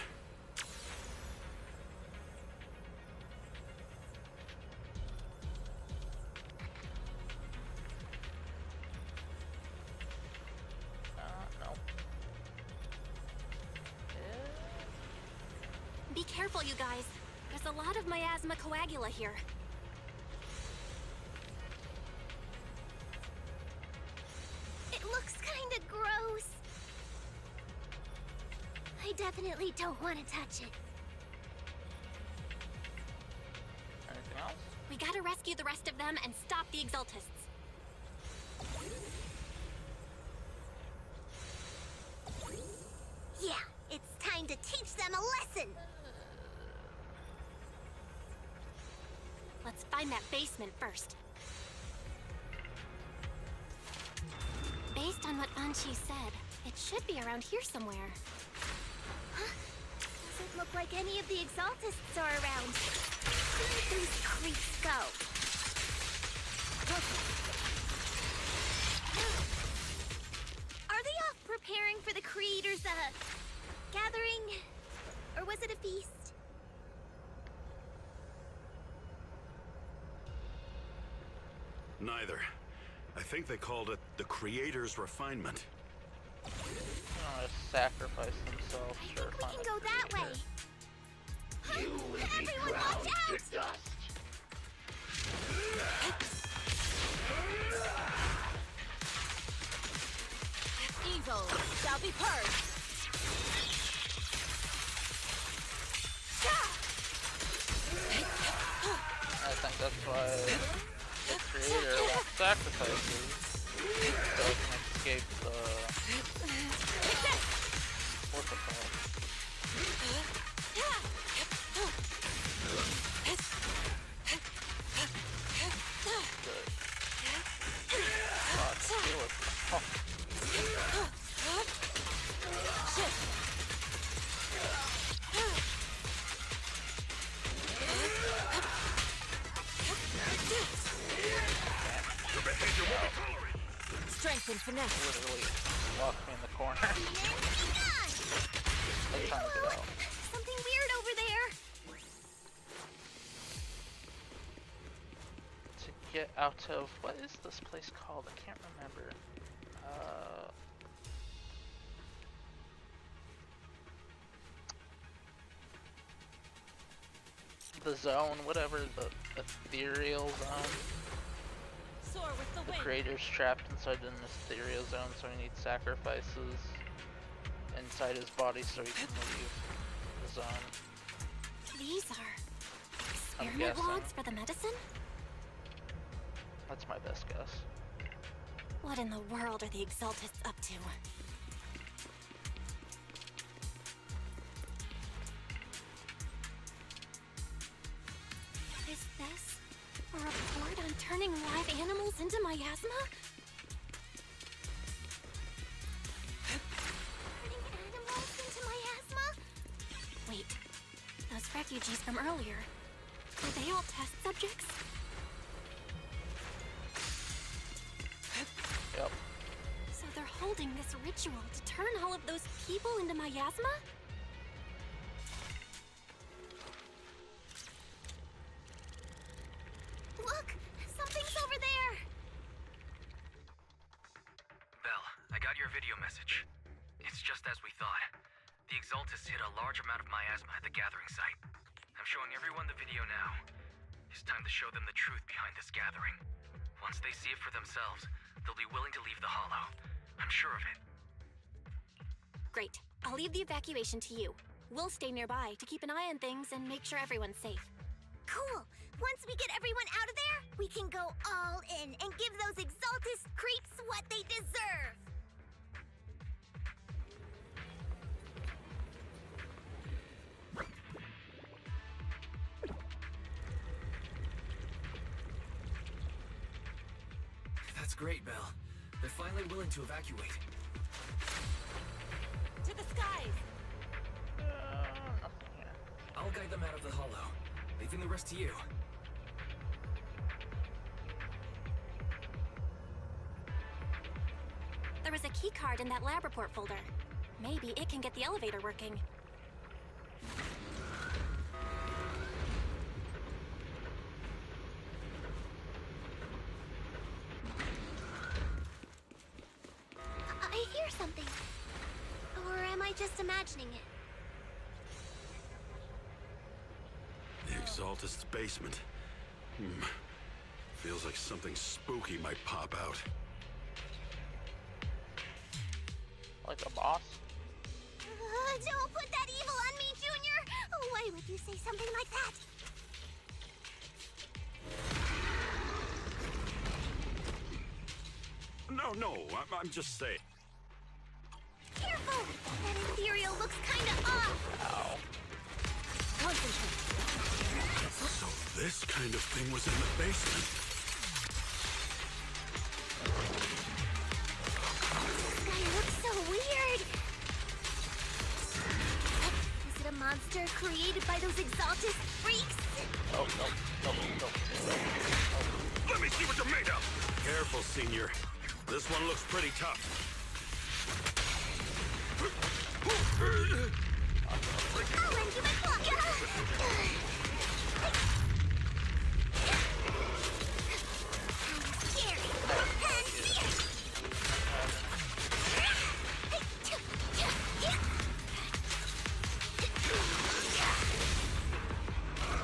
A: No.
J: Be careful, you guys. There's a lot of miasma coagula here.
D: It looks kinda gross. I definitely don't want to touch it.
A: Anything else?
J: We gotta rescue the rest of them and stop the Exaltists.
D: Yeah, it's time to teach them a lesson.
J: Let's find that basement first. Based on what Anchi said, it should be around here somewhere.
D: Huh? Doesn't look like any of the Exaltists are around. Where did these creeps go? Are they off preparing for the Creator's, gathering? Or was it a feast?
C: Neither. I think they called it the Creator's Refinement.
A: Sacrifice themselves to
D: We can go that way. Everyone watch out!
V: Evil shall be purged.
A: I think that's why the creator wants sacrifices, so he can escape the... what's it called?
V: Strength and finesse.
A: Literally locked me in the corner. I'm trying to get out.
D: Something weird over there.
A: To get out of... what is this place called? I can't remember. The zone, whatever, the ethereal zone.
V: Soar with the
A: The
V: wind.
A: creator's trapped inside an ethereal zone, so he needs sacrifices inside his body so he can leave the zone.
J: These are
A: I'm
J: experiment
A: guessing.
J: logs for the medicine?
A: That's my best guess.
J: What in the world are the Exaltists up to? Is this a report on turning live animals into miasma?
D: Turning animals into miasma?
J: Wait, those refugees from earlier, were they all test subjects?
A: Yep.
J: So they're holding this ritual to turn all of those people into miasma?
D: Look! Something's over there!
L: got your video message. It's just as we thought. The Exaltists hit a large amount of miasma at the gathering site. I'm showing everyone the video now. It's time to show them the truth behind this gathering. Once they see it for themselves, they'll be willing to leave the Hollow. I'm sure of it.
J: Great. I'll leave the evacuation to you. We'll stay nearby to keep an eye on things and make sure everyone's safe.
D: Cool! Once we get everyone out of there, we can go all in and give those Exaltist creeps what they deserve!
F: That's great, Belle. They're finally willing to evacuate.
V: To the skies!
F: I'll guide them out of the Hollow, leaving the rest to you.
J: There was a key card in that lab report folder. Maybe it can get the elevator working.
D: I hear something. Or am I just imagining it?
C: The Exaltist's basement. Feels like something spooky might pop out.
A: Like a boss?
D: Don't put that evil on me, Junior! Why would you say something like that?
C: No, I'm just saying.
D: Careful! That ethereal looks kinda off!
A: Ow.
D: Concentrate.
C: So this kind of thing was in the basement.
D: This guy looks so weird! Is it a monster created by those Exaltist freaks?
A: Oh, no.
C: Let me see what you're made of! Careful, Senior. This one looks pretty tough.
D: I'll lend you my claw! Scary and fierce!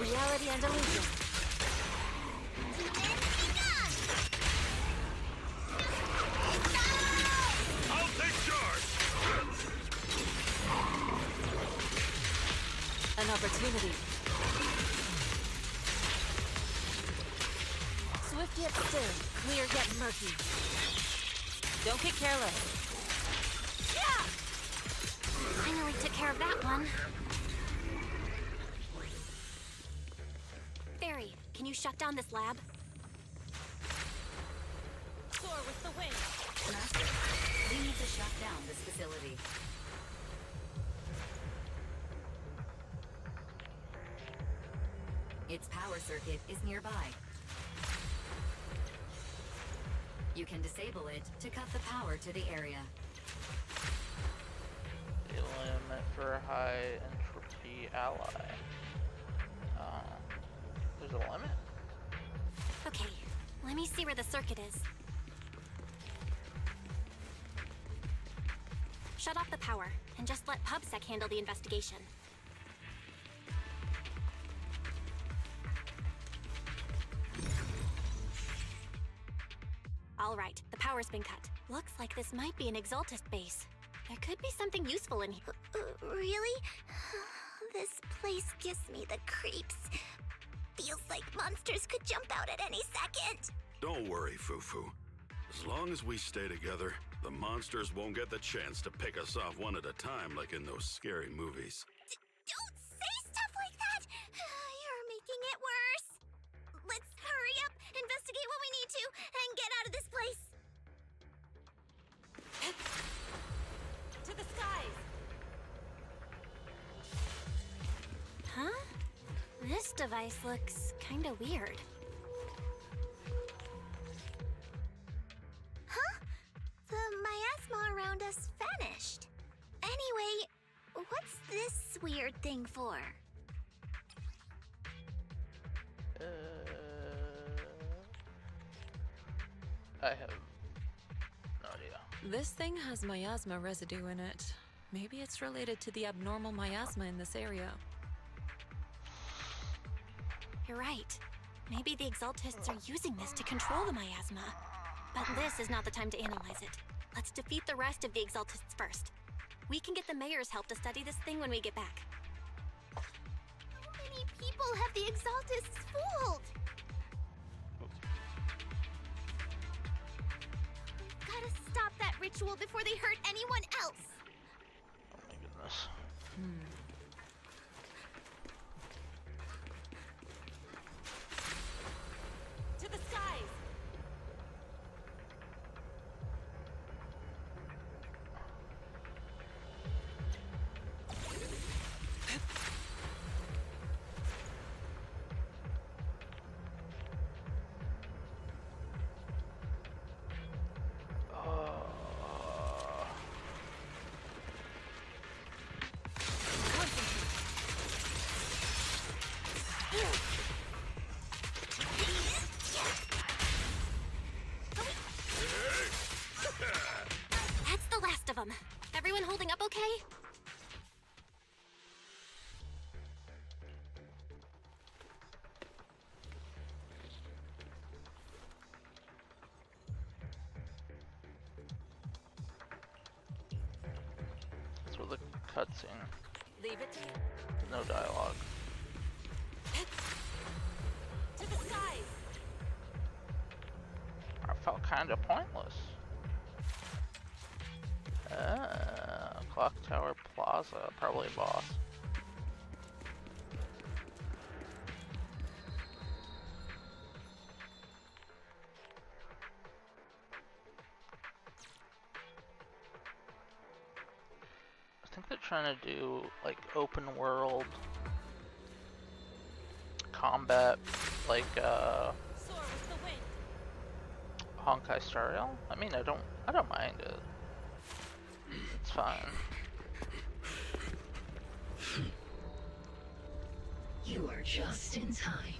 V: Reality and illusion.
C: I'll take charge!
V: An opportunity. Swift yet still, clear yet murky. Don't get careless.
J: Finally took care of that one. Barry, can you shut down this lab?
V: Soar with the wind.
B: Master, we need to shut down this facility. Its power circuit is nearby. You can disable it to cut the power to the area.
A: The limit for high entropy ally. There's a limit?
J: Okay, let me see where the circuit is. Shut off the power, and just let PubSec handle the investigation. All right, the power's been cut. Looks like this might be an Exaltist base. There could be something useful in here.
D: Really? This place gives me the creeps. Feels like monsters could jump out at any second.
C: Don't worry, Fufu. As long as we stay together, the monsters won't get the chance to pick us off one at a time like in those scary movies.
D: Don't say stuff like that! You're making it worse. Let's hurry up, investigate what we need to, and get out of this place.
V: To the skies!
J: Huh? This device looks kinda weird.
D: Huh? The miasma around us vanished. Anyway, what's this weird thing for?
A: I have no idea.
E: This thing has miasma residue in it. Maybe it's related to the abnormal miasma in this area.
J: You're right. Maybe the Exaltists are using this to control the miasma. But this is not the time to analyze it. Let's defeat the rest of the Exaltists first. We can get the mayor's help to study this thing when we get back.
D: How many people have the Exaltists fooled? We've gotta stop that ritual before they hurt anyone else.
A: Oh my goodness.
V: To the skies!
J: That's the last of them. Everyone holding up okay?
A: That's where the cutscene.
V: Leave it to you.
A: No dialogue.
V: To the skies!
A: I felt kind of pointless. Clock Tower Plaza, probably a boss. I think they're trying to do like open world combat, like
V: Soar with the wind.
A: Honkai Star Rail. I mean, I don't mind it. It's fine.
G: You are just in time.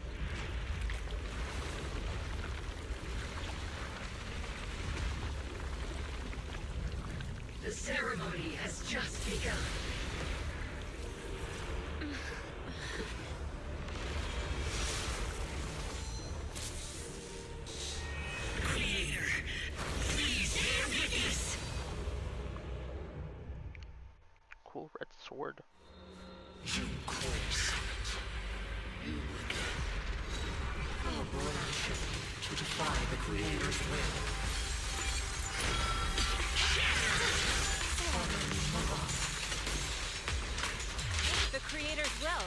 G: The ceremony has just begun. Creator, please bear witness.
A: Cool red sword.
G: You corpse. You will to defy the Creator's will.
V: The Creator's will.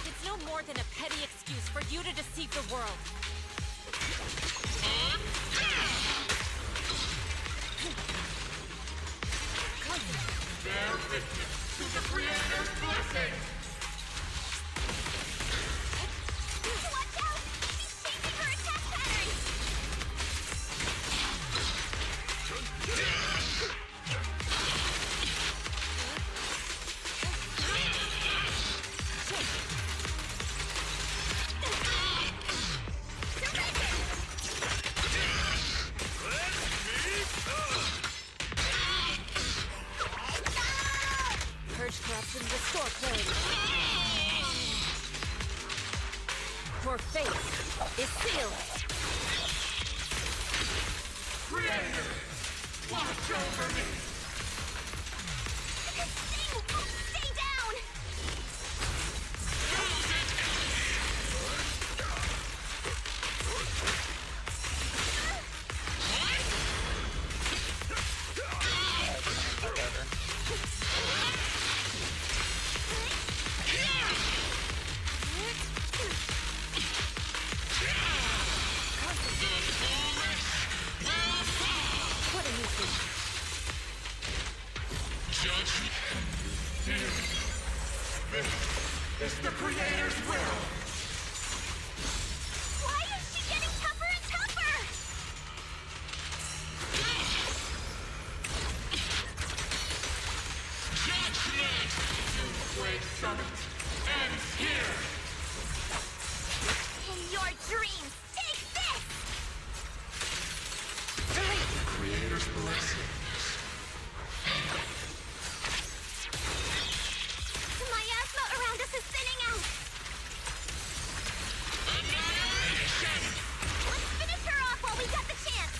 V: It's no more than a petty excuse for you to deceive the world.
G: Bear witness to the Creator's blessing.
D: Watch out! She's changing her attack pattern!
V: Purge corruption, restore clarity. Your fate is sealed.
G: Creator, watch over me.
D: Stay down!
V: What a nuisance.
J: The miasma around us is thinning out. Let's finish her off while we got the chance.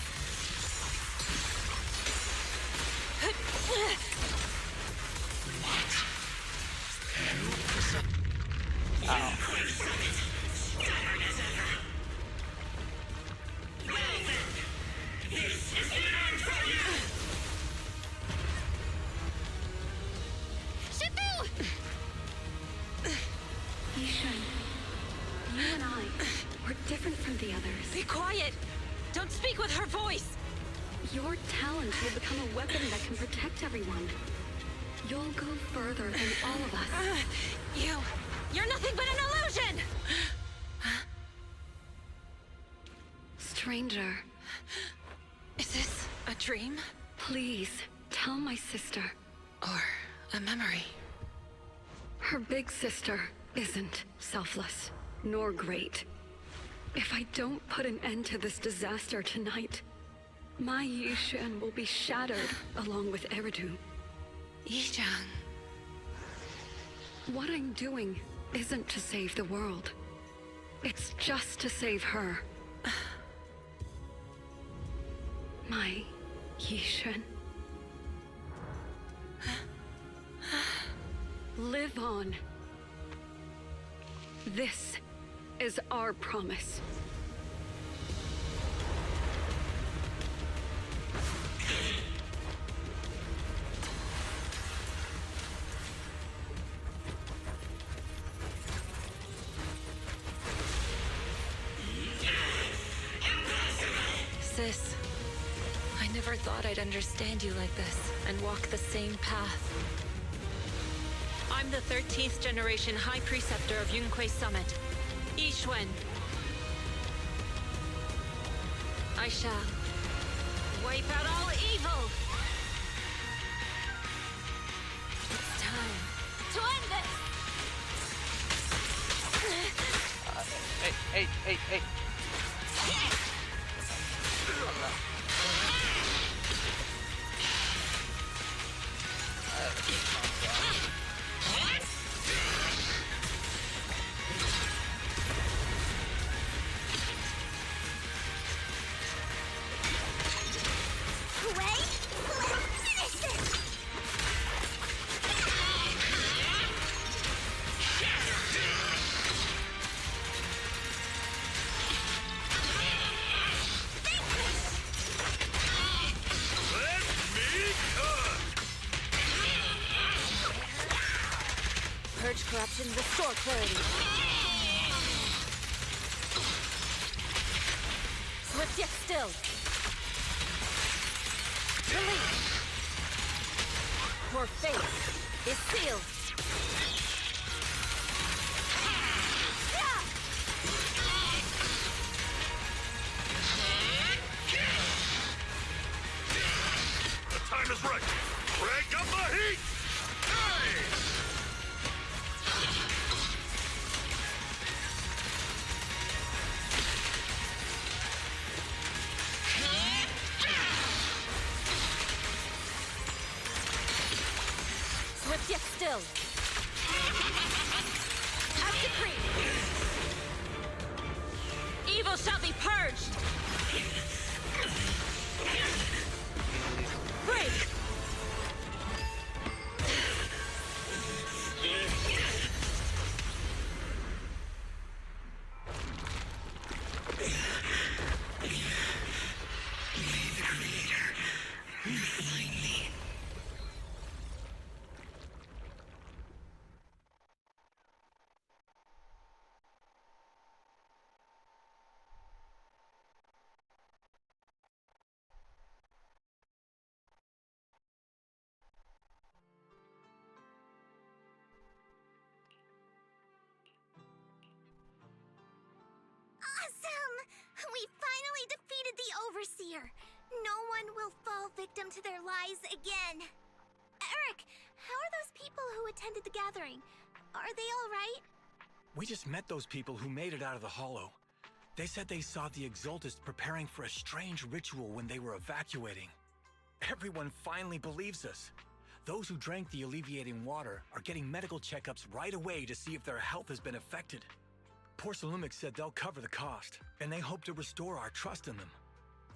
Q: Yishan, you and I, we're different from the others.
E: Be quiet! Don't speak with her voice!
Q: Your talent will become a weapon that can protect everyone. You'll go further than all of us.
E: You're nothing but an illusion!
Q: Stranger.
E: Is this a dream?
Q: Please, tell my sister.
E: Or a memory?
Q: Her big sister isn't selfless, nor great. If I don't put an end to this disaster tonight, my Yishan will be shattered along with Eridu.
E: Yishan.
Q: What I'm doing isn't to save the world. It's just to save her. My Yishan. Live on. This is our promise.
E: Sis, I never thought I'd understand you like this and walk the same path. I'm the 13th generation High Preceptor of Yunquei Summit, Yixuan. I shall wipe out all evil. It's time to end this.
A: Hey.
V: Purge corruption, restore clarity. Swift yet still. Release. Your fate is sealed.
C: The time is right. Crank up the heat! Hey!
V: Swift yet still. As decreed.
E: Evil shall be purged!
V: Break!
J: Awesome! We finally defeated the Overseer. No one will fall victim to their lies again. Eric, how are those people who attended the gathering? Are they all right?
T: We just met those people who made it out of the Hollow. They said they saw the Exaltists preparing for a strange ritual when they were evacuating. Everyone finally believes us. Those who drank the alleviating water are getting medical checkups right away to see if their health has been affected. Porcelumix said they'll cover the cost, and they hope to restore our trust in them.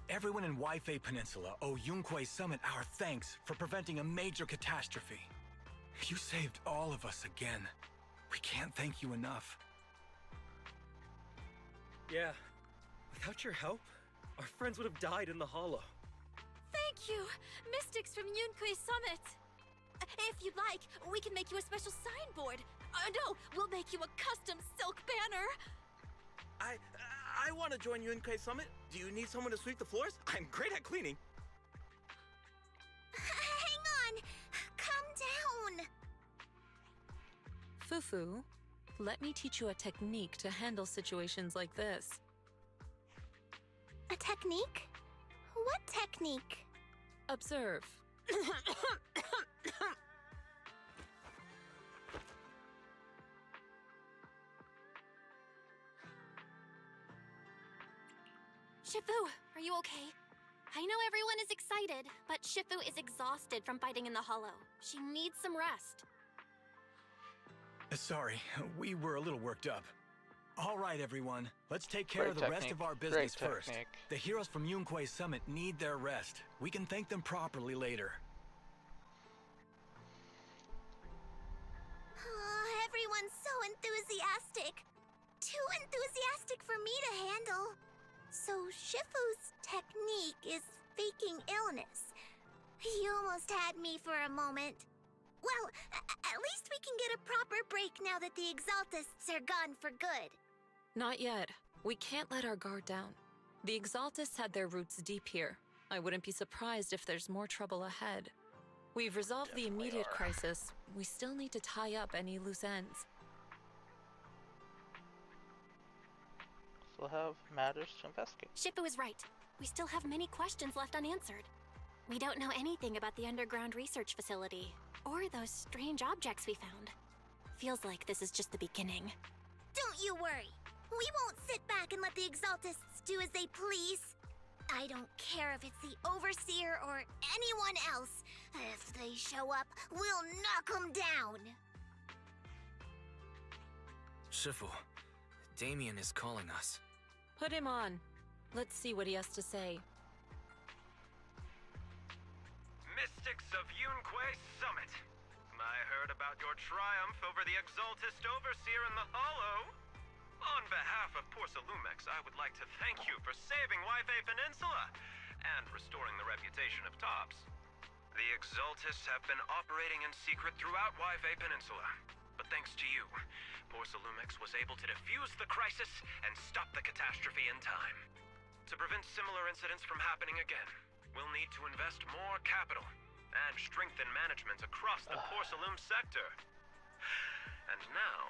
T: Everyone in Waifei Peninsula owe Yunquei Summit our thanks for preventing a major catastrophe. You saved all of us again. We can't thank you enough.
S: Yeah. Without your help, our friends would have died in the hollow.
V: Thank you, Mystics from Yunquei Summit. If you'd like, we can make you a special signboard. No, we'll make you a custom silk banner.
U: I want to join Yunquei Summit. Do you need someone to sweep the floors? I'm great at cleaning.
D: Hang on! Calm down!
E: Fufu, let me teach you a technique to handle situations like this.
J: A technique? What technique?
E: Observe.
J: Shifu, are you okay? I know everyone is excited, but Shifu is exhausted from fighting in the hollow. She needs some rest.
T: Sorry, we were a little worked up. All right, everyone. Let's take care of the rest of our business first. The heroes from Yunquei Summit need their rest. We can thank them properly later.
D: Oh, everyone's so enthusiastic. Too enthusiastic for me to handle. So Shifu's technique is faking illness. He almost had me for a moment. Well, at least we can get a proper break now that the Exaltists are gone for good.
E: Not yet. We can't let our guard down. The Exaltists had their roots deep here. I wouldn't be surprised if there's more trouble ahead. We've resolved the immediate crisis. We still need to tie up any loose ends.
A: Still have matters to investigate.
J: Shifu is right. We still have many questions left unanswered. We don't know anything about the underground research facility, or those strange objects we found. Feels like this is just the beginning.
D: Don't you worry. We won't sit back and let the Exaltists do as they please. I don't care if it's the Overseer or anyone else. If they show up, we'll knock them down.
F: Shifu, Damien is calling us.
E: Put him on. Let's see what he has to say.
I: Mystics of Yunquei Summit. I heard about your triumph over the Exaltist Overseer in the Hollow. On behalf of Porcelumix, I would like to thank you for saving Waifei Peninsula and restoring the reputation of Tops. The Exaltists have been operating in secret throughout Waifei Peninsula, but thanks to you, Porcelumix was able to defuse the crisis and stop the catastrophe in time. To prevent similar incidents from happening again, we'll need to invest more capital and strengthen management across the Porcelum sector. And now,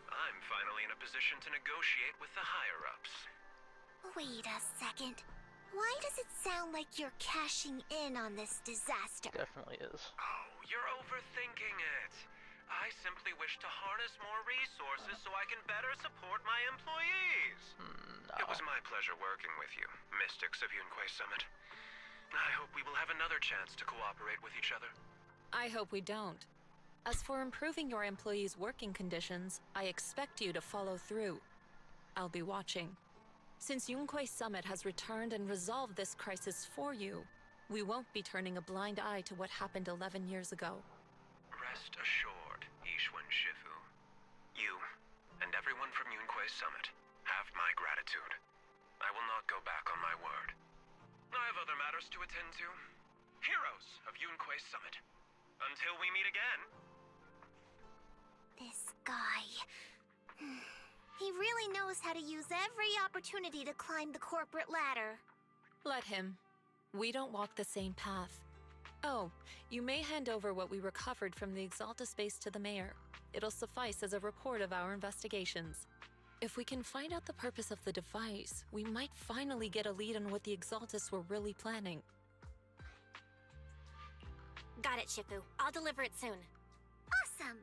I: I'm finally in a position to negotiate with the higher-ups.
D: Wait a second. Why does it sound like you're cashing in on this disaster?
A: Definitely is.
I: Oh, you're overthinking it. I simply wish to harness more resources so I can better support my employees.
A: No.
I: It was my pleasure working with you, Mystics of Yunquei Summit. I hope we will have another chance to cooperate with each other.
E: I hope we don't. As for improving your employees' working conditions, I expect you to follow through. I'll be watching. Since Yunquei Summit has returned and resolved this crisis for you, we won't be turning a blind eye to what happened 11 years ago.
I: Rest assured, Ishwan Shifu. You, and everyone from Yunquei Summit, have my gratitude. I will not go back on my word. I have other matters to attend to. Heroes of Yunquei Summit. Until we meet again.
D: This guy... He really knows how to use every opportunity to climb the corporate ladder.
E: Let him. We don't walk the same path. Oh, you may hand over what we recovered from the Exalta space to the mayor. It'll suffice as a report of our investigations. If we can find out the purpose of the device, we might finally get a lead on what the Exaltists were really planning.
J: Got it, Shifu. I'll deliver it soon.
D: Awesome!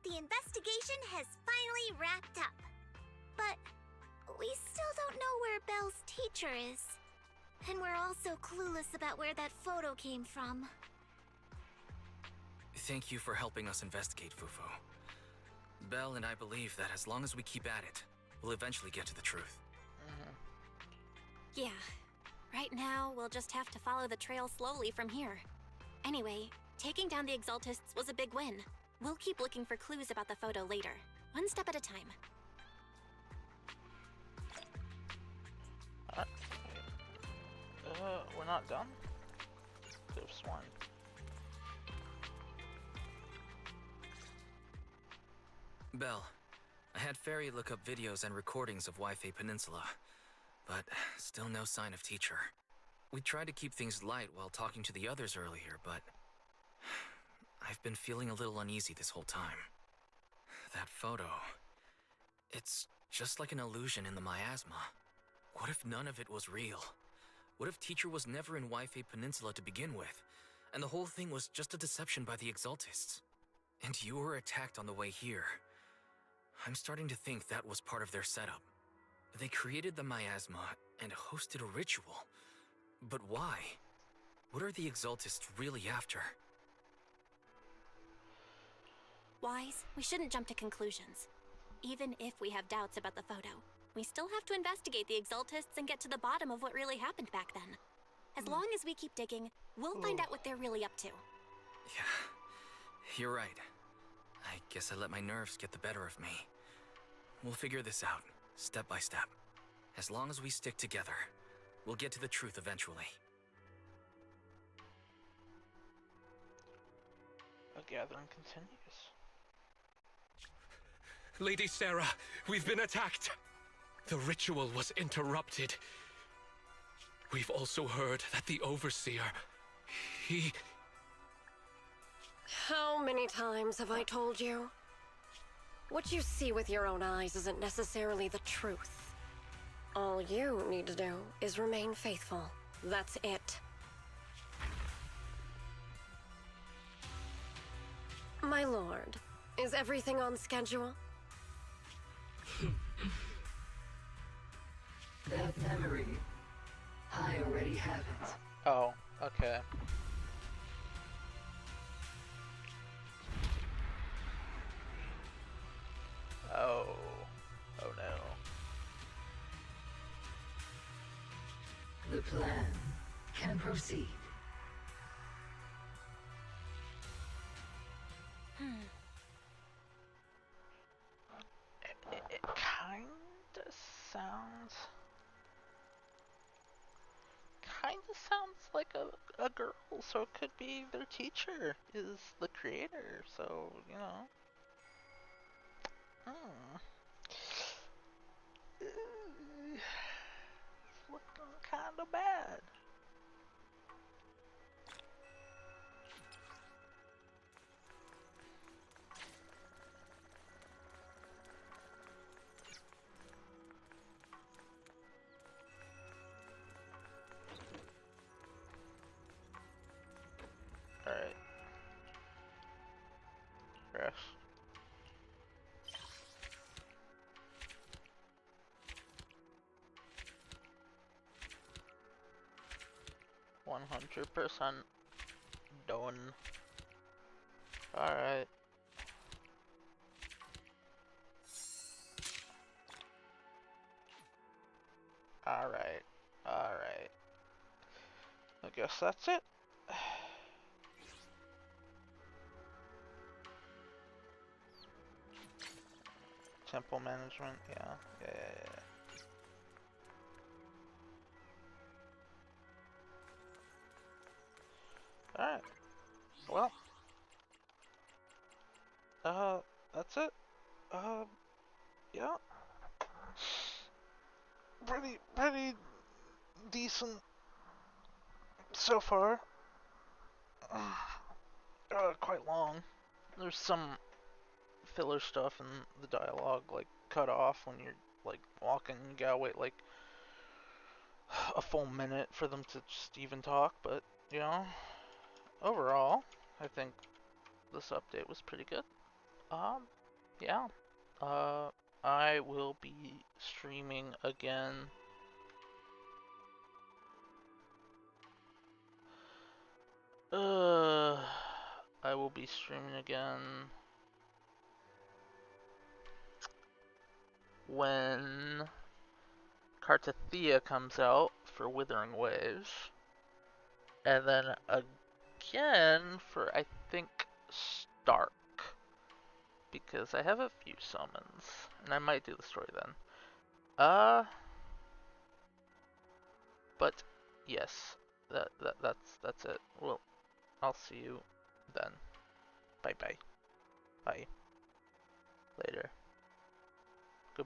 D: The investigation has finally wrapped up. But we still don't know where Belle's teacher is. And we're also clueless about where that photo came from.
F: Thank you for helping us investigate, Fufu. Belle and I believe that as long as we keep at it, we'll eventually get to the truth.
J: Yeah. Right now, we'll just have to follow the trail slowly from here. Anyway, taking down the Exaltists was a big win. We'll keep looking for clues about the photo later, one step at a time.
A: We're not done? Could have sworn.
F: Belle, I had Fairy look up videos and recordings of Wi-Fi Peninsula, but still no sign of teacher. We tried to keep things light while talking to the others earlier, but I've been feeling a little uneasy this whole time. That photo, it's just like an illusion in the miasma. What if none of it was real? What if teacher was never in Wi-Fi Peninsula to begin with, and the whole thing was just a deception by the Exaltists? And you were attacked on the way here. I'm starting to think that was part of their setup. They created the miasma and hosted a ritual. But why? What are the Exaltists really after?
J: Wise, we shouldn't jump to conclusions. Even if we have doubts about the photo, we still have to investigate the Exaltists and get to the bottom of what really happened back then. As long as we keep digging, we'll find out what they're really up to.
F: Yeah, you're right. I guess I let my nerves get the better of me. We'll figure this out, step by step. As long as we stick together, we'll get to the truth eventually.
A: The gathering continues.
R: Lady Sarah, we've been attacked. The ritual was interrupted. We've also heard that the Overseer, he...
M: How many times have I told you? What you see with your own eyes isn't necessarily the truth. All you need to do is remain faithful. That's it. My lord, is everything on schedule?
G: That memory, I already have it.
A: Oh, okay. Oh. Oh no.
G: The plan can proceed.
A: It kinda sounds like a girl, so it could be their teacher is the creator, so, you know. It's looking kinda bad. Alright. Rest. %100 done. Alright. Alright. Alright. I guess that's it. Temple management, yeah. Alright. Well. That's it. Yeah. Pretty decent so far. Quite long. There's some filler stuff in the dialogue, like, cut off when you're, like, walking. You gotta wait, like, a full minute for them to just even talk, but, you know, overall, I think this update was pretty good. Yeah. I will be streaming again will be streaming again when Cartathea comes out for Withering Waves. And then again for, I think, Stark. Because I have a few summons. And I might do the story then. But yes, that's it. Well, I'll see you then. Bye bye. Bye. Later.